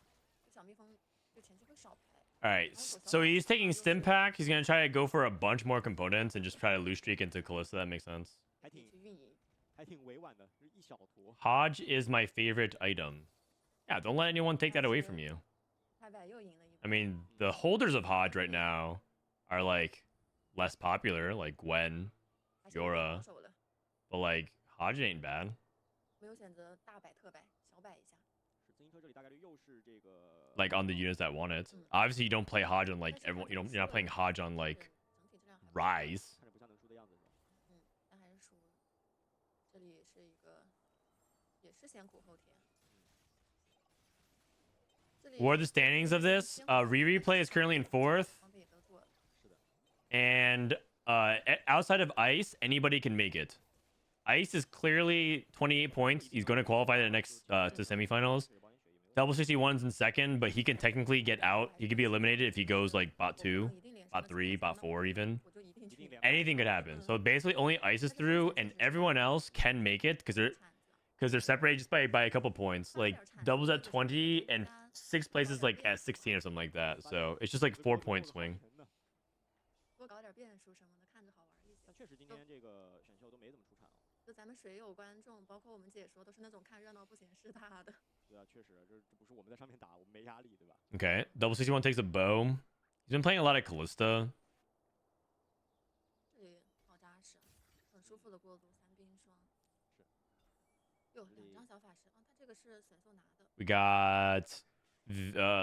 就小蜜蜂就前期会少排。 All right, so he's taking stim pack. He's gonna try to go for a bunch more components and just try to loose streak into Callista. That makes sense. 还挺委婉的，就是一小坨。 Hodge is my favorite item. Yeah, don't let anyone take that away from you. 开摆又赢了一波。 I mean, the holders of Hodge right now are like less popular, like Gwen, 还是有点 Yora, 保守了， but like Hodge ain't bad. 没有选择大摆特摆，小摆一下。 是自行车这里大概率又是这个。 Like on the units that want it. Obviously, you don't play Hodge on like everyone. You don't. You're not playing Hodge on like 整体质量还不错 Rise. 看着不像能输的样子是吧？但还是输了。这里是一个，也是先苦后甜。这里 What are the standings of this? Riri play is currently in 4th, 装备也都做了， and outside of Ice, anybody can make it. Ice is clearly 28 points. He's going to qualify the next to semifinals. Double 61's in 2nd, but he can technically get out. He could be eliminated if he goes like bot 2, 一定连 bot 3, bot 4 even. 我就一定去 Anything could happen. So basically only Ice is through and everyone else can make it because 铲子。 they're separated just by a couple points. Like doubles at 20 and 6th place is like at 16 or something like that. So it's just like 4-point swing. 多搞点变数什么的，看着好玩一些。但确实今天这个选秀都没怎么出场啊。就咱们水友观众，包括我们解说，都是那种看热闹不嫌事大的。对啊，确实，这不是我们在上面打，我们没压力，对吧？ Okay, double 61 takes a bow. He's been playing a lot of Callista. 这里好扎实，很舒服的过渡，三冰霜。是。哟，2张小法师，他这个是选秀拿的。 We got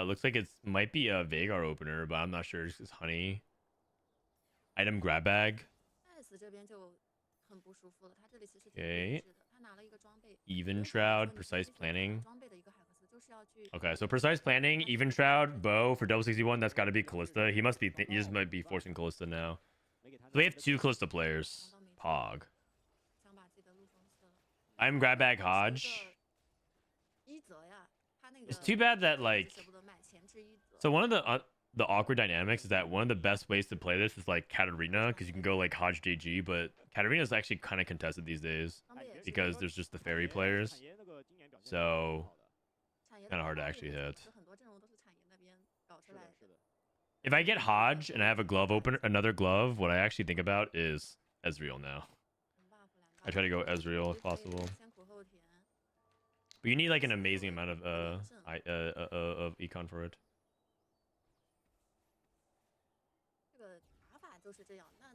looks like it might be a Vagar opener, but I'm not sure. It's Honey. Item grab bag. S 这边就很不舒服了，他这里其实挺 Okay. 理智的，他拿了一个装备。 Even Shroud, precise planning. 装备的一个海克斯就是要去。 Okay, so precise planning, even Shroud, bow for double 61. That's got to be Callista. He must be. He just might be forcing Callista now. 没给他 So we have 2 Callista players. Pog. 想把自己的路封死了。 I'm grab bag Hodge. 一泽呀，他那个 It's too bad that like. 舍不得买前置一泽。 So one of the awkward dynamics is that one of the best ways to play this is like Katarina because you can go like Hodge JG, but Katarina is actually kind of contested these days 装备也是 because there's just the fairy players. 产业那个今年表现 So 产业 kind of hard to 的 actually 包 hit. 是很多阵容都是产业那边搞出是的，来的。是的。 If I get Hodge and I have a glove opener, another glove, what I actually think about is Ezreal now. 蓝 buff 蓝 I try to go Ezreal if possible. 先苦后甜。 But you need like an amazing amount of econ for it. 这个打法就是这样。那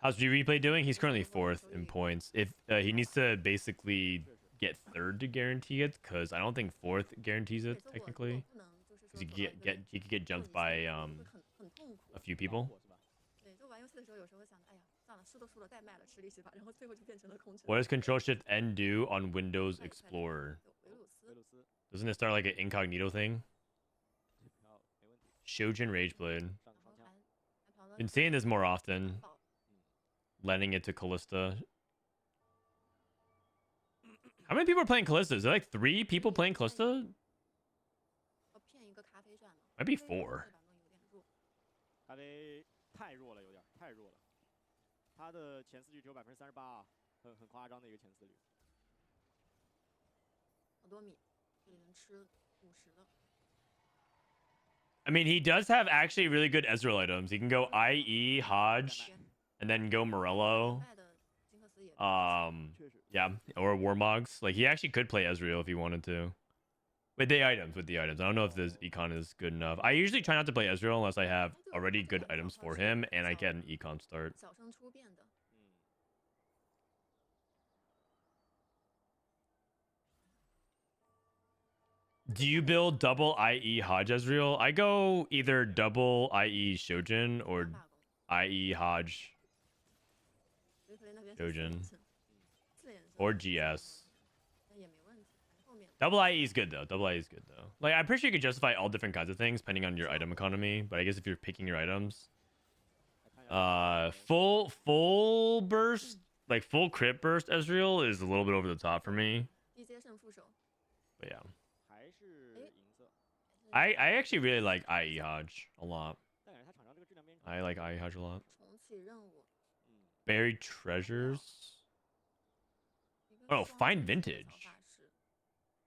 How's G Replay doing? He's currently 4th in points. If he needs to basically get 3rd to guarantee it, because I don't think 4th guarantees it 每次我 technically. 不能就是说 Because you 走到一个 he could get 痛 jumped 一 by 下会很痛苦 a。few people. 是吧？对，就玩游戏的时候，有时候会想，哎呀，算了，输都输了，再卖了，吃利息吧。然后最后就变成了空城。 What does Control Shift N do on Windows Explorer? 有维鲁斯 维鲁斯 Doesn't it start like an incognito thing? 好，没问题。 Shojin Rageblade. 上个双枪，还跑了 Been seeing this more often. 宝 Lending it to Callista. How many people are playing Callista? Is there like 3 people playing Callista? 要骗一个咖啡转呢。 Might be 咖啡 4. 这版本有点弱。咖啡太弱了，有点太弱了。他的前4局只有38%啊，很夸张的一个前4率。好多米，这里能吃50了。 I mean, he does have actually really good Ezreal items. He can go IE, Hodge, 天 and then go Morello. 卖的金克斯也 确实， Yeah, or Warmogs. Like, he actually could play Ezreal if he wanted to. With the items. I don't know if this econ is good enough. I usually try not to play Ezreal unless I have already good items for him and I get an econ start. 小升初变的。嗯， Do you build double IE Hodge Ezreal? I go either double IE Shojin or 大罢工 IE Hodge 维克雷那边有人4连胜 or GS. 但也没问题，反正后面 Double IE is good though. Double IE is good though. Like, I'm pretty sure you could justify all different kinds of things depending on your item economy. But I guess if you're picking your items, 来看一下 full burst, like full crit burst Ezreal is a little bit over the top for me. 低阶胜副手。 But yeah, 还是银色， I actually really like IE Hodge a lot. 但感觉他场上这个质量边 I like IE Hodge a lot. 重启任务，嗯， Buried treasures. Oh, find vintage.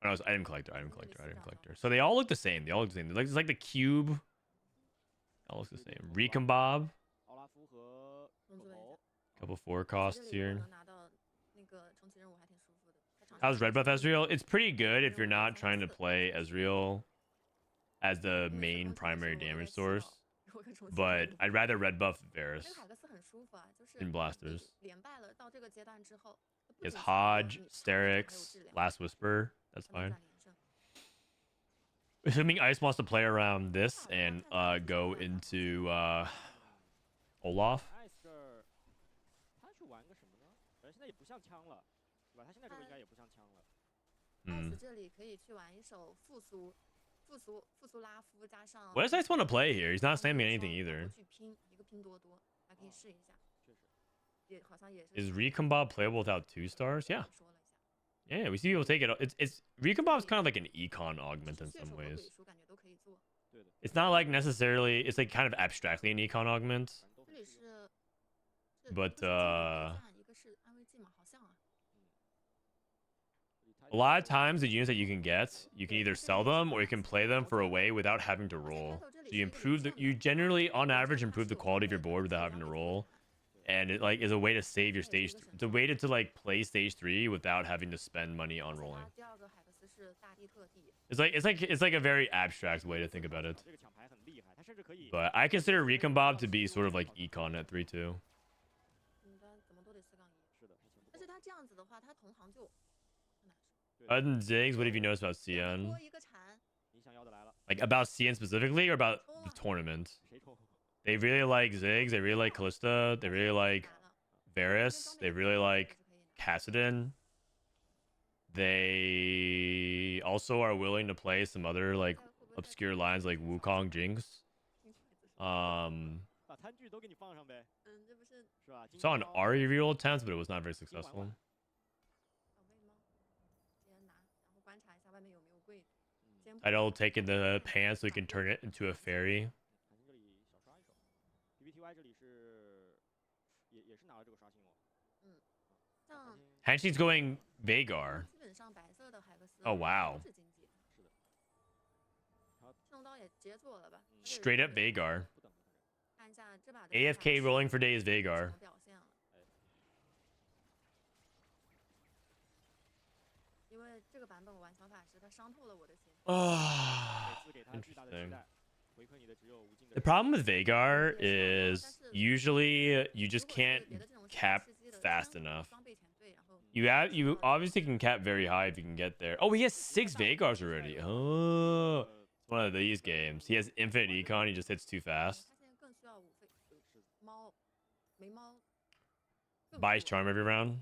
Oh, no, it's item collector, item collector, item collector. So they all look the same. They all look the same. It's like the cube. It all looks the same. Recombab. Couple 4 costs here. How's red buff Ezreal? It's pretty good if you're not trying to play Ezreal as the main primary damage source. But I'd rather red buff Varus in blasters. It's Hodge, Sterix, Last Whisper. That's fine. Assuming Ice wants to play around this and go into Olaf. What does Ice want to play here? He's not saying anything either. Is Recombab playable without 2 stars? Yeah. Yeah, we see people take it. It's Recombab is kind of like an econ augment in some ways. It's not like necessarily. It's like kind of abstractly an econ augment. But a lot of times the units that you can get, you can either sell them or you can play them for a way without having to roll. So you generally on average improve the quality of your board without having to roll. And it like is a way to save your stage. It's a way to like play stage 3 without having to spend money on rolling. It's like a very abstract way to think about it. But I consider Recombab to be sort of like econ at 3-2. Other than Ziggs, what have you noticed about CN? Like about CN specifically or about the tournament? They really like Ziggs. They really like Callista. They really like Varus. They really like Kassadin. They also are willing to play some other like obscure lines like Wukong Jinx. Saw an Ari reroll attempt, but it was not very successful. I'll take in the pan so we can turn it into a fairy. Hanshi's going Veigar. Oh, wow. Straight up Veigar. AFK rolling for days Veigar. Interesting. The problem with Veigar is usually you just can't cap fast enough. You obviously can cap very high if you can get there. Oh, he has 6 Veigars already. Oh, it's one of these games. He has infinite econ. He just hits too fast. Buys charm every round.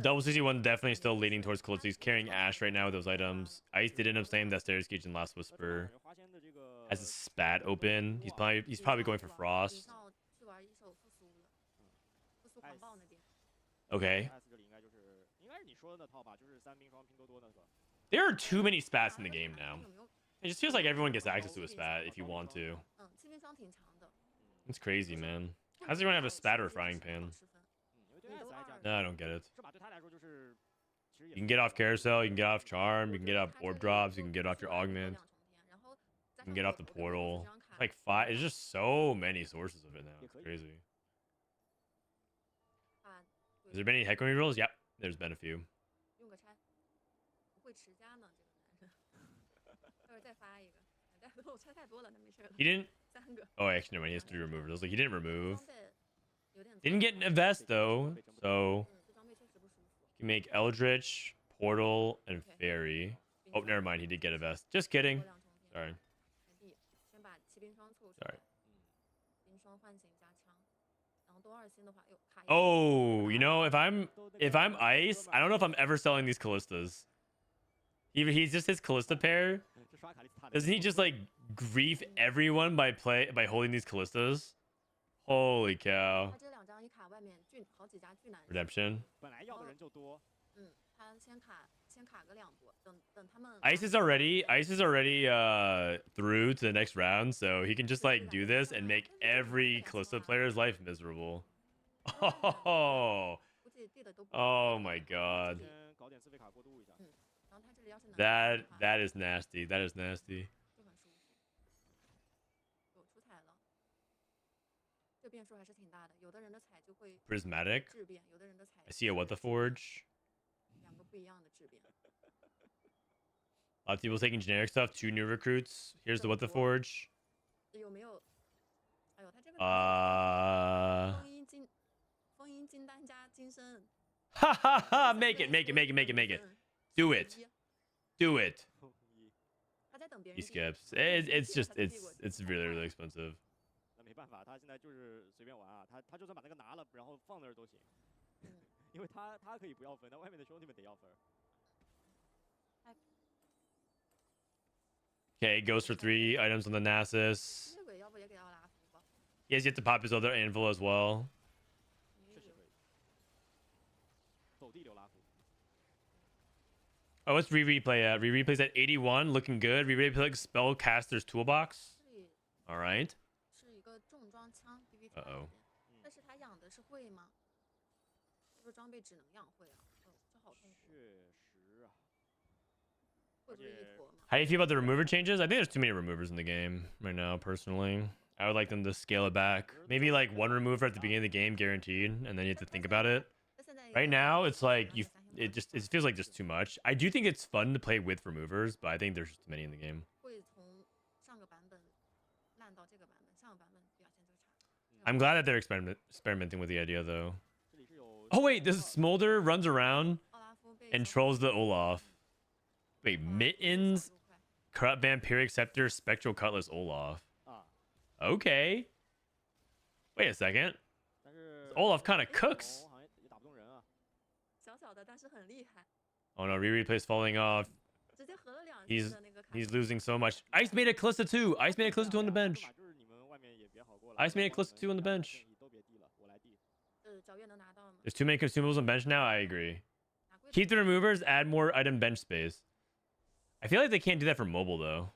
Double 61 definitely still leaning towards Calypso. He's carrying Ash right now with those items. Ice did end up saying that Stairs Cage and Last Whisper has a spat open. He's probably going for Frost. Okay. There are too many spats in the game now. It just feels like everyone gets access to a spat if you want to. It's crazy, man. How does everyone have a spat or a frying pan? No, I don't get it. You can get off Carousel, you can get off Charm, you can get off Orb Drops, you can get off your Augment. You can get off the Portal. Like 5, it's just so many sources of it now. It's crazy. Has there been any Hecarim rolls? Yep, there's been a few. He didn't... Oh, actually, no, he has 3 removers. I was like, he didn't remove. Didn't get a vest, though. So, you can make Eldritch, Portal, and Fairy. Oh, never mind. He did get a vest. Just kidding. Sorry. Sorry. Oh, you know, if I'm Ice, I don't know if I'm ever selling these Callistas. He's just his Callista pair. Doesn't he just like grief everyone by holding these Callistas? Holy cow. Redemption. 先卡个2波，等他们 Ice is already through to the next round, so he can just like do this and make every Callisto player's life miserable. Oh, 估计地的都不 oh my god. 先搞点自费卡过渡一下。然后他这里要是能卡的话 That is nasty. That is nasty. 就很舒服。有出彩了，这变数还是挺大的。有的人的彩就会 Prismatic. 质变，有的人的彩 I see a what the forge. 2个不一样的质变。 A lot of people taking generic stuff. 2 new recruits. Here's the what the forge. 有没有？哎呦，他这个封音金丹加金身， Ha ha ha! Make it. Do it. Do it. 他在等别 He 人。 skips. It's really expensive. 那没办法，他现在就是随便玩啊，他就算把那个拿了，然后放那儿都行。因为他可以不要分，但外面的兄弟们得要分。 Okay, goes for 3 items on the Nasus. 夜鬼要不也给奥拉夫吧？ He has yet to pop his other Anvil as well. 确实可以。走地流拉夫。 Oh, what's Replay at? Replay's at 81, looking good. Replay like Spellcaster's Toolbox. 这里 All right. 是一个重装枪 BB 哦哦但是他养的是会吗？这个装备只能养会啊，这好痛苦。确实啊。会不会一坨吗？ How do you feel about the remover changes? I think there's too many removers in the game right now, personally. I would like them to scale it back. Maybe like 1 remover at the beginning of the game, guaranteed, and then you have to think about it. Right now, it's like it feels like just too much. I do think it's fun to play with removers, but I think there's just too many in the game. 会从上个版本烂到这个版本，上个版本表现就差。 I'm glad that they're experimenting with the idea, though. 这里是有。 Oh wait, this Smolder runs around 奥拉夫被 and trolls the Olaf. Wait, Mittens, Corrupt Vampiric Scepter, Spectral Cutlass, Olaf. 啊， Okay. Wait a second. 但是 Olaf kind of cooks. 好像也打不动人啊。小小的，但是很厉害， Oh no, Replay's falling off. 直接合了2 He's 次的那个卡。 he's losing so much. Ice made a Callisto 2. Ice made a Callisto 2 on the bench. 就是你们外面也别好过了。 Ice made a Callisto 2 on the bench. 都别地了，我来地。皎月能拿到吗？ There's too many consumables on bench now. I agree. 拿柜子 Keep the removers. Add more item bench space. I feel like they can't do that for mobile though.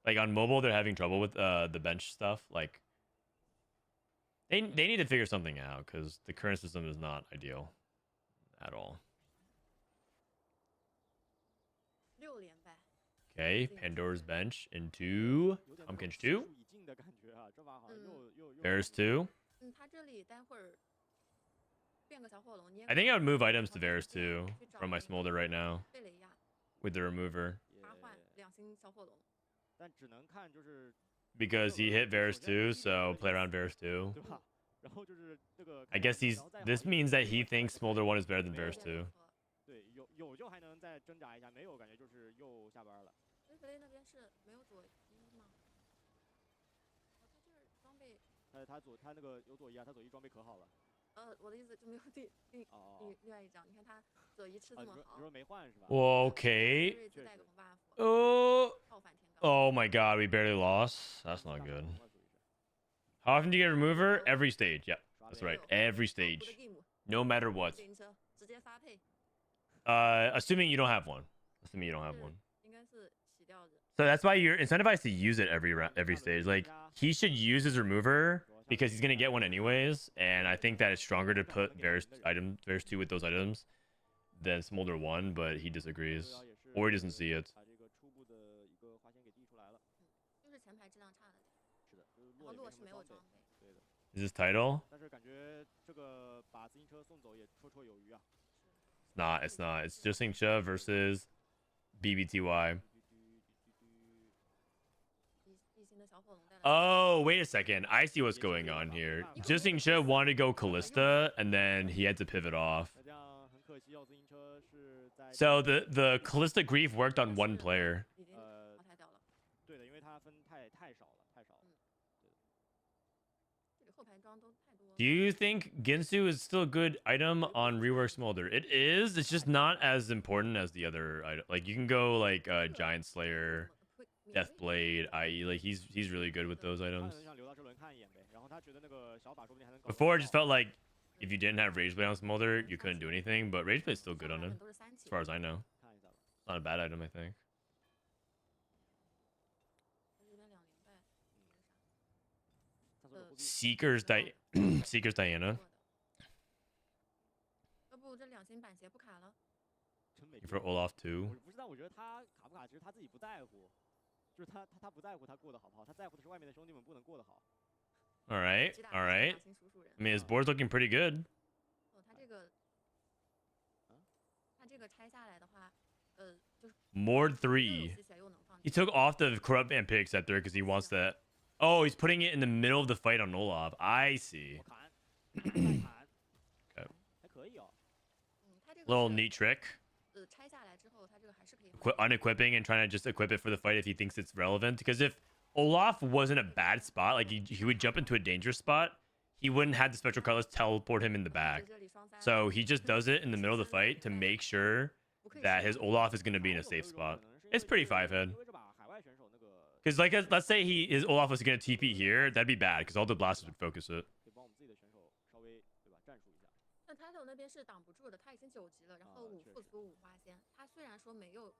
Like on mobile, they're having trouble with the bench stuff. Like they need to figure something out because the current system is not ideal at all. 6连败， Okay, Pandora's bench into 有点 Pumpkin's 那种 2. 已尽的感觉啊，这把好像又 Bears 2. 他这里待会儿变个小火龙，你也 I think I would move items to Varus 2 from my Smolder right now 贝雷亚 with the remover 八换2星小火龙，但只能看就是 because he hit Varus 2, so play around Varus 2. 对吧？然后就是这个 I guess this means that he thinks Smolder 1 is better than Varus 2. 对有就还能再挣扎一下，没有感觉就是又下班了。所以贝雷那边是没有左一吗？哦，他这儿装备，他那个有左一啊，他左一装备可好了。我的意思就没有另外一张，你看他左一吃这么好，你说没换是吧？ Okay. 瑞兹带个红 buff， Oh. 套反天罡。 Oh my god, we barely lost. That's not good. How often do you get a remover? Every stage. Yeah, that's right. Every stage. No matter what. 自行车直接发配， Assuming you don't have one. Assuming you don't have one. 应该是洗掉的。 So that's why you're incentivized to use it every stage. Like he should use his remover because he's gonna get one anyways. And I think that it's stronger to put Varus 2 with those items than Smolder 1, but he disagrees. Or he doesn't see it. 把这个初步的一个花仙给递出来了。就是前排质量差的点，是的，就是然后洛落也是没有装备。对的。 Is this title? 但是感觉这个把自行车送走也绰绰有余啊。 It's not. It's just Xingqia versus BBTY. 一星的小火龙带来。 Oh, wait a second. I see what's going on here. Just Xingqia wanted to go Callista, and then he had to pivot off. 那这样很可惜哦，自行车是在 So the Callista Grief worked on one player. 已经淘汰掉了。对的，因为它分太少了，太少了。这里后排装都太多了。 Do you think Ginsu is still a good item on Rework Smolder? It is. It's just not as important as the other item. Like you can go like Giant Slayer, Deathblade, IE. Like he's really good with those 他 items. 很想留到这轮看一眼呗，然后他觉得那个小把说不定还能搞。 Before it just felt like if you didn't have Rageblade on Smolder, you couldn't do anything. But Rageblade's still good on him, 都是3级 as far as I know. 看 Not a bad item, I think. 这边2连败，他说的货币 Seekers Seekers Diana 要不这2星板鞋不卡了？ 真没 for Olaf 2. 我不知道，我觉得他卡不卡，其实他自己不在乎，就是他不在乎他过得好不好，他在乎的是外面的兄弟们不能过得好。All right, 击打 all right. 2星叔叔人 I mean, his board's looking pretty good. 哦，他这个拆下来的话，就是 Mord 又 3. 有吸血又能放 He 电。 took off the corrupt and picks at there because he wants that. Oh, he's putting it in the middle of the fight on Olaf. I see. 我砍，再砍， Okay. 还可以哦。他这个 Little 是 neat trick. 拆下来之后，他这个还是可以放 Unequipping and trying to just equip it for the fight if he thinks it's relevant. Because if Olaf was in a bad spot, like he would jump into a dangerous spot, he wouldn't have the Spectral Cutlass teleport him in the back. 这里双三 So he just does it in the middle of the fight to make sure that his Olaf is going to be in a safe spot. It's pretty 5-head. 意味着把海外选手那个 Because like let's say his Olaf was going to TP here, that'd be bad because all the blasters would focus it. 可以帮我们自己的选手稍微对吧战术一下。但 Title 那边是挡不住的，他已经9级了，然后5复苏5花仙，他虽然说没有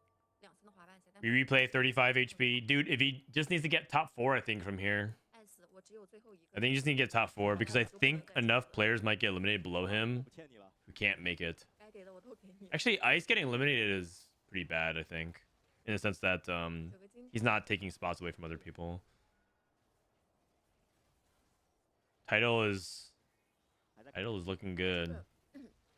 2星的滑板鞋，但 We replay 35 HP. Dude, if he just needs to get top 4, I think, from here. 爱死我只有最后一个。 I think you just need to get top 4 because I think enough players might get eliminated below him 不欠你了。 who can't make it. 该给的我都给你。 Actually, Ice getting eliminated is pretty bad, I think. In the sense that 有个金 he's not taking spots away from other people. Title is looking good.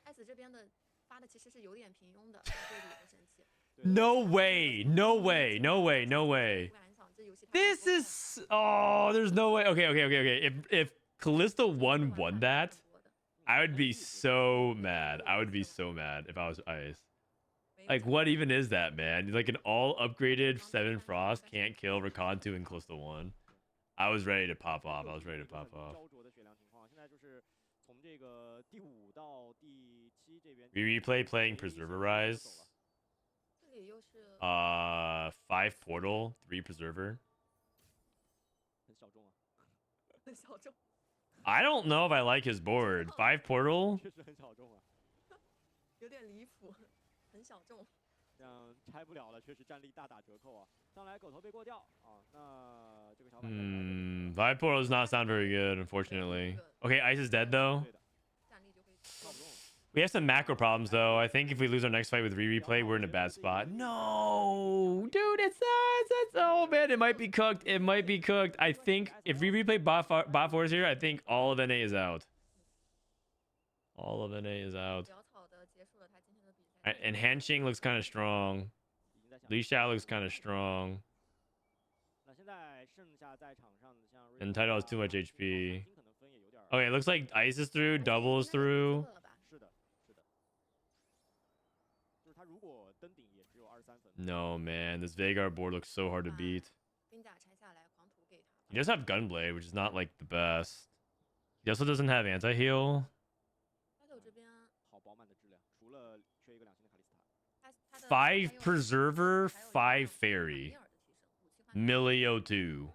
爱死这边的发的其实是有点平庸的，对里不生气。 No way. No way. No way. No way. 不敢想这游戏。 This is there's no way. Okay. If Callisto 1 won that, I would be so mad. I would be so mad if I was Ice. Like, what even is that, man? Like an all upgraded 7 Frost can't kill Recon 2 and Callisto 1. I was ready to pop off. I was ready to pop off. 焦灼的血量情况，现在就是从这个第5到第7这边。 We replay playing Preserver Rise. 这里又是 5 Portal, 3 Preserver. 很小众啊，很小众， I don't know if I like his board. 5 Portal? 确实很小众啊。有点离谱，很小众。这样拆不了了，确实战力大打折扣啊！上来狗头被过掉啊，那这个小板。 5 Portal does not sound very good, unfortunately. Okay, Ice is dead though. 战力就会 We have some macro problems though. I think if we lose our next fight with replay, we're in a bad spot. No, dude, it's oh man, it might be cooked. It might be cooked. I think if replay bot 4 is here, I think all of NA is out. All of NA is out. 潦草的结束了他今天的比赛。 And Hanxing looks kind of strong. Li Xiao looks kind of strong. 那现在剩下在场上的像 And Title has too much HP. 可能分也有点。 Okay, it looks like Ice is through, Double is through. 是的，是的。就是他如果登顶也只有23分。 No, man, this Veigar board looks so hard to beat. 兵甲拆下来，狂徒给他。 He does have Gunblade, which is not like the best. He also doesn't have anti-heal. 他有这边好饱满的质量，除了缺一个2星的卡里斯塔。他的 5 Preserver, 5 Fairy. Milio 2.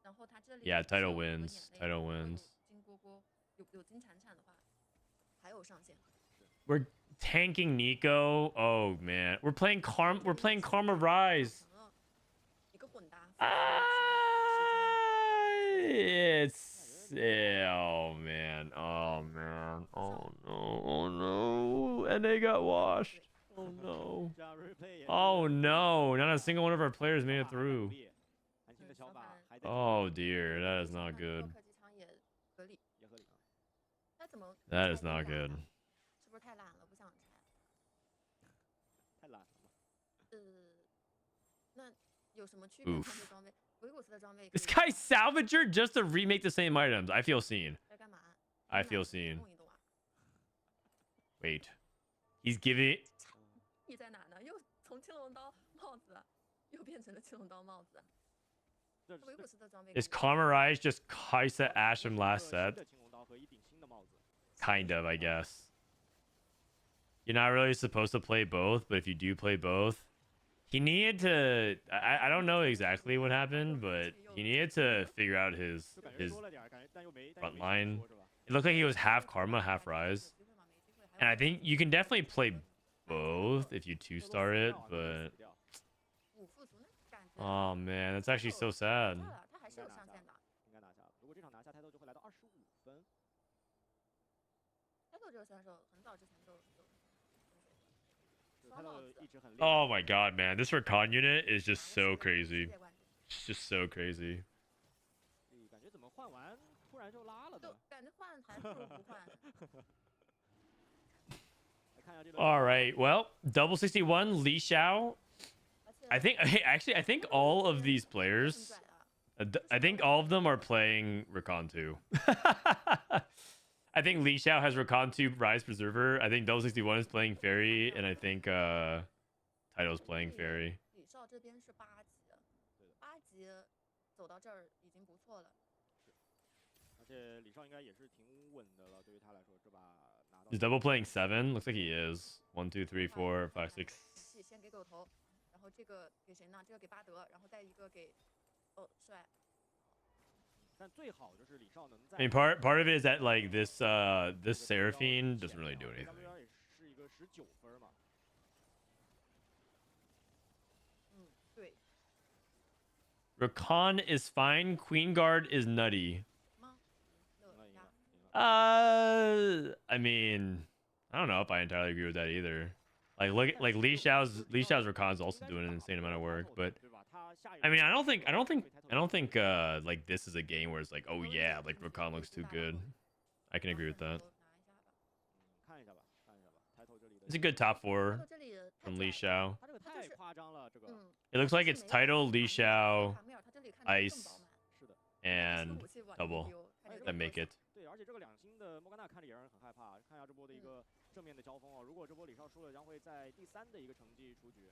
然后他这里 Yeah, 是 Title 有个 wins. 眼泪 Title 如果有 wins. 金锅锅有金铲铲的话，还有上限。 We're tanking Nico. Oh man, we're playing Karma Rise. 成了一个混搭。 It's oh man. Oh man. Oh no. Oh no. And they got washed. Oh no. 这样 replay 也 Oh no. Not a single one of our players made it through. 韩星的小把还在 Oh dear. That is not good. 科技枪也合理。也合理啊。他怎么 That is not good. 是不是太懒了，不想拆？太懒了嘛。那有什么区别？ Oof. 装备装备，维古斯的装备可以 This guy salvager just to remake the same items. I feel seen. 在干嘛 I feel seen. 动一动啊 Wait. He's giving 意在哪呢？又从青龙刀帽子，又变成了青龙刀帽子。这维古斯的装备 is 可以 Karma Rise just Kaisa Ash from last 新 set? 的青龙刀和一顶新的帽子。 Kind of, I guess. You're not really supposed to play both, but if you do play both, he needed to. I don't know exactly what happened, but he needed to figure out his 就感觉 his. 说了点儿，感觉但又没 front 细 line 说是吧？ It looked like he was half Karma, half Rise, 有机会吗？没机会。还有 and I think you can definitely play both if you 2-star it, but 5副族那感觉 oh man, that's actually so sad. 他还是有上限的。应该拿下了。如果这场拿下，Title 就会来到25分。Title 这个选手很早之前就有，Title 一直很厉害。Oh my god, man, this recon unit is just so crazy. It's just so crazy. 感觉怎么换完突然就拉了就的？感觉换还不如不换。All right, well, double 61, Li Xiao. I think I think all of these players, I think all of them are playing Recon 2. I think Li Xiao has Recon 2 Rise Preserver. I think double 61 is playing Fairy, and I think Title's playing Fairy. 李少这边是8级，8级走到这儿已经不错了。而且李少应该也是挺稳的了，对于他来说，这把拿到。Is double playing 7? Looks like he is. 1, 2, 3, 4, 5, 6. 先给狗头，然后这个给谁呢？这个给巴德，然后再一个给帅。但最好就是李少能在。I mean, part of it is that like this Seraphine doesn't really do anything. 也是一个19分嘛。对。Rakan is fine. Queen Guard is nutty. 吗？I mean, I don't know if I entirely agree with that either. Like look, like Li Xiao's Rakan's also doing an insane amount of work, but I mean, I don't think like this is a game where it's like, oh yeah, like Rakan looks too good. I can agree with that. It's a good top 4 from Li Xiao. It looks like it's Title, Li Xiao, Ice, and double that make it. 对，而且这个2星的莫甘娜看着也让人很害怕。看一下这波的一个正面的交锋哦，如果这波李少输了，将会在第3的一个成绩出局。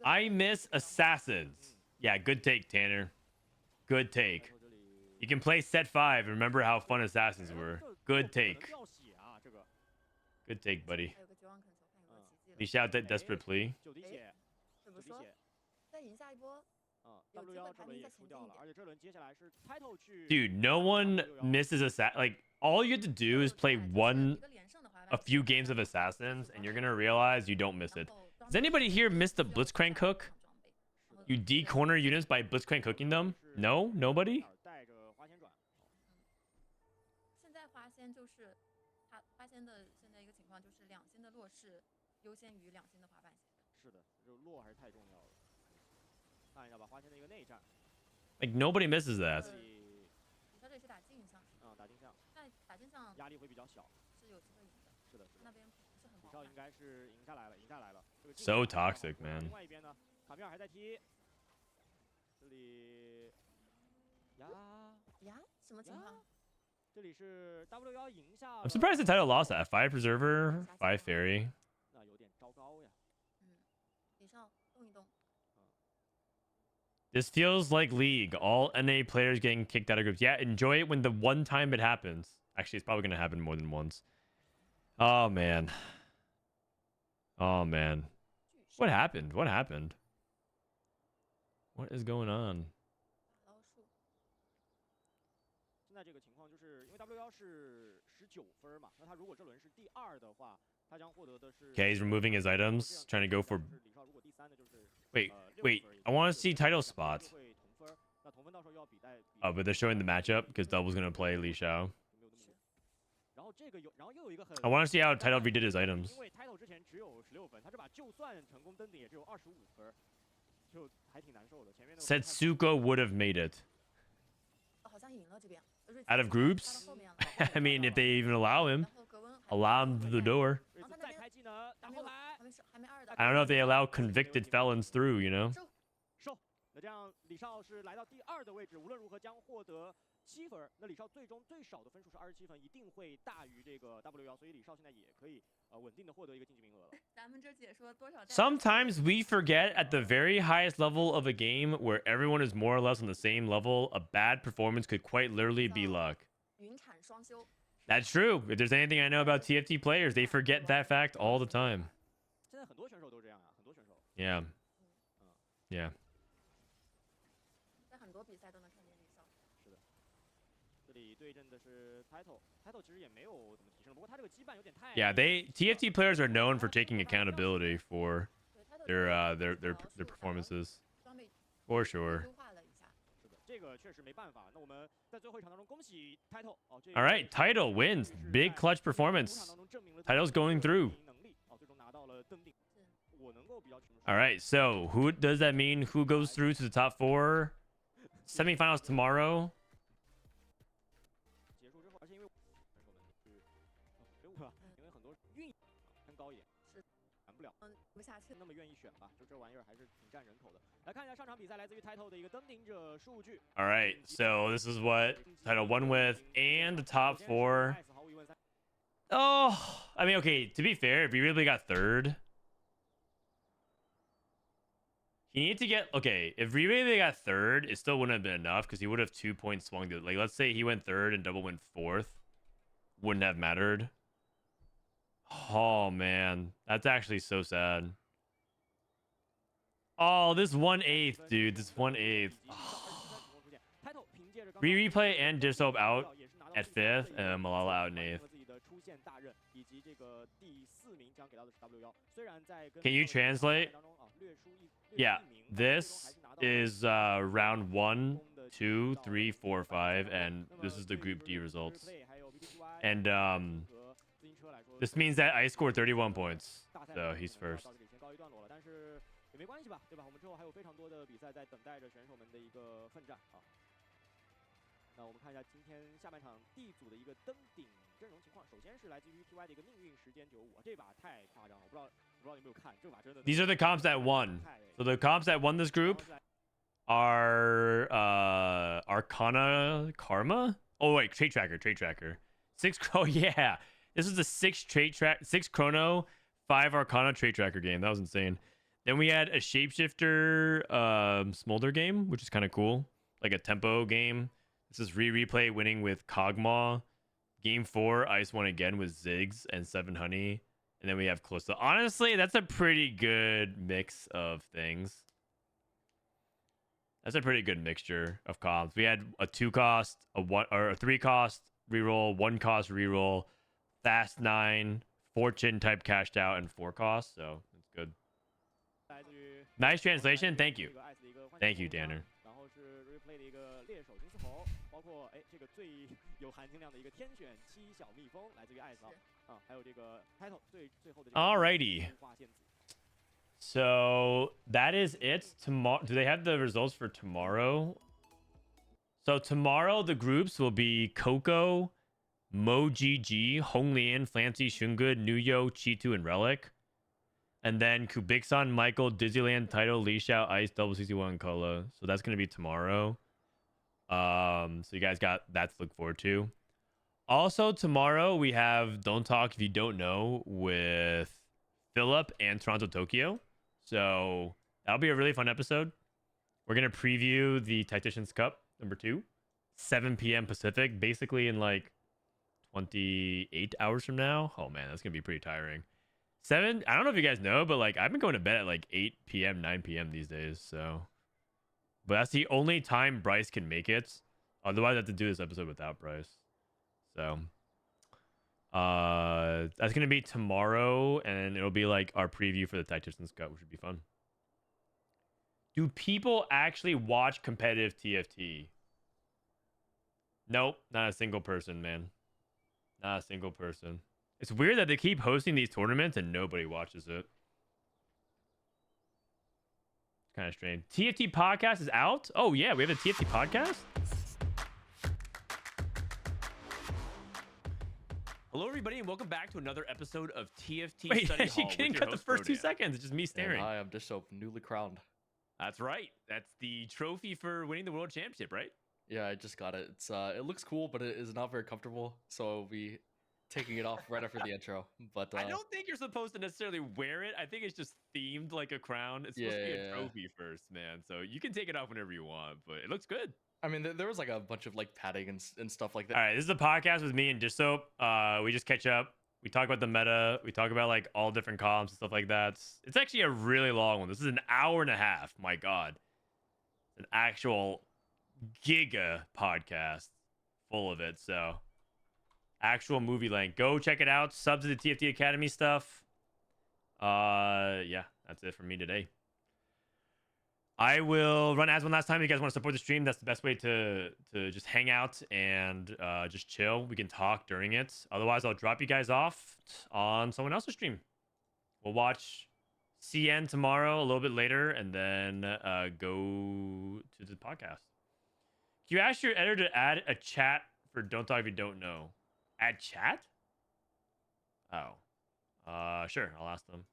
I miss assassins. Yeah, good take, Tanner. Good take. You can play set 5 and remember how fun assassins were. Good take. Good take, buddy. Li Xiao that desperate plea. Dude, no one misses like all you have to do is play a few games of assassins and you're gonna realize you don't miss it. Does anybody here miss the Blitzcrank hook? You D-corner units by Blitzcrank hooking them? No? Nobody? 现在花仙就是他花仙的现在一个情况就是2星的弱势优先于2星的滑板鞋。是的，就落还是太重要了。看一下吧，花仙的一个内战。Like nobody misses that. 李少这是打镜像。打镜像。那打镜像压力会比较小。是有机会赢的。是的，那边不是很。李少应该是赢下来了，赢下来了。So toxic, man. 另外一边呢，卡米尔还在踢。这里呀，什么情况？这里是 W1赢下。I'm surprised the title lost that. 5 Preserver, 5 Fairy. 那有点糟糕呀。李少动一动。This feels like League. All NA players getting kicked out of groups. Yeah, enjoy it when the one time it happens. Actually, it's probably going to happen more than once. Oh, man. Oh, man. What happened? What happened? What is going on? 现在这个情况就是因为 W1是19分嘛，那他如果这轮是第2的话，他将获得的是。Okay, he's removing his items, trying to go for. Wait. I want to see title spots. Oh, but they're showing the matchup because Double's gonna play Li Xiao. I want to see how Title redid his items. 因为 Title 之前只有16分，他这把就算成功登顶也只有25分，就还挺难受的。前面 Setsuko would have made it. 好像赢了这边。Out of groups? I mean, if they even allow him to the door. I don't know if they allow convicted felons through, you know? 那这样李少是来到第2的位置，无论如何将获得7分。那李少最终最少的分数是27分，一定会大于这个 W1，所以李少现在也可以稳定的获得一个晋级名额了。咱们这解说多少？Sometimes we forget at the very highest level of a game where everyone is more or less on the same level, a bad performance could quite literally be luck. 云产双修。That's true. If there's anything I know about TFT players, they forget that fact all the time. 现在很多选手都这样啊，很多选手。Yeah. Yeah. 在很多比赛都能看见李少。是的。这里对阵的是 Title 其实也没有怎么提升，不过他这个羁绊有点太 Yeah, TFT players are known for taking accountability for their performances 装备 for sure. 优化了一下。是的，这个确实没办法。那我们在最后一场当中，恭喜 Title 哦，这 All right, Title wins. Big clutch performance. Title's going through. 能力哦，最终拿到了登顶。我能够比较清楚。 All right, so who does that mean? Who goes through to the top 4 semifinals tomorrow? 结束之后，而且因为选手们去对吧？因为很多运偏高一点，是玩不了。不下去。那么愿意选吧，就这玩意儿还是挺占人口的。来看一下上场比赛来自于 Title 的一个登顶者数据。All right, so this is what Title won with and the top 4. Oh, I mean, okay, to be fair, if he really got 3rd, he needed to get, okay, if he really got 3rd, it still wouldn't have been enough because he would have 2 points swung to, like, let's say he went 3rd and double went 4th, wouldn't have mattered. Oh, man, that's actually so sad. Oh, this 1/8, dude, this 1/8. Replay and Dissoap out at 5th and Milala out in 8th. Can you translate? Yeah, this is round 1, 2, 3, 4, 5, and this is the Group D results. And this means that I scored 31 points, so he's first. 也没关系吧，对吧？我们之后还有非常多的比赛在等待着选手们的一个奋战啊。那我们看一下今天下半场 D 组的一个登顶阵容情况。首先是来自于 TY 的一个命运时间95，这把太夸张了，我不知道你有没有看，这把真的。These are the comps that won. So the comps that won this group are Arcana Karma. Oh wait, Trade Tracker. 6. Oh yeah, this is the 6 Chrono, 5 Arcana Trade Tracker game. That was insane. Then we had a Shapeshifter Smolder game, which is kind of cool. Like a tempo game. This is replay winning with Kog'Maw. Game 4, Ice won again with Ziggs and 7 Honey. And then we have Callisto. Honestly, that's a pretty good mix of things. That's a pretty good mixture of comps. We had a 2 cost, a 1 or a 3 cost reroll, 1 cost reroll, Fast 9, Fortune type cashed out, and 4 costs. So it's good. Nice translation. Thank you. Thank you, Danner. 然后是 replay 的一个猎手金丝猴，包括这个最有含金量的一个天选七小蜜蜂，来自于艾斯啊，还有这个 title 最后的。Alrighty. So that is it. Tomorrow, do they have the results for tomorrow? So tomorrow the groups will be Coco, MoGG, Honglian, Flancy, Shungood, Nuyo, Chitu, and Relic. And then Kubiksan, Michael, Dizzyland, Title, Leashao, Ice, Double 61, and Cola. So that's gonna be tomorrow. So you guys got that to look forward to. Also tomorrow we have Don't Talk If You Don't Know with Philip and Toronto Tokyo. So that'll be a really fun episode. We're gonna preview the Tacticians Cup #2, 7 p.m. Pacific, basically in like 28 hours from now. Oh man, that's gonna be pretty tiring. 7, I don't know if you guys know, but like I've been going to bed at like 8 p.m., 9 p.m. these days. So, but that's the only time Bryce can make it. Otherwise, I have to do this episode without Bryce. So, that's gonna be tomorrow, and it'll be like our preview for the Tacticians Cup, which would be fun. Do people actually watch competitive TFT? Nope, not a single person, man. Not a single person. It's weird that they keep hosting these tournaments and nobody watches it. It's kind of strange. TFT podcast is out? Oh, yeah, we have a TFT podcast? Hello, everybody, and welcome back to another episode of TFT Wait, Study you Hall. didn't cut the first 2 seconds. It's just me staring. Hi, I'm Dishope, newly crowned. That's right. That's the trophy for winning the world championship, right? Yeah, I just got it. It's it looks cool, but it is not very comfortable. So I'll be taking it off right after the intro. But I don't think you're supposed to necessarily wear it. I think it's just themed like a crown. It's supposed to be a trophy first, man. So you can take it off whenever you want, but it looks good. I mean, there was like a bunch of like padding and stuff like that. All right, this is a podcast with me and Dissoap. We just catch up. We talk about the meta. We talk about like all different comps and stuff like that. It's actually a really long one. This is an hour and a half. My God. An actual giga podcast. full of it. So actual movie length. Go check it out. Sub to the TFT Academy stuff. Yeah, that's it for me today. I will run ads one last time. If you guys want to support the stream, that's the best way to just hang out and just chill. We can talk during it. Otherwise, I'll drop you guys off on someone else's stream. We'll watch CN tomorrow a little bit later, and then go to the podcast. Can you ask your editor to add a chat for Don't Talk If You Don't Know? Add chat? Oh. Sure. I'll ask them.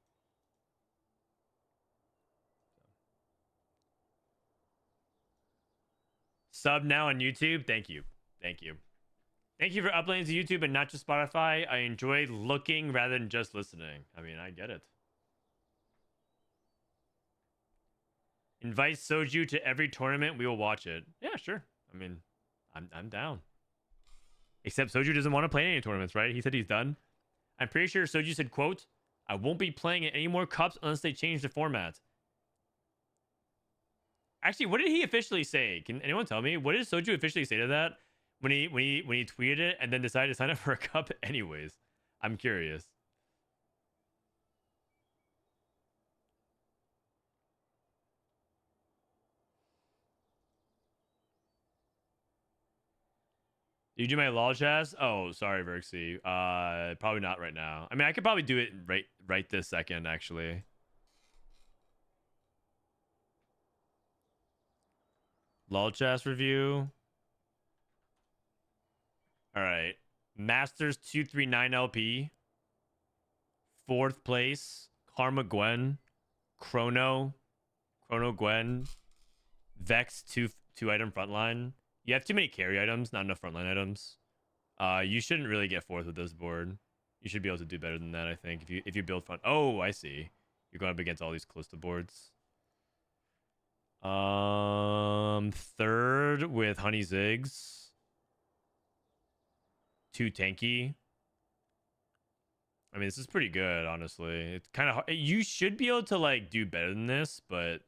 Sub now on YouTube. Thank you. Thank you. Thank you for uploading to YouTube and not just Spotify. I enjoy looking rather than just listening. I mean, I get it. Invite Soju to every tournament. We will watch it. Yeah, sure. I mean, I'm down. Except Soju doesn't want to play any tournaments, right? He said he's done. I'm pretty sure Soju said, quote, I won't be playing any more cups unless they change the format. Actually, what did he officially say? Can anyone tell me? What did Soju officially say to that when he tweeted it and then decided to sign up for a cup anyways? I'm curious. Do you do my lol chess? Oh, sorry, Verxy. Probably not right now. I mean, I could probably do it right this second, actually. Lol chess review. All right. Masters 239 LP. 4th place. Karma Gwen. Chrono Gwen. Vex 2 item frontline. You have too many carry items, not enough frontline items. You shouldn't really get 4th with this board. You should be able to do better than that, I think. If you build front. Oh, I see. You're going up against all these Callisto boards. 3rd with Honey Ziggs. 2 tanky. I mean, this is pretty good, honestly. It's kind of hard. You should be able to like do better than this, but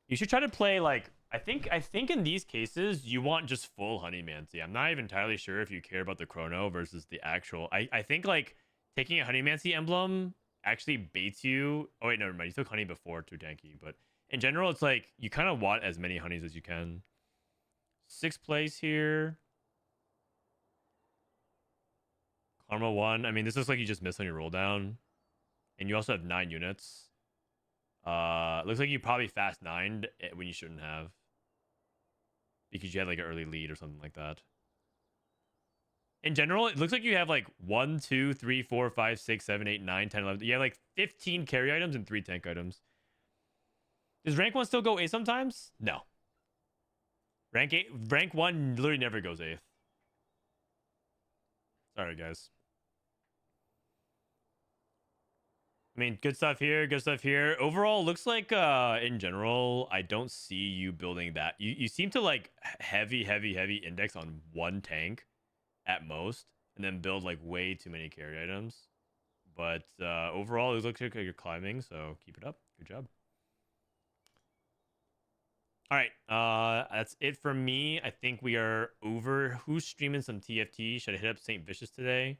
you should try to play like I think in these cases you want just full Honeymancy. I'm not even entirely sure if you care about the chrono versus the actual. I think like taking a Honeymancy emblem actually baits you. Oh wait, never mind. You took honey before too tanky, but in general, it's like you kind of want as many honeys as you can. 6th place here. Karma 1. I mean, this looks like you just missed on your roll down, and you also have 9 units. Looks like you probably fast 9'd when you shouldn't have, because you had like an early lead or something like that. In general, it looks like you have like 1, 2, 3, 4, 5, 6, 7, 8, 9, 10, 11. You have like 15 carry items and 3 tank items. Does rank 1 still go 8 sometimes? No. Rank 1 literally never goes 8th. Sorry, guys. I mean, good stuff here, good stuff here. Overall, looks like in general, I don't see you building that. You seem to like heavy index on 1 tank at most, and then build like way too many carry items. But overall, it looks like you're climbing, so keep it up. Good job. All right, that's it for me. I think we are over. Who's streaming some TFT? Should I hit up St. Vicious today?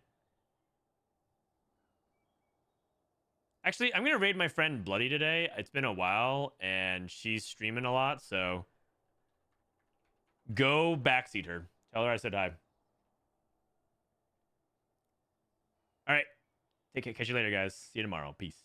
Actually, I'm going to raid my friend Bloody today. It's been a while, and she's streaming a lot, so go backseat her. Tell her I said hi. All right. Take care. Catch you later, guys. See you tomorrow. Peace.